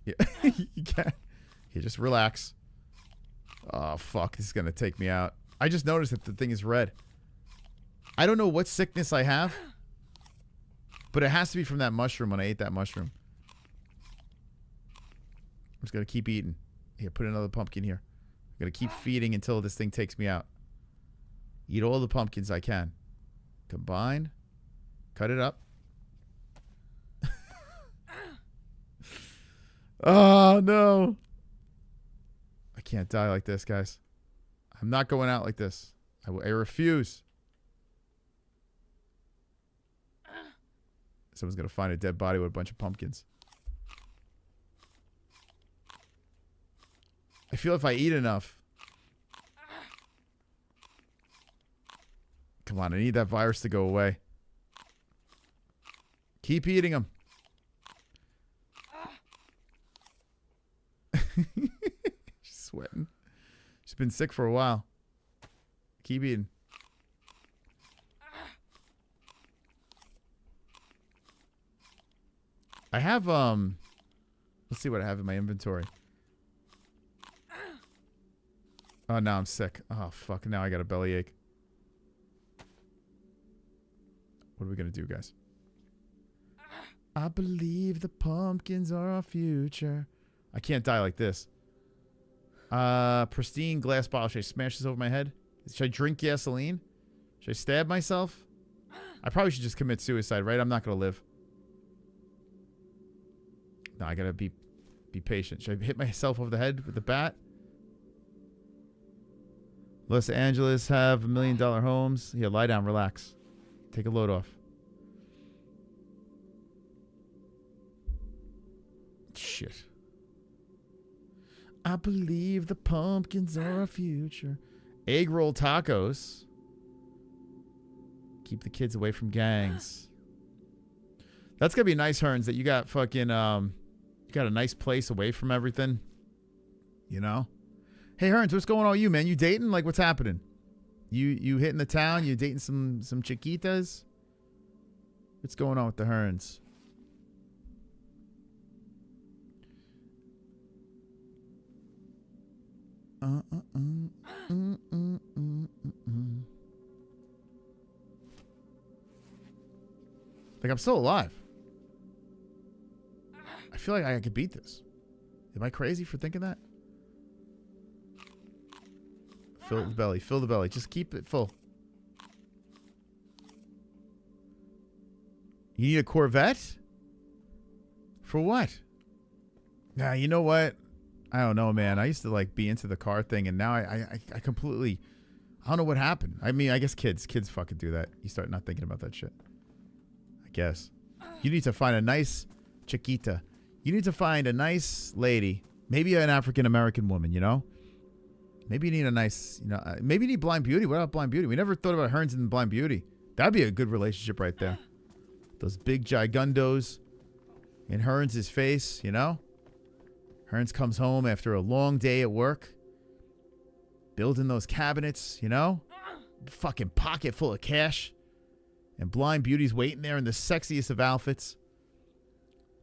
Yeah. You can't. Here, just relax. Oh, fuck. This is going to take me out. I just noticed that the thing is red. I don't know what sickness I have, but it has to be from that mushroom when I ate that mushroom. I'm just going to keep eating. Here, put another pumpkin here. I'm going to keep feeding until this thing takes me out. Eat all the pumpkins I can. Combine. Cut it up. Oh, no. I can't die like this, guys. I'm not going out like this. I refuse. Someone's going to find a dead body with a bunch of pumpkins. I feel if I eat enough. Come on, I need that virus to go away. Keep eating them. She's sweating. She's been sick for a while. Keep eating. I have, let's see what I have in my inventory. Oh, now I'm sick. Oh, fuck. Now I got a bellyache. What are we going to do, guys? I believe the pumpkins are our future. I can't die like this. Pristine glass bottle. Should I smash this over my head? Should I drink gasoline? Should I stab myself? I probably should just commit suicide, right? I'm not going to live. No, I got to be patient. Should I hit myself over the head with the bat? Los Angeles have $1 million homes. Yeah, lie down, relax. Take a load off. Shit. I believe the pumpkins are our future. Egg roll tacos. Keep the kids away from gangs. That's gonna be nice, Hearns, that you got fucking you got a nice place away from everything. You know? Hey Hearns, what's going on with you, man? You dating? Like, what's happening? You hitting the town? You dating some chiquitas? What's going on with the Hearns? Like, I'm still alive. I feel like I could beat this. Am I crazy for thinking that? Fill the belly. Fill the belly. Just keep it full. You need a Corvette? For what? Nah, you know what? I don't know, man. I used to like be into the car thing, and now I completely, I don't know what happened. I mean, I guess kids fucking do that. You start not thinking about that shit. I guess. You need to find a nice chiquita. You need to find a nice lady, maybe an African-American woman, you know? Maybe you need a nice, you know, maybe you need Blind Beauty. What about Blind Beauty? We never thought about Hearns and Blind Beauty. That'd be a good relationship right there. Those big gigundos in Hearns' face, you know? Hearns comes home after a long day at work, building those cabinets, you know? Fucking pocket full of cash. And Blind Beauty's waiting there in the sexiest of outfits,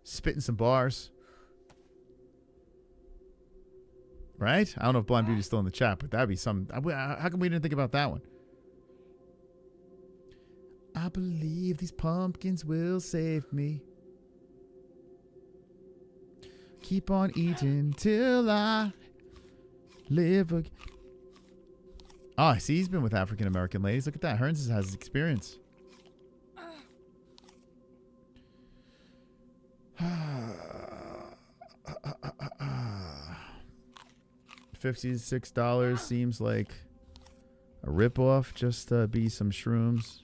spitting some bars. Right? I don't know if Blind Beauty's still in the chat, but that'd be some. How come we didn't think about that one? I believe these pumpkins will save me. Keep on eating till I live again. Oh, I see he's been with African American ladies. Look at that. Hearns has experience. $56 seems like a ripoff. Just be some shrooms.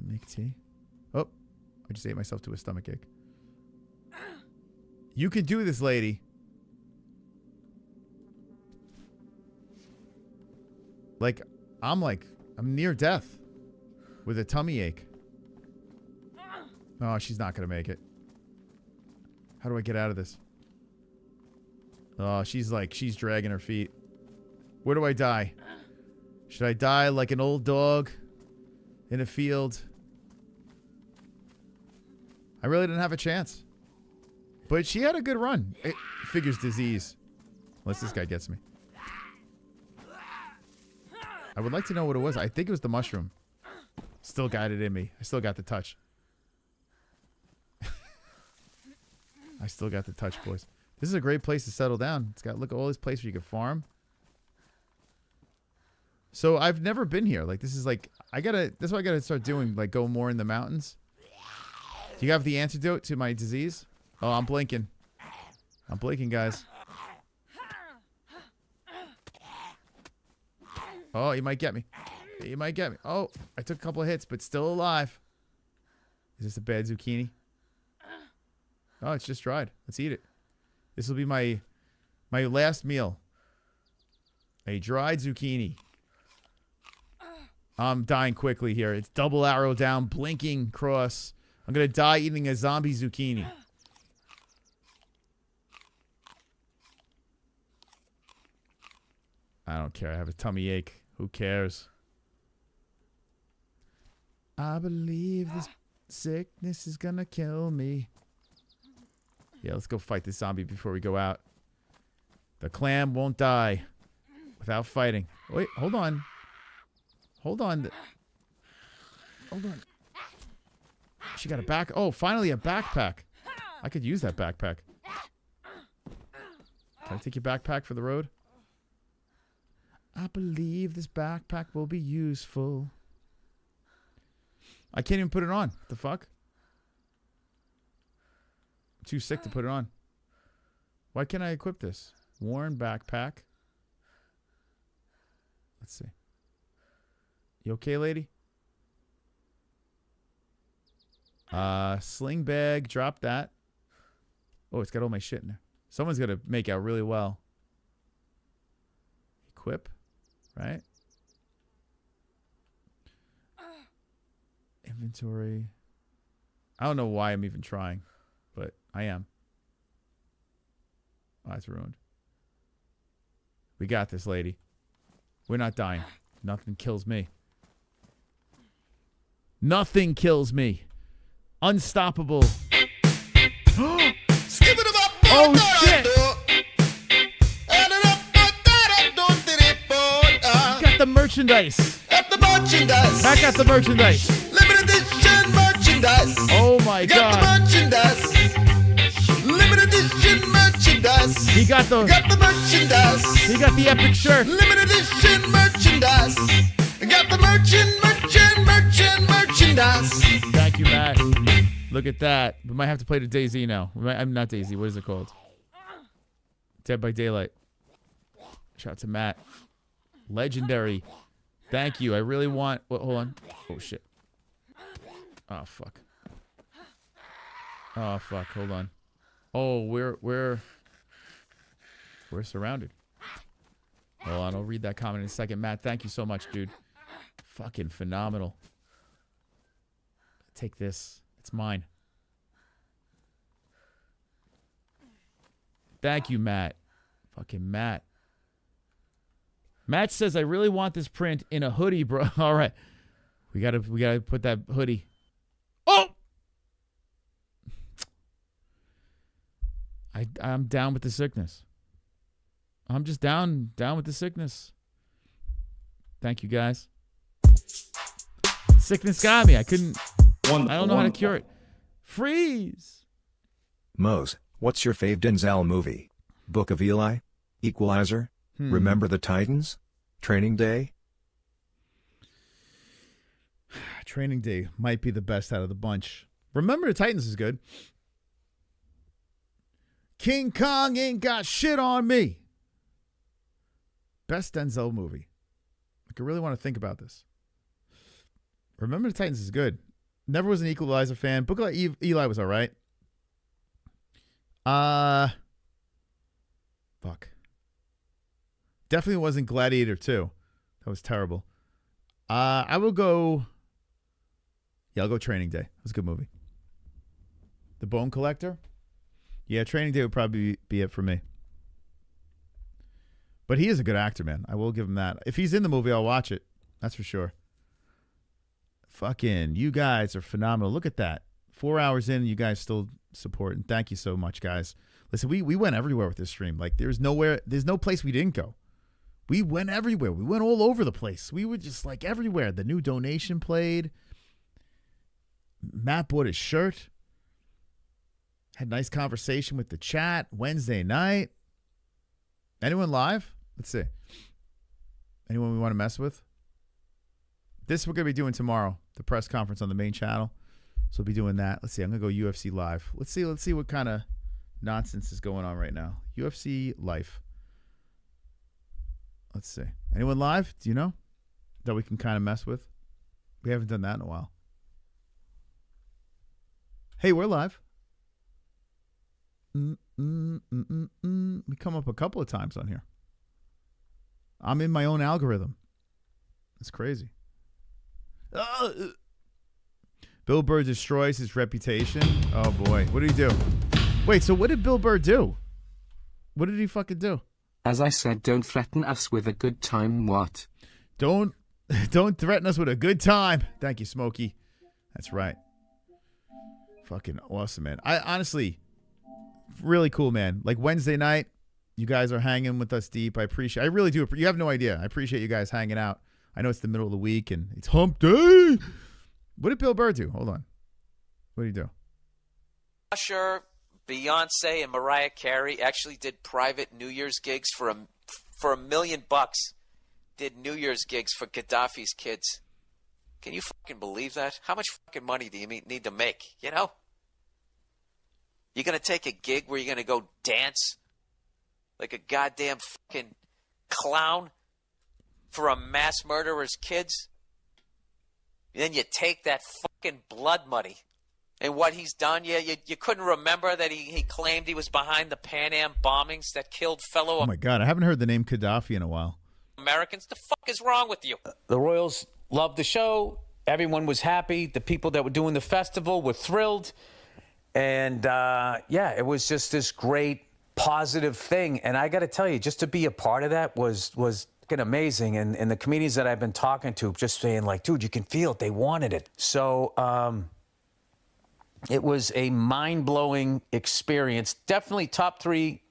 Make tea. Oh, I just ate myself to a stomach ache. You can do this, lady. I'm near death with a tummy ache. Oh, she's not gonna make it. How do I get out of this? Oh, she's dragging her feet. Where do I die? Should I die like an old dog in a field? I really didn't have a chance. But she had a good run. It figures disease. Unless this guy gets me. I would like to know what it was. I think it was the mushroom. Still got it in me. I still got the touch. I still got the touch, boys. This is a great place to settle down. It's got, look at all this place where you can farm. So I've never been here. Like, this is like, that's what I gotta start doing. Like, go more in the mountains. Do you have the antidote to my disease? Oh, I'm blinking. I'm blinking, guys. Oh, you might get me. You might get me. Oh, I took a couple of hits, but still alive. Is this a bad zucchini? Oh, it's just dried. Let's eat it. This will be my last meal. A dried zucchini. I'm dying quickly here. It's double arrow down, blinking cross. I'm going to die eating a zombie zucchini. I don't care. I have a tummy ache. Who cares? I believe this sickness is going to kill me. Yeah, let's go fight this zombie before we go out. The clam won't die without fighting. Wait, hold on. Hold on. Hold on. She got a back. Oh, finally a backpack. I could use that backpack. Can I take your backpack for the road? I believe this backpack will be useful. I can't even put it on. What the fuck? I'm too sick to put it on. Why can't I equip this? Worn backpack. Let's see. You okay, lady? Sling bag. Drop that. Oh, it's got all my shit in there. Someone's got to make out really well. Equip. Right? Inventory. I don't know why I'm even trying, but I am. Oh, it's ruined. We got this, lady. We're not dying. Nothing kills me. Nothing kills me. Unstoppable. Oh, shit! Got the merchandise. Back at the merchandise. Limited edition merchandise. Oh my God. Got the merchandise. Limited edition merchandise. He got the merchandise. He got the epic shirt. Limited edition merchandise. Got the merchandise. Thank you, Matt. Look at that. We might have to play to DayZ now. I'm not DayZ. What is it called? Dead by Daylight. Shout out to Matt. Legendary. Thank you. I really want... Well, hold on. Oh, shit. Oh, fuck. Oh, fuck. Hold on. Oh, we're surrounded. Hold on. I'll read that comment in a second. Matt, thank you so much, dude. Fucking phenomenal. Take this. It's mine. Thank you, Matt. Fucking Matt. Matt says, I really want this print in a hoodie, bro. All right. We gotta put that hoodie. Oh! I'm down with the sickness. I'm just down with the sickness. Thank you, guys. Sickness got me. I couldn't. I don't know how to cure it. Freeze. Mose, what's your fave Denzel movie? Book of Eli? Equalizer? Remember the Titans? Training Day? Training Day might be the best out of the bunch. Remember the Titans is good. King Kong ain't got shit on me. Best Denzel movie. I really want to think about this. Remember the Titans is good. Never was an Equalizer fan. Book of Eli was all right. Fuck. Definitely wasn't Gladiator 2. That was terrible. I will go... Yeah, I'll go Training Day. It was a good movie. The Bone Collector? Yeah, Training Day would probably be it for me. But he is a good actor, man. I will give him that. If he's in the movie, I'll watch it. That's for sure. Fucking, you guys are phenomenal. Look at that. 4 hours in, you guys still supporting. Thank you so much, guys. Listen, we went everywhere with this stream. Like, there's no place we didn't go. We went everywhere. We went all over the place. We were just like everywhere. The new donation played. Matt bought his shirt. Had a nice conversation with the chat Wednesday night. Anyone live? Let's see. Anyone we want to mess with? This we're going to be doing tomorrow. The press conference on the main channel. So we'll be doing that. Let's see. I'm going to go UFC live. Let's see what kind of nonsense is going on right now. UFC live. Let's see. Anyone live? Do you know? That we can kind of mess with? We haven't done that in a while. Hey, we're live. We come up a couple of times on here. I'm in my own algorithm. It's crazy. Bill Burr destroys his reputation. Oh, boy. What did he do? Wait, so what did Bill Burr do? What did he fucking do? As I said, don't threaten us with a good time. What? Don't threaten us with a good time. Thank you, Smokey. That's right. Fucking awesome, man. I honestly, really cool, man. Like Wednesday night, you guys are hanging with us deep. I really do. You have no idea. I appreciate you guys hanging out. I know it's the middle of the week and it's hump day. What did Bill Burr do? Hold on. What did he do? Usher, Beyonce, and Mariah Carey actually did private New Year's gigs for $1 million. Did New Year's gigs for Gaddafi's kids. Can you fucking believe that? How much fucking money do you need to make? You know? You're going to take a gig where you're going to go dance like a goddamn fucking clown for a mass murderer's kids? And then you take that fucking blood money and what he's done. You couldn't remember that he claimed he was behind the Pan Am bombings that killed fellow Oh my God, I haven't heard the name Gaddafi in a while. Americans. The fuck is wrong with you? The Royals loved the show. Everyone was happy. The people that were doing the festival were thrilled. And, yeah, it was just this great positive thing. And I got to tell you, just to be a part of that was fucking amazing. And the comedians that I've been talking to just saying, like, dude, you can feel it. They wanted it. So it was a mind-blowing experience. Definitely top 3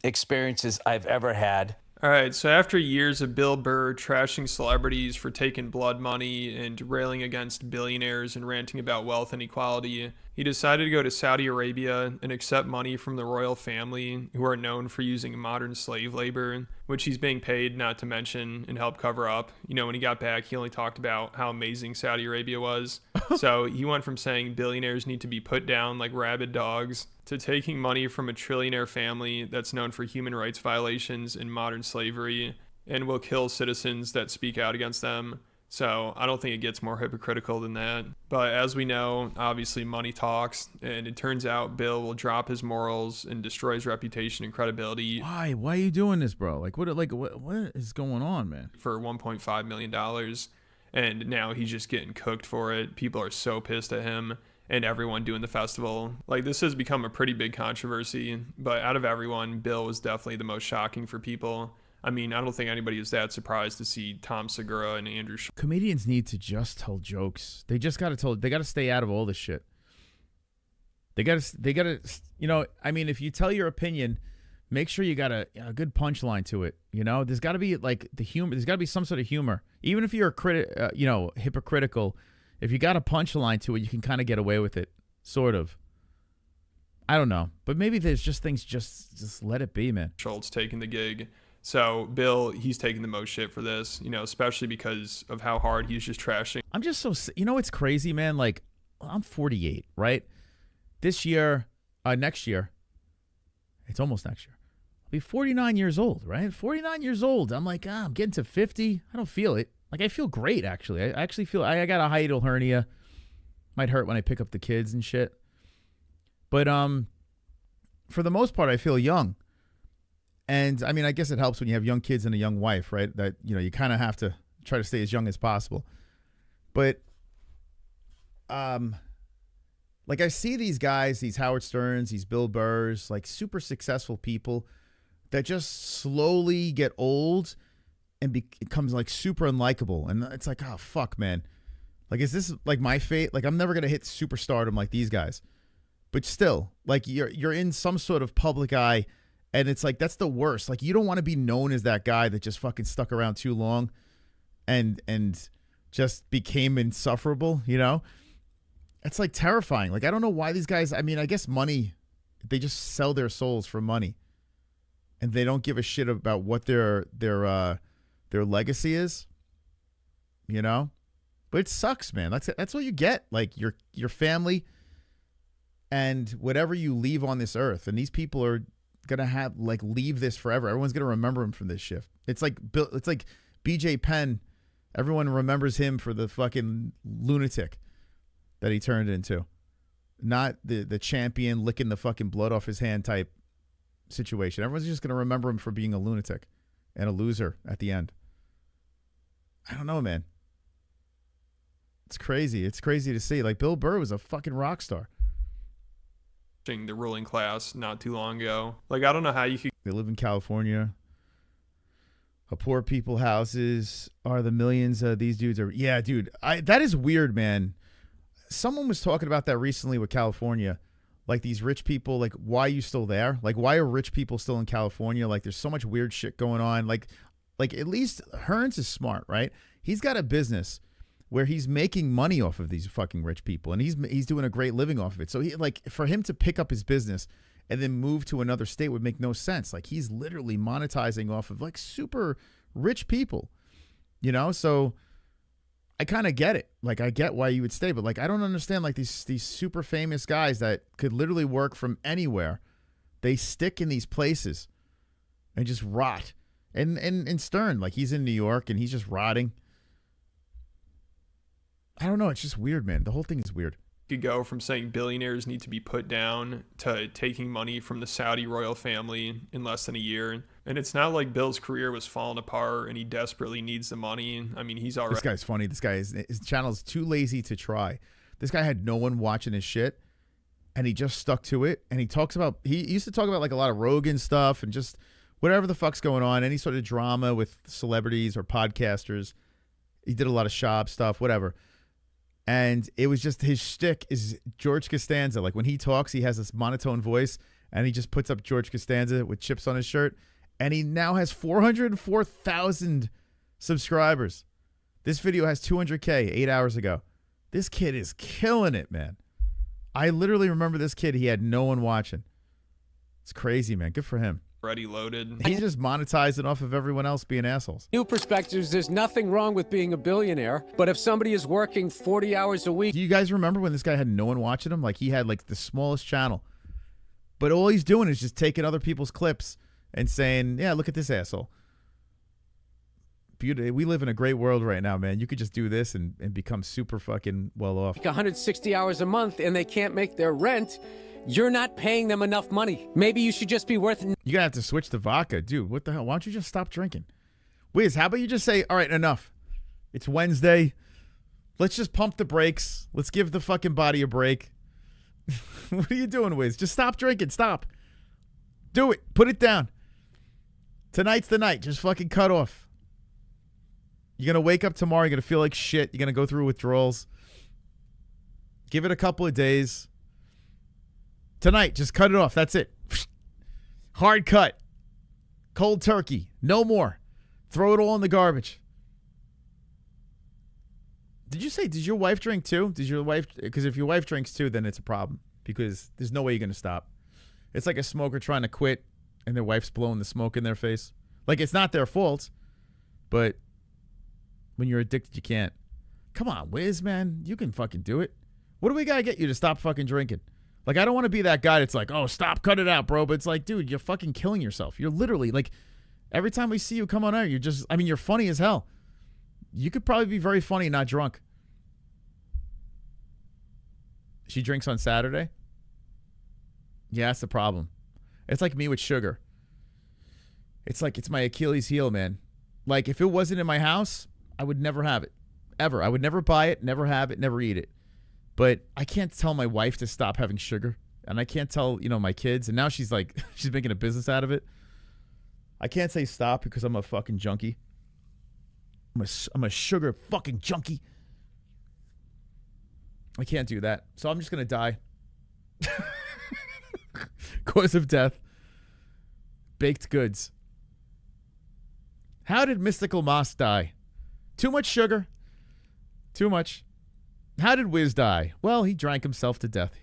experiences I've ever had. All right, so after years of Bill Burr trashing celebrities for taking blood money and railing against billionaires and ranting about wealth inequality, he decided to go to Saudi Arabia and accept money from the royal family, who are known for using modern slave labor, which he's being paid not to mention and help cover up. You know, when he got back, he only talked about how amazing Saudi Arabia was. So he went from saying billionaires need to be put down like rabid dogs to taking money from a trillionaire family that's known for human rights violations and modern slavery and will kill citizens that speak out against them. So I don't think it gets more hypocritical than that. But as we know, obviously money talks, and it turns out Bill will drop his morals and destroy his reputation and credibility. Why? Why are you doing this, bro? Like what is going on, man? For $1.5 million. And now he's just getting cooked for it. People are so pissed at him and everyone doing the festival. Like, this has become a pretty big controversy, but out of everyone, Bill was definitely the most shocking for people. I mean, I don't think anybody is that surprised to see Tom Segura and Andrew. Comedians need to just tell jokes. They just got to they got to stay out of all this shit. They got to, you know, I mean, if you tell your opinion, make sure you got a good punchline to it. You know, there's got to be like the humor. There's got to be some sort of humor. Even if you're hypocritical, if you got a punchline to it, you can kind of get away with it, sort of. I don't know, but maybe there's just things. Just let it be, man. Schultz taking the gig. So Bill, he's taking the most shit for this, you know, especially because of how hard he's just trashing. I'm just so, you know, it's crazy, man. Like, I'm 48, right? This year, next year, it's almost next year. I'll be 49 years old, right? 49 years old. I'm like, I'm getting to 50. I don't feel it. Like, I feel great, actually. I actually feel, I got a hiatal hernia. Might hurt when I pick up the kids and shit. But for the most part, I feel young. And, I mean, I guess it helps when you have young kids and a young wife, right? That, you know, you kind of have to try to stay as young as possible. But, like, I see these guys, these Howard Sterns, these Bill Burrs, like, super successful people that just slowly get old and becomes, like, super unlikable. And it's like, oh, fuck, man. Like, is this, like, my fate? Like, I'm never going to hit superstardom like these guys. But still, like, you're in some sort of public eye. And it's like, that's the worst. Like, you don't want to be known as that guy that just fucking stuck around too long and just became insufferable, you know? It's like terrifying. Like, I don't know why these guys, I mean, I guess money, they just sell their souls for money. And they don't give a shit about what their legacy is, you know? But it sucks, man. That's what you get. Like, your family and whatever you leave on this earth. And these people are gonna have, like, leave this forever. Everyone's gonna remember him from this shift. It's like BJ Penn. Everyone remembers him for the fucking lunatic that he turned into, not the champion licking the fucking blood off his hand type situation. Everyone's just gonna remember him for being a lunatic and a loser at the end. I don't know, man. It's crazy. It's crazy to see. Like, Bill Burr was a fucking rock star. The ruling class not too long ago. Like, I don't know how you could. They live in California. Poor people houses are the millions these dudes are. Yeah, dude. That is weird, man. Someone was talking about that recently with California. Like, these rich people, like, why are you still there? Like, why are rich people still in California? Like, there's so much weird shit going on. Like at least Hearns is smart, right? He's got a business where he's making money off of these fucking rich people, and he's doing a great living off of it. So he, like, for him to pick up his business and then move to another state would make no sense. Like, he's literally monetizing off of, like, super rich people, you know? So I kind of get it. Like, I get why you would stay, but, like, I don't understand, like, these super famous guys that could literally work from anywhere. They stick in these places and just rot. And Stern, like, he's in New York and he's just rotting. I don't know. It's just weird, man. The whole thing is weird. You could go from saying billionaires need to be put down to taking money from the Saudi royal family in less than a year. And it's not like Bill's career was falling apart and he desperately needs the money. I mean, he's already. This guy's funny. This guy his channel's too lazy to try. This guy had no one watching his shit, and he just stuck to it. And he used to talk about, like, a lot of Rogan stuff and just whatever the fuck's going on, any sort of drama with celebrities or podcasters. He did a lot of shop stuff, whatever. And it was just, his shtick is George Costanza. Like, when he talks, he has this monotone voice, and he just puts up George Costanza with chips on his shirt. And he now has 404,000 subscribers. This video has 200K 8 hours ago. This kid is killing it, man. I literally remember this kid. He had no one watching. It's crazy, man. Good for him. Already loaded. He's just monetizing off of everyone else being assholes. New perspectives, there's nothing wrong with being a billionaire, but if somebody is working 40 hours a week. Do you guys remember when this guy had no one watching him? Like, he had, like, the smallest channel But all he's doing is just taking other people's clips and saying, yeah, look at this asshole. Beauty. We live in a great world right now, man. You could just do this and become super fucking well off. 160 hours a month and they can't make their rent. You're not paying them enough money. Maybe you should just be worth... You're going to have to switch to vodka. Dude, what the hell? Why don't you just stop drinking? Wiz, how about you just say, all right, enough. It's Wednesday. Let's just pump the brakes. Let's give the fucking body a break. What are you doing, Wiz? Just stop drinking. Stop. Do it. Put it down. Tonight's the night. Just fucking cut off. You're going to wake up tomorrow. You're going to feel like shit. You're going to go through withdrawals. Give it a couple of days. Tonight, just cut it off. That's it. Hard cut. Cold turkey. No more. Throw it all in the garbage. Did you say, did your wife drink too? Does your wife, because if your wife drinks too, then it's a problem because there's no way you're going to stop. It's like a smoker trying to quit and their wife's blowing the smoke in their face. Like, it's not their fault, but when you're addicted, you can't. Come on, Wiz, man. You can fucking do it. What do we got to get you to stop fucking drinking? Like, I don't want to be that guy that's like, oh, stop, cut it out, bro. But it's like, dude, you're fucking killing yourself. You're literally, like, every time we see you come on air, you're just, I mean, you're funny as hell. You could probably be very funny, not drunk. She drinks on Saturday? Yeah, that's the problem. It's like me with sugar. It's like, it's my Achilles heel, man. Like, if it wasn't in my house, I would never have it. Ever. I would never buy it, never have it, never eat it. But I can't tell my wife to stop having sugar. And I can't tell, you know, my kids. And now she's like, she's making a business out of it. I can't say stop because I'm a fucking junkie. I'm a sugar fucking junkie. I can't do that. So I'm just going to die. Cause of death. Baked goods. How did Mystical Moss die? Too much sugar. Too much. How did Wiz die? Well, he drank himself to death.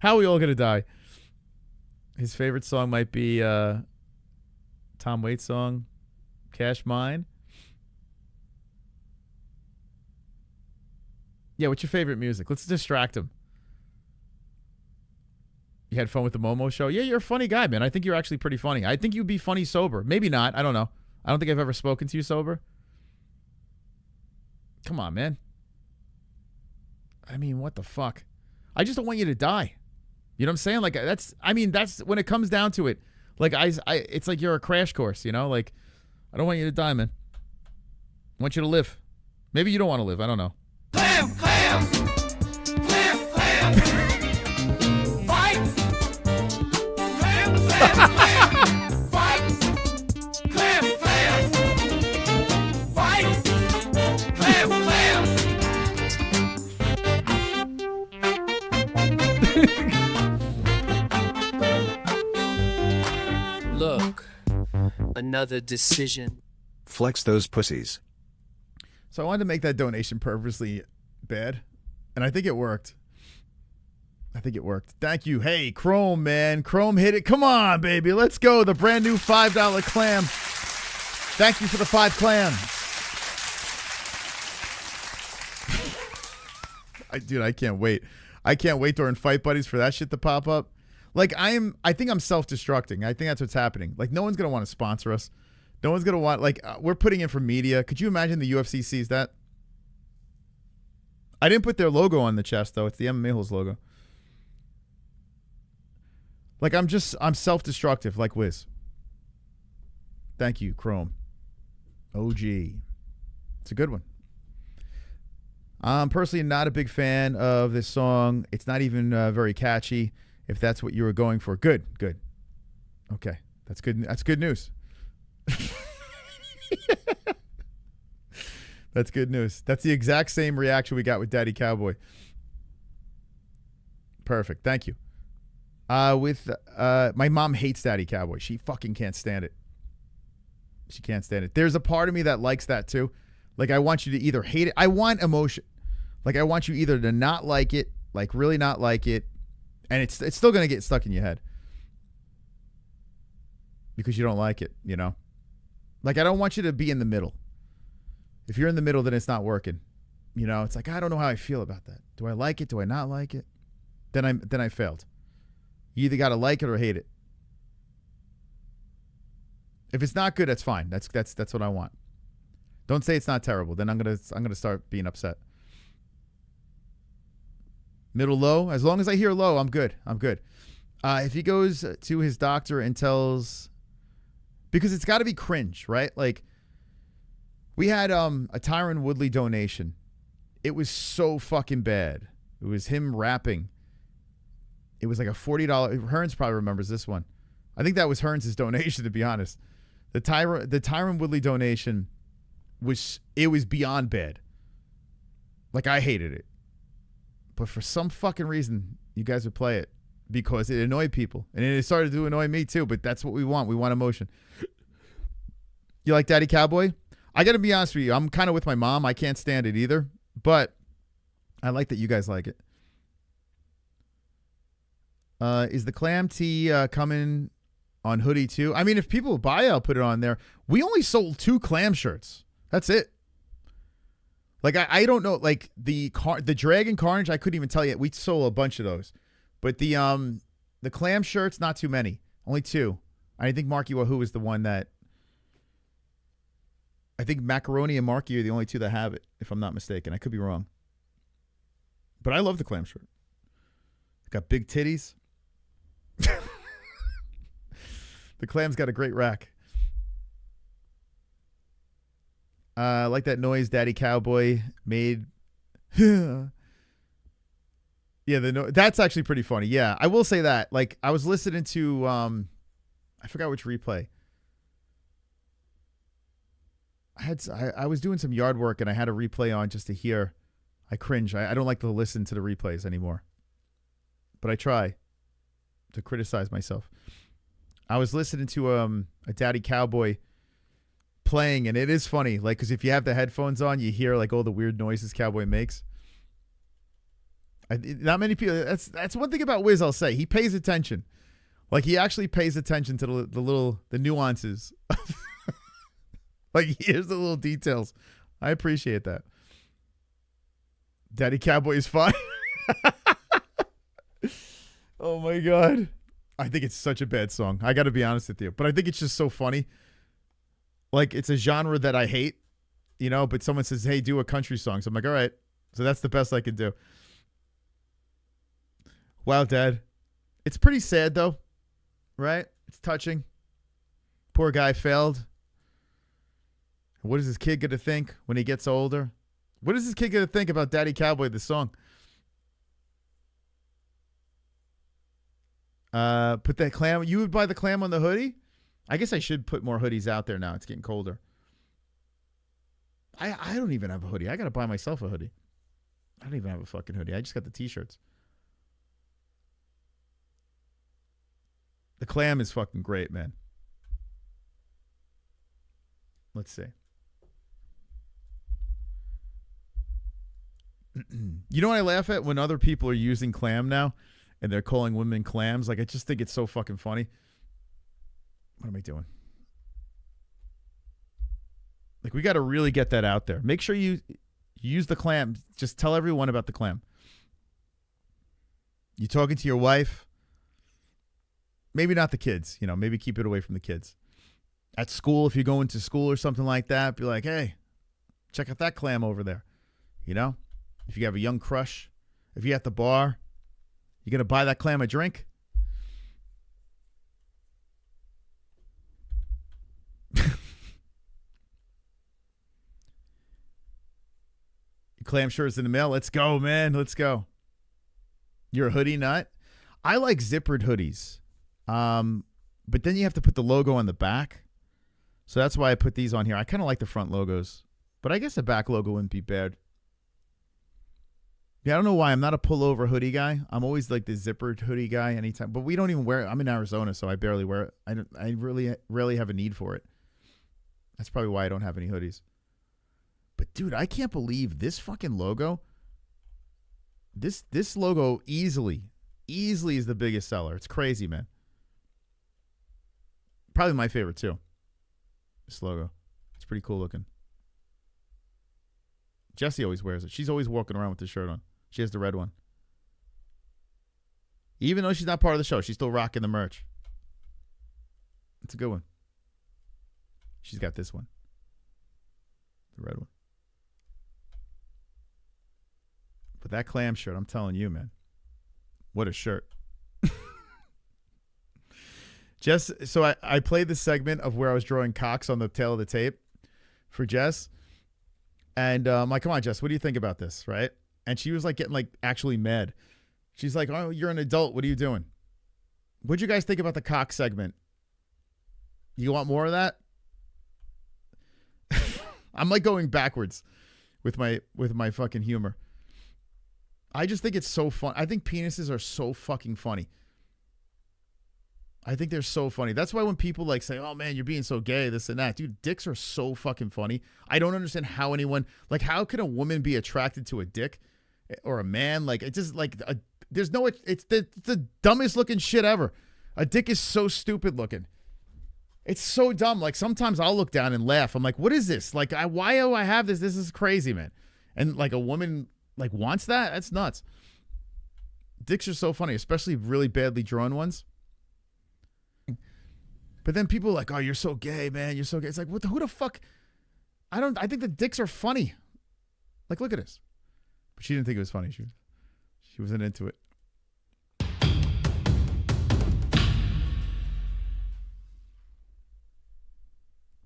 How are we all going to die? His favorite song might be Tom Waits' song, Cash Mine. Yeah, what's your favorite music? Let's distract him. You had fun with the Momo show? Yeah, you're a funny guy, man. I think you're actually pretty funny. I think you'd be funny sober. Maybe not. I don't know. I don't think I've ever spoken to you sober. Come on, man. I mean, what the fuck? I just don't want you to die. You know what I'm saying? Like, that's when it comes down to it. Like, it's like you're a crash course, you know? Like, I don't want you to die, man. I want you to live. Maybe you don't want to live. I don't know. Clam, clam. Clam, clam. Fight. Clam, clam, clam. Fight. Clam, clam. Fight. Clam, clam. Look, another decision. Flex those pussies. So I wanted to make that donation purposely bad, and I think it worked. Thank you. Hey, Chrome, man. Chrome hit it. Come on, baby. Let's go. The brand new $5 clam. Thank you for the 5 clams. Dude, I can't wait. I can't wait during Fight Buddies for that shit to pop up. Like, I think I'm self-destructing. I think that's what's happening. Like, no one's going to want to sponsor us. No one's going to want, like, we're putting in for media. Could you imagine the UFC sees that? I didn't put their logo on the chest, though. It's the MMA-HOLES logo. Like, I'm self-destructive, like Wiz. Thank you, Chrome. OG. It's a good one. I'm personally not a big fan of this song. It's not even very catchy, if that's what you were going for. Good. Okay. That's good. That's good news. That's good news. That's the exact same reaction we got with Daddy Cowboy. Perfect. Thank you. My mom hates Daddy Cowboy. She fucking can't stand it. She can't stand it. There's a part of me that likes that too. Like, I want you to either hate it. I want emotion. Like, I want you either to not like it, like really not like it, and it's still going to get stuck in your head because you don't like it, you know? Like, I don't want you to be in the middle. If you're in the middle, then it's not working. You know, it's like, I don't know how I feel about that. Do I like it? Do I not like it? Then I failed. You either got to like it or hate it. If it's not good, that's fine. That's what I want. Don't say it's not terrible. Then I'm gonna start being upset. Middle low. As long as I hear low, I'm good. I'm good. If he goes to his doctor and tells, because it's got to be cringe, right? Like, we had a Tyron Woodley donation. It was so fucking bad. It was him rapping. It was like a $40. Hearns probably remembers this one. I think that was Hearns' donation, to be honest. The Tyron Woodley donation was beyond bad. Like, I hated it. But for some fucking reason, you guys would play it because it annoyed people. And it started to annoy me too, but that's what we want. We want emotion. You like Daddy Cowboy? I got to be honest with you. I'm kind of with my mom. I can't stand it either. But I like that you guys like it. Is the Clam tee coming on hoodie too? I mean, if people buy it, I'll put it on there. We only sold 2 Clam shirts. That's it. Like, I don't know. Like, the Dragon Carnage, I couldn't even tell you. We sold a bunch of those. But the Clam shirts, not too many. Only 2. I think Marky Wahoo is the one that... I think Macaroni and Marky are the only 2 that have it, if I'm not mistaken. I could be wrong. But I love the Clam shirt. Got big titties. The Clam's got a great rack. Like that noise Daddy Cowboy made. Yeah, that's actually pretty funny. Yeah, I will say that. Like, I was listening to, I forgot which replay. I was doing some yard work and I had a replay on just to hear. I cringe. I don't like to listen to the replays anymore. But I try to criticize myself. I was listening to a Daddy Cowboy playing, and it is funny, like, because if you have the headphones on, you hear like all the weird noises Cowboy makes. Not many people. That's one thing about Wiz. I'll say he pays attention. Like, he actually pays attention to the nuances. Like, here's the little details. I appreciate that. Daddy Cowboy is fine. Oh my God. I think it's such a bad song. I got to be honest with you. But I think it's just so funny. Like, it's a genre that I hate, you know, but someone says, hey, do a country song. So I'm like, all right. So that's the best I can do. Wow, Dad. It's pretty sad, though, right? It's touching. Poor guy failed. What is his kid going to think when he gets older? What is his kid going to think about Daddy Cowboy, the song? Put that Clam. You would buy the Clam on the hoodie? I guess I should put more hoodies out there now. It's getting colder. I don't even have a hoodie. I got to buy myself a hoodie. I don't even have a fucking hoodie. I just got the t-shirts. The Clam is fucking great, man. Let's see. You know what I laugh at? When other people are using Clam now and they're calling women clams. Like, I just think it's so fucking funny. What am I doing? Like, we got to really get that out there. Make sure you use the Clam. Just tell everyone about the Clam. You talking to your wife? Maybe not the kids. You know, maybe keep it away from the kids. At school, if you're going to school or something like that, be like, hey, check out that Clam over there. You know? If you have a young crush, if you're at the bar, you going to buy that Clam a drink? Clam shirts in the mail. Let's go, man. Let's go. You're a hoodie nut? I like zippered hoodies. But then you have to put the logo on the back. So that's why I put these on here. I kind of like the front logos. But I guess the back logo wouldn't be bad. Yeah, I don't know why. I'm not a pullover hoodie guy. I'm always like the zippered hoodie guy anytime. But we don't even wear it. I'm in Arizona, so I barely wear it. I really rarely have a need for it. That's probably why I don't have any hoodies. But, dude, I can't believe this fucking logo. This logo easily is the biggest seller. It's crazy, man. Probably my favorite, too. This logo. It's pretty cool looking. Jessie always wears it. She's always walking around with this shirt on. She has the red one. Even though she's not part of the show, she's still rocking the merch. It's a good one. She's got this one. The red one. But that clam shirt, I'm telling you, man. What a shirt. So I played this segment of where I was drawing cocks on the tail of the tape for Jess. And I'm like, come on, Jess, what do you think about this, right? And she was like getting like actually mad. She's like, oh, you're an adult. What are you doing? What'd you guys think about the cock segment? You want more of that? I'm like going backwards with my fucking humor. I just think it's so fun. I think penises are so fucking funny. I think they're so funny. That's why when people like say, oh man, you're being so gay, this and that. Dude, dicks are so fucking funny. I don't understand how anyone, like how can a woman be attracted to a dick or a man? Like it's just like, it's the dumbest looking shit ever. A dick is so stupid looking. It's so dumb. Like sometimes I'll look down and laugh. I'm like, what is this? Like, why do I have this? This is crazy, man. And like a woman like wants that? That's nuts. Dicks are so funny, especially really badly drawn ones. But then people are like, oh, you're so gay, man. You're so gay. It's like, who the fuck? I think the dicks are funny. Like, look at this. But she didn't think it was funny. She wasn't into it.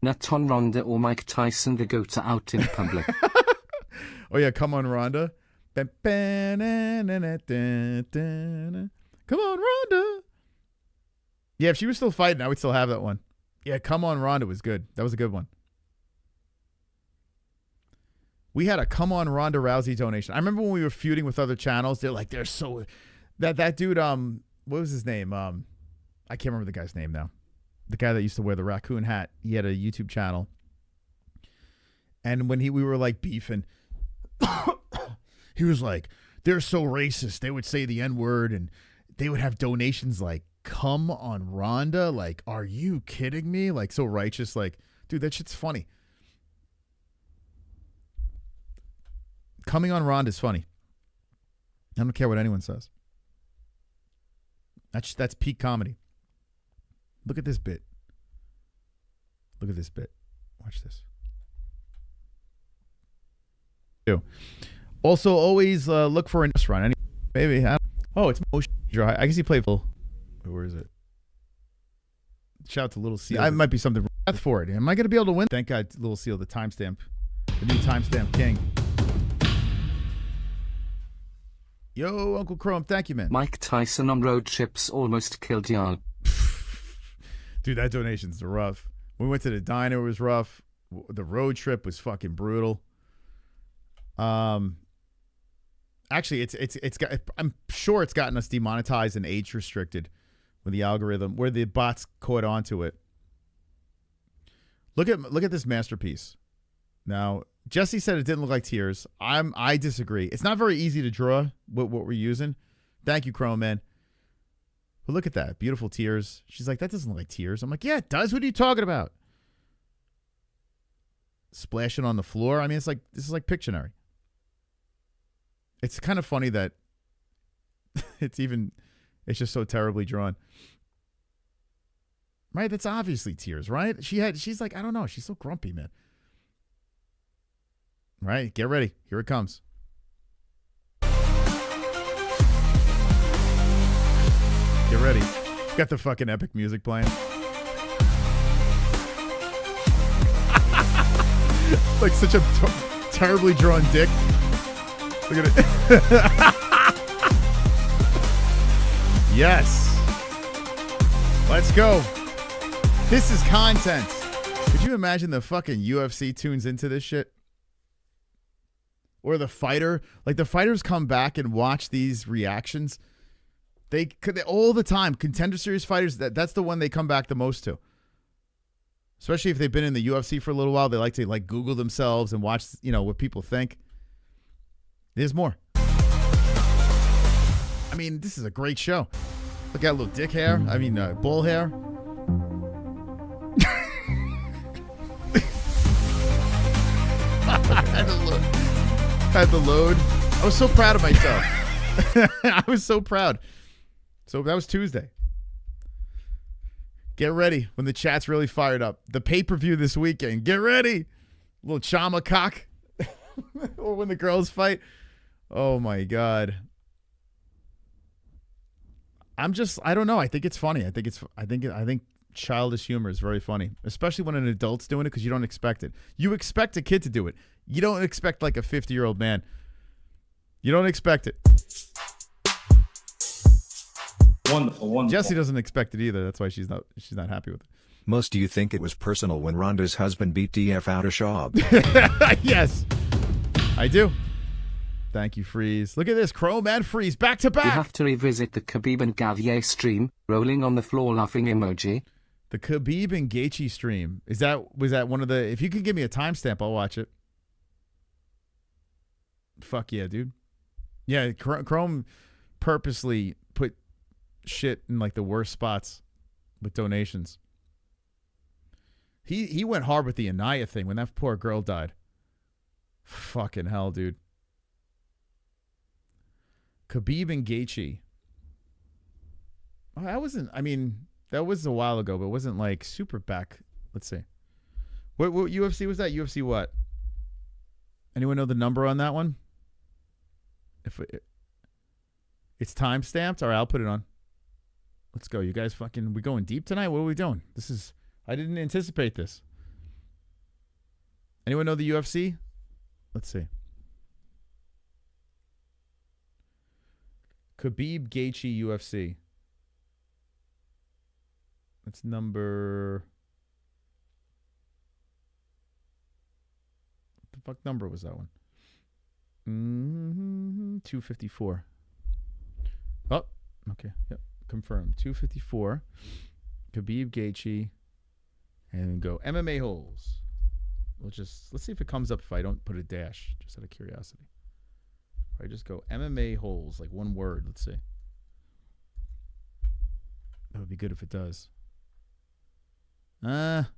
Nut on Ronda or Mike Tyson to go to out in public. Oh, yeah. Come on, Ronda. Come on, Ronda. Yeah, if she was still fighting, I would still have that one. Yeah, Come On Ronda was good. That was a good one. We had a Come On Ronda Rousey donation. I remember when we were feuding with other channels, they're so that dude, what was his name? I can't remember the guy's name now. The guy that used to wear the raccoon hat. He had a YouTube channel. And when we were like beefing, he was like, they're so racist. They would say the N-word and they would have donations like, Come on Ronda, like, are you kidding me? Like, so righteous, like, dude, that shit's funny. Coming on Ronda is funny. I don't care what anyone says. That's peak comedy. Look at this bit. Look at this bit. Watch this. Also, always look for a run. Maybe. Oh, it's motion dry. I guess he played full. Where is it? Shout out to Little Seal. I might be something for it. Am I going to be able to win? Thank God, Little Seal, the timestamp. The new timestamp king. Yo, Uncle Chrome. Thank you, man. Mike Tyson on road trips almost killed y'all. Dude, that donation's rough. We went to the diner. It was rough. The road trip was fucking brutal. Actually, it's got. I'm sure it's gotten us demonetized and age restricted. With the algorithm, where the bots caught onto it. Look at this masterpiece. Now, Jesse said it didn't look like tears. I disagree. It's not very easy to draw what we're using. Thank you, Chrome Man. But look at that. Beautiful tears. She's like, that doesn't look like tears. I'm like, yeah, it does. What are you talking about? Splashing on the floor. I mean, this is like Pictionary. It's kind of funny that it's just so terribly drawn. Right? That's obviously tears, right? She's like, I don't know. She's so grumpy, man. Right? Get ready. Here it comes. Get ready. Got the fucking epic music playing. Like such a terribly drawn dick. Look at it. Yes. Let's go. This is content. Could you imagine the fucking UFC tunes into this shit? Or the fighter, like the fighters come back and watch these reactions. They all the time. Contender Series fighters, that's the one they come back the most to. Especially if they've been in the UFC for a little while, they like to like Google themselves and watch, what people think. There's more. I mean, this is a great show. Look at little dick hair. I mean, bull hair. Had the load. I was so proud of myself. I was so proud. So that was Tuesday. Get ready when the chat's really fired up. The pay-per-view this weekend. Get ready. Little CHAMA cock. Or when the girls fight. Oh my God. I don't know. I think it's funny. I think childish humor is very funny, especially when an adult's doing it because you don't expect it. You expect a kid to do it. You don't expect like a 50-year-old man. You don't expect it. Wonderful, wonderful. Jessie doesn't expect it either. That's why she's not happy with it. Most do you think it was personal when Ronda's husband beat DF out of Schaub? Yes, I do. Thank you, Freeze. Look at this. Chrome and Freeze back to You back. have to revisit the Khabib and Gavier stream, rolling on the floor laughing emoji. The Khabib and Gaethje stream. Was that one of the... If you can give me a timestamp, I'll watch it. Fuck yeah, dude. Yeah, Chrome purposely put shit in like the worst spots with donations. He went hard with the Anaya thing when that poor girl died. Fucking hell, dude. Khabib and Gaethje. Oh, that was a while ago, but it wasn't like super back. Let's see. What UFC was that? UFC what? Anyone know the number on that one? It's time stamped. All right, I'll put it on. Let's go. You guys we going deep tonight? What are we doing? I didn't anticipate this. Anyone know the UFC? Let's see. Khabib Gaethje UFC. That's number... What the fuck number was that one? 254. Oh, okay. Yep. Confirmed. 254. Khabib Gaethje. And go MMA-HOLES. Let's see if it comes up if I don't put a dash, just out of curiosity. If I just go MMA-HOLES, like one word, let's see. That would be good if it does. UFC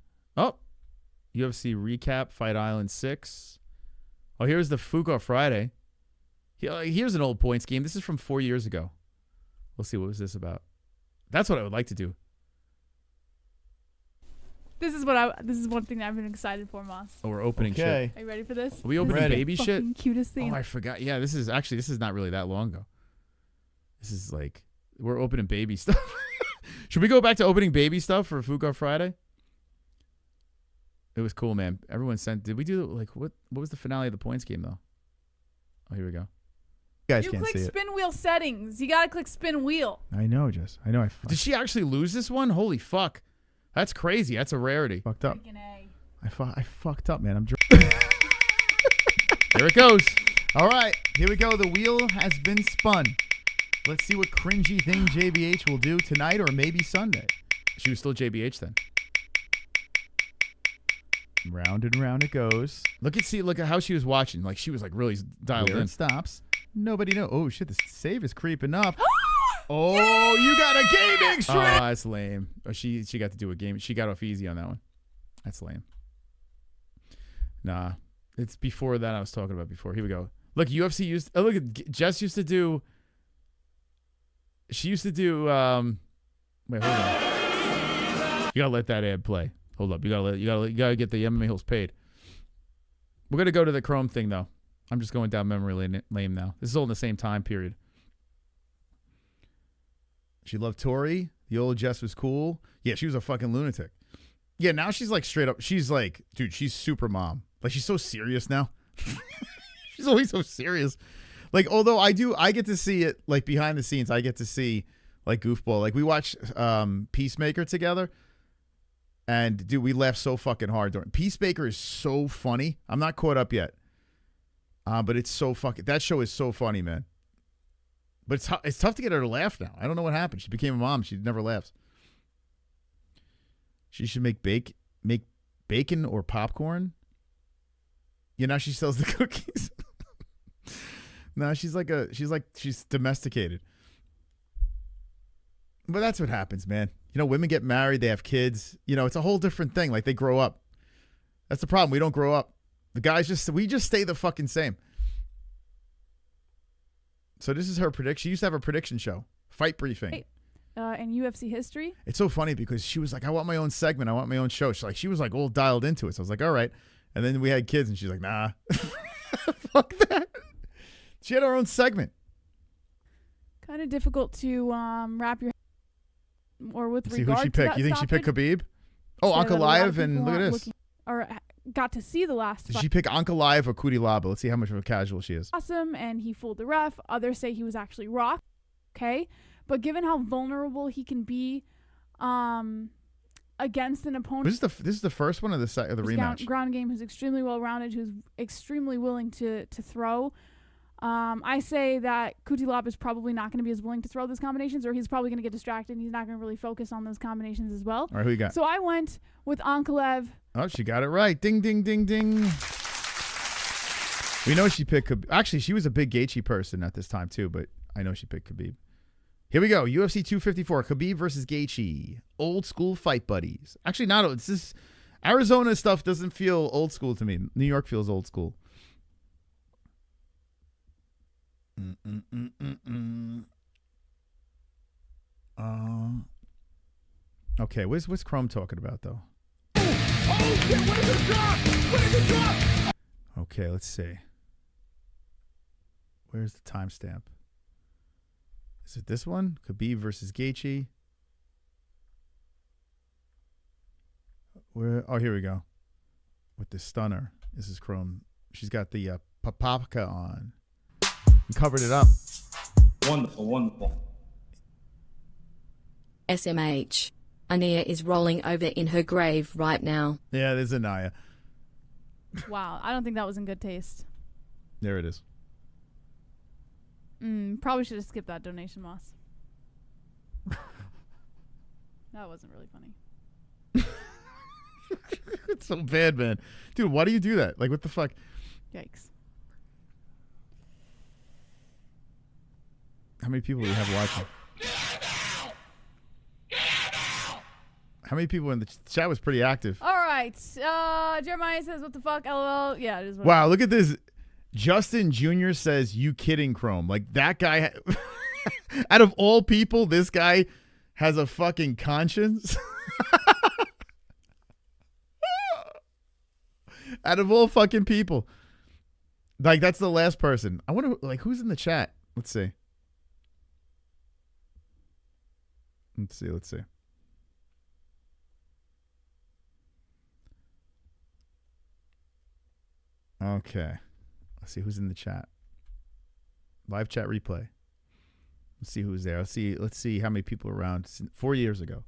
recap, Fight Island 6. Oh, here's the Fuka Friday. Here's an old points game. This is from 4 years ago. We'll see, what was this about? That's what I would like to do. This is one thing that I've been excited for, Moss. Oh, we're opening shit. Are you ready for this? Are we opening baby shit? Fucking cutest thing. Oh, I forgot. Yeah, this is not really that long ago. This is like, we're opening baby stuff. Should we go back to opening baby stuff for Fuka Friday? It was cool, man. Everyone sent. Did we do like what was the finale of the points game though? Oh, here we go. You guys can't see it. You click spin wheel settings. You gotta click spin wheel. I know, Jess. I know. Did she actually lose this one? Holy fuck. That's crazy. That's a rarity. Fucked up. I fucked up, man. I'm Here it goes. All right. Here we go. The wheel has been spun. Let's see what cringy thing JBH will do tonight or maybe Sunday. She was still JBH then. Round and round it goes. Look at how she was watching. Like she was like really dialed in. It stops. Nobody knows. Oh shit, the save is creeping up. Oh, yes! You got a gaming stream. Oh, that's lame. Oh, she got to do a game. She got off easy on that one. That's lame. Nah, it's before that I was talking about before. Here we go. Look, UFC used. Oh, look at Jess used to do. She used to do. Wait, hold on. You gotta let that ad play. Hold up. You gotta get the MMA-HOLES paid. We're gonna go to the Chrome thing though. I'm just going down memory lane now. This is all in the same time period. She loved Tori. The old Jess was cool. Yeah, she was a fucking lunatic. Yeah, now she's like straight up. She's like, dude, she's super mom. Like she's so serious now. She's always so serious. Like, although I get to see it like behind the scenes. I get to see like goofball. Like we watch Peacemaker together. And dude, we laughed so fucking hard. Peacemaker is so funny. I'm not caught up yet. But it's so fucking, that show is so funny, man. But it's tough to get her to laugh now. I don't know what happened. She became a mom. She never laughs. She should make bacon or popcorn. Yeah, now she sells the cookies. No, she's domesticated. But that's what happens, man. You know, women get married, they have kids. You know, it's a whole different thing. Like they grow up. That's the problem. We don't grow up. The guys we just stay the fucking same. So this is her prediction. She used to have a prediction show, Fight Briefing. Wait, in UFC history. It's so funny because she was like, I want my own segment. I want my own show. She was like all dialed into it. So I was like, all right. And then we had kids and she's like, nah, fuck that. She had her own segment. Kind of difficult to wrap your or with See regard who she to picked. that You think she picked stoppage. Khabib? Oh, Said that a lot of Ankalaev, and people look at aren't this. or got to see the last Did fight. she pick Ankalaev or Kutilaba? Let's see how much of a casual she is. Awesome, and he fooled the ref. Others say he was actually rocked. Okay, but given how vulnerable he can be against an opponent, This is the first one of the rematch. ground game, who's extremely well rounded, who's extremely willing to throw. I say that Kutilaba is probably not going to be as willing to throw those combinations, or he's probably going to get distracted and he's not going to really focus on those combinations as well. All right, who you got? So I went with Ankalaev. Oh, she got it right. Ding, ding, ding, ding. We know she picked Khabib. Actually, she was a big Gaethje person at this time too, but I know she picked Khabib. Here we go. UFC 254. Khabib versus Gaethje. Old school fight buddies. Actually, not. It's this Arizona stuff doesn't feel old school to me. New York feels old school. Okay, what's Chrome talking about though? Okay, let's see. Where's the timestamp? Is it this one? Khabib versus Gaethje. Where? Oh, here we go. With the stunner. This is Chrome. She's got the papapka on. And covered it up. Wonderful, wonderful. SMH. Ania is rolling over in her grave right now. Yeah, there's Anaya. Wow, I don't think that was in good taste. There it is. Probably should have skipped that donation, Moss. That wasn't really funny. It's so bad, man. Dude, why do you do that? Like, what the fuck? Yikes. How many people do you have watching? How many people in the chat was pretty active? All right. Jeremiah says, what the fuck? LOL. Yeah, it is what Wow, look at this. Justin Jr. says, you kidding, Chrome. Like, that guy, out of all people, this guy has a fucking conscience. Out of all fucking people. Like, that's the last person. I wonder, like, who's in the chat? Let's see. Let's see. Okay. Let's see who's in the chat. Live chat replay. Let's see who's there. Let's see how many people are around 4 years ago.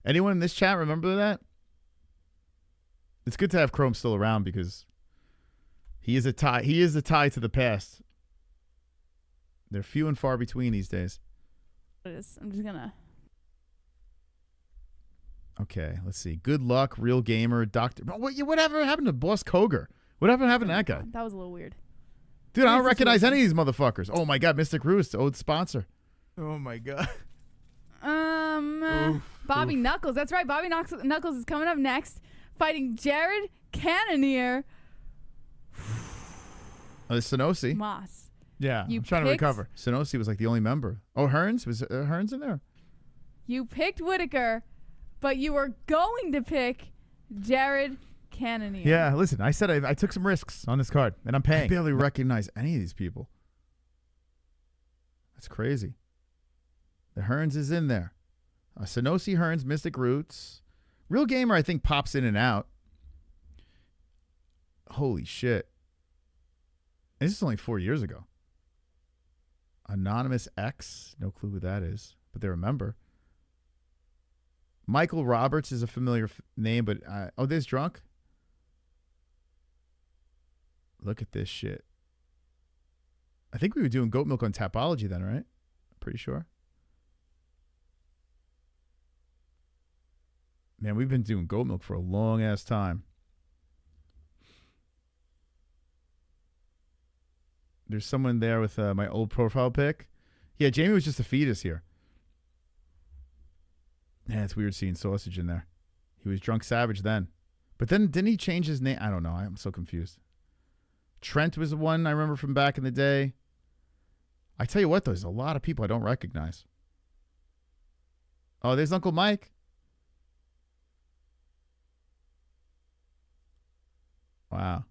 Anyone in this chat remember that? It's good to have Chrome still around because he is a tie. He is the tie to the past. They're few and far between these days. it is. I'm just gonna. Okay, let's see. Good luck, real gamer, Doctor. Whatever happened to Boss Koger? Whatever happened to that guy? That was a little weird. Dude, I don't recognize any of these motherfuckers. Oh my God, Mystic Roost, old sponsor. Oh my God. Bobby Knuckles. That's right. Bobby Knuckles is coming up next, fighting Jared Cannonier. Sonosi. Moss. Yeah, You I'm trying to picked- recover. Sonosi was like the only member. Oh, Hearns? Was Hearns in there? You picked Whitaker, but you were going to pick Jared Cannonier. Yeah, listen, I said I took some risks on this card, and I'm paying. I barely recognize any of these people. That's crazy. The Hearns is in there. Sonosi, Hearns, Mystic Roots. Real Gamer, I think, pops in and out. Holy shit. This is only 4 years ago. Anonymous X. No clue who that is, but they remember. Michael Roberts is a familiar name, but... oh, there's Drunk? Look at this shit. I think we were doing Goat Milk on Tapology then, right? Pretty sure. Man, we've been doing Goat Milk for a long-ass time. There's someone there with my old profile pic. Yeah, Jamie was just a fetus here. Yeah, it's weird seeing Sausage in there. He was Drunk Savage then. But then, didn't he change his name? I don't know. I'm so confused. Trent was the one I remember from back in the day. I tell you what, though, there's a lot of people I don't recognize. Oh, there's Uncle Mike. Wow.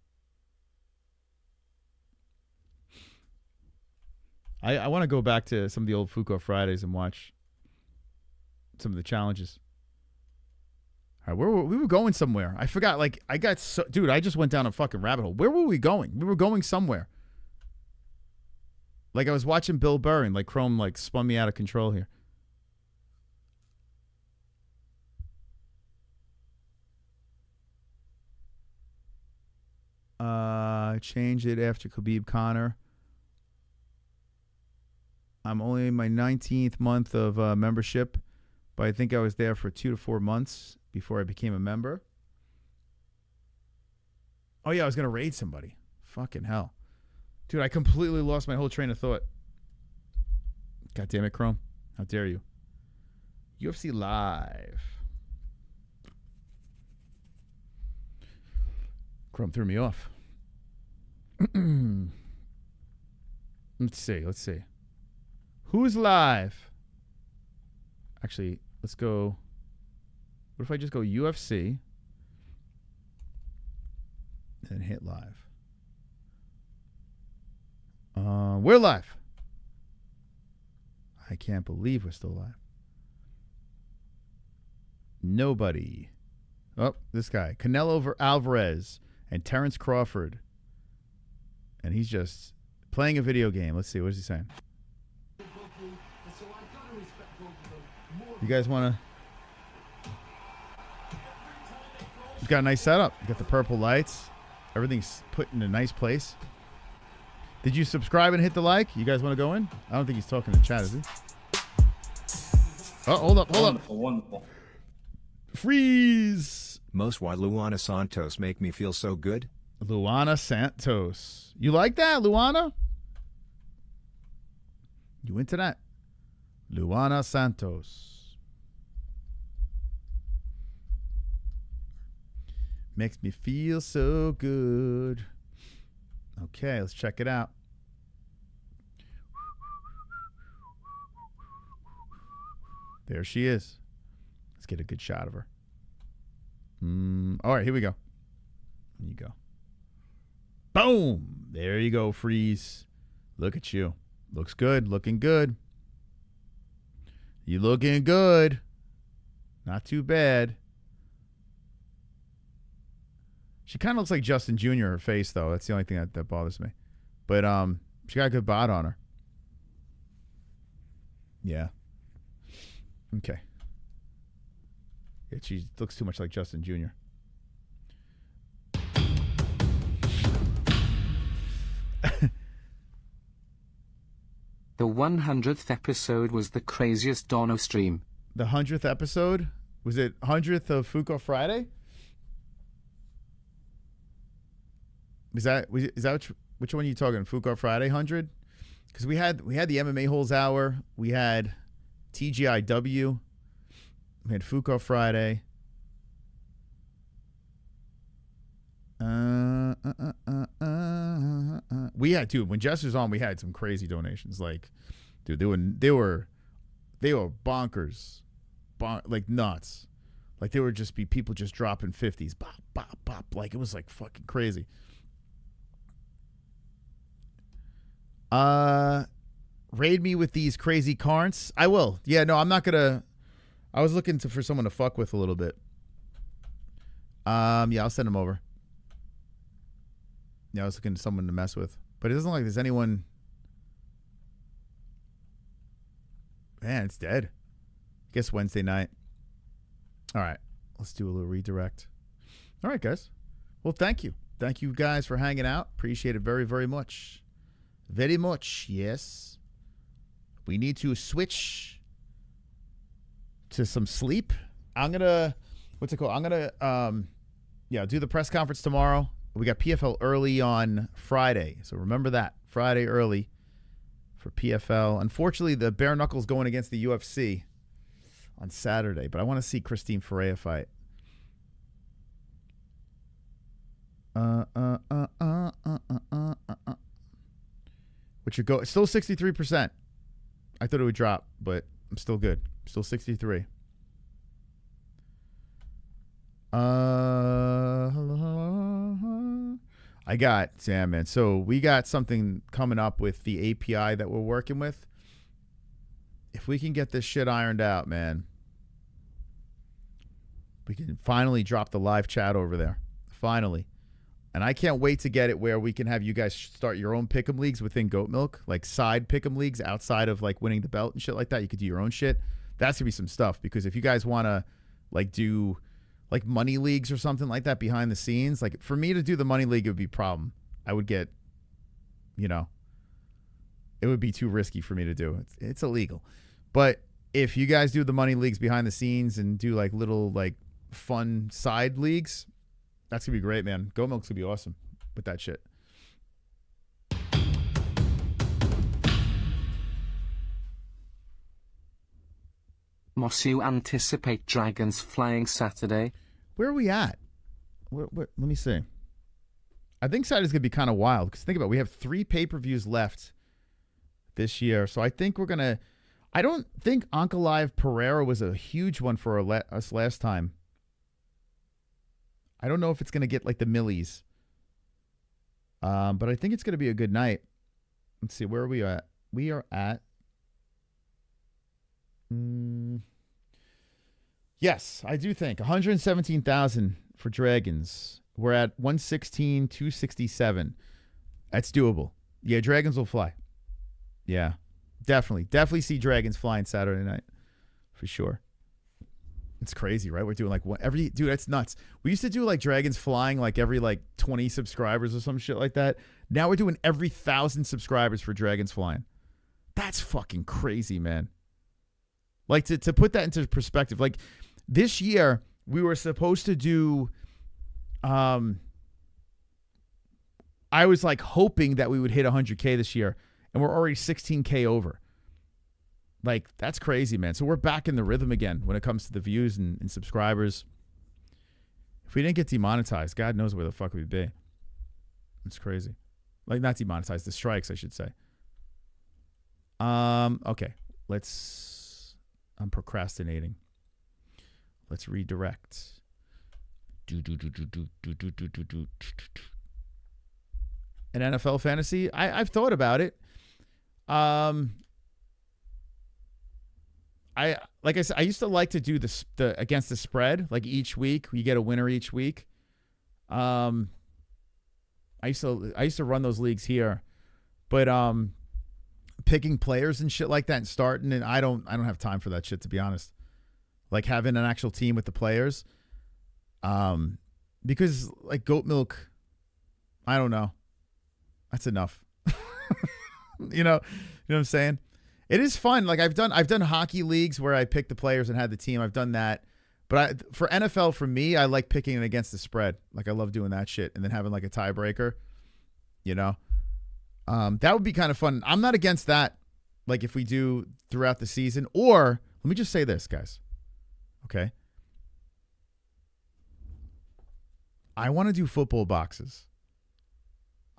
I want to go back to some of the old Fuko Fridays and watch some of the challenges. All right, we were going somewhere. I forgot. Like, dude, I just went down a fucking rabbit hole. Where were we going? We were going somewhere. Like, I was watching Bill Burr and, like, Chrome, like, spun me out of control here. Changed it after Khabib Conor. I'm only in my 19th month of membership, but I think I was there for 2 to 4 months before I became a member. Oh, yeah, I was going to raid somebody. Fucking hell. Dude, I completely lost my whole train of thought. God damn it, Chrome. How dare you? UFC Live. Chrome threw me off. Let's see. Who's live? Actually, let's go. What if I just go UFC and hit live? We're live. I can't believe we're still live. Nobody. Oh, this guy. Canelo Alvarez and Terrence Crawford. And he's just playing a video game. Let's see. What is he saying? You guys want to? He's got a nice setup. You got the purple lights. Everything's put in a nice place. Did you subscribe and hit the like? You guys want to go in? I don't think he's talking to chat, is he? Oh, hold up. Wonderful. Freeze. Most why Luana Santos make me feel so good. Luana Santos. You like that, Luana? You into that? Luana Santos. Makes me feel so good. Okay, let's check it out. There she is. Let's get a good shot of her. All right, here we go. There you go. Boom. There you go, Freeze. Look at you. Looks good. Looking good. You looking good. Not too bad. She kind of looks like Justin Jr. her face, though. That's the only thing that bothers me. But she got a good bod on her. Yeah. Okay. Yeah, she looks too much like Justin Jr. The 100th episode was the craziest Dono stream. The 100th episode? Was it 100th of Fuko Friday? Is that which one are you talking? Fuko Friday 100? Because we had the MMA Holes Hour. We had TGIW. We had Fuko Friday. We had, dude, when Jess was on, we had some crazy donations. Like, dude, they were bonkers, like nuts. Like, they would just be people just dropping 50s, bop, bop, bop. Like, it was like fucking crazy. Raid me with these crazy carns. I will. Yeah, no, I'm not gonna. I was looking for someone to fuck with a little bit. Yeah, I'll send them over. Yeah, I was looking for someone to mess with. But it doesn't look like there's anyone. Man, it's dead. Guess Wednesday night. All right. Let's do a little redirect. All right, guys. Well, thank you. Thank you guys for hanging out. Appreciate it very, very much. Very much, yes. We need to switch to some sleep. I'm going to, what's it called? I'm going to, do the press conference tomorrow. We got PFL early on Friday. So remember that. Friday early for PFL. Unfortunately, the bare knuckles going against the UFC on Saturday. But I want to see Christine Ferreira fight. What's your goal? It's still 63%. I thought it would drop, but I'm still good. Still 63. I got, yeah, man. So we got something coming up with the API that we're working with. If we can get this shit ironed out, man, we can finally drop the live chat over there. Finally. And I can't wait to get it where we can have you guys start your own pick'em leagues within Goat Milk, like side pick'em leagues outside of like winning the belt and shit like that. You could do your own shit. That's gonna be some stuff, because if you guys want to like do like money leagues or something like that behind the scenes, like for me to do the money league, it would be a problem. I would get, you know, it would be too risky for me to do. It's illegal. But if you guys do the money leagues behind the scenes and do like little like fun side leagues, that's gonna be great, man. Goat Milk's gonna be awesome with that shit. Moss, you anticipate dragons flying Saturday? Where are we at? Let me see. I think Saturday's gonna be kind of wild, because think about it, we have 3 pay-per-views left this year, so I think we're gonna. I don't think Ankalaev Pereira was a huge one for us last time. I don't know if it's going to get like the millies. But I think it's going to be a good night. Let's see, where are we at? We are at... yes, I do think. 117,000 for Dragons. We're at 116,267. That's doable. Yeah, Dragons will fly. Yeah, definitely. Definitely see Dragons flying Saturday night. For sure. It's crazy, right? We're doing like dude, that's nuts. We used to do like Dragons flying like every like 20 subscribers or some shit like that. Now we're doing every 1,000 subscribers for Dragons flying. That's fucking crazy, man. Like to put that into perspective, like this year we were supposed to do, I was like hoping that we would hit 100K this year, and we're already 16K over. Like, that's crazy, man. So we're back in the rhythm again when it comes to the views and subscribers. If we didn't get demonetized, God knows where the fuck we'd be. It's crazy. Like, not demonetized, the strikes, I should say. Okay. I'm procrastinating. Let's redirect. An NFL fantasy? I've thought about it. Like I said, I used to like to do the against the spread, like each week you get a winner each week. I used to run those leagues here, but picking players and shit like that and starting, and I don't have time for that shit, to be honest. Like having an actual team with the players, because like Goat Milk, I don't know, that's enough. You know what I'm saying? It is fun. Like I've done hockey leagues where I pick the players and had the team. I've done that. But for NFL, for me, I like picking it against the spread. Like I love doing that shit and then having like a tiebreaker, you know? That would be kind of fun. I'm not against that. Like if we do throughout the season, or let me just say this, guys. Okay. I want to do football boxes.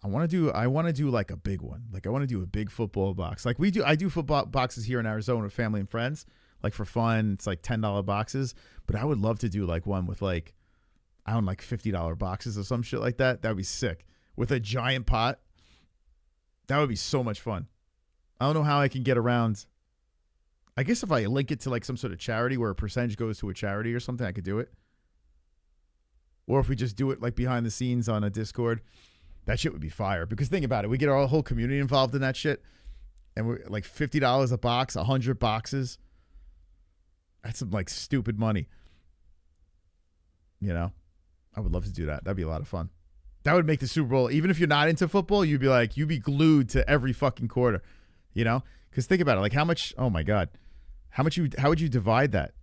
I want to do like a big one. Like I want to do a big football box. Like I do football boxes here in Arizona with family and friends, like for fun. It's like $10 boxes, but I would love to do like one with like, I own like $50 boxes or some shit like that. That would be sick with a giant pot. That would be so much fun. I don't know how I can get around. I guess if I link it to like some sort of charity where a percentage goes to a charity or something, I could do it. Or if we just do it like behind the scenes on a Discord. That shit would be fire. Because think about it. We get our whole community involved in that shit. And we're like $50 a box, 100 boxes. That's some like stupid money. You know? I would love to do that. That'd be a lot of fun. That would make the Super Bowl, even if you're not into football, you'd be glued to every fucking quarter. You know? Because think about it. Like how much, oh my God. How would you divide that?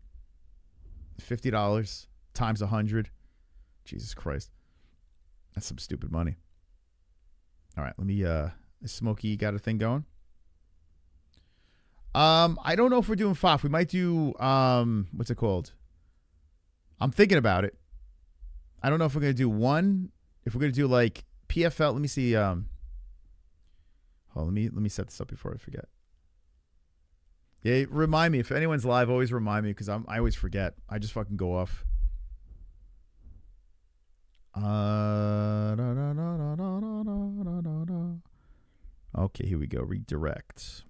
$50 times 100. Jesus Christ. That's some stupid money. All right, let me, Smokey got a thing going? I don't know if we're doing FOF. We might do, what's it called? I'm thinking about it. I don't know if we're going to do one, if we're going to do like PFL. Let me see. Hold on, let me set this up before I forget. Yeah, remind me. If anyone's live, always remind me because I always forget. I just fucking go off. Okay, here we go. Redirect.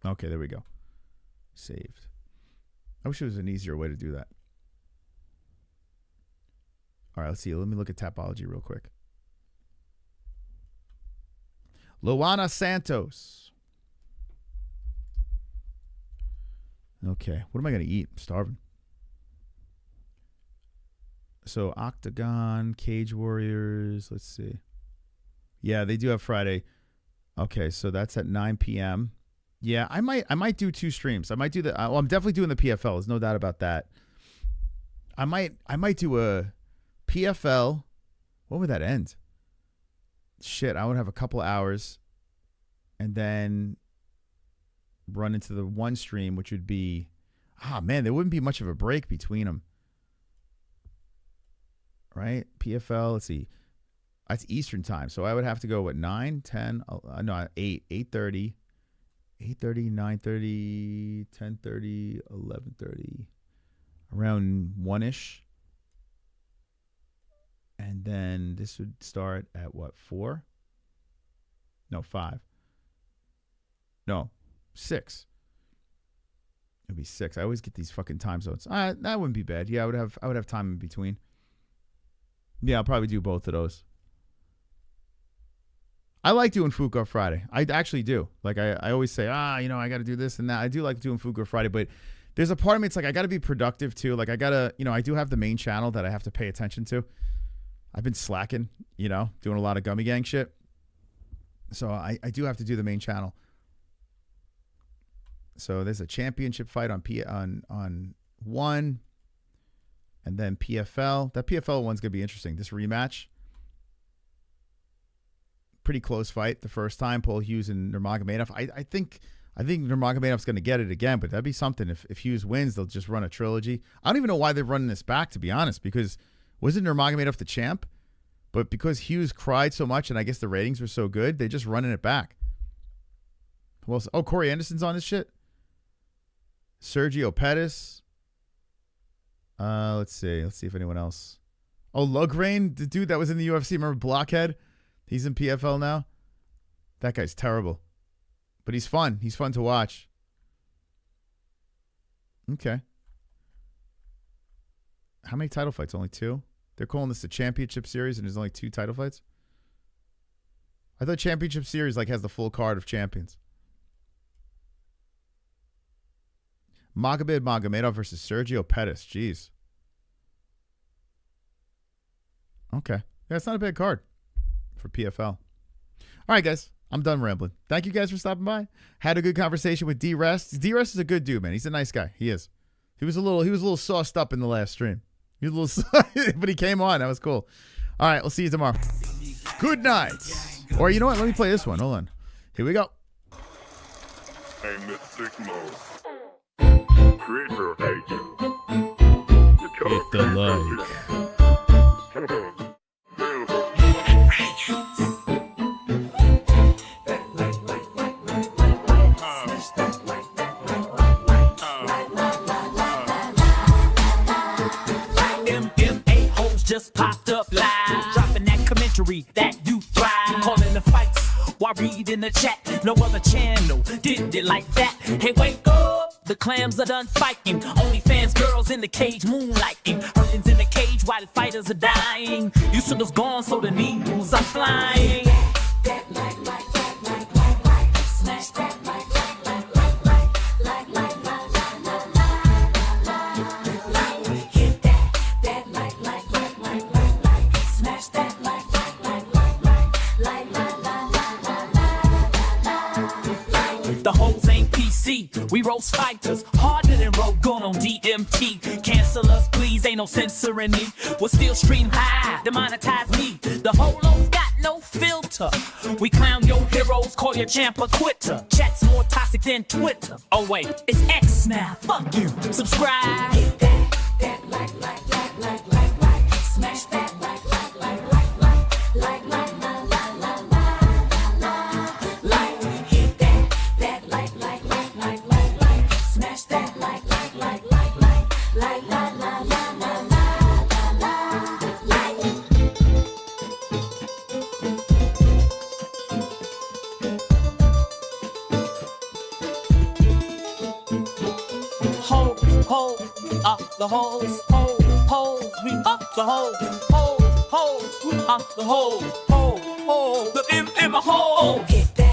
Okay, there we go. Saved. I wish there was an easier way to do that. All right, let's see. Let me look at Tapology real quick. Luana Santos. Okay, what am I going to eat? I'm starving. So Octagon, Cage Warriors, let's see. Yeah, they do have Friday. Okay, so that's at 9 p.m. Yeah, I might do 2 streams. I might do the well, I'm definitely doing the PFL. There's no doubt about that. I might do a PFL. When would that end? Shit, I would have a couple hours and then run into the one stream, which would be, man, there wouldn't be much of a break between them. Right? PFL, let's see. That's Eastern time. So I would have to go, 9, 10, no, 8, 8:30, 8:30, 9:30, 10:30, 11:30, around 1-ish. And then this would start at what, 4? No, 5. No, 6. It'd be 6. I always get these fucking time zones. That wouldn't be bad. Yeah, I would have time in between. Yeah, I'll probably do both of those. I like doing Food Court Friday. I actually do. Like I always say, I got to do this and that. I do like doing Food Court Friday, but there's a part of me, it's like I got to be productive too. Like I got to, I do have the main channel that I have to pay attention to. I've been slacking, doing a lot of Gummy Gang shit. So I do have to do the main channel. So there's a championship fight on 1, and then PFL. That PFL one's gonna be interesting. This rematch, pretty close fight the first time. Paul Hughes and Nurmagomedov. I think Nurmagomedov's gonna get it again, but that'd be something. If Hughes wins, they'll just run a trilogy. I don't even know why they're running this back, to be honest, because wasn't Nurmagomedov the champ? But because Hughes cried so much, and I guess the ratings were so good, they're just running it back. Well, Corey Anderson's on this shit. Sergio Pettis. Let's see if anyone else. Oh, Lograin, the dude that was in the UFC. Remember Blockhead? He's in PFL now. That guy's terrible, but he's fun. He's fun to watch. Okay. How many title fights? Only 2? They're calling this the Championship Series, and there's only 2 title fights? I thought Championship Series has the full card of champions. Magomedov versus Sergio Pettis. Jeez. Okay. Yeah, it's not a bad card for PFL. All right, guys. I'm done rambling. Thank you guys for stopping by. Had a good conversation with D-Rest. D-Rest is a good dude, man. He's a nice guy. He is. He was a little sauced up in the last stream. He was a little, but he came on. That was cool. All right, we'll see you tomorrow. Good night. Or you know what? Let me play this one. Hold on. Here we go. Hey, Mystic Mode. Creeper agent. Hit the like. MMA-HOLES just popped up live, dropping that commentary that you thrive, calling the fights while reading the chat. No other channel did it like that. Hey, wake up, the clams are done fighting. Only fans, girls in the cage moonlighting. Hurtings in the cage while the fighters are dying. You should have gone, so the needles are flying. That like, smash that like. The hoes ain't PC, we roast fighters harder than LOGAN on DMT. Cancel us, please, ain't no censoring me. We'll still stream high, demonetize me. The holos got no filter. We clown your heroes, call your champ a quitter. Chat's more toxic than Twitter. Oh wait, it's X now. Fuck you. Subscribe. Hit that like, smash that like. are the holes, holes, holes. We are the holes, holes, holes. We are the holes, holes, holes. The M in my hole. Get down.